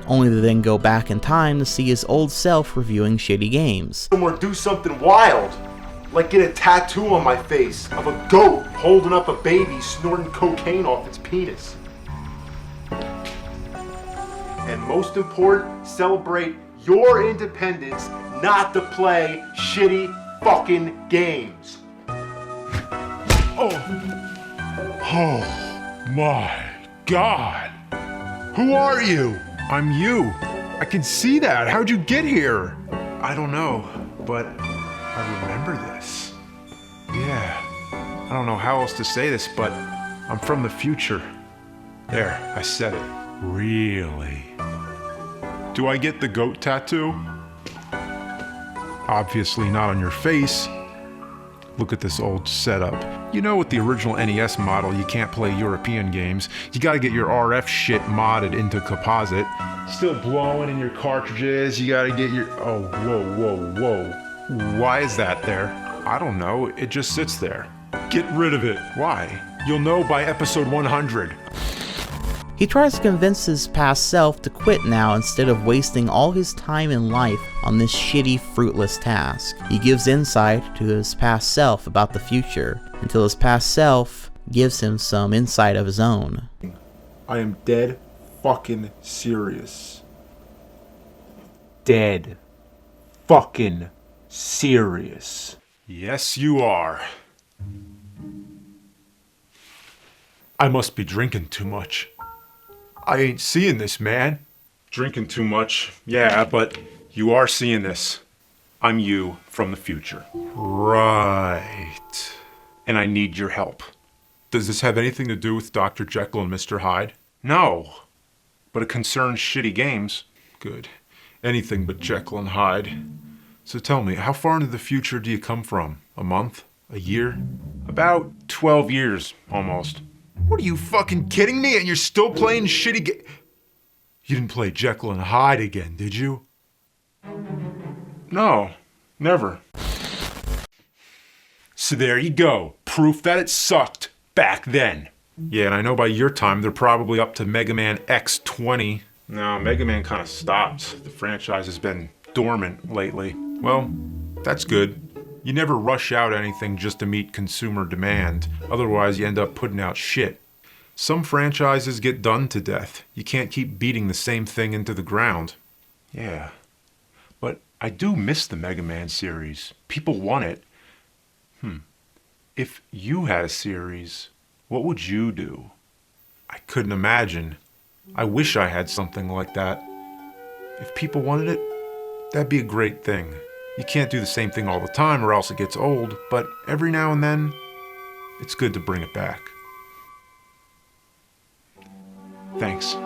Only to then go back in time to see his old self reviewing shitty games. Or do something wild, like get a tattoo on my face of a goat holding up a baby snorting cocaine off its penis. And most important, celebrate your independence not to play shitty fucking games. Oh my God. Who are you? I'm you. I can see that. How'd you get here? I don't know, but I remember this. Yeah. I don't know how else to say this, but I'm from the future. There, I said it. Really? Do I get the goat tattoo? Obviously not on your face. Look at this old setup. You know, with the original NES model, you can't play European games. You gotta get your RF shit modded into composite. Still blowing in your cartridges, you gotta get your... Oh, whoa. Why is that there? I don't know, it just sits there. Get rid of it. Why? You'll know by episode 100. He tries to convince his past self to quit now instead of wasting all his time in life on this shitty, fruitless task. He gives insight to his past self about the future, until his past self gives him some insight of his own. I am dead fucking serious. Dead fucking serious. Yes, you are. I must be drinking too much. I ain't seeing this, man. Drinking too much, yeah, but you are seeing this. I'm you from the future. Right. And I need your help. Does this have anything to do with Dr. Jekyll and Mr. Hyde? No. But it concerns shitty games. Good. Anything but Jekyll and Hyde. So tell me, how far into the future do you come from? A month? A year? About 12 years, almost. What, are you fucking kidding me? And you're still playing shitty You didn't play Jekyll and Hyde again, did you? No, never. So there you go. Proof that it sucked back then. Yeah, and I know by your time they're probably up to Mega Man X20. No, Mega Man kind of stopped. The franchise has been dormant lately. Well, that's good. You never rush out anything just to meet consumer demand. Otherwise, you end up putting out shit. Some franchises get done to death. You can't keep beating the same thing into the ground. Yeah. But I do miss the Mega Man series. People want it. If you had a series, what would you do? I couldn't imagine. I wish I had something like that. If people wanted it, that'd be a great thing. You can't do the same thing all the time or else it gets old, but every now and then, it's good to bring it back. Thanks.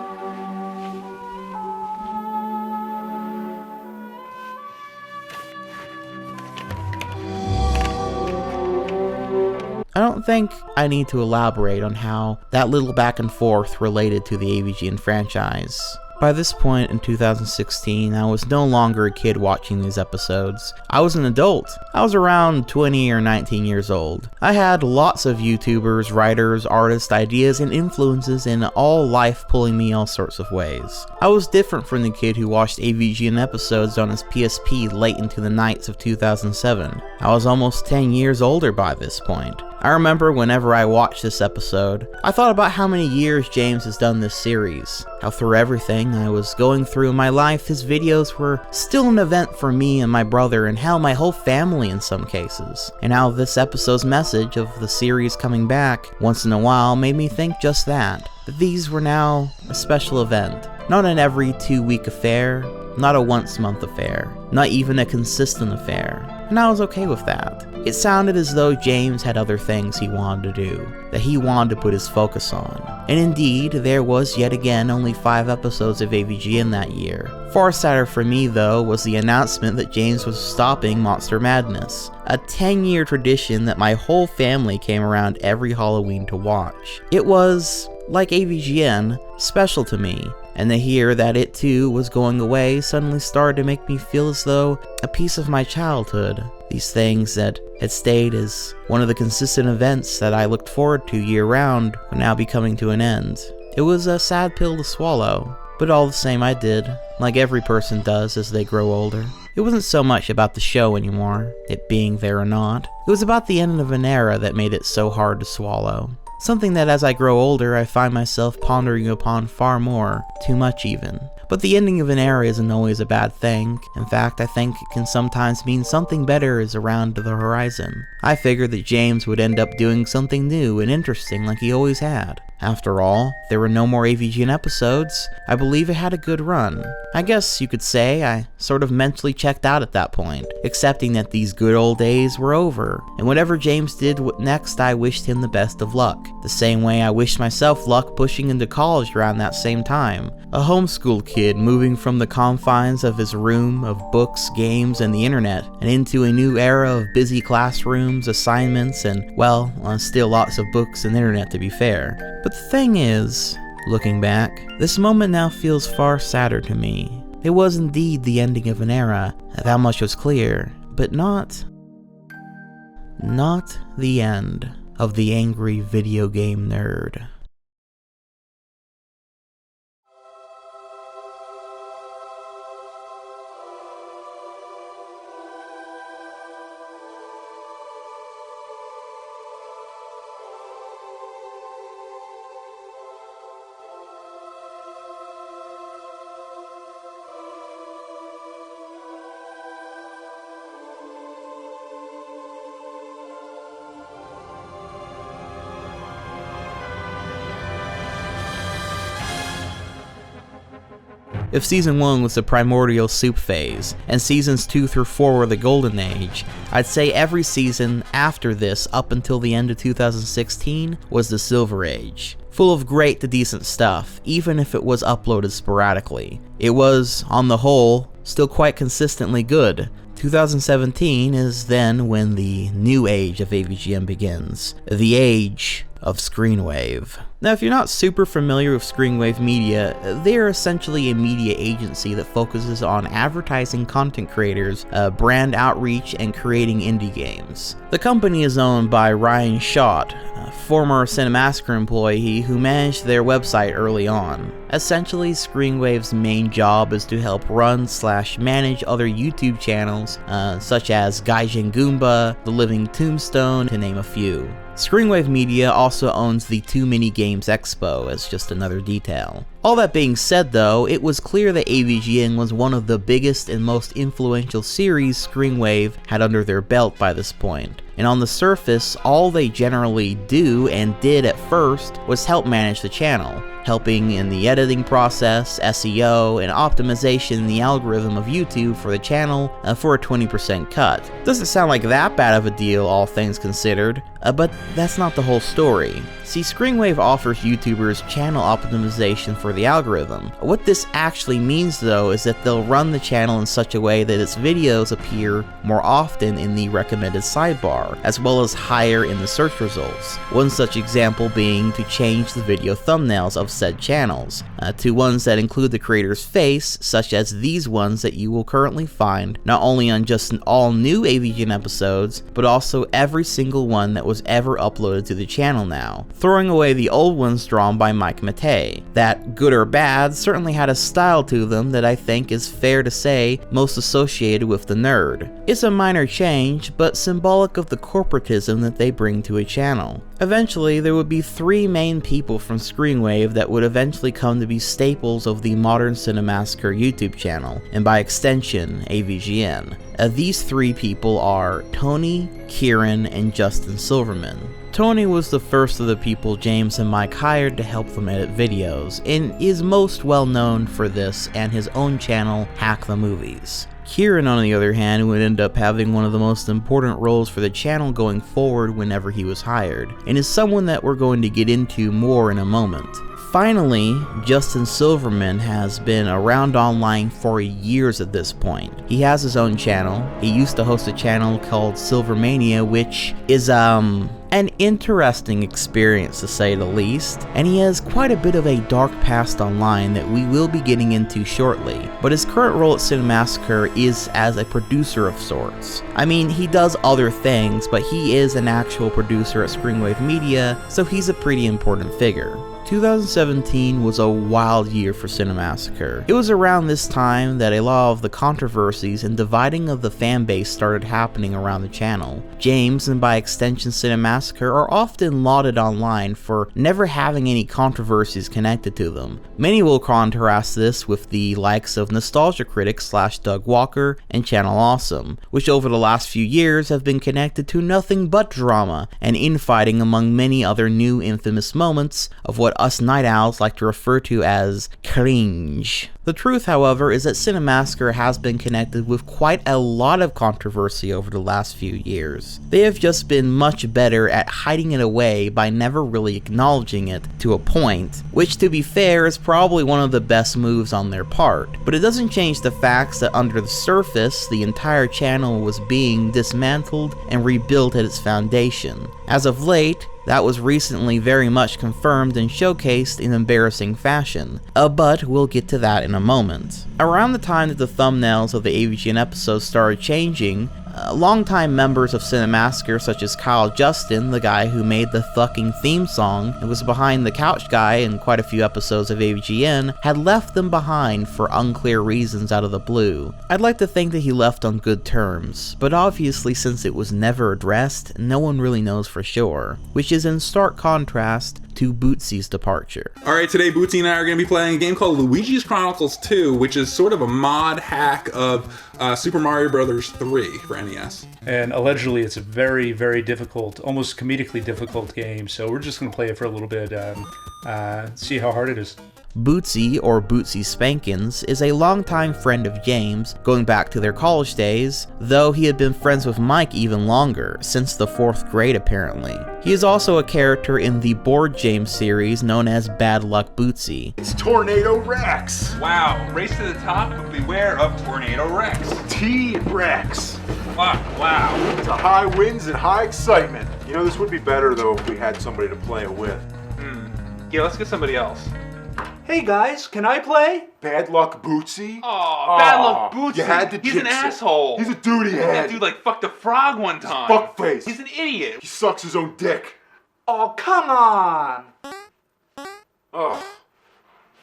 I don't think I need to elaborate on how that little back and forth related to the AVGN franchise. By this point in 2016, I was no longer a kid watching these episodes. I was an adult. I was around 20 or 19 years old. I had lots of YouTubers, writers, artists, ideas, and influences in all life pulling me all sorts of ways. I was different from the kid who watched AVGN episodes on his PSP late into the nights of 2007. I was almost 10 years older by this point. I remember whenever I watched this episode, I thought about how many years James has done this series, how through everything I was going through in my life, his videos were still an event for me and my brother and hell, my whole family in some cases, and how this episode's message of the series coming back once in a while made me think just that these were now a special event, not an every 2-week affair, not a once-a-month affair, not even a consistent affair, and I was okay with that. It sounded as though James had other things he wanted to do, that he wanted to put his focus on. And indeed, there was yet again only 5 episodes of AVGN that year. Far sadder for me though was the announcement that James was stopping Monster Madness, a 10-year tradition that my whole family came around every Halloween to watch. It was, like AVGN, special to me, and to hear that it too was going away suddenly started to make me feel as though a piece of my childhood, these things that had stayed as one of the consistent events that I looked forward to year-round, were now be coming to an end. It was a sad pill to swallow, but all the same I did, like every person does as they grow older. It wasn't so much about the show anymore, it being there or not. It was about the end of an era that made it so hard to swallow. Something that as I grow older I find myself pondering upon far more, too much even. But the ending of an era isn't always a bad thing. In fact, I think it can sometimes mean something better is around the horizon. I figured that James would end up doing something new and interesting like he always had. After all, there were no more AVGN episodes. I believe it had a good run. I guess you could say I sort of mentally checked out at that point, accepting that these good old days were over, and whatever James did next, I wished him the best of luck. The same way I wished myself luck pushing into college around that same time. A homeschool kid moving from the confines of his room of books, games, and the internet, and into a new era of busy classrooms, assignments, and, well, still lots of books and internet to be fair. But the thing is, looking back, this moment now feels far sadder to me. It was indeed the ending of an era, that much was clear, but not the end of the angry video game nerd. If Season 1 was the Primordial soup phase, and Seasons 2 through 4 were the Golden Age, I'd say every season after this up until the end of 2016 was the Silver Age. Full of great to decent stuff, even if it was uploaded sporadically. It was, on the whole, still quite consistently good. 2017 is then when the new age of AVGN begins. The Age of Screenwave. Now, if you're not super familiar with Screenwave Media, they're essentially a media agency that focuses on advertising content creators, brand outreach, and creating indie games. The company is owned by Ryan Schott, a former Cinemassacre employee who managed their website early on. Essentially, Screenwave's main job is to help run/manage other YouTube channels, such as Gaijin Goomba, The Living Tombstone, to name a few. Screenwave Media also owns the Too Many Games Expo, as just another detail. All that being said though, it was clear that AVGN was one of the biggest and most influential series Screenwave had under their belt by this point. And on the surface, all they generally do and did at first was help manage the channel, helping in the editing process, SEO, and optimization in the algorithm of YouTube for the channel for a 20% cut. Doesn't sound like that bad of a deal, all things considered, but that's not the whole story. See, Screenwave offers YouTubers channel optimization for the algorithm. What this actually means though is that they'll run the channel in such a way that its videos appear more often in the recommended sidebar, as well as higher in the search results. One such example being to change the video thumbnails of said channels to ones that include the creator's face, such as these ones that you will currently find not only on just all new AVGN episodes, but also every single one that was ever uploaded to the channel now, throwing away the old ones drawn by Mike Matei, that, good or bad, certainly had a style to them that I think is fair to say most associated with the nerd. It's a minor change, but symbolic of the corporatism that they bring to a channel. Eventually, there would be three main people from Screenwave that would eventually come to be staples of the Modern Cinemassacre YouTube channel, and by extension, AVGN. These three people are Tony, Kieran, and Justin Silverman. Tony was the first of the people James and Mike hired to help them edit videos, and is most well known for this and his own channel, Hack the Movies. Kieran, on the other hand, would end up having one of the most important roles for the channel going forward whenever he was hired, and is someone that we're going to get into more in a moment. Finally, Justin Silverman has been around online for years at this point. He has his own channel. He used to host a channel called Silvermania, which is an interesting experience to say the least, and he has quite a bit of a dark past online that we will be getting into shortly, but his current role at Cinemassacre is as a producer of sorts. I mean, he does other things, but he is an actual producer at Screenwave Media, so he's a pretty important figure. 2017 was a wild year for Cinemassacre. It was around this time that a lot of the controversies and dividing of the fanbase started happening around the channel. James, and by extension Cinemassacre, are often lauded online for never having any controversies connected to them. Many will contrast this with the likes of Nostalgia Critic / Doug Walker and Channel Awesome, which over the last few years have been connected to nothing but drama and infighting among many other new infamous moments of what us night owls like to refer to as cringe. The truth, however, is that Cinemassacre has been connected with quite a lot of controversy over the last few years. They have just been much better at hiding it away by never really acknowledging it to a point, which to be fair is probably one of the best moves on their part. But it doesn't change the facts that under the surface, the entire channel was being dismantled and rebuilt at its foundation. As of late, that was recently very much confirmed and showcased in embarrassing fashion, but we'll get to that in a moment. Around the time that the thumbnails of the AVGN episodes started changing, longtime members of Cinemassacre such as Kyle Justin, the guy who made the fucking theme song and was behind the couch guy in quite a few episodes of AVGN, had left them behind for unclear reasons out of the blue. I'd like to think that he left on good terms, but obviously since it was never addressed, no one really knows for sure, which is in stark contrast to Bootsy's departure. Alright, today Bootsy and I are going to be playing a game called Luigi's Chronicles 2, which is sort of a mod hack of Super Mario Bros. 3 for NES. And allegedly it's a very, very difficult, almost comedically difficult game, so we're just going to play it for a little bit, see how hard it is. Bootsy, or Bootsy Spankins, is a longtime friend of James, going back to their college days, though he had been friends with Mike even longer, since the 4th grade apparently. He is also a character in the Board James series known as Bad Luck Bootsy. It's Tornado Rex! Wow, race to the top, but beware of Tornado Rex. T-Rex! Wow. To high winds and high excitement. You know, this would be better though if we had somebody to play it with. Yeah, let's get somebody else. Hey guys, can I play? Bad Luck Bootsy? Oh, Bad Luck Bootsy. You had to He's an asshole. He's a dude he had. That dude like fucked a frog one time. Fuckface. He's an idiot. He sucks his own dick. Oh, come on. Ugh.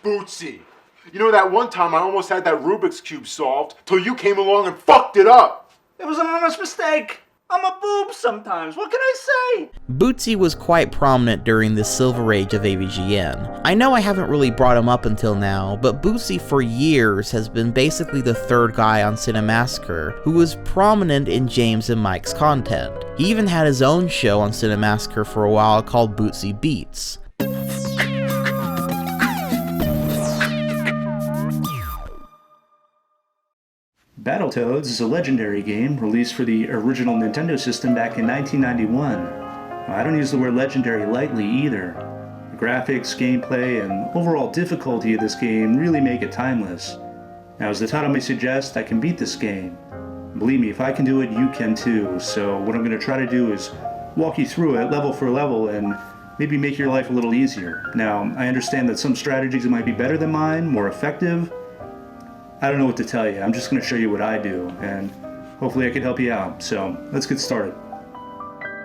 Bootsy. You know that one time I almost had that Rubik's Cube solved till you came along and fucked it up. It was an honest mistake. I'm a boob sometimes, what can I say? Bootsy was quite prominent during the Silver Age of AVGN. I know I haven't really brought him up until now, but Bootsy for years has been basically the third guy on Cinemassacre who was prominent in James and Mike's content. He even had his own show on Cinemassacre for a while called Bootsy Beats. Battletoads is a legendary game released for the original Nintendo system back in 1991. I don't use the word legendary lightly either. The graphics, gameplay, and overall difficulty of this game really make it timeless. Now, as the title may suggest, I can beat this game. Believe me, if I can do it, you can too. So what I'm going to try to do is walk you through it level for level and maybe make your life a little easier. Now, I understand that some strategies might be better than mine, more effective. I don't know what to tell you. I'm just going to show you what I do, and hopefully I can help you out. So let's get started.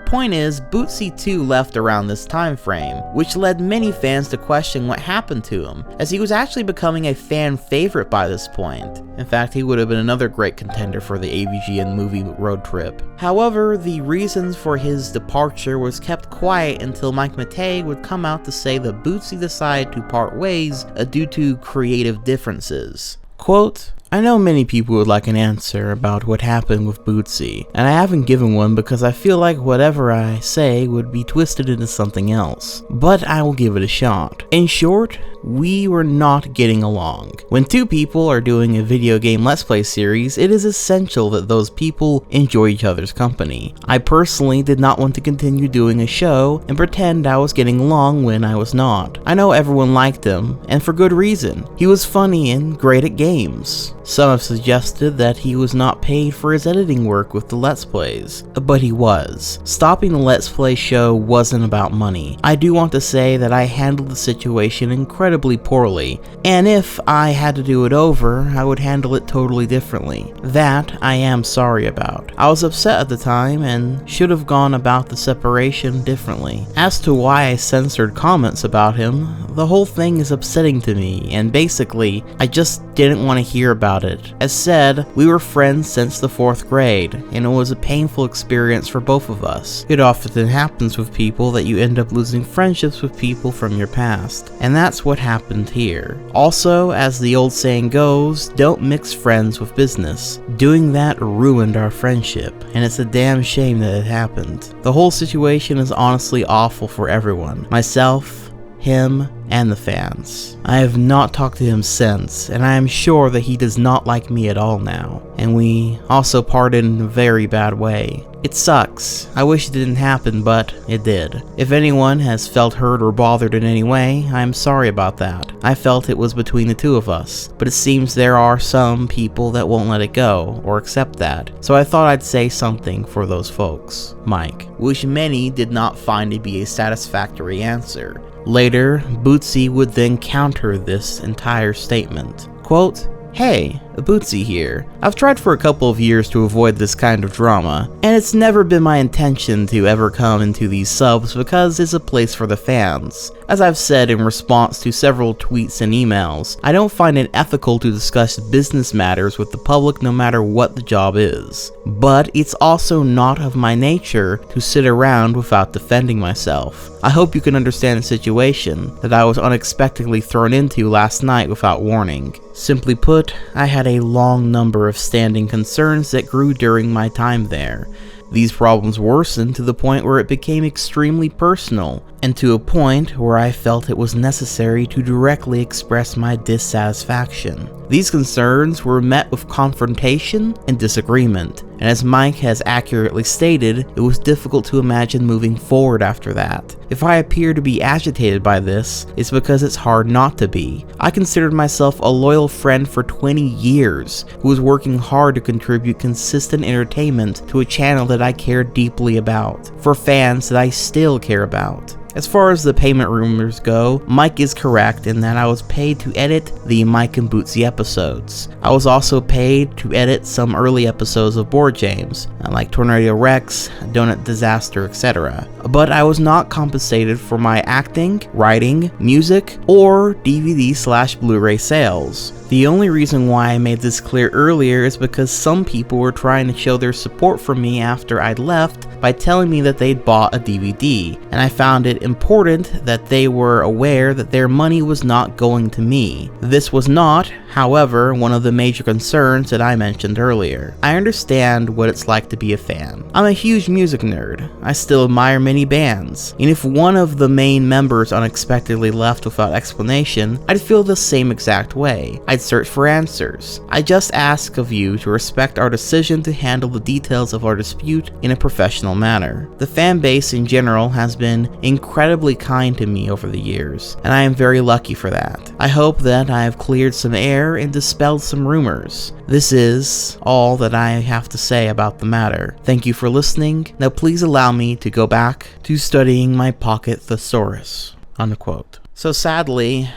Point is, Bootsy 2 left around this time frame, which led many fans to question what happened to him, as he was actually becoming a fan favorite by this point. In fact, he would have been another great contender for the AVGN movie road trip. However, the reasons for his departure was kept quiet until Mike Matei would come out to say that Bootsy decided to part ways due to creative differences. Quote, I know many people would like an answer about what happened with Bootsy, and I haven't given one because I feel like whatever I say would be twisted into something else, but I will give it a shot. In short, we were not getting along. When two people are doing a video game Let's Play series, it is essential that those people enjoy each other's company. I personally did not want to continue doing a show and pretend I was getting along when I was not. I know everyone liked him, and for good reason. He was funny and great at games. Some have suggested that he was not paid for his editing work with the Let's Plays, but he was. Stopping the Let's Play show wasn't about money. I do want to say that I handled the situation incredibly poorly, and if I had to do it over, I would handle it totally differently. That I am sorry about. I was upset at the time and should have gone about the separation differently. As to why I censored comments about him, the whole thing is upsetting to me, and basically, I just didn't want to hear about it. As said, we were friends since the 4th grade, and it was a painful experience for both of us. It often happens with people that you end up losing friendships with people from your past, and that's what happened here. Also, as the old saying goes, don't mix friends with business. Doing that ruined our friendship, and it's a damn shame that it happened. The whole situation is honestly awful for everyone. Myself, him, and the fans. I have not talked to him since, and I am sure that he does not like me at all now, and we also parted in a very bad way. It sucks. I wish it didn't happen, but it did. If anyone has felt hurt or bothered in any way, I am sorry about that. I felt it was between the two of us, but it seems there are some people that won't let it go, or accept that, so I thought I'd say something for those folks. Mike, which many did not find to be a satisfactory answer. Later, Bootsy would then counter this entire statement. Quote, Hey, Bootsy here. I've tried for a couple of years to avoid this kind of drama, and it's never been my intention to ever come into these subs because it's a place for the fans. As I've said in response to several tweets and emails, I don't find it ethical to discuss business matters with the public no matter what the job is. But it's also not of my nature to sit around without defending myself. I hope you can understand the situation that I was unexpectedly thrown into last night without warning. Simply put, I had a long number of standing concerns that grew during my time there. These problems worsened to the point where it became extremely personal, and to a point where I felt it was necessary to directly express my dissatisfaction. These concerns were met with confrontation and disagreement, and as Mike has accurately stated, it was difficult to imagine moving forward after that. If I appear to be agitated by this, it's because it's hard not to be. I considered myself a loyal friend for 20 years, who was working hard to contribute consistent entertainment to a channel that I care deeply about, for fans that I still care about. As far as the payment rumors go, Mike is correct in that I was paid to edit the Mike and Bootsy episodes. I was also paid to edit some early episodes of Board Games, like Tornado Rex, Donut Disaster, etc. But I was not compensated for my acting, writing, music, or DVD/Blu-ray sales. The only reason why I made this clear earlier is because some people were trying to show their support for me after I'd left by telling me that they'd bought a DVD, and I found it important that they were aware that their money was not going to me. This was not, however, one of the major concerns that I mentioned earlier. I understand what it's like to be a fan. I'm a huge music nerd. I still admire many bands, and if one of the main members unexpectedly left without explanation, I'd feel the same exact way. I'd search for answers. I just ask of you to respect our decision to handle the details of our dispute in a professional manner. The fan base in general has been incredibly kind to me over the years, and I am very lucky for that. I hope that I have cleared some air and dispelled some rumors. This is all that I have to say about the matter. Thank you for listening. Now please allow me to go back to studying my pocket thesaurus." Unquote. So sadly,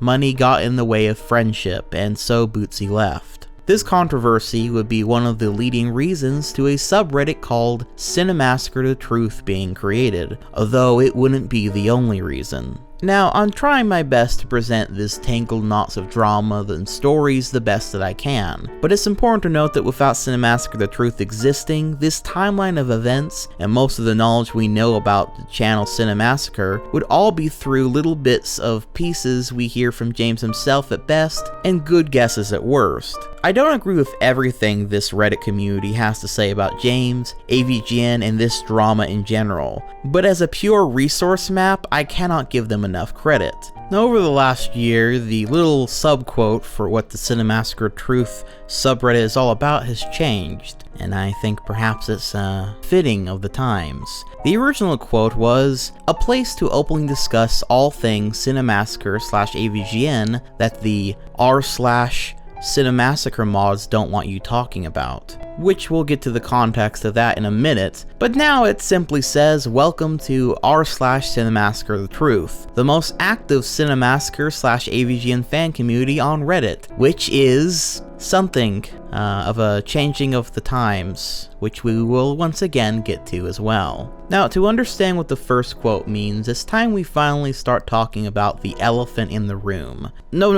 money got in the way of friendship, and so Bootsy left. This controversy would be one of the leading reasons to a subreddit called Cinemassacre the Truth being created, although it wouldn't be the only reason. Now, I'm trying my best to present this tangled knots of drama and stories the best that I can, but it's important to note that without Cinemassacre the Truth existing, this timeline of events and most of the knowledge we know about the channel Cinemassacre would all be through little bits of pieces we hear from James himself at best, and good guesses at worst. I don't agree with everything this Reddit community has to say about James, AVGN, and this drama in general, but as a pure resource map, I cannot give them enough credit. Now, over the last year, the little subquote for what the Cinemassacre Truth subreddit is all about has changed, and I think perhaps it's fitting of the times. The original quote was, "A place to openly discuss all things Cinemassacre/AVGN that the r/Cinemassacre mods don't want you talking about," which we'll get to the context of that in a minute, but now it simply says, "Welcome to r/Cinemassacre the Truth, the most active Cinemassacre/AVGN fan community on Reddit," which is something of a changing of the times, which we will once again get to as well. Now, to understand what the first quote means, it's time we finally start talking about the elephant in the room. No,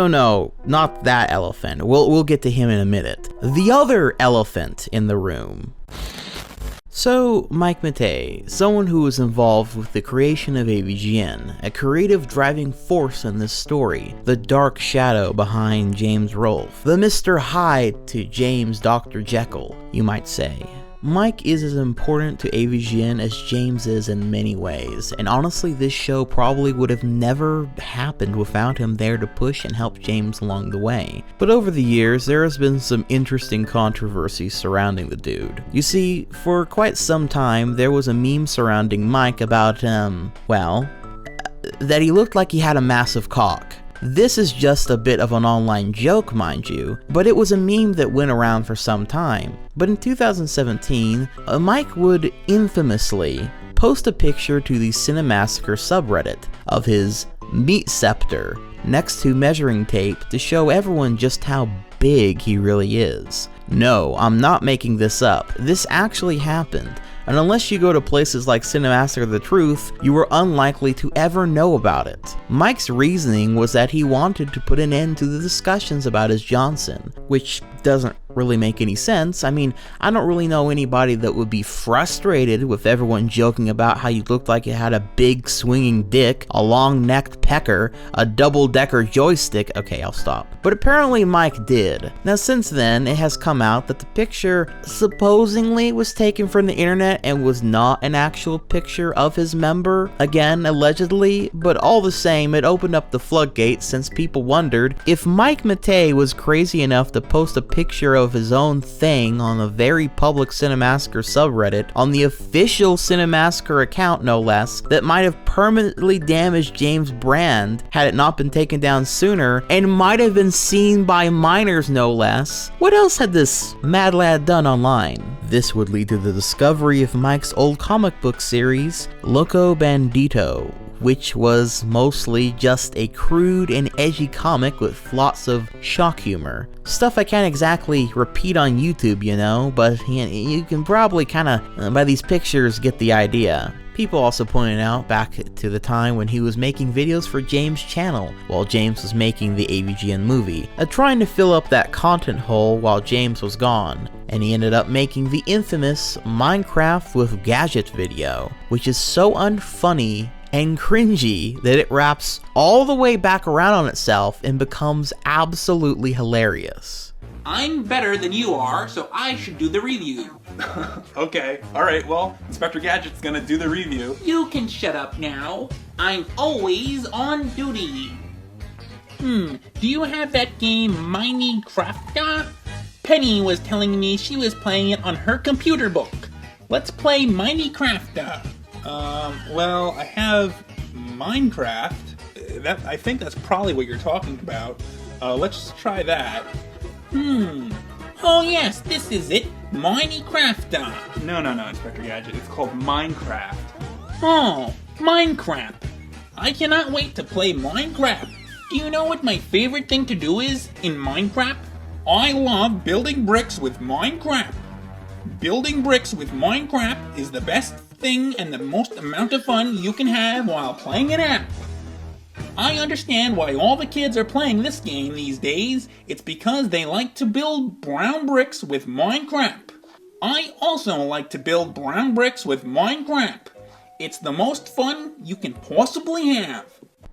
not that elephant. We'll get to him in a minute. The other elephant in the room. So, Mike Matei, someone who was involved with the creation of AVGN, a creative driving force in this story, the dark shadow behind James Rolfe, the Mr. Hyde to James Dr. Jekyll, you might say. Mike is as important to AVGN as James is in many ways, and honestly this show probably would have never happened without him there to push and help James along the way. But over the years, there has been some interesting controversies surrounding the dude. You see, for quite some time, there was a meme surrounding Mike about, that he looked like he had a massive cock. This is just a bit of an online joke, mind you, but it was a meme that went around for some time. But in 2017, Mike would infamously post a picture to the Cinemassacre subreddit of his meat scepter next to measuring tape to show everyone just how big he really is. No, I'm not making this up. This actually happened. And unless you go to places like Cinemassacre the Truth, you are unlikely to ever know about it. Mike's reasoning was that he wanted to put an end to the discussions about his Johnson, which doesn't really make any sense. I mean, I don't really know anybody that would be frustrated with everyone joking about how you looked like you had a big swinging dick, a long-necked pecker, a double-decker joystick. Okay, I'll stop. But apparently Mike did. Now, since then, it has come out that the picture supposedly was taken from the internet and was not an actual picture of his member. Again, allegedly, but all the same, it opened up the floodgates since people wondered if Mike Matei was crazy enough to post a picture of his own thing on a very public Cinemassacre subreddit on the official Cinemassacre account, no less, that might have permanently damaged James' brand had it not been taken down sooner, and might have been seen by minors, no less. What else had this mad lad done online? This would lead to the discovery of Mike's old comic book series, Loco Bandito, which was mostly just a crude and edgy comic with lots of shock humor. Stuff I can't exactly repeat on YouTube, you know, but you can probably kinda, by these pictures, get the idea. People also pointed out back to the time when he was making videos for James' channel while James was making the AVGN movie, trying to fill up that content hole while James was gone, and he ended up making the infamous Minecraft with Gadget video, which is so unfunny and cringy that it wraps all the way back around on itself and becomes absolutely hilarious. I'm better than you are, so I should do the review. Okay, alright, well, Inspector Gadget's gonna do the review. You can shut up now. I'm always on duty. Do you have that game Minecraft? Penny was telling me she was playing it on her computer book. Let's play Minecraft. Well, I have Minecraft. I think that's probably what you're talking about. Let's try that. Oh yes, this is it. Minecraft. No, Inspector Gadget. It's called Minecraft. Oh, Minecraft. I cannot wait to play Minecraft. Do you know what my favorite thing to do is in Minecraft? I love building bricks with Minecraft. Building bricks with Minecraft is the best thing and the most amount of fun you can have while playing an app. I understand why all the kids are playing this game these days. It's because they like to build brown bricks with Minecraft. I also like to build brown bricks with Minecraft. It's the most fun you can possibly have.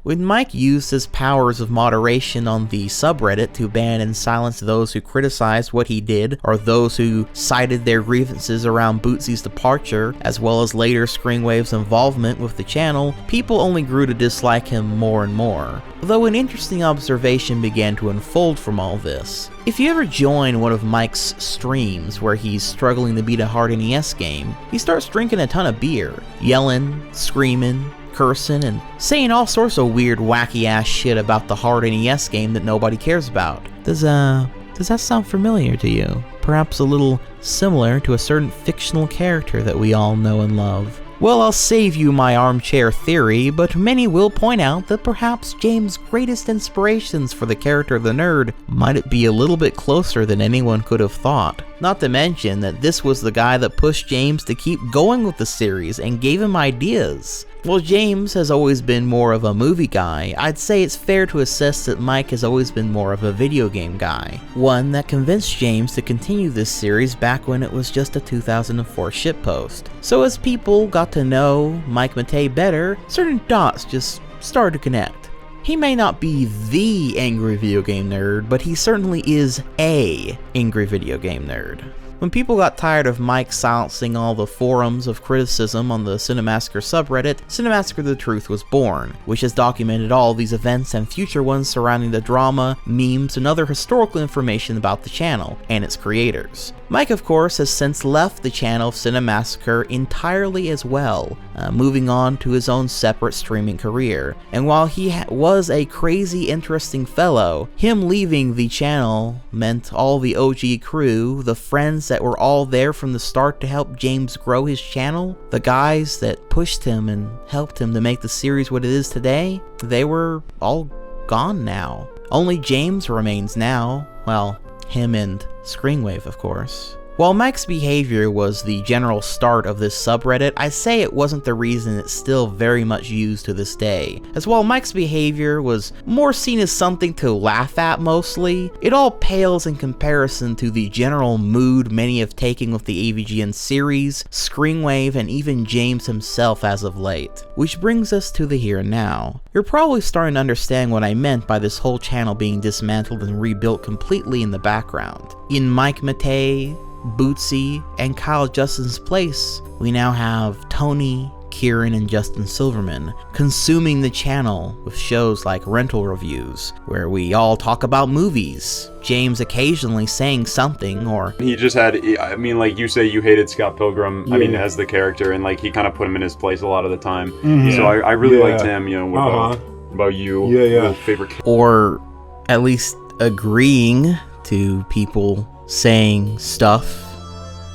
When Mike used his powers of moderation on the subreddit to ban and silence those who criticized what he did, or those who cited their grievances around Bootsy's departure, as well as later Screenwave's involvement with the channel, people only grew to dislike him more and more. Though an interesting observation began to unfold from all this. If you ever join one of Mike's streams where he's struggling to beat a hard NES game, he starts drinking a ton of beer, yelling, screaming, cursing, and saying all sorts of weird, wacky-ass shit about the hard NES game that nobody cares about. Does that sound familiar to you? Perhaps a little similar to a certain fictional character that we all know and love. Well, I'll save you my armchair theory, but many will point out that perhaps James' greatest inspirations for the character of the nerd might be a little bit closer than anyone could have thought. Not to mention that this was the guy that pushed James to keep going with the series and gave him ideas. While James has always been more of a movie guy, I'd say it's fair to assess that Mike has always been more of a video game guy. One that convinced James to continue this series back when it was just a 2004 shitpost. So as people got to know Mike Matei better, certain dots just started to connect. He may not be the angry video game nerd, but he certainly is a angry video game nerd. When people got tired of Mike silencing all the forums of criticism on the Cinemassacre subreddit, Cinemassacre the Truth was born, which has documented all these events and future ones surrounding the drama, memes, and other historical information about the channel and its creators. Mike, of course, has since left the channel of Cinemassacre entirely as well, moving on to his own separate streaming career. And while he was a crazy interesting fellow, him leaving the channel meant all the OG crew, the friends that were all there from the start to help James grow his channel, the guys that pushed him and helped him to make the series what it is today, they were all gone now. Only James remains now, well, him and Screenwave, of course. While Mike's behavior was the general start of this subreddit, I say it wasn't the reason it's still very much used to this day. As while Mike's behavior was more seen as something to laugh at mostly, it all pales in comparison to the general mood many have taken with the AVGN series, Screenwave, and even James himself as of late. Which brings us to the here and now. You're probably starting to understand what I meant by this whole channel being dismantled and rebuilt completely in the background. In Mike Matei, Bootsy, and Kyle Justin's place, we now have Tony, Kieran, and Justin Silverman consuming the channel with shows like Rental Reviews, where we all talk about movies, James occasionally saying something, or... He just had, I mean, like you say you hated Scott Pilgrim, I mean, as the character, and like he kind of put him in his place a lot of the time. So I really liked him, you know, what about you, favorite... Or at least agreeing to people saying stuff,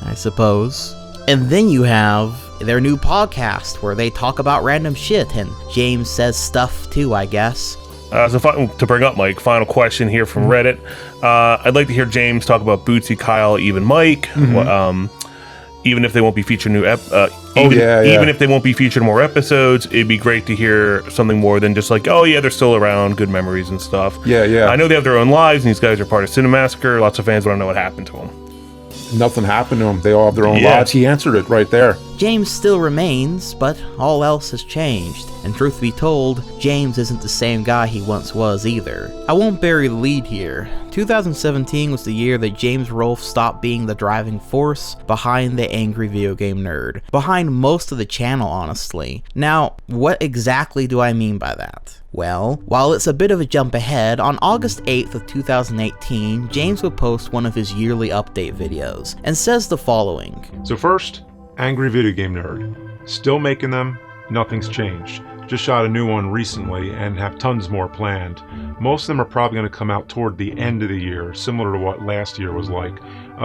I suppose. And then you have their new podcast where they talk about random shit, and James says stuff too, I guess. To bring up Mike, final question here from Reddit. I'd like to hear James talk about Bootsy, Kyle, even Mike. Even if they won't be featured even if they won't be featured in more episodes, it'd be great to hear something more than just like, oh yeah, they're still around, good memories and stuff. Yeah. I know they have their own lives, and these guys are part of Cinemassacre. Lots of fans want to know what happened to them. Nothing happened to them. They all have their own lives. He answered it right there. James still remains, but all else has changed. And truth be told, James isn't the same guy he once was either. I won't bury the lead here. 2017 was the year that James Rolfe stopped being the driving force behind the angry video game nerd. Behind most of the channel, honestly. Now, what exactly do I mean by that? Well, while it's a bit of a jump ahead, on August 8th of 2018, James would post one of his yearly update videos, and says the following. So first, Angry Video Game Nerd. Still making them, nothing's changed. Just shot a new one recently and have tons more planned. Most of them are probably going to come out toward the end of the year, similar to what last year was like.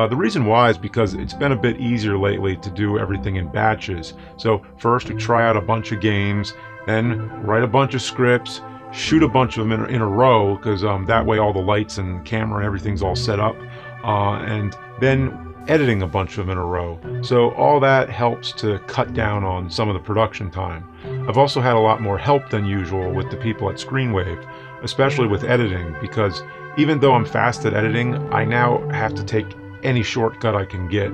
The reason why is because it's been a bit easier lately to do everything in batches. So first we try out a bunch of games, then write a bunch of scripts, shoot a bunch of them in a row, because that way all the lights and camera and everything's all set up, and then editing a bunch of them in a row. So all that helps to cut down on some of the production time. I've also had a lot more help than usual with the people at Screenwave, especially with editing, because even though I'm fast at editing, I now have to take any shortcut I can get,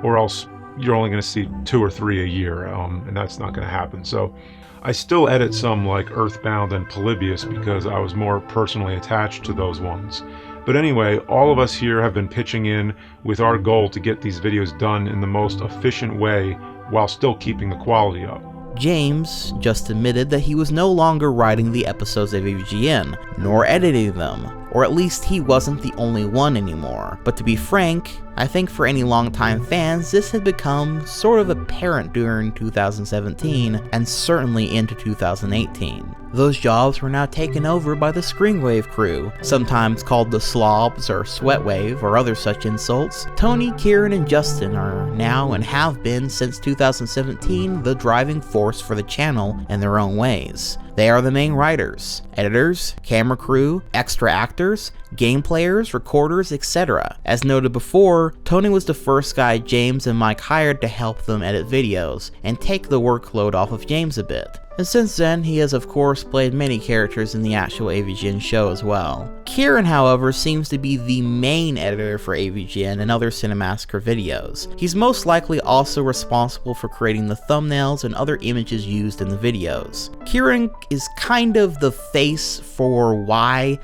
or else you're only going to see 2 or 3 a year, and that's not going to happen. So I still edit some like Earthbound and Polybius because I was more personally attached to those ones. But anyway, all of us here have been pitching in with our goal to get these videos done in the most efficient way while still keeping the quality up. James just admitted that he was no longer writing the episodes of AVGN, nor editing them, or at least he wasn't the only one anymore. But to be frank, I think for any longtime fans, this had become sort of apparent during 2017, and certainly into 2018. Those jobs were now taken over by the Screenwave crew, sometimes called the Slobs or Sweatwave or other such insults. Tony, Kieran, and Justin are now and have been since 2017 the driving force for the channel in their own ways. They are the main writers, editors, camera crew, extra actors, game players, recorders, etc. As noted before, Tony was the first guy James and Mike hired to help them edit videos and take the workload off of James a bit. And since then, he has of course played many characters in the actual AVGN show as well. Kieran, however, seems to be the main editor for AVGN and other Cinemassacre videos. He's most likely also responsible for creating the thumbnails and other images used in the videos. Kieran is kind of the face for why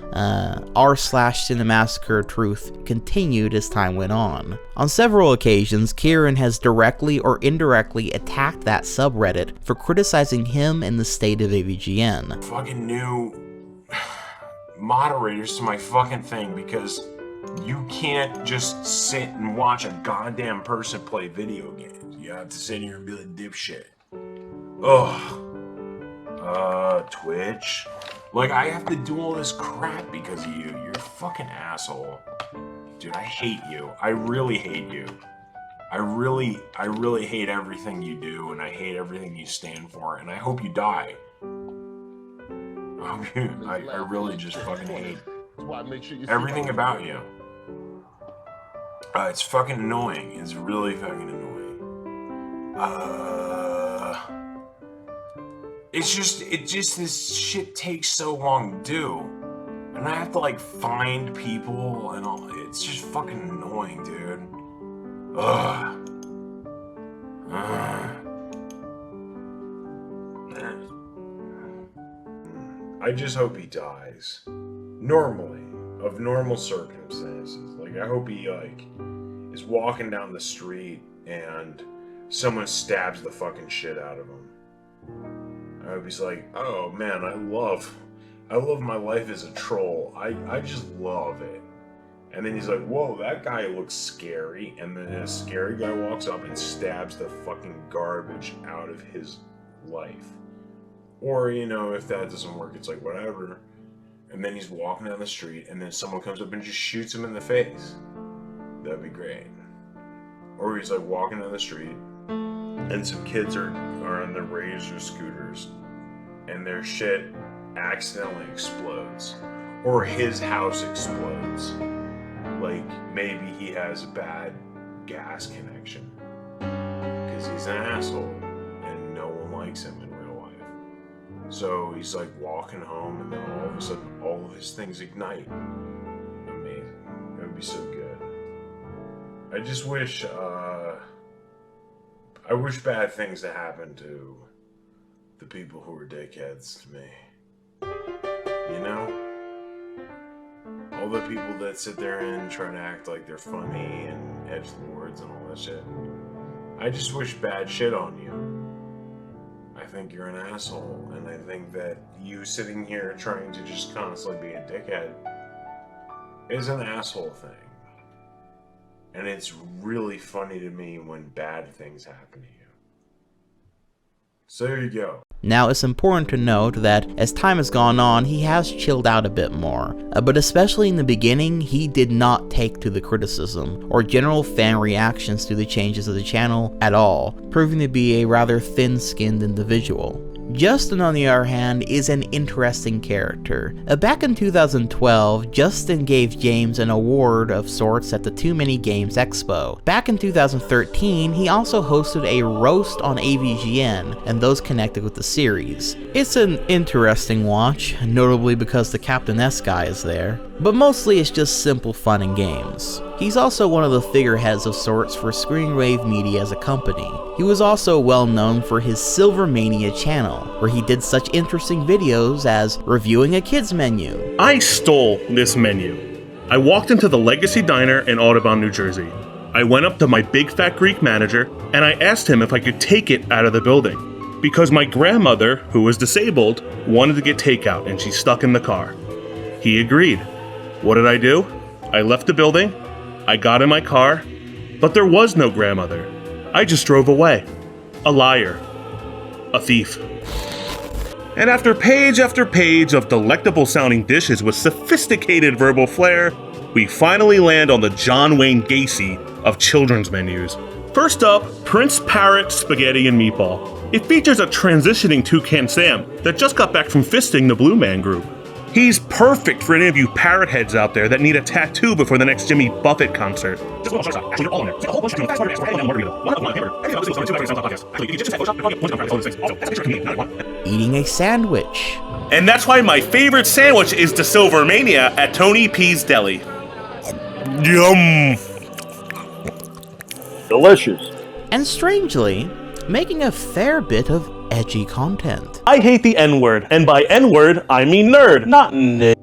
r/Cinemassacre truth continued as time went on. On several occasions, Kieran has directly or indirectly attacked that subreddit for criticizing him and the state of AVGN. Fucking new moderators to my fucking thing, because you can't just sit and watch a goddamn person play video games. You have to sit here and be like dipshit. Ugh. Twitch. Like, I have to do all this crap because of you. You're a fucking asshole. Dude, I hate you. I really hate you. I really hate everything you do, and I hate everything you stand for, and I hope you die. I really just fucking hate everything about you. It's fucking annoying. It's really fucking annoying. It's just this shit takes so long to do. And I have to like find people and all. It's just fucking annoying, dude. Ugh. I just hope he dies. Normally. Of normal circumstances. Like, I hope he, like, is walking down the street and someone stabs the fucking shit out of him. I hope he's like, oh man, I love my life as a troll. I just love it. And then he's like, whoa, that guy looks scary. And then a scary guy walks up and stabs the fucking garbage out of his life. Or, you know, if that doesn't work, it's like, whatever. And then he's walking down the street, and then someone comes up and just shoots him in the face. That'd be great. Or he's like walking down the street, and some kids are on their razor scooters, and their shit accidentally explodes, or his house explodes. Like, maybe he has a bad gas connection because he's an asshole and no one likes him in real life. So he's like walking home, and then all of a sudden all of his things ignite. Amazing. It would be so good. I just wish I wish bad things to happen to the people who are dickheads to me. You know? All the people that sit there and try to act like they're funny and edgelords and all that shit. I just wish bad shit on you. I think you're an asshole, and I think that you sitting here trying to just constantly be a dickhead is an asshole thing. And it's really funny to me when bad things happen to you. So there you go. Now, it's important to note that as time has gone on, he has chilled out a bit more, but especially in the beginning, he did not take to the criticism or general fan reactions to the changes of the channel at all, proving to be a rather thin-skinned individual. Justin, on the other hand, is an interesting character. Back in 2012, Justin gave James an award of sorts at the Too Many Games Expo. Back in 2013, he also hosted a roast on AVGN, and those connected with the series. It's an interesting watch, notably because the Captain S guy is there, but mostly it's just simple fun and games. He's also one of the figureheads of sorts for Screenwave Media as a company. He was also well known for his Silvermania channel, where he did such interesting videos as reviewing a kids menu. I stole this menu. I walked into the Legacy Diner in Audubon, New Jersey. I went up to my big fat Greek manager and I asked him if I could take it out of the building, because my grandmother, who was disabled, wanted to get takeout and she's stuck in the car. He agreed. What did I do? I left the building, I got in my car, but there was no grandmother. I just drove away. A liar. A thief. And after page of delectable sounding dishes with sophisticated verbal flair, we finally land on the John Wayne Gacy of children's menus. First up, Prince Parrot Spaghetti and Meatball. It features a transitioning Toucan Sam that just got back from fisting the Blue Man Group. He's perfect for any of you parrot heads out there that need a tattoo before the next Jimmy Buffett concert. Eating a sandwich. And that's why my favorite sandwich is the Silvermania at Tony P's Deli. Yum! Delicious. And strangely, making a fair bit of edgy content. I hate the N-word, and by N-word, I mean nerd, not nerd.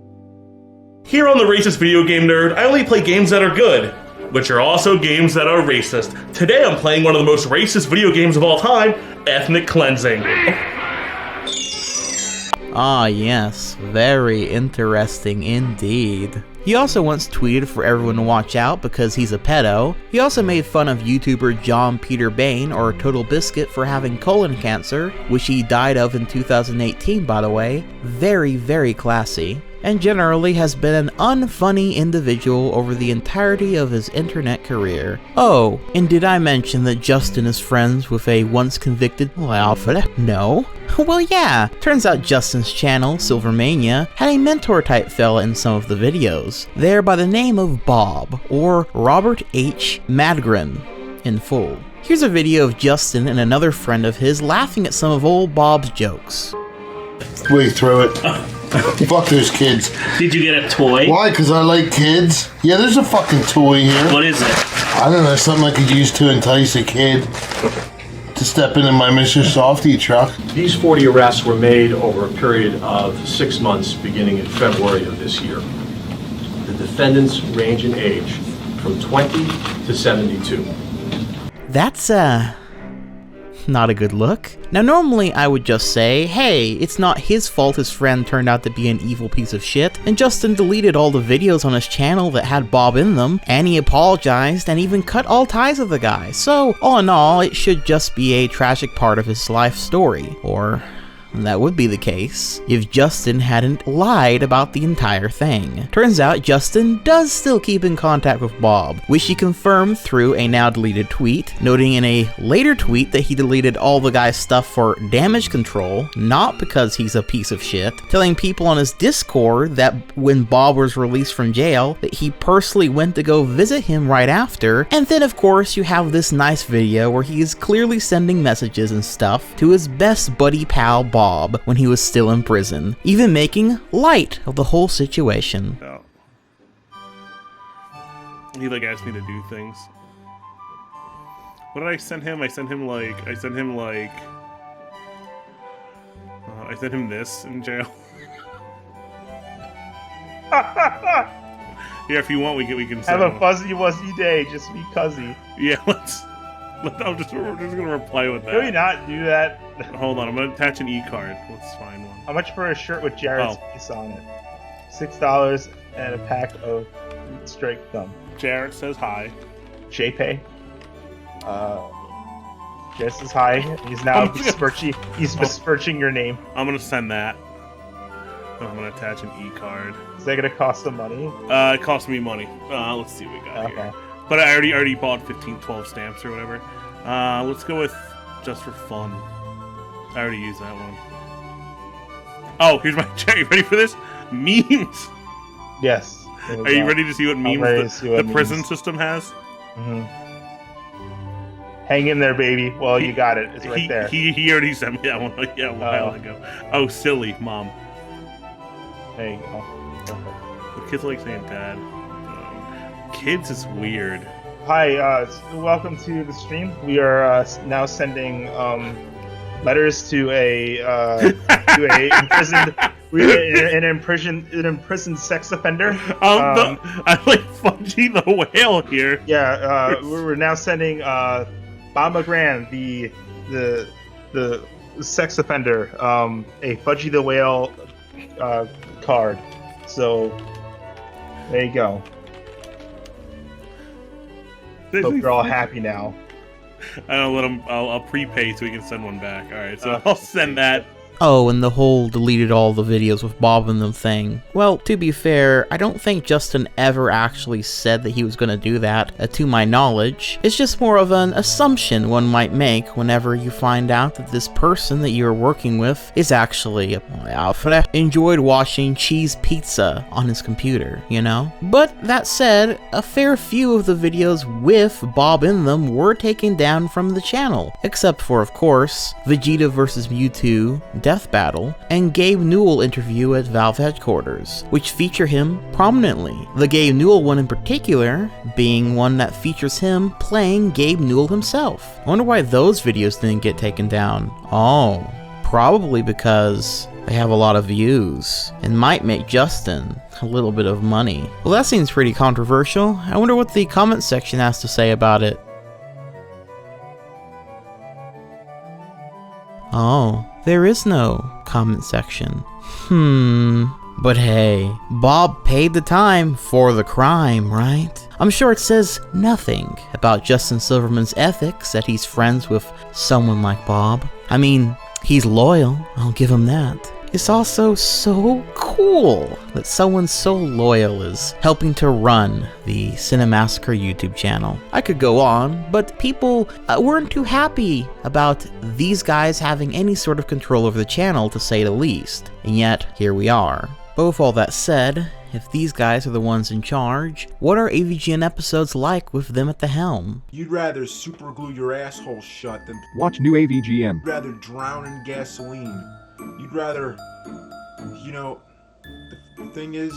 Here on the Racist Video Game Nerd, I only play games that are good, which are also games that are racist. Today I'm playing one of the most racist video games of all time, Ethnic Cleansing. Ah yes, very interesting indeed. He also once tweeted for everyone to watch out because he's a pedo. He also made fun of YouTuber John Peter Bain, or Total Biscuit, for having colon cancer, which he died of in 2018 by the way. Very, very classy. And generally has been an unfunny individual over the entirety of his internet career. Oh, and did I mention that Justin is friends with a once convicted alpha? No? Well yeah, turns out Justin's channel, Silvermania, had a mentor type fella in some of the videos, there by the name of Bob, or Robert H. Madgren, in full. Here's a video of Justin and another friend of his laughing at some of old Bob's jokes. Way through it. Fuck those kids. Did you get a toy? Why? Because I like kids. Yeah, there's a fucking toy here. What is it? I don't know, something I could use to entice a kid to step into my Mr. Softy truck. These 40 arrests were made over a period of 6 months beginning in February of this year. The defendants range in age from 20 to 72. That's, not a good look. Now normally I would just say, hey, it's not his fault his friend turned out to be an evil piece of shit, and Justin deleted all the videos on his channel that had Bob in them, and he apologized and even cut all ties with the guy, so all in all, it should just be a tragic part of his life story, or that would be the case if Justin hadn't lied about the entire thing. Turns out Justin does still keep in contact with Bob, which he confirmed through a now deleted tweet, noting in a later tweet that he deleted all the guy's stuff for damage control, not because he's a piece of shit, telling people on his Discord that when Bob was released from jail, that he personally went to go visit him right after. And then of course you have this nice video where he is clearly sending messages and stuff to his best buddy pal Bob when he was still in prison, even making light of the whole situation. Oh. He like asked me to do things. What did I send him? I sent him this in jail. Yeah, if you want, we can send have a fuzzy wuzzy day, just be cuzzy. Yeah, we're just gonna reply with that. Can we not do that? Hold on, I'm gonna attach an e-card. Let's find one. How much for a shirt with Jared's face on it? $6 and a pack of straight thumb. Jared says hi. JPay. Jared says hi. He's now besmirching. He's besmirching your name. I'm gonna send that. I'm gonna attach an e-card. Is that gonna cost some money? It cost me money. Let's see what we got here. But I already bought 12 stamps or whatever. Let's go with just for fun. I already used that one. Oh, here's my check. You ready for this? Memes. Yes. Are you ready to see what memes the prison system has? Mm-hmm. Hang in there, baby. Well, you got it. It's right there. He already sent me that one a while ago. Oh, silly, mom. There you go. The kids like saying dad. Kids is weird. Hi, welcome to the stream. We are now sending letters to an imprisoned sex offender. I like Fudgy the whale here. Yeah, we're now sending Bamba Grand, the sex offender, a Fudgy the whale card. So there you go. Hope you're all happy now. I don't let him. I'll prepay so we can send one back. All right, so I'll send that. Oh, and the whole deleted all the videos with Bob and them thing. Well, to be fair, I don't think Justin ever actually said that he was going to do that, to my knowledge. It's just more of an assumption one might make whenever you find out that this person that you're working with is actually enjoyed watching cheese pizza on his computer, you know? But that said, a fair few of the videos with Bob in them were taken down from the channel, except for, of course, Vegeta vs. Mewtwo, Death Battle, and Gabe Newell interview at Valve headquarters, which feature him prominently. The Gabe Newell one in particular being one that features him playing Gabe Newell himself. I wonder why those videos didn't get taken down. Oh, probably because they have a lot of views and might make Justin a little bit of money. Well, that seems pretty controversial. I wonder what the comment section has to say about it. Oh, there is no comment section. But hey, Bob paid the time for the crime, right? I'm sure it says nothing about Justin Silverman's ethics that he's friends with someone like Bob. I mean, he's loyal, I'll give him that. It's also so cool that someone so loyal is helping to run the Cinemassacre YouTube channel. I could go on, but people weren't too happy about these guys having any sort of control over the channel, to say the least. And yet, here we are. But with all that said, if these guys are the ones in charge, what are AVGN episodes like with them at the helm? You'd rather super glue your asshole shut than watch new AVGN. You'd rather drown in gasoline. You'd rather, you know, the thing is...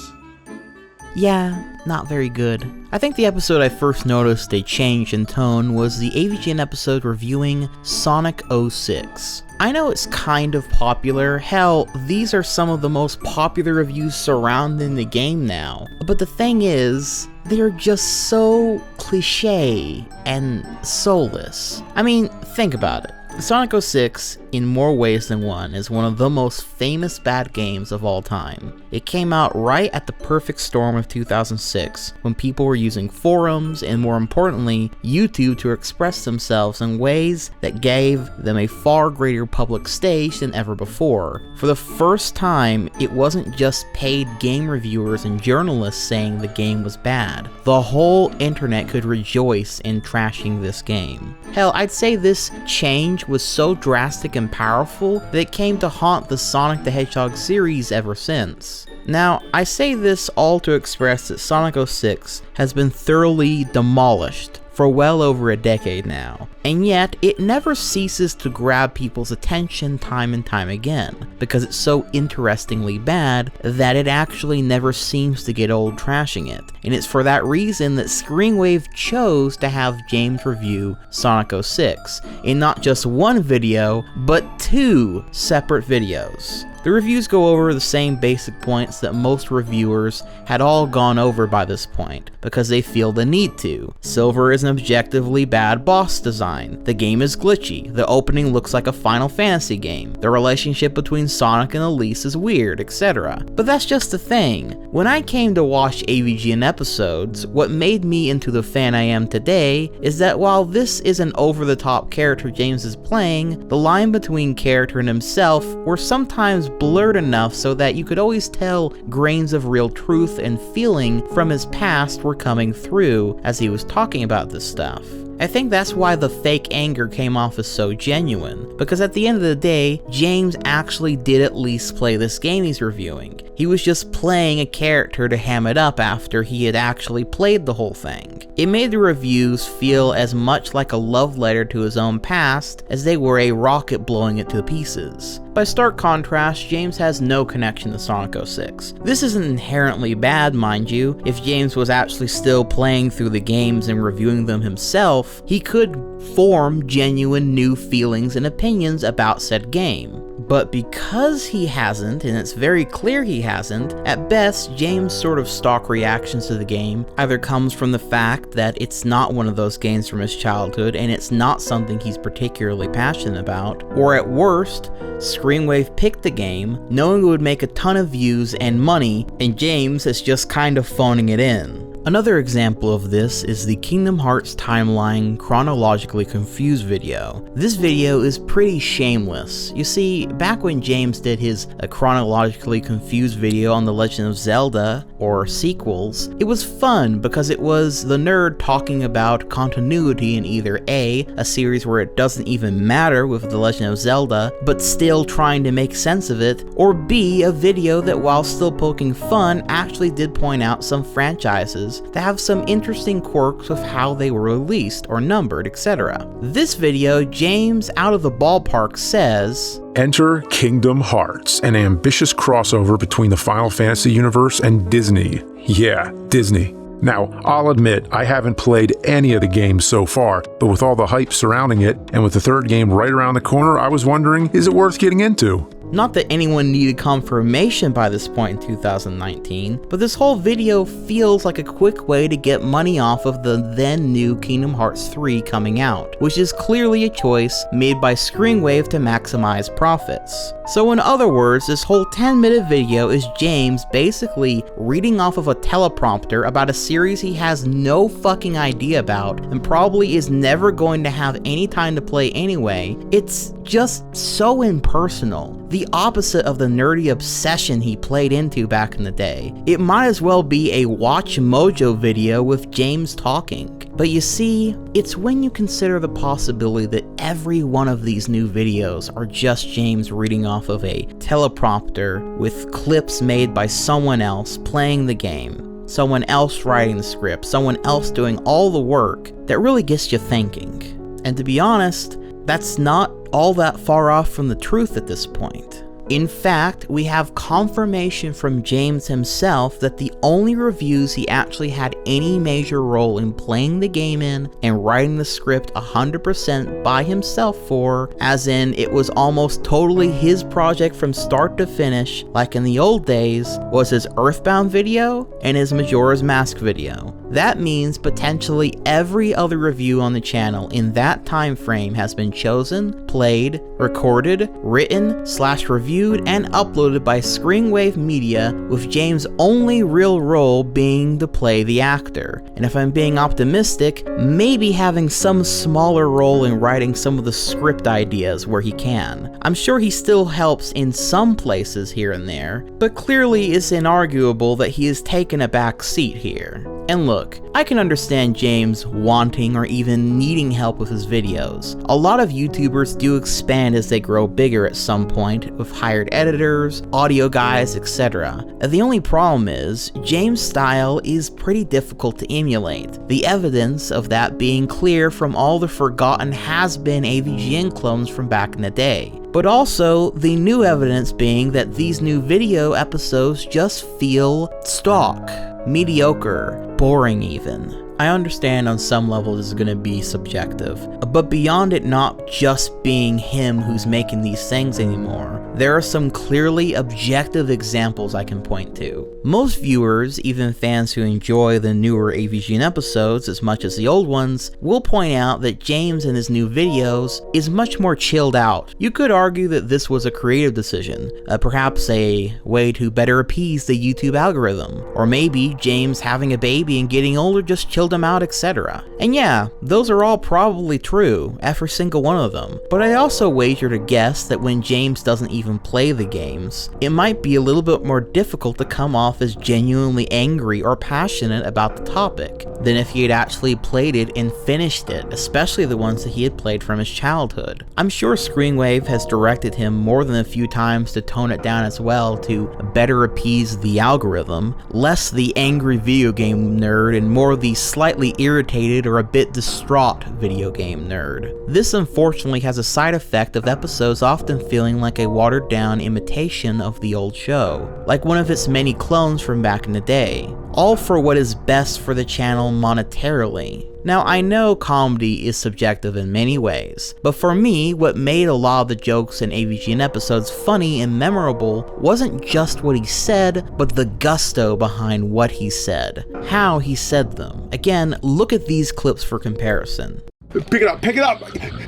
Yeah, not very good. I think the episode I first noticed a change in tone was the AVGN episode reviewing Sonic 06. I know it's kind of popular, hell, these are some of the most popular reviews surrounding the game now. But the thing is, they're just so cliché and soulless. I mean, think about it. Sonic 06 in more ways than one as one of the most famous bad games of all time. It came out right at the perfect storm of 2006, when people were using forums and, more importantly, YouTube to express themselves in ways that gave them a far greater public stage than ever before. For the first time, it wasn't just paid game reviewers and journalists saying the game was bad. The whole internet could rejoice in trashing this game. Hell, I'd say this change was so drastic and powerful that it came to haunt the Sonic the Hedgehog series ever since. Now, I say this all to express that Sonic 06 has been thoroughly demolished for well over a decade now, and yet it never ceases to grab people's attention time and time again, because it's so interestingly bad that it actually never seems to get old trashing it. And it's for that reason that Screenwave chose to have James review Sonic 06 in not just one video, but 2 separate videos. The reviews go over the same basic points that most reviewers had all gone over by this point, because they feel the need to. Silver is an objectively bad boss design, the game is glitchy, the opening looks like a Final Fantasy game, the relationship between Sonic and Elise is weird, etc. But that's just the thing. When I came to watch AVGN episodes, what made me into the fan I am today is that while this is an over-the-top character James is playing, the line between character and himself were sometimes blurred enough so that you could always tell grains of real truth and feeling from his past were coming through as he was talking about this stuff. I think that's why the fake anger came off as so genuine, because at the end of the day, James actually did at least play this game he's reviewing. He was just playing a character to ham it up after he had actually played the whole thing. It made the reviews feel as much like a love letter to his own past as they were a rocket blowing it to pieces. By stark contrast, James has no connection to Sonic 06. This isn't inherently bad, mind you. If James was actually still playing through the games and reviewing them himself, he could form genuine new feelings and opinions about said game. But because he hasn't, and it's very clear he hasn't, at best, James' sort of stock reactions to the game either comes from the fact that it's not one of those games from his childhood and it's not something he's particularly passionate about, or at worst, Screenwave picked the game knowing it would make a ton of views and money, and James is just kind of phoning it in. Another example of this is the Kingdom Hearts Timeline Chronologically Confused video. This video is pretty shameless. You see, back when James did his Chronologically Confused video on The Legend of Zelda, or sequels, it was fun because it was the nerd talking about continuity in either A series where it doesn't even matter with The Legend of Zelda, but still trying to make sense of it, or B, a video that while still poking fun actually did point out some franchises that have some interesting quirks with how they were released or numbered, etc. This video, James out of the ballpark says, Enter Kingdom Hearts, an ambitious crossover between the Final Fantasy universe and Disney. Yeah, Disney. Now, I'll admit, I haven't played any of the games so far, but with all the hype surrounding it, and with the third game right around the corner, I was wondering, is it worth getting into? Not that anyone needed confirmation by this point in 2019, but this whole video feels like a quick way to get money off of the then new Kingdom Hearts 3 coming out, which is clearly a choice made by Screenwave to maximize profits. So in other words, this whole 10-minute video is James basically reading off of a teleprompter about a series he has no fucking idea about and probably is never going to have any time to play anyway. It's just so impersonal. The opposite of the nerdy obsession he played into back in the day. It might as well be a Watch Mojo video with James talking. But you see, it's when you consider the possibility that every one of these new videos are just James reading off of a teleprompter with clips made by someone else playing the game, someone else writing the script, someone else doing all the work that really gets you thinking. And to be honest, that's not all that far off from the truth at this point. In fact, we have confirmation from James himself that the only reviews he actually had any major role in playing the game in and writing the script 100% by himself for, as in it was almost totally his project from start to finish, like in the old days, was his Earthbound video and his Majora's Mask video. That means potentially every other review on the channel in that time frame has been chosen, played, recorded, written/reviewed, and uploaded by Screenwave Media, with James' only real role being to play the actor. And if I'm being optimistic, maybe having some smaller role in writing some of the script ideas where he can. I'm sure he still helps in some places here and there, but clearly it's inarguable that he has taken a back seat here. And look, I can understand James wanting or even needing help with his videos. A lot of YouTubers do expand as they grow bigger at some point, with hired editors, audio guys, etc. The only problem is, James' style is pretty difficult to emulate, the evidence of that being clear from all the forgotten has-been AVGN clones from back in the day. But also, the new evidence being that these new video episodes just feel stock, mediocre, boring even. I understand on some level this is going to be subjective, but beyond it not just being him who's making these things anymore, there are some clearly objective examples I can point to. Most viewers, even fans who enjoy the newer AVGN episodes as much as the old ones, will point out that James in his new videos is much more chilled out. You could argue that this was a creative decision, perhaps a way to better appease the YouTube algorithm, or maybe James having a baby and getting older just chilled him out, etc. And yeah, those are all probably true, every single one of them, but I also wager to guess that when James doesn't even play the games, it might be a little bit more difficult to come off as genuinely angry or passionate about the topic than if he had actually played it and finished it, especially the ones that he had played from his childhood. I'm sure Screenwave has directed him more than a few times to tone it down as well to better appease the algorithm, less the angry video game nerd and more the slightly irritated or a bit distraught video game nerd. This unfortunately has a side effect of episodes often feeling like a watered down imitation of the old show, like one of its many clones from back in the day, all for what is best for the channel monetarily. Now, I know comedy is subjective in many ways, but for me, what made a lot of the jokes in AVGN episodes funny and memorable wasn't just what he said, but the gusto behind what he said, how he said them. Again, look at these clips for comparison. Pick it up,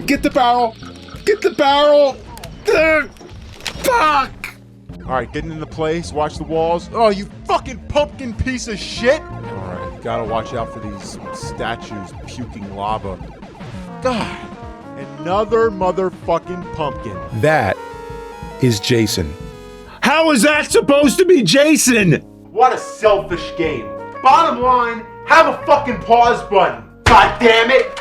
get the barrel, fuck! Alright, getting into place, watch the walls. Oh, you fucking pumpkin piece of shit! Alright, gotta watch out for these statues puking lava. God, another motherfucking pumpkin. That is Jason. How is that supposed to be Jason? What a selfish game. Bottom line, have a fucking pause button. God damn it!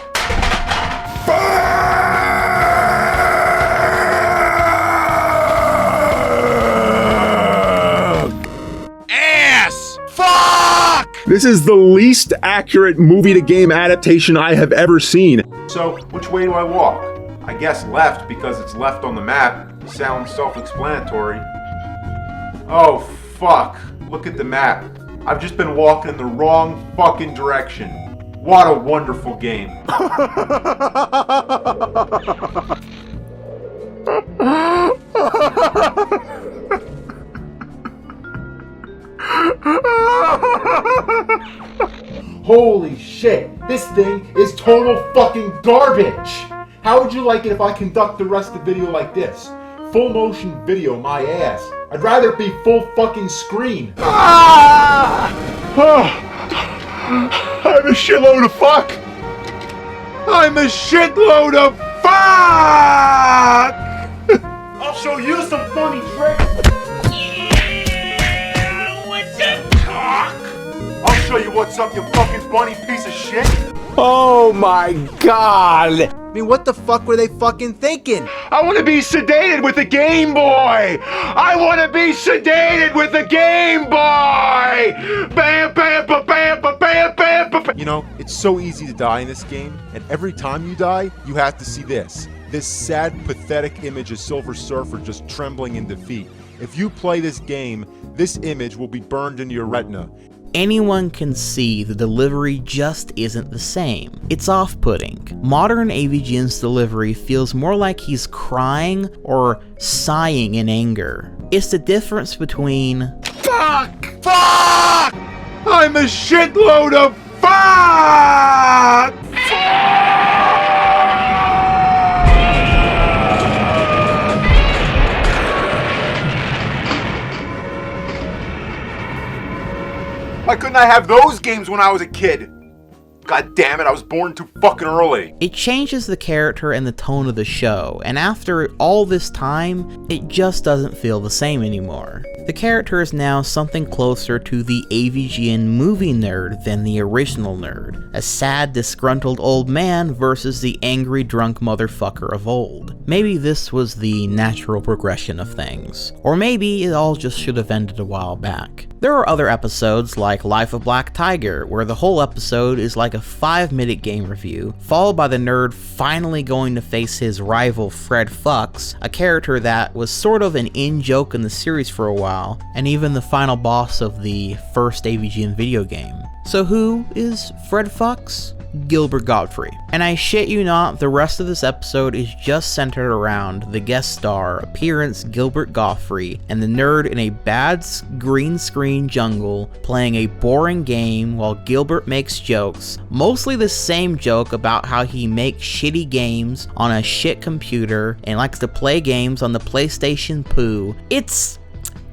Ass! Fuck! This is the least accurate movie-to-game adaptation I have ever seen. So, which way do I walk? I guess left because it's left on the map. Sounds self-explanatory. Oh, fuck. Look at the map. I've just been walking in the wrong fucking direction. What a wonderful game. Holy shit, this thing is total fucking garbage! How would you like it if I conduct the rest of the video like this? Full motion video, my ass. I'd rather it be full fucking screen. I'm a shitload of fuck! I'm a shitload of fuck! I'll show you some funny tricks! I'll show you what's up, you fucking bunny piece of shit! Oh my god! I mean, what the fuck were they fucking thinking? I want to be sedated with a Game Boy! I want to be sedated with a Game Boy! Bam, bam, ba, bam, ba, bam, bam, ba. You know, it's so easy to die in this game, and every time you die, you have to see this. This sad, pathetic image of Silver Surfer just trembling in defeat. If you play this game, this image will be burned into your retina. Anyone can see the delivery just isn't the same. It's off-putting. Modern AVGN's delivery feels more like he's crying or sighing in anger. It's the difference between fuck! Fuck! I'm a shitload of fuck! Why couldn't I have those games when I was a kid? God damn it, I was born too fucking early. It changes the character and the tone of the show, and after all this time, it just doesn't feel the same anymore. The character is now something closer to the AVGN movie nerd than the original nerd. A sad, disgruntled old man versus the angry, drunk motherfucker of old. Maybe this was the natural progression of things. Or maybe it all just should have ended a while back. There are other episodes like Life of Black Tiger, where the whole episode is like a 5-minute game review, followed by the nerd finally going to face his rival Fred Fucks, a character that was sort of an in-joke in the series for a while, and even the final boss of the first AVGN video game. So who is Fred Fucks? Gilbert Gottfried. And I shit you not, the rest of this episode is just centered around the guest star appearance Gilbert Gottfried and the nerd in a bad green screen jungle playing a boring game while Gilbert makes jokes, mostly the same joke about how he makes shitty games on a shit computer and likes to play games on the PlayStation Poo. It's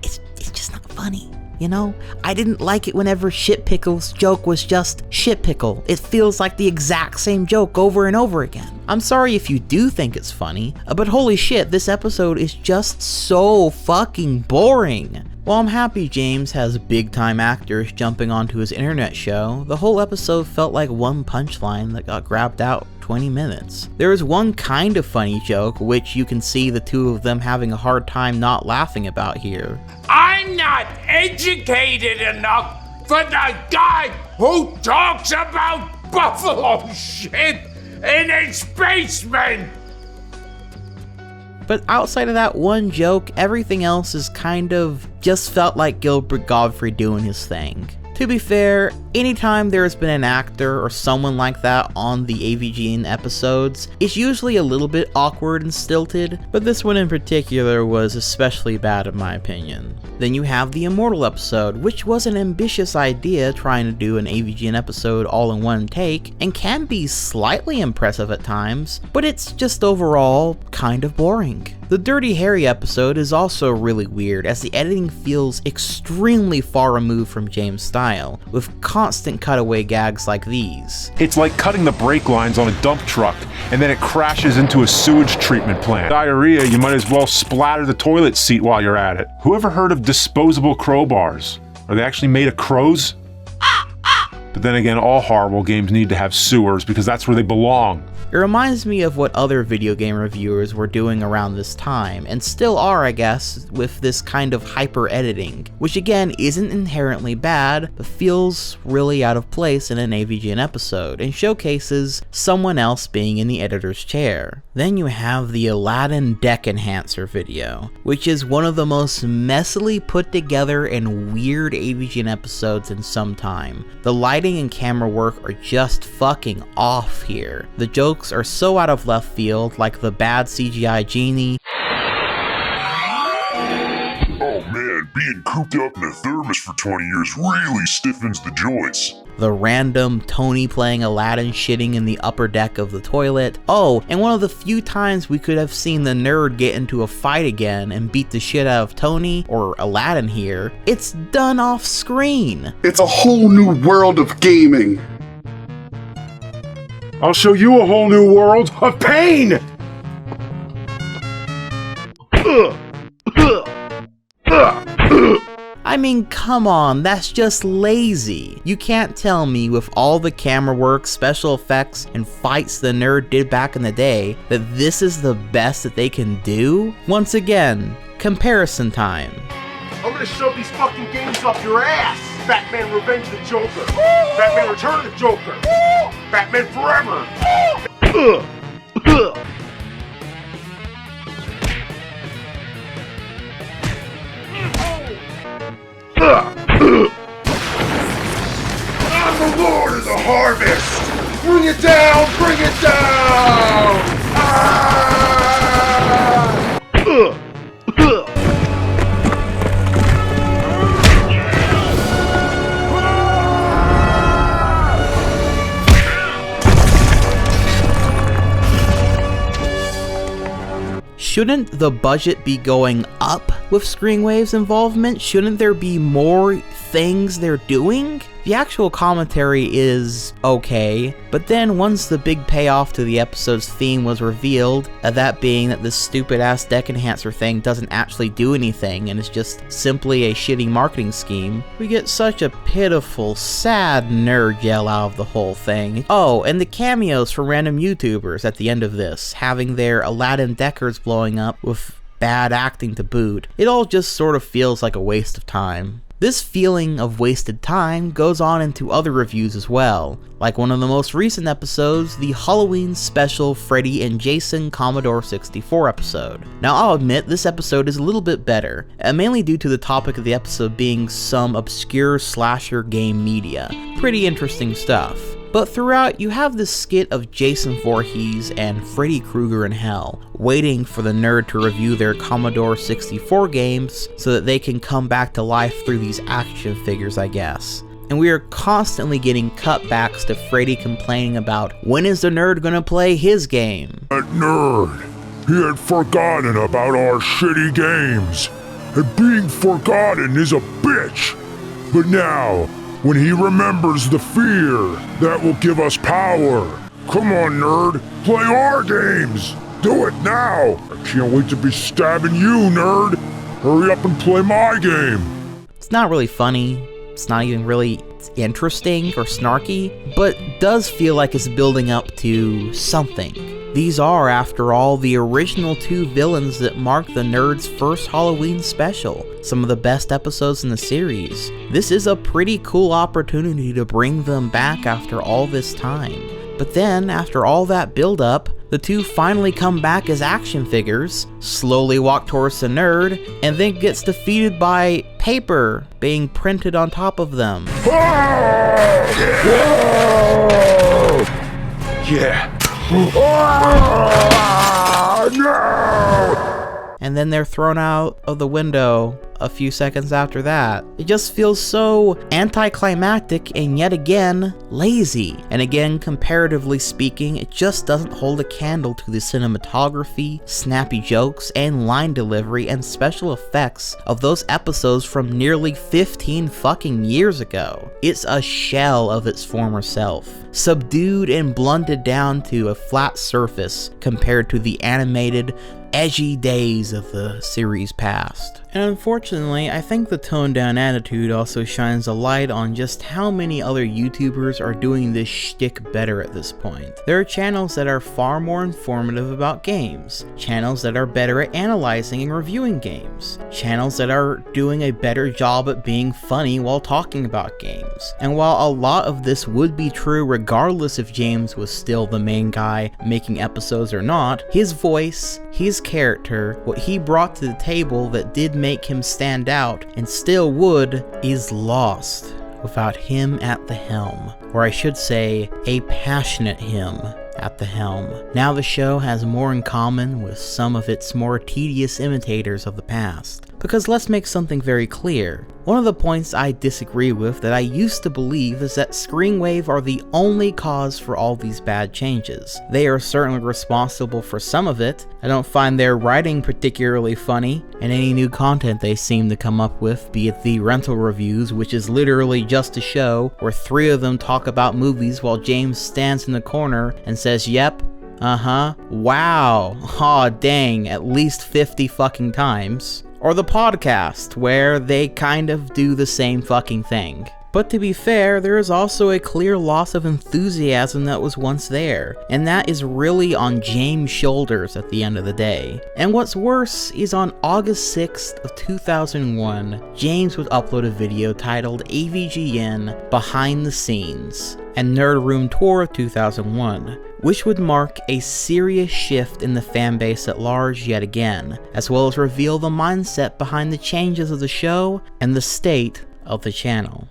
just not funny. You know, I didn't like it whenever Shit Pickle's joke was just Shit Pickle. It feels like the exact same joke over and over again. I'm sorry if you do think it's funny, but holy shit, this episode is just so fucking boring. While I'm happy James has big time actors jumping onto his internet show, the whole episode felt like one punchline that got grabbed out 20 minutes. There is one kind of funny joke, which you can see the two of them having a hard time not laughing about here. I'm not educated enough for the guy who talks about buffalo shit in his basement! But outside of that one joke, everything else is kind of just felt like Gilbert Gottfried doing his thing. To be fair, anytime there's been an actor or someone like that on the AVGN episodes, it's usually a little bit awkward and stilted, but this one in particular was especially bad in my opinion. Then you have the Immortal episode, which was an ambitious idea trying to do an AVGN episode all in one take, and can be slightly impressive at times, but it's just overall kind of boring. The Dirty Harry episode is also really weird, as the editing feels extremely far removed from James' style, with constant cutaway gags like these. It's like cutting the brake lines on a dump truck, and then it crashes into a sewage treatment plant. Diarrhea, you might as well splatter the toilet seat while you're at it. Who ever heard of disposable crowbars? Are they actually made of crows? But then again, all horrible games need to have sewers because that's where they belong. It reminds me of what other video game reviewers were doing around this time, and still are I guess, with this kind of hyper editing, which again isn't inherently bad, but feels really out of place in an AVGN episode, and showcases someone else being in the editor's chair. Then you have the Aladdin Deck Enhancer video, which is one of the most messily put together and weird AVGN episodes in some time. The lighting and camera work are just fucking off here. The jokes are so out of left field, like the bad CGI genie. Oh man, being cooped up in a thermos for 20 years really stiffens the joints. The random Tony playing Aladdin shitting in the upper deck of the toilet. Oh, and one of the few times we could have seen the nerd get into a fight again and beat the shit out of Tony, or Aladdin here, it's done off screen. It's a whole new world of gaming. I'll show you a whole new world of pain! I mean, come on, that's just lazy. You can't tell me with all the camera work, special effects, and fights the nerd did back in the day that this is the best that they can do? Once again, comparison time. I'm gonna shove these fucking games up your ass! Batman Revenge of the Joker! Batman Return of the Joker! Batman Forever! I'm the Lord of the Harvest! Bring it down! Bring it down! shouldn't the budget be going up with Screenwave's involvement? Shouldn't there be more things they're doing? The actual commentary is okay, but then once the big payoff to the episode's theme was revealed, that being that this stupid ass deck enhancer thing doesn't actually do anything and is just simply a shitty marketing scheme, we get such a pitiful, sad nerd yell out of the whole thing. Oh, and the cameos from random YouTubers at the end of this, having their Aladdin deckers blowing up with bad acting to boot. It all just sort of feels like a waste of time. This feeling of wasted time goes on into other reviews as well, like one of the most recent episodes, the Halloween special Freddy and Jason Commodore 64 episode. Now I'll admit this episode is a little bit better, mainly due to the topic of the episode being some obscure slasher game media. Pretty interesting stuff. But throughout, you have this skit of Jason Voorhees and Freddy Krueger in hell, waiting for the nerd to review their Commodore 64 games so that they can come back to life through these action figures, I guess. And we are constantly getting cutbacks to Freddy complaining about when is the nerd gonna play his game. That nerd, he had forgotten about our shitty games. And being forgotten is a bitch. But now, when he remembers the fear, that will give us power. Come on, nerd, play our games. Do it now. I can't wait to be stabbing you, nerd. Hurry up and play my game. It's not really funny. It's not even really interesting or snarky, but does feel like it's building up to something. These are, after all, the original two villains that mark the nerd's first Halloween special, some of the best episodes in the series. This is a pretty cool opportunity to bring them back after all this time. But then, after all that build-up, the two finally come back as action figures, slowly walk towards the nerd, and then gets defeated by paper being printed on top of them. Yeah. And then they're thrown out of the window a few seconds after that. It just feels so anticlimactic and yet again lazy. And again, comparatively speaking, it just doesn't hold a candle to the cinematography, snappy jokes, and line delivery and special effects of those episodes from nearly 15 fucking years ago. It's a shell of its former self, subdued and blunted down to a flat surface compared to the animated, edgy days of the series past. And unfortunately, I think the toned down attitude also shines a light on just how many other YouTubers are doing this shtick better at this point. There are channels that are far more informative about games, channels that are better at analyzing and reviewing games, channels that are doing a better job at being funny while talking about games. And while a lot of this would be true regardless if James was still the main guy making episodes or not, his voice, his character, what he brought to the table that did make him stand out and still would, is lost without him at the helm. Or I should say, a passionate him at the helm. Now the show has more in common with some of its more tedious imitators of the past. Because let's make something very clear. One of the points I disagree with that I used to believe is that Screenwave are the only cause for all these bad changes. They are certainly responsible for some of it. I don't find their writing particularly funny, and any new content they seem to come up with, be it the rental reviews, which is literally just a show where three of them talk about movies while James stands in the corner and says, "Yep, uh-huh, wow, aw dang," at least 50 fucking times. Or the podcast, where they kind of do the same fucking thing. But to be fair, there is also a clear loss of enthusiasm that was once there, and that is really on James' shoulders at the end of the day. And what's worse is on August 6th of 2001, James would upload a video titled AVGN Behind the Scenes and Nerd Room Tour of 2001, which would mark a serious shift in the fanbase at large yet again, as well as reveal the mindset behind the changes of the show and the state of the channel.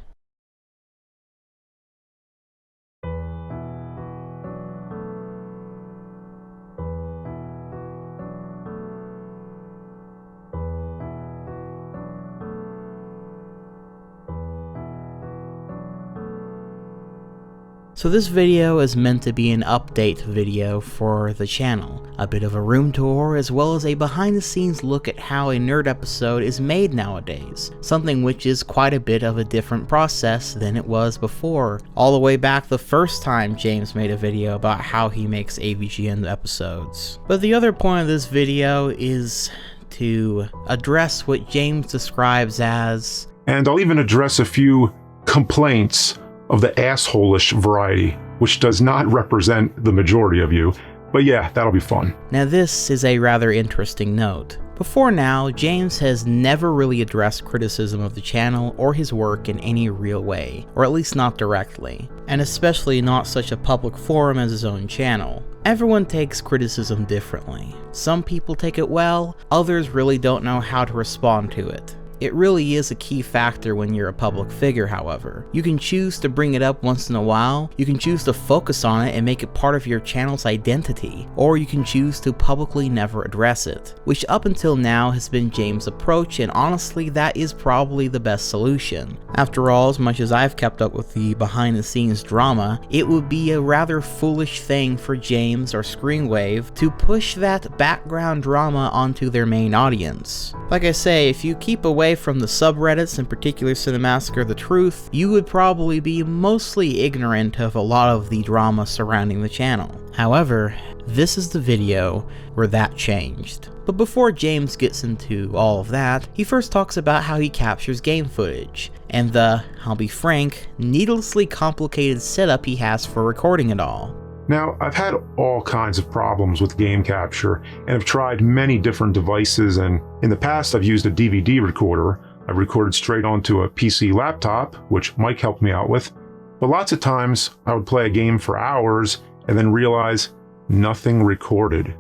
So this video is meant to be an update video for the channel, a bit of a room tour as well as a behind the scenes look at how a nerd episode is made nowadays, something which is quite a bit of a different process than it was before, all the way back the first time James made a video about how he makes AVGN episodes. But the other point of this video is to address what James describes as, and I'll even address a few complaints of the asshole-ish variety, which does not represent the majority of you. But yeah, that'll be fun. Now this is a rather interesting note. Before now, James has never really addressed criticism of the channel or his work in any real way, or at least not directly, and especially not such a public forum as his own channel. Everyone takes criticism differently. Some people take it well, others really don't know how to respond to it. It really is a key factor when you're a public figure, however. You can choose to bring it up once in a while, you can choose to focus on it and make it part of your channel's identity, or you can choose to publicly never address it, which up until now has been James' approach, and honestly that is probably the best solution. After all, as much as I've kept up with the behind the scenes drama, it would be a rather foolish thing for James or Screenwave to push that background drama onto their main audience. Like I say, if you keep away from the subreddits, in particular Cinemassacre the Truth, you would probably be mostly ignorant of a lot of the drama surrounding the channel. However, this is the video where that changed. But before James gets into all of that, he first talks about how he captures game footage, and the, I'll be frank, needlessly complicated setup he has for recording it all. Now, I've had all kinds of problems with game capture, and have tried many different devices, and in the past I've used a DVD recorder. I've recorded straight onto a PC laptop, which Mike helped me out with, but lots of times I would play a game for hours and then realize nothing recorded.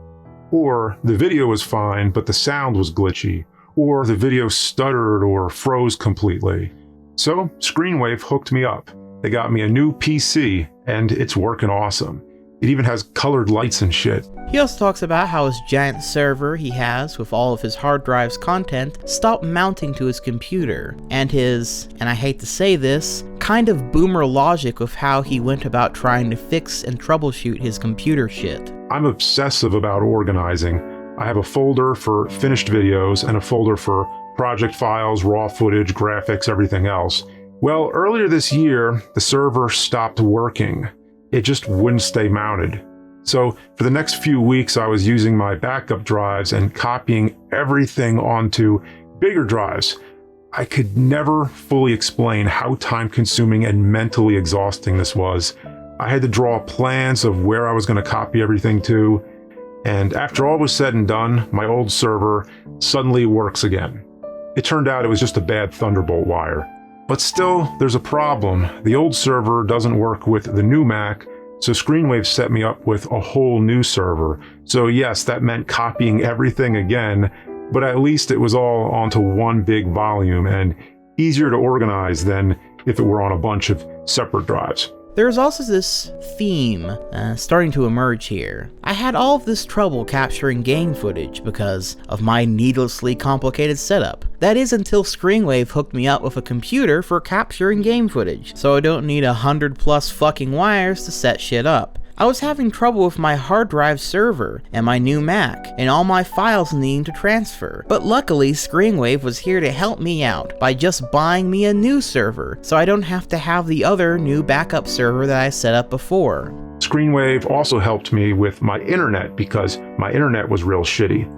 Or the video was fine, but the sound was glitchy, or the video stuttered or froze completely. So Screenwave hooked me up. They got me a new PC, and it's working awesome. It even has colored lights and shit. He also talks about how his giant server he has with all of his hard drive's content stopped mounting to his computer, and his, and I hate to say this, kind of boomer logic with how he went about trying to fix and troubleshoot his computer shit. I'm obsessive about organizing. I have a folder for finished videos and a folder for project files, raw footage, graphics, everything else. Well, earlier this year, the server stopped working. It just wouldn't stay mounted. So for the next few weeks I was using my backup drives and copying everything onto bigger drives. I could never fully explain how time-consuming and mentally exhausting this was. I had to draw plans of where I was going to copy everything to, and after all was said and done, my old server suddenly works again. It turned out it was just a bad Thunderbolt wire. But still, there's a problem. The old server doesn't work with the new Mac, so Screenwave set me up with a whole new server. So yes, that meant copying everything again, but at least it was all onto one big volume and easier to organize than if it were on a bunch of separate drives. There's also this theme starting to emerge here. I had all of this trouble capturing game footage because of my needlessly complicated setup. That is until Screenwave hooked me up with a computer for capturing game footage, so I don't need 100+ fucking wires to set shit up. I was having trouble with my hard drive server and my new Mac and all my files needing to transfer, but luckily Screenwave was here to help me out by just buying me a new server so I don't have to have the other new backup server that I set up before. Screenwave also helped me with my internet because my internet was real shitty.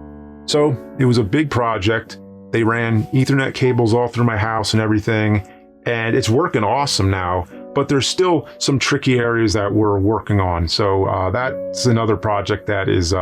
So it was a big project. They ran Ethernet cables all through my house and everything, and it's working awesome now. But there's still some tricky areas that we're working on, so that's another project that is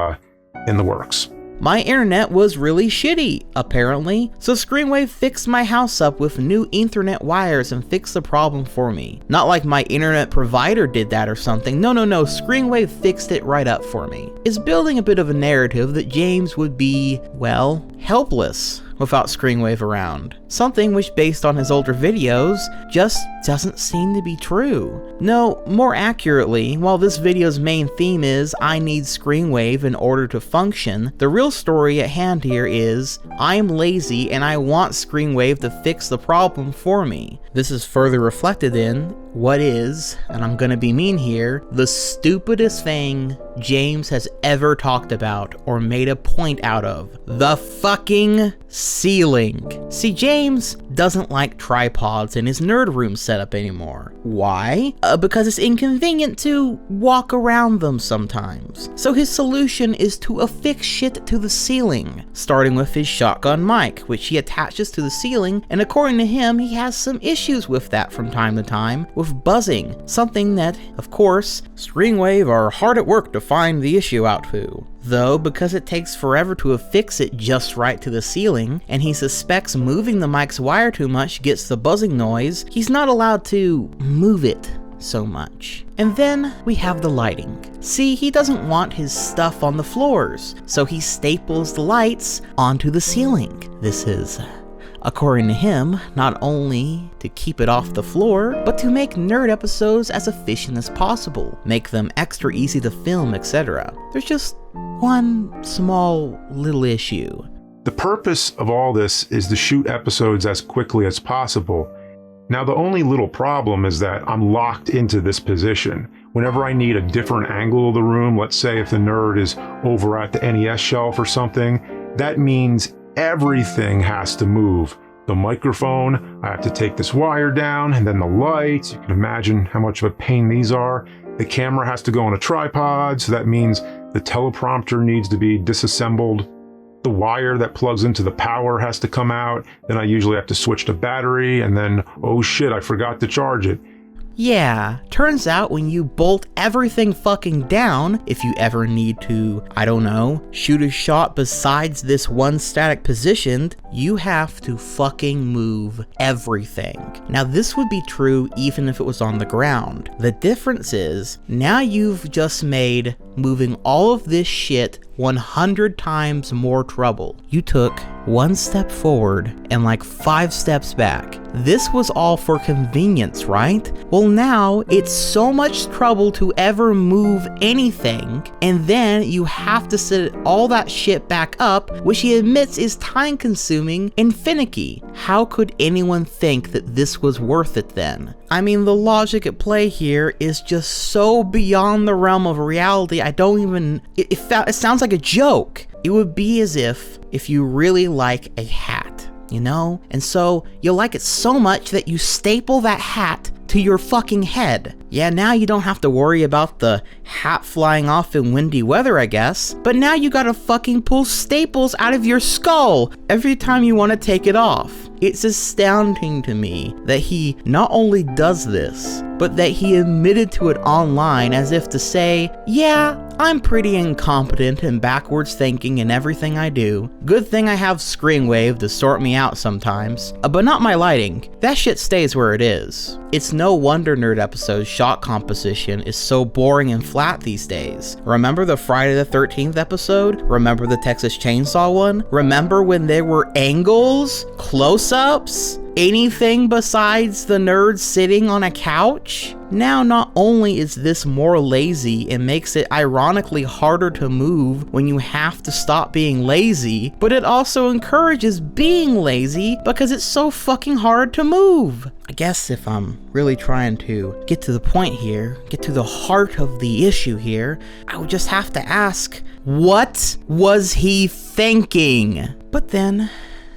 in the works. My internet was really shitty, apparently, so Screenwave fixed my house up with new Ethernet wires and fixed the problem for me. Not like my internet provider did that or something, no, Screenwave fixed it right up for me. It's building a bit of a narrative that James would be, well, helpless without Screenwave around. something which based on his older videos just doesn't seem to be true. No, more accurately, while this video's main theme is I need Screenwave in order to function, the real story at hand here is I'm lazy and I want Screenwave to fix the problem for me. This is further reflected in what is, and I'm gonna be mean here, the stupidest thing James has ever talked about or made a point out of. The fucking ceiling. See, James doesn't like tripods in his nerd room setup anymore. Why? Because it's inconvenient to walk around them sometimes. So his solution is to affix shit to the ceiling, starting with his shotgun mic, which he attaches to the ceiling, and according to him, he has some issues with that from time to time, with buzzing, something that, of course, Screenwave are hard at work to find the issue out to. Though, because it takes forever to affix it just right to the ceiling, and he suspects moving the mic's wire too much gets the buzzing noise, he's not allowed to move it so much. And then we have the lighting. See, he doesn't want his stuff on the floors, so he staples the lights onto the ceiling. This is, according to him, not only to keep it off the floor, but to make nerd episodes as efficient as possible, make them extra easy to film, etc. There's just one small little issue. The purpose of all this is to shoot episodes as quickly as possible. Now, the only little problem is that I'm locked into this position. Whenever I need a different angle of the room, let's say if the nerd is over at the NES shelf or something, that means everything has to move. The microphone, I have to take this wire down, and then the lights, you can imagine how much of a pain these are. The camera has to go on a tripod, so that means the teleprompter needs to be disassembled. The wire that plugs into the power has to come out, then I usually have to switch to battery, and then, oh shit, I forgot to charge it. Yeah, turns out when you bolt everything fucking down, if you ever need to, I don't know, shoot a shot besides this one static position, you have to fucking move everything. Now this would be true even if it was on the ground. The difference is, now you've just made moving all of this shit 100 times more trouble. You took one step forward and like 5 steps back. This was all for convenience, right? Well, now it's so much trouble to ever move anything, and then you have to set all that shit back up, which he admits is time consuming and finicky. How could anyone think that this was worth it then? I mean, the logic at play here is just so beyond the realm of reality, I don't even, it sounds like a joke. It would be as if you really like a hat, you know? And so you like it so much that you staple that hat to your fucking head. Yeah, now you don't have to worry about the hat flying off in windy weather, I guess, but now you gotta fucking pull staples out of your skull every time you want to take it off. It's astounding to me that he not only does this, but that he admitted to it online as if to say, yeah, I'm pretty incompetent and backwards thinking in everything I do. Good thing I have Screenwave to sort me out sometimes, but not my lighting. That shit stays where it is. It's no wonder Nerd Episode's shot composition is so boring and flat these days. Remember the Friday the 13th episode? Remember the Texas Chainsaw one? Remember when there were angles? Close-ups? Anything besides the nerd sitting on a couch? Now, not only is this more lazy and makes it ironically harder to move when you have to stop being lazy, but it also encourages being lazy because it's so fucking hard to move. I guess if I'm really trying to get to the point here, get to the heart of the issue here, I would just have to ask, what was he thinking? But then,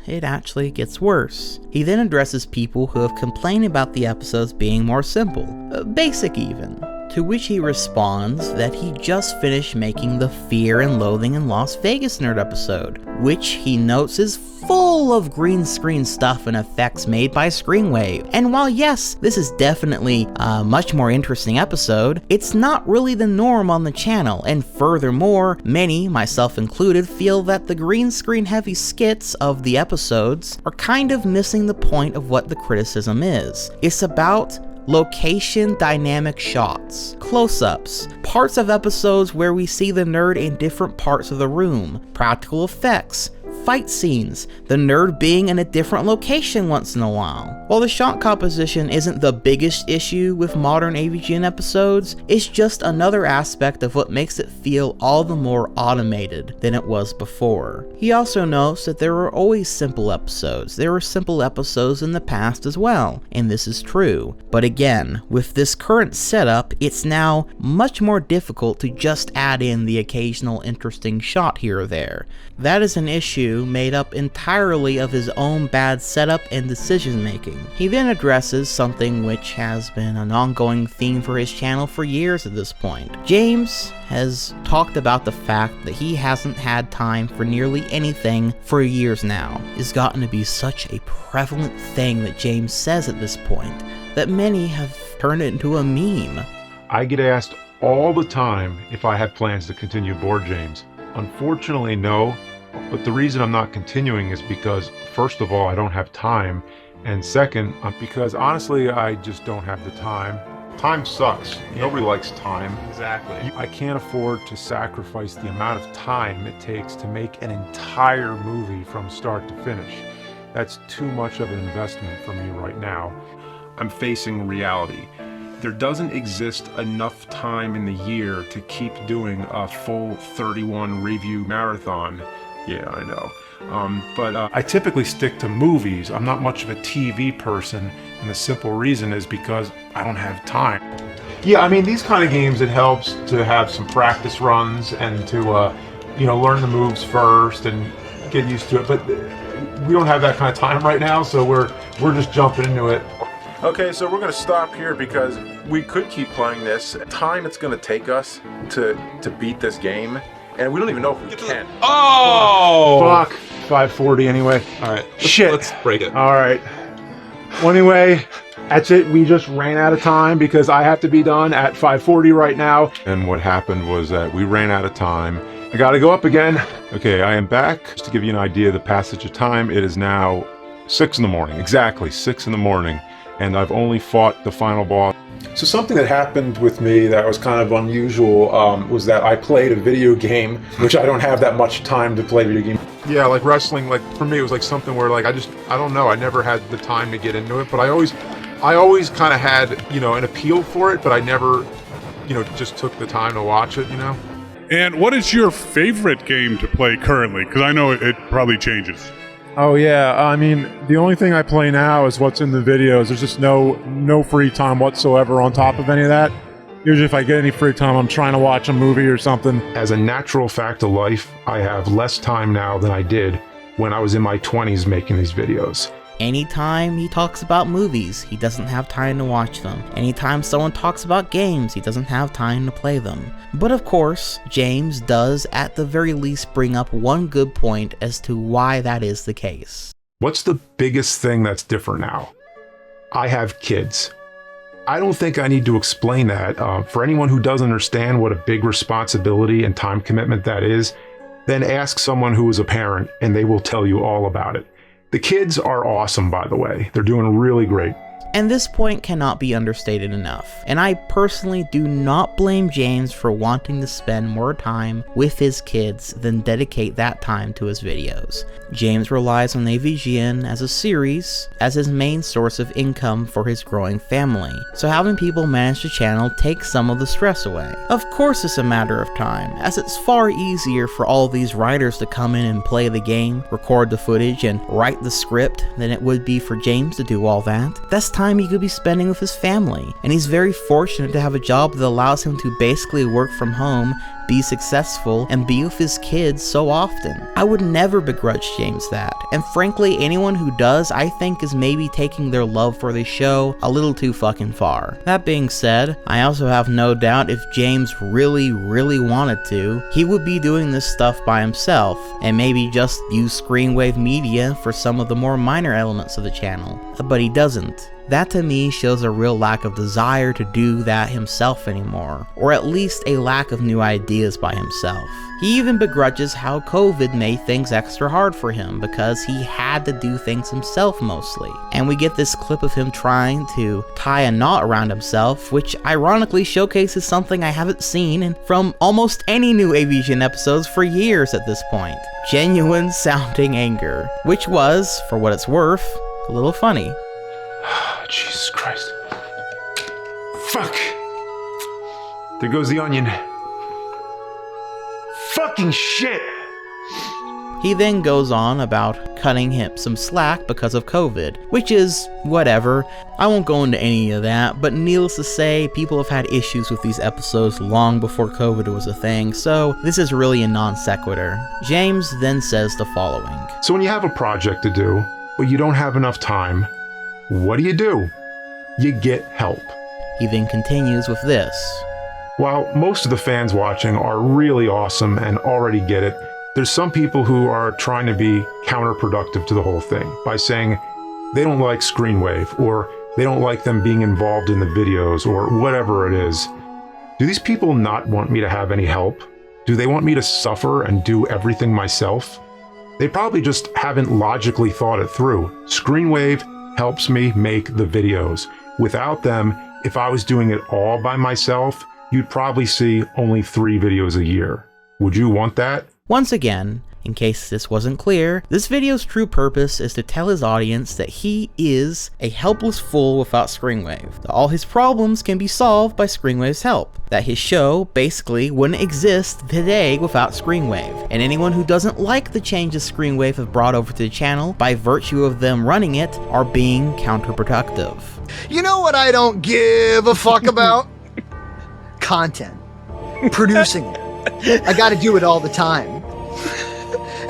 it actually gets worse. He then addresses people who have complained about the episodes being more simple, basic even, to which he responds that he just finished making the Fear and Loathing in Las Vegas nerd episode, which he notes is full of green screen stuff and effects made by Screenwave. And while yes, this is definitely a much more interesting episode, it's not really the norm on the channel, and furthermore, many, myself included, feel that the green screen heavy skits of the episodes are kind of missing the point of what the criticism is. It's about location dynamic shots, close-ups, parts of episodes where we see the nerd in different parts of the room, practical effects, fight scenes, the nerd being in a different location once in a while. While the shot composition isn't the biggest issue with modern AVGN episodes, it's just another aspect of what makes it feel all the more automated than it was before. He also notes that there are always simple episodes. There were simple episodes in the past as well, and this is true. But again, with this current setup, it's now much more difficult to just add in the occasional interesting shot here or there. That is an issue made up entirely of his own bad setup and decision making. He then addresses something which has been an ongoing theme for his channel for years at this point. James has talked about the fact that he hasn't had time for nearly anything for years now. It's gotten to be such a prevalent thing that James says at this point that many have turned it into a meme. I get asked all the time if I have plans to continue Board James. Unfortunately, no, but the reason I'm not continuing is because, first of all, I don't have time, and second, because honestly, I just don't have the time. Time sucks. Nobody likes time. Exactly. I can't afford to sacrifice the amount of time it takes to make an entire movie from start to finish. That's too much of an investment for me right now. I'm facing reality. There doesn't exist enough time in the year to keep doing a full 31 review marathon. Yeah, I know. But I typically stick to movies. I'm not much of a TV person, and the simple reason is because I don't have time. Yeah, I mean, these kind of games, it helps to have some practice runs and to, learn the moves first and get used to it. But we don't have that kind of time right now, so we're just jumping into it. Okay, so we're going to stop here because we could keep playing this. Time it's going to take us to beat this game, and we don't even know if we can. Oh! Fuck. 5:40 anyway. All right. Shit. Let's break it. All right. Well, anyway, that's it. We just ran out of time because I have to be done at 5:40 right now. And what happened was that we ran out of time. I got to go up again. Okay, I am back. Just to give you an idea of the passage of time, it is now 6 in the morning. Exactly 6 in the morning. And I've only fought the final boss. So something that happened with me that was kind of unusual was that I played a video game, which I don't have that much time to play video games. Yeah, like wrestling, like for me it was like something where like I don't know, I never had the time to get into it, but I always kind of had, an appeal for it, but I never, just took the time to watch it, And what is your favorite game to play currently? Because I know it probably changes. Oh yeah, I mean, the only thing I play now is what's in the videos. There's just no free time whatsoever on top of any of that. Usually if I get any free time, I'm trying to watch a movie or something. As a natural fact of life, I have less time now than I did when I was in my 20s making these videos. Anytime he talks about movies, he doesn't have time to watch them. Anytime someone talks about games, he doesn't have time to play them. But of course, James does at the very least bring up one good point as to why that is the case. What's the biggest thing that's different now? I have kids. I don't think I need to explain that. For anyone who doesn't understand what a big responsibility and time commitment that is, then ask someone who is a parent and they will tell you all about it. The kids are awesome, by the way. They're doing really great. And this point cannot be understated enough, and I personally do not blame James for wanting to spend more time with his kids than dedicate that time to his videos. James relies on AVGN as a series as his main source of income for his growing family, so having people manage the channel takes some of the stress away. Of course it's a matter of time, as it's far easier for all these writers to come in and play the game, record the footage, and write the script than it would be for James to do all that. That's time he could be spending with his family, and he's very fortunate to have a job that allows him to basically work from home, be successful, and be with his kids so often. I would never begrudge James that, and frankly anyone who does I think is maybe taking their love for the show a little too fucking far. That being said, I also have no doubt if James really wanted to, he would be doing this stuff by himself, and maybe just use Screenwave Media for some of the more minor elements of the channel, but he doesn't. That to me shows a real lack of desire to do that himself anymore, or at least a lack of new ideas by himself. He even begrudges how COVID made things extra hard for him because he had to do things himself mostly. And we get this clip of him trying to tie a knot around himself, which ironically showcases something I haven't seen from almost any new AVGN episodes for years at this point. Genuine sounding anger, which was, for what it's worth, a little funny. Jesus Christ. Fuck! There goes the onion. Fucking shit! He then goes on about cutting him some slack because of COVID, which is whatever. I won't go into any of that, but needless to say, people have had issues with these episodes long before COVID was a thing, so this is really a non sequitur. James then says the following. So when you have a project to do, but you don't have enough time, what do? You get help. He then continues with this. While most of the fans watching are really awesome and already get it, there's some people who are trying to be counterproductive to the whole thing by saying they don't like Screenwave, or they don't like them being involved in the videos, or whatever it is. Do these people not want me to have any help? Do they want me to suffer and do everything myself? They probably just haven't logically thought it through. Screenwave helps me make the videos. Without them, if I was doing it all by myself, you'd probably see only 3 videos a year. Would you want that? Once again, in case this wasn't clear, this video's true purpose is to tell his audience that he is a helpless fool without Screenwave, that all his problems can be solved by Screenwave's help, that his show basically wouldn't exist today without Screenwave, and anyone who doesn't like the changes Screenwave have brought over to the channel by virtue of them running it are being counterproductive. You know what I don't give a fuck about? Content. Producing it. I gotta do it all the time.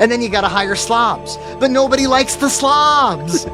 And then you gotta hire slobs. But nobody likes the slobs!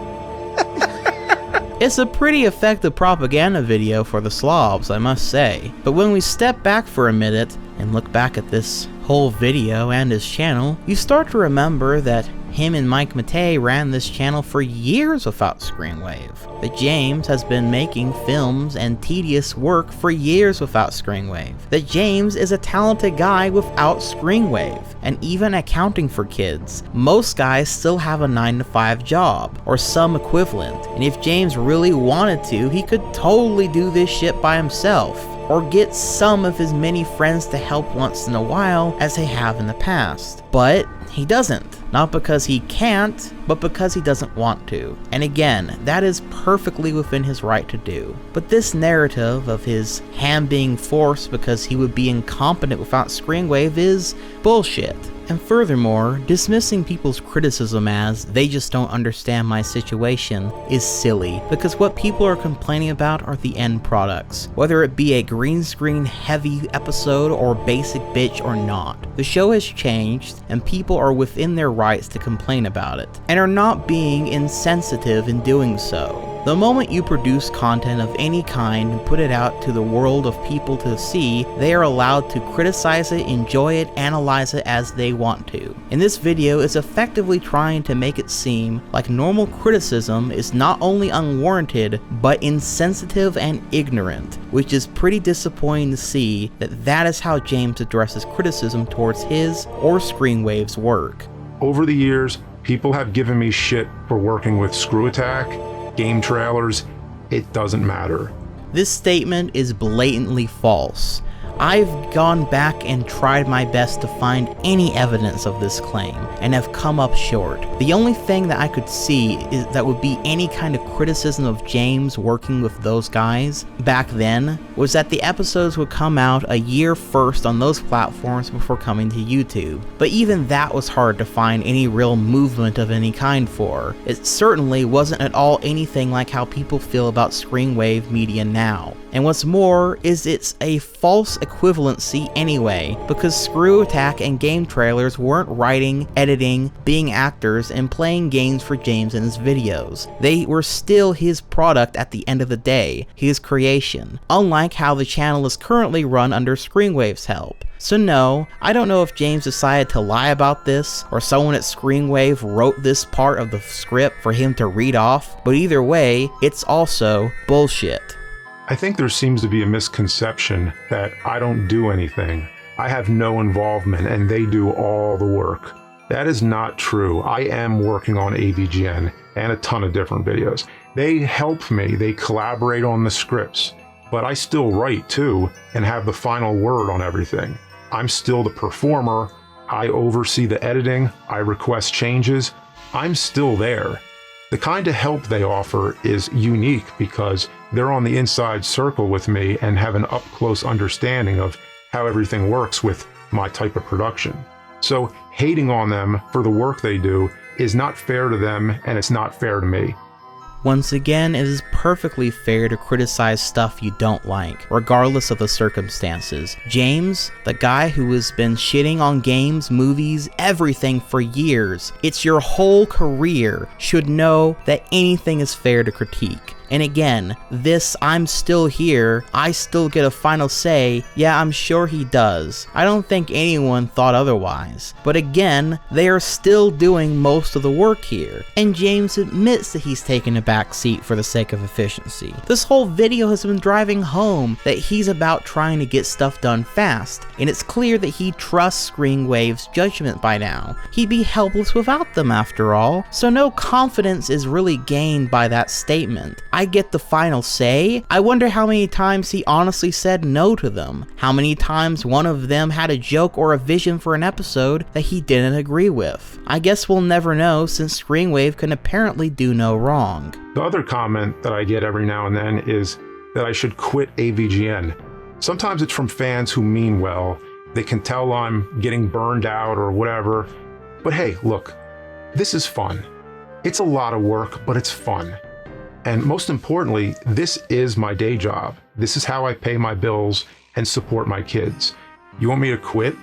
It's a pretty effective propaganda video for the slobs, I must say. But when we step back for a minute and look back at this whole video and his channel, you start to remember that him and Mike Matei ran this channel for years without Screenwave. That James has been making films and tedious work for years without Screenwave. That James is a talented guy without Screenwave. And even accounting for kids, most guys still have a 9-to-5 job, or some equivalent. And if James really wanted to, he could totally do this shit by himself, or get some of his many friends to help once in a while as they have in the past. But he doesn't. Not because he can't, but because he doesn't want to. And again, that is perfectly within his right to do. But this narrative of his hand being forced because he would be incompetent without Screenwave is bullshit. And furthermore, dismissing people's criticism as they just don't understand my situation is silly, because what people are complaining about are the end products, whether it be a green screen heavy episode or basic bitch or not. The show has changed, and people are within their rights to complain about it, and are not being insensitive in doing so. The moment you produce content of any kind and put it out to the world of people to see, they are allowed to criticize it, enjoy it, analyze it as they want to. And this video is effectively trying to make it seem like normal criticism is not only unwarranted, but insensitive and ignorant, which is pretty disappointing to see that that is how James addresses criticism towards his or Screenwave's work. Over the years, people have given me shit for working with Screw Attack, game trailers. It doesn't matter. This statement is blatantly false. I've gone back and tried my best to find any evidence of this claim, and have come up short. The only thing that I could see is that would be any kind of criticism of James working with those guys back then was that the episodes would come out a year first on those platforms before coming to YouTube. But even that was hard to find any real movement of any kind for. It certainly wasn't at all anything like how people feel about Screenwave media now. And what's more is it's a false equivalency anyway, because Screw Attack and game trailers weren't writing, editing, being actors, and playing games for James and his videos. They were still his product at the end of the day, his creation, unlike how the channel is currently run under Screenwave's help. So no, I don't know if James decided to lie about this, or someone at Screenwave wrote this part of the script for him to read off, but either way, it's also bullshit. I think there seems to be a misconception that I don't do anything. I have no involvement and they do all the work. That is not true. I am working on AVGN and a ton of different videos. They help me, they collaborate on the scripts, but I still write too and have the final word on everything. I'm still the performer, I oversee the editing, I request changes, I'm still there. The kind of help they offer is unique because they're on the inside circle with me and have an up-close understanding of how everything works with my type of production. So hating on them for the work they do is not fair to them and it's not fair to me. Once again, it is perfectly fair to criticize stuff you don't like, regardless of the circumstances. James, the guy who has been shitting on games, movies, everything for years, it's your whole career, should know that anything is fair to critique. And again, this I'm still here, I still get a final say, yeah, I'm sure he does. I don't think anyone thought otherwise. But again, they are still doing most of the work here, and James admits that he's taken a back seat for the sake of efficiency. This whole video has been driving home that he's about trying to get stuff done fast, and it's clear that he trusts Screenwave's judgment by now. He'd be helpless without them after all, so no confidence is really gained by that statement. I get the final say. I wonder how many times he honestly said no to them. How many times one of them had a joke or a vision for an episode that he didn't agree with. I guess we'll never know since Screenwave can apparently do no wrong. The other comment that I get every now and then is that I should quit AVGN. Sometimes it's from fans who mean well. They can tell I'm getting burned out or whatever. But hey, look, this is fun. It's a lot of work, but it's fun. And most importantly, this is my day job. This is how I pay my bills and support my kids. You want me to quit?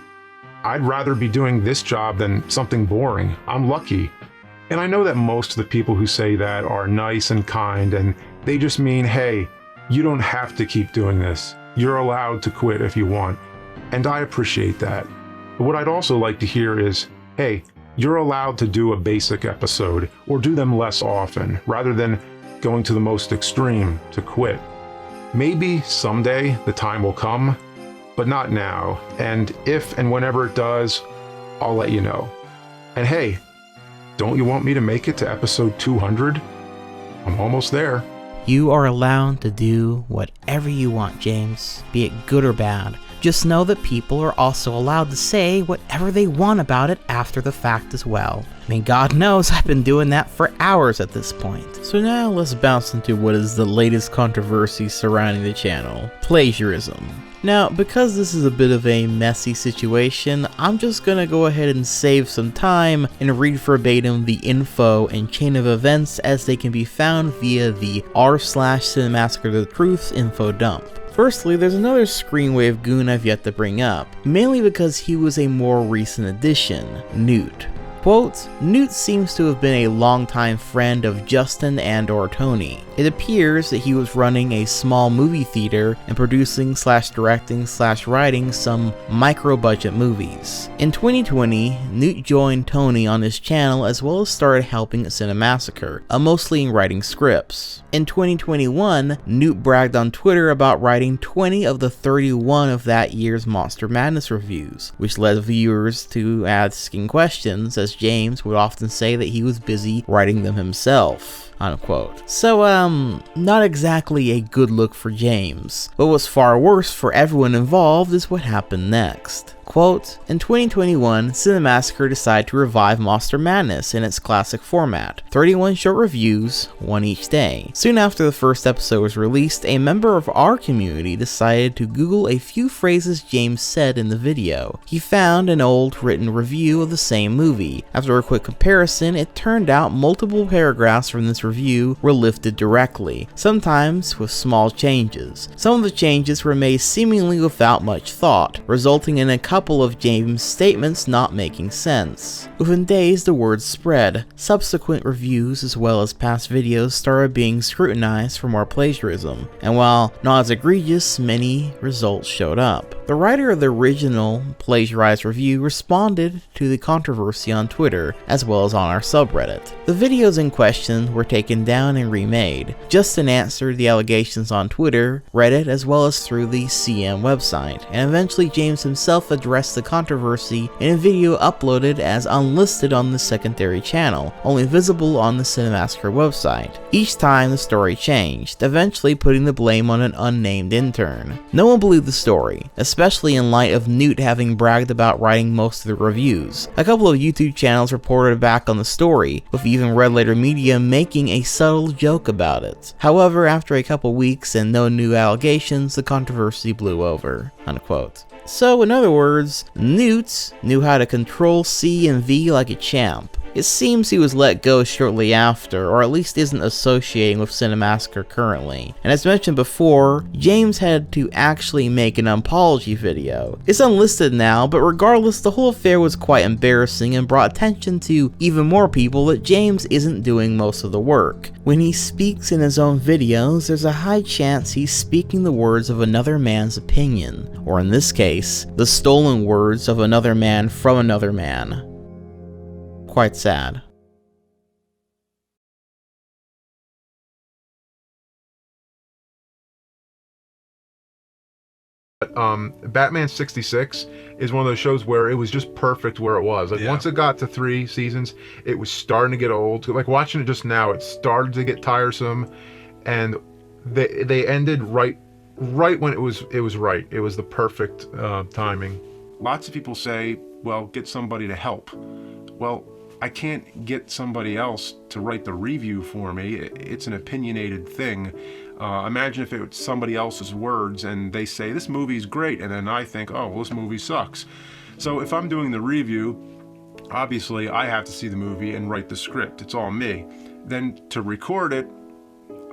I'd rather be doing this job than something boring. I'm lucky. And I know that most of the people who say that are nice and kind, and they just mean, hey, you don't have to keep doing this. You're allowed to quit if you want. And I appreciate that. But what I'd also like to hear is, hey, you're allowed to do a basic episode or do them less often rather than going to the most extreme to quit. Maybe someday the time will come, but not now. And if and whenever it does, I'll let you know. And hey, don't you want me to make it to episode 200? I'm almost there. You are allowed to do whatever you want, James, be it good or bad. Just know that people are also allowed to say whatever they want about it after the fact as well. I mean, God knows I've been doing that for hours at this point. So now let's bounce into what is the latest controversy surrounding the channel: plagiarism. Now, because this is a bit of a messy situation, I'm just gonna go ahead and save some time and read verbatim the info and chain of events as they can be found via the r/Cinemassacre the Truth's info dump. Firstly, there's another Screenwave goon I've yet to bring up, mainly because he was a more recent addition, Newt. Quote, Newt seems to have been a longtime friend of Justin and/or Tony. It appears that he was running a small movie theater and producing/directing/writing some micro-budget movies. In 2020, Newt joined Tony on his channel as well as started helping at Cinemassacre, mostly in writing scripts. In 2021, Newt bragged on Twitter about writing 20 of the 31 of that year's Monster Madness reviews, which led viewers to asking questions, as James would often say that he was busy writing them himself. Unquote. So, not exactly a good look for James. What was far worse for everyone involved is what happened next. Quote, in 2021, Cinemassacre decided to revive Monster Madness in its classic format, 31 short reviews, one each day. Soon after the first episode was released, a member of our community decided to Google a few phrases James said in the video. He found an old written review of the same movie. After a quick comparison, it turned out multiple paragraphs from this review were lifted directly, sometimes with small changes. Some of the changes were made seemingly without much thought, resulting in a couple of James' statements not making sense. Within days, the word spread. Subsequent reviews as well as past videos started being scrutinized for more plagiarism, and while not as egregious, many results showed up. The writer of the original plagiarized review responded to the controversy on Twitter, as well as on our subreddit. The videos in question were taken down and remade. Justin answered the allegations on Twitter, Reddit, as well as through the CM website, and eventually James himself addressed the controversy in a video uploaded as unlisted on the secondary channel, only visible on the Cinemassacre website. Each time the story changed, eventually putting the blame on an unnamed intern. No one believed the story, especially in light of Newt having bragged about writing most of the reviews. A couple of YouTube channels reported back on the story, with even Red Letter Media making a subtle joke about it. However, after a couple weeks and no new allegations, the controversy blew over." Unquote. So, in other words, Newt knew how to control C and V like a champ. It seems he was let go shortly after, or at least isn't associating with Cinemassacre currently. And as mentioned before, James had to actually make an apology video. It's unlisted now, but regardless, the whole affair was quite embarrassing and brought attention to even more people that James isn't doing most of the work. When he speaks in his own videos, there's a high chance he's speaking the words of another man's opinion, or in this case, the stolen words of another man from another man. Quite sad. Batman 66 is one of those shows where it was just perfect where it was. Like once it got to 3 seasons, it was starting to get old. Like watching it just now, it started to get tiresome, and they ended right when it was right. It was the perfect timing. Lots of people say, well, get somebody to help. Well, I can't get somebody else to write the review for me. It's an opinionated thing. Imagine if it was somebody else's words and they say, this movie's great, and then I think, oh, well, this movie sucks. So if I'm doing the review, obviously I have to see the movie and write the script. It's all me. Then to record it,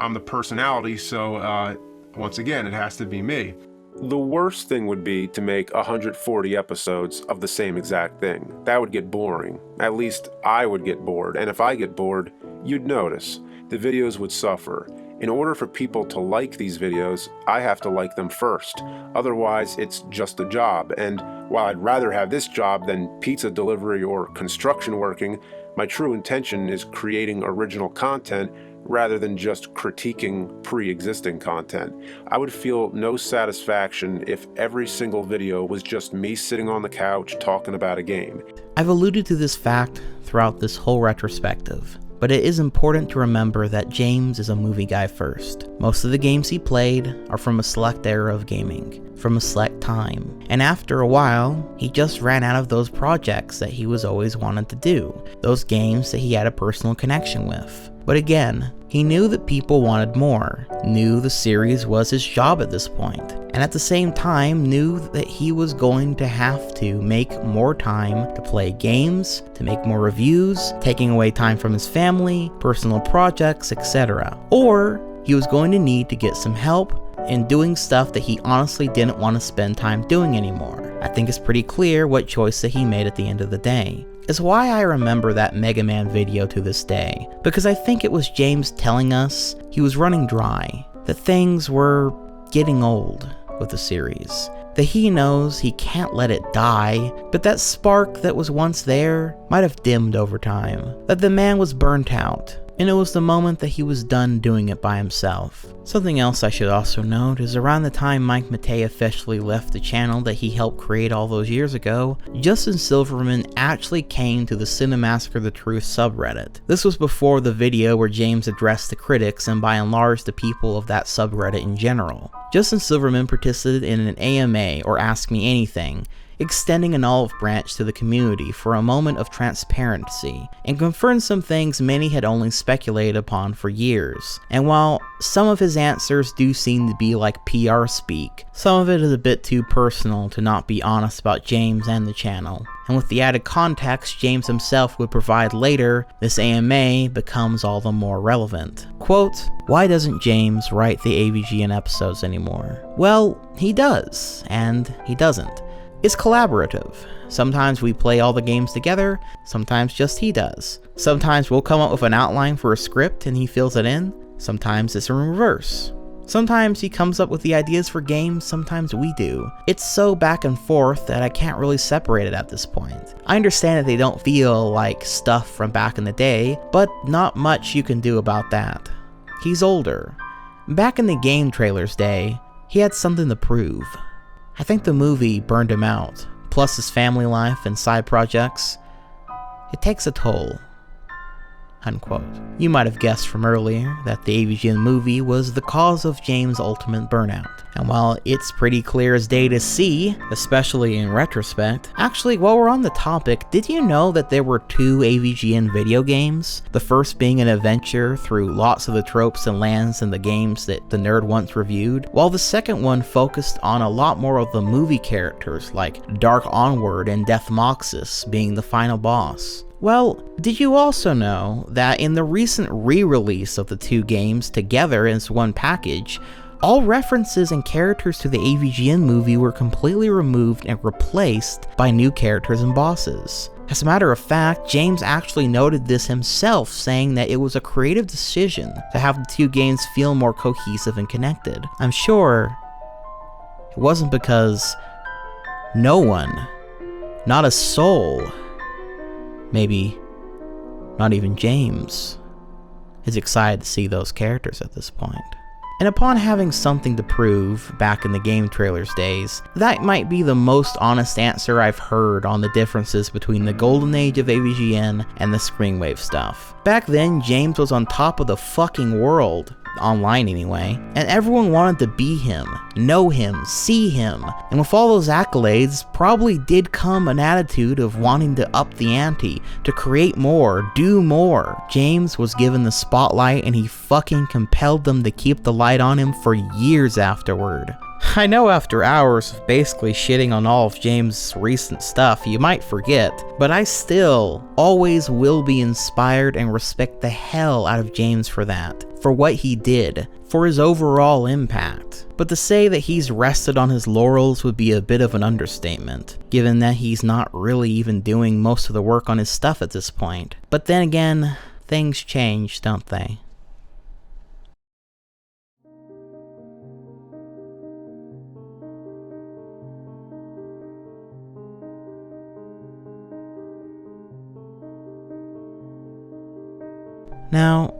I'm the personality, so once again, it has to be me. The worst thing would be to make 140 episodes of the same exact thing. That would get boring. At least I would get bored, and if I get bored, you'd notice. The videos would suffer. In order for people to like these videos, I have to like them first. Otherwise, it's just a job, and while I'd rather have this job than pizza delivery or construction working, my true intention is creating original content rather than just critiquing pre-existing content. I would feel no satisfaction if every single video was just me sitting on the couch talking about a game. I've alluded to this fact throughout this whole retrospective, but it is important to remember that James is a movie guy first. Most of the games he played are from a select era of gaming, from a select time, and after a while, he just ran out of those projects that he was always wanted to do, those games that he had a personal connection with. But again, he knew that people wanted more, knew the series was his job at this point, and at the same time knew that he was going to have to make more time to play games, to make more reviews, taking away time from his family, personal projects, etc. Or he was going to need to get some help in doing stuff that he honestly didn't want to spend time doing anymore. I think it's pretty clear what choice that he made at the end of the day. It's why I remember that Mega Man video to this day, because I think it was James telling us he was running dry, that things were getting old with the series, that he knows he can't let it die, but that spark that was once there might have dimmed over time, that the man was burnt out, and it was the moment that he was done doing it by himself. Something else I should also note is around the time Mike Matei officially left the channel that he helped create all those years ago, Justin Silverman actually came to the Cinemassacre the Truth subreddit. This was before the video where James addressed the critics and by and large the people of that subreddit in general. Justin Silverman participated in an AMA, or Ask Me Anything. extending an olive branch to the community for a moment of transparency, and confirmed some things many had only speculated upon for years. And while some of his answers do seem to be like PR speak, some of it is a bit too personal to not be honest about James and the channel. And with the added context James himself would provide later, this AMA becomes all the more relevant. Quote, why doesn't James write the AVGN episodes anymore? Well, he does, and he doesn't. It's collaborative. Sometimes we play all the games together, sometimes just he does. Sometimes we'll come up with an outline for a script and he fills it in, sometimes it's in reverse. Sometimes he comes up with the ideas for games, sometimes we do. It's so back and forth that I can't really separate it at this point. I understand that they don't feel like stuff from back in the day, but not much you can do about that. He's older. Back in the game trailers day, he had something to prove. I think the movie burned him out, plus his family life and side projects. It takes a toll. Unquote. You might have guessed from earlier that the AVGN movie was the cause of James' ultimate burnout. And while it's pretty clear as day to see, especially in retrospect, actually while we're on the topic, did you know that there were 2 AVGN video games? The first being an adventure through lots of the tropes and lands in the games that the nerd once reviewed, while the second one focused on a lot more of the movie characters like Dark Onward and Death Moxus being the final boss. Well, did you also know that in the recent re-release of the 2 games together as one package, all references and characters to the AVGN movie were completely removed and replaced by new characters and bosses? As a matter of fact, James actually noted this himself, saying that it was a creative decision to have the 2 games feel more cohesive and connected. I'm sure it wasn't because no one, not a soul, maybe not even James, is excited to see those characters at this point. And upon having something to prove back in the game trailers days, that might be the most honest answer I've heard on the differences between the Golden Age of AVGN and the Screenwave stuff. Back then, James was on top of the fucking world, online anyway, and everyone wanted to be him, know him, see him, and with all those accolades, probably did come an attitude of wanting to up the ante, to create more, do more. James was given the spotlight and he fucking compelled them to keep the light on him for years afterward. I know after hours of basically shitting on all of James' recent stuff, you might forget, but I still always will be inspired and respect the hell out of James for that, for what he did, for his overall impact. But to say that he's rested on his laurels would be a bit of an understatement, given that he's not really even doing most of the work on his stuff at this point. But then again, things change, don't they? Now,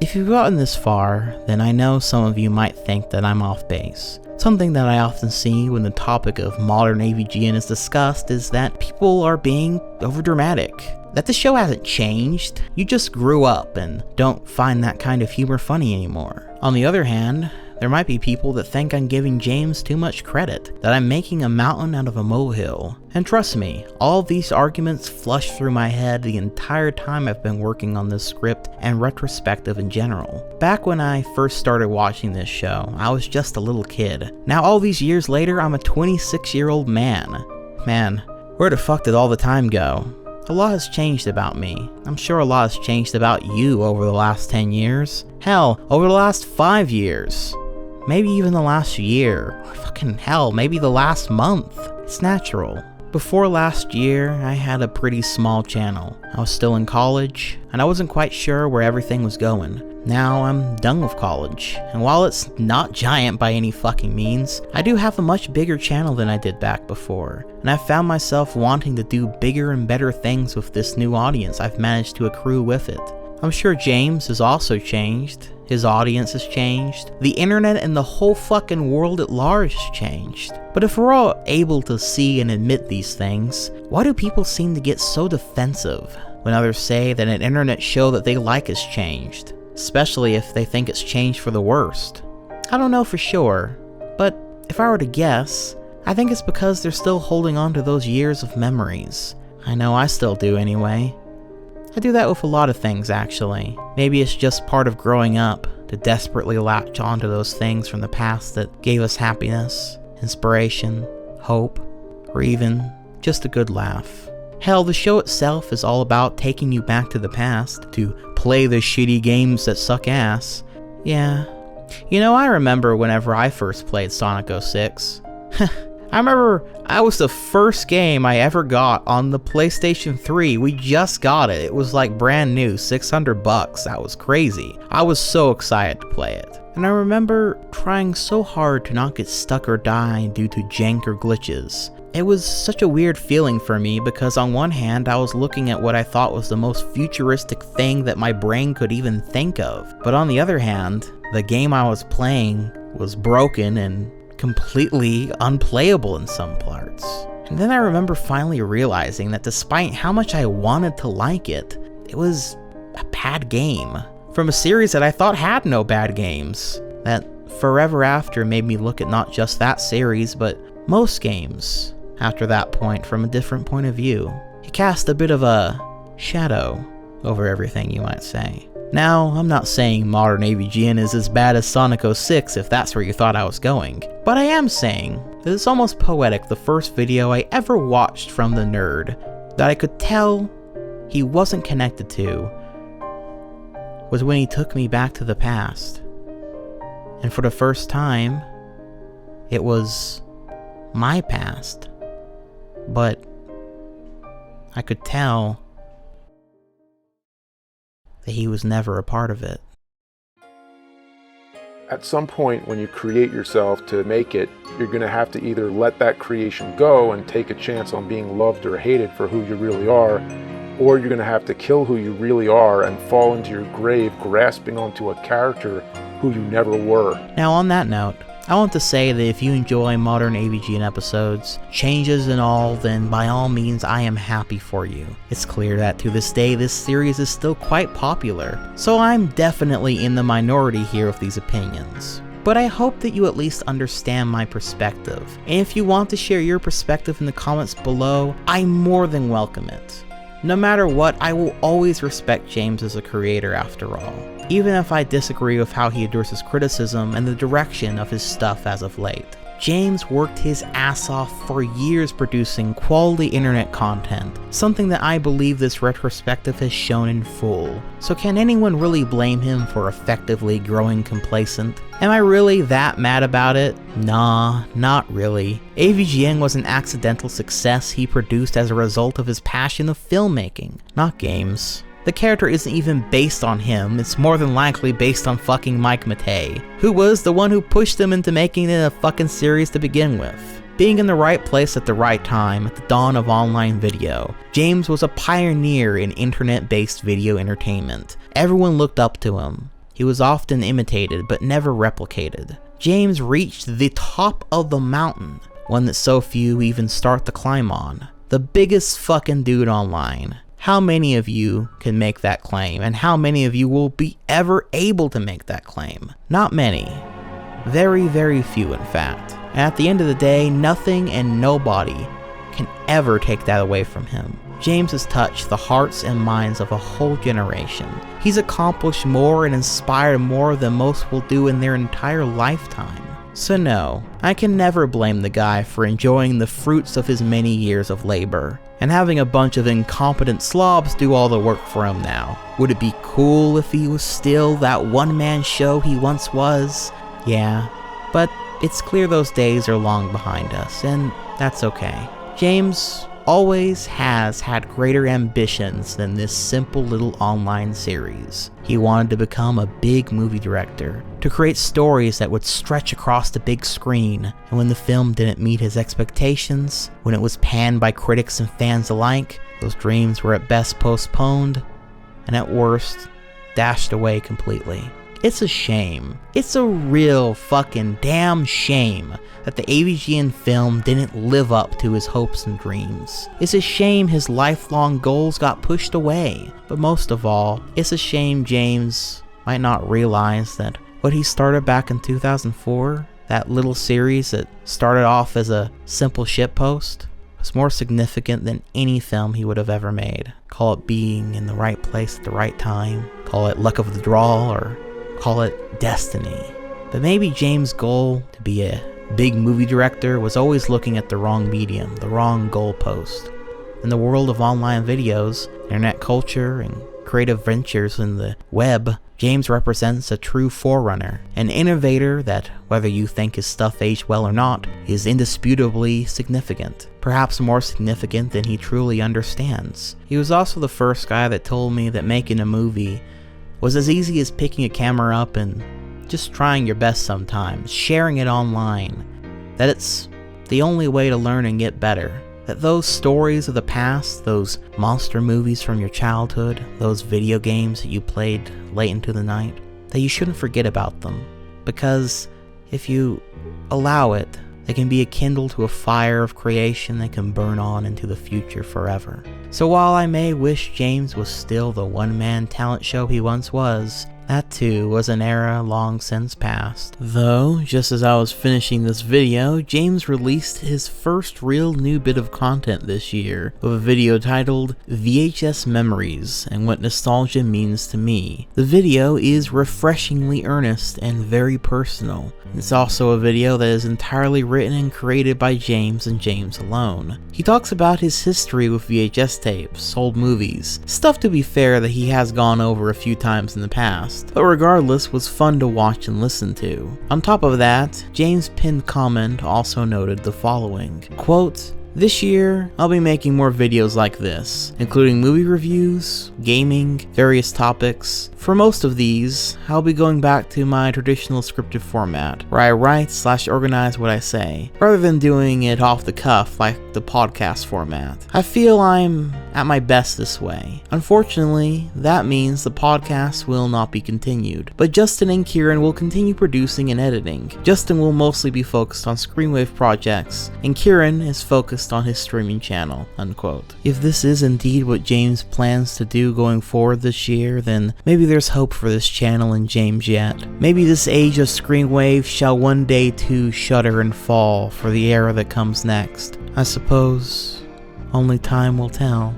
if you've gotten this far, then I know some of you might think that I'm off base. Something that I often see when the topic of modern AVGN is discussed is that people are being overdramatic. That the show hasn't changed, you just grew up and don't find that kind of humor funny anymore. On the other hand, there might be people that think I'm giving James too much credit, that I'm making a mountain out of a molehill. And trust me, all these arguments flush through my head the entire time I've been working on this script and retrospective in general. Back when I first started watching this show, I was just a little kid. Now all these years later, I'm a 26-year-old man. Man, where the fuck did all the time go? A lot has changed about me. I'm sure a lot has changed about you over the last 10 years. Hell, over the last 5 years. Maybe even the last year, or fucking hell, maybe the last month. It's natural. Before last year, I had a pretty small channel. I was still in college, and I wasn't quite sure where everything was going. Now I'm done with college, and while it's not giant by any fucking means, I do have a much bigger channel than I did back before, and I found myself wanting to do bigger and better things with this new audience I've managed to accrue with it. I'm sure James has also changed, his audience has changed, the internet and the whole fucking world at large has changed. But if we're all able to see and admit these things, why do people seem to get so defensive when others say that an internet show that they like has changed? Especially if they think it's changed for the worst. I don't know for sure, but if I were to guess, I think it's because they're still holding on to those years of memories. I know I still do anyway. I do that with a lot of things, actually. Maybe it's just part of growing up, to desperately latch onto those things from the past that gave us happiness, inspiration, hope, or even just a good laugh. Hell, the show itself is all about taking you back to the past, to play the shitty games that suck ass. Yeah. You know, I remember whenever I first played Sonic 06. I remember that was the first game I ever got on the PlayStation 3. We just got it. It was like brand new, $600. That was crazy. I was so excited to play it. And I remember trying so hard to not get stuck or die due to jank or glitches. It was such a weird feeling for me because on one hand I was looking at what I thought was the most futuristic thing that my brain could even think of. But on the other hand, the game I was playing was broken and completely unplayable in some parts. And then I remember finally realizing that despite how much I wanted to like it, it was a bad game. From a series that I thought had no bad games. That Forever After made me look at not just that series, but most games after that point from a different point of view. It cast a bit of a shadow over everything, you might say. Now, I'm not saying modern AVGN is as bad as Sonic 06 if that's where you thought I was going, but I am saying that it's almost poetic the first video I ever watched from the nerd that I could tell he wasn't connected to was when he took me back to the past. And for the first time, it was my past, but I could tell that he was never a part of it. At some point when you create yourself to make it, you're going to have to either let that creation go and take a chance on being loved or hated for who you really are, or you're going to have to kill who you really are and fall into your grave grasping onto a character who you never were. Now on that note, I want to say that if you enjoy modern AVGN episodes, changes and all, then by all means I am happy for you. It's clear that to this day this series is still quite popular, so I'm definitely in the minority here with these opinions. But I hope that you at least understand my perspective, and if you want to share your perspective in the comments below, I more than welcome it. No matter what, I will always respect James as a creator after all, even if I disagree with how he addresses criticism and the direction of his stuff as of late. James worked his ass off for years producing quality internet content, something that I believe this retrospective has shown in full. So can anyone really blame him for effectively growing complacent? Am I really that mad about it? Nah, not really. AVGN was an accidental success he produced as a result of his passion of filmmaking, not games. The character isn't even based on him, it's more than likely based on fucking Mike Matei, who was the one who pushed him into making it a fucking series to begin with. Being in the right place at the right time, at the dawn of online video, James was a pioneer in internet-based video entertainment. Everyone looked up to him. He was often imitated, but never replicated. James reached the top of the mountain, one that so few even start to climb on. The biggest fucking dude online. How many of you can make that claim, and how many of you will be ever able to make that claim? Not many. Very, very few, in fact. And at the end of the day, nothing and nobody can ever take that away from him. James has touched the hearts and minds of a whole generation. He's accomplished more and inspired more than most will do in their entire lifetime. So no, I can never blame the guy for enjoying the fruits of his many years of labor, and having a bunch of incompetent slobs do all the work for him now. Would it be cool if he was still that one-man show he once was? Yeah, but it's clear those days are long behind us, and that's okay. James always has had greater ambitions than this simple little online series. He wanted to become a big movie director, to create stories that would stretch across the big screen, and when the film didn't meet his expectations, when it was panned by critics and fans alike, those dreams were at best postponed, and at worst, dashed away completely. It's a shame. It's a real fucking damn shame that the AVGN film didn't live up to his hopes and dreams. It's a shame his lifelong goals got pushed away. But most of all, it's a shame James might not realize that what he started back in 2004 That little series that started off as a simple shitpost was more significant than any film he would have ever made. Call it being in the right place at the right time, call it luck of the draw, or call it destiny. But maybe James' goal to be a big movie director was always looking at the wrong medium, the wrong goalpost. In the world of online videos, internet culture, and creative ventures in the web, James represents a true forerunner, an innovator that, whether you think his stuff aged well or not, is indisputably significant. Perhaps more significant than he truly understands. He was also the first guy that told me that making a movie was as easy as picking a camera up and just trying your best sometimes, sharing it online, that it's the only way to learn and get better. That those stories of the past, those monster movies from your childhood, those video games that you played late into the night, that you shouldn't forget about them. Because if you allow it, they can be a kindle to a fire of creation that can burn on into the future forever. So while I may wish James was still the one-man talent show he once was, that too was an era long since past. Though, just as I was finishing this video, James released his first real new bit of content this year, with a video titled VHS Memories and What Nostalgia Means to Me. The video is refreshingly earnest and very personal. It's also a video that is entirely written and created by James and James alone. He talks about his history with VHS tapes, old movies, stuff to be fair that he has gone over a few times in the past, but regardless was fun to watch and listen to. On top of that, James' pinned comment also noted the following, quote, "This year, I'll be making more videos like this, including movie reviews, gaming, various topics. For most of these, I'll be going back to my traditional scripted format, where I write/organize what I say, rather than doing it off the cuff like the podcast format. I feel I'm at my best this way. Unfortunately, that means the podcast will not be continued, but Justin and Kieran will continue producing and editing. Justin will mostly be focused on Screenwave projects, and Kieran is focused on his streaming channel," unquote. If this is indeed what James plans to do going forward this year, then maybe there's hope for this channel and James yet. Maybe this age of Screenwave shall one day too shudder and fall for the era that comes next. I suppose only time will tell.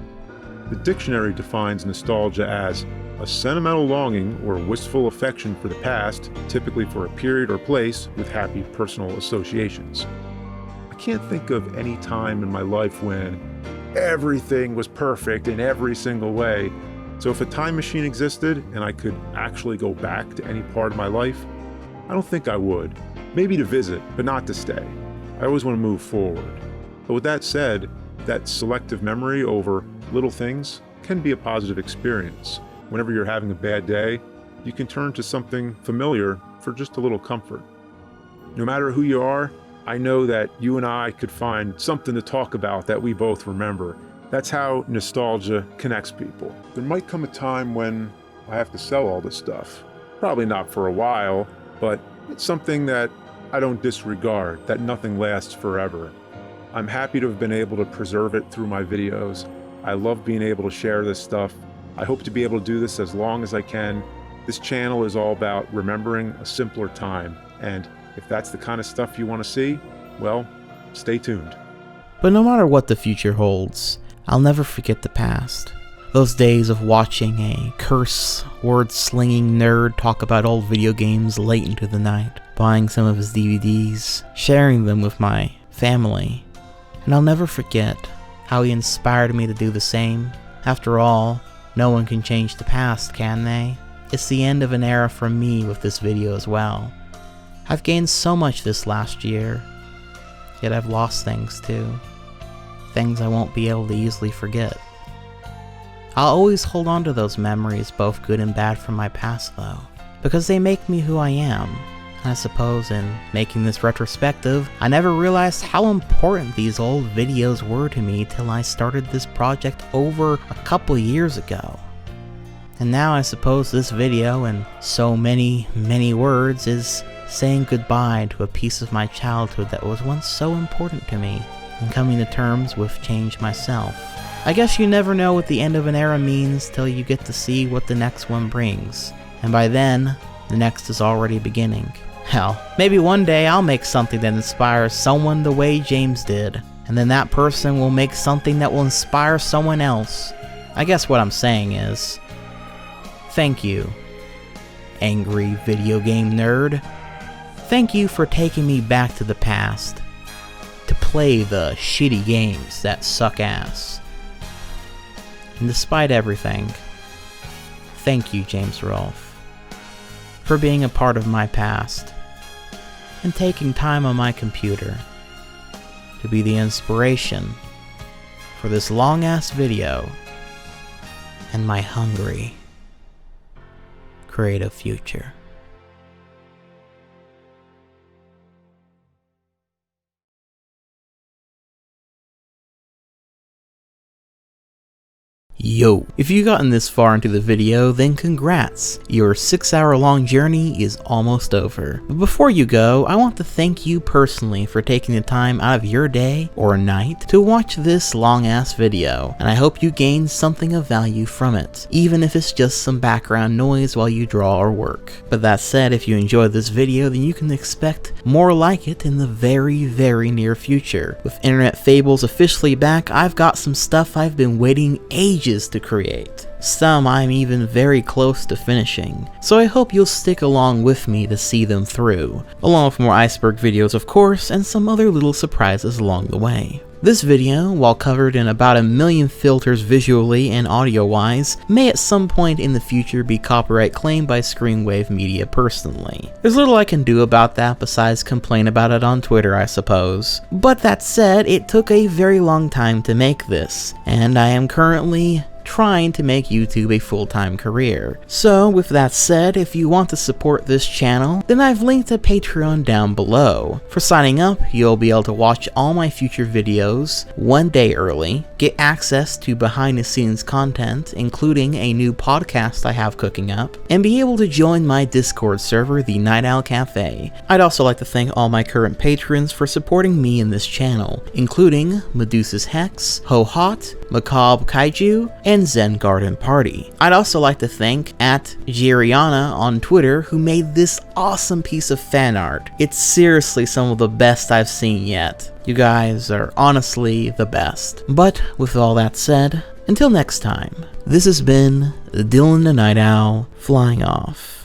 The dictionary defines nostalgia as a sentimental longing or wistful affection for the past, typically for a period or place with happy personal associations. I can't think of any time in my life when everything was perfect in every single way. So if a time machine existed and I could actually go back to any part of my life, I don't think I would. Maybe to visit, but not to stay. I always want to move forward. But with that said, that selective memory over little things can be a positive experience. Whenever you're having a bad day, you can turn to something familiar for just a little comfort. No matter who you are, I know that you and I could find something to talk about that we both remember. That's how nostalgia connects people. There might come a time when I have to sell all this stuff. Probably not for a while, but it's something that I don't disregard, that nothing lasts forever. I'm happy to have been able to preserve it through my videos. I love being able to share this stuff. I hope to be able to do this as long as I can. This channel is all about remembering a simpler time, and if that's the kind of stuff you want to see, well, stay tuned. But no matter what the future holds, I'll never forget the past. Those days of watching a curse word-slinging nerd talk about old video games late into the night, buying some of his DVDs, sharing them with my family. And I'll never forget how he inspired me to do the same. After all, no one can change the past, can they? It's the end of an era for me with this video as well. I've gained so much this last year, yet I've lost things too. Things I won't be able to easily forget. I'll always hold on to those memories, both good and bad, from my past though, because they make me who I am. I suppose in making this retrospective, I never realized how important these old videos were to me till I started this project over a couple years ago. And now I suppose this video, in so many words, is saying goodbye to a piece of my childhood that was once so important to me, and coming to terms with change myself. I guess you never know what the end of an era means till you get to see what the next one brings, and by then, the next is already beginning. Hell, maybe one day I'll make something that inspires someone the way James did, and then that person will make something that will inspire someone else. I guess what I'm saying is, thank you, angry video game nerd. Thank you for taking me back to the past, to play the shitty games that suck ass. And despite everything, thank you, James Rolfe, for being a part of my past, and taking time on my computer to be the inspiration for this long-ass video and my hungry, creative future. Yo, if you've gotten this far into the video, then congrats! Your 6-hour-long journey is almost over. But before you go, I want to thank you personally for taking the time out of your day or night to watch this long-ass video, and I hope you gained something of value from it, even if it's just some background noise while you draw or work. But that said, if you enjoyed this video, then you can expect more like it in the very, very near future. With Internet Fables officially back, I've got some stuff I've been waiting ages to create. Some I'm even very close to finishing, so I hope you'll stick along with me to see them through, along with more iceberg videos of course, and some other little surprises along the way. This video, while covered in about 1 million filters visually and audio-wise, may at some point in the future be copyright claimed by Screenwave Media personally. There's little I can do about that besides complain about it on Twitter, I suppose. But that said, it took a very long time to make this, and I am currently trying to make YouTube a full-time career. So with that said, if you want to support this channel, then I've linked a Patreon down below. For signing up, you'll be able to watch all my future videos 1 day early, get access to behind-the-scenes content, including a new podcast I have cooking up, and be able to join my Discord server, the Night Owl Cafe. I'd also like to thank all my current patrons for supporting me in this channel, including Medusa's Hex, Ho Hot, Macabre Kaiju, and Zen Garden Party. I'd also like to thank @Gieriana on Twitter, who made this awesome piece of fan art. It's seriously some of the best I've seen yet. You guys are honestly the best. But with all that said, until next time, this has been Dylan the Night Owl, flying off.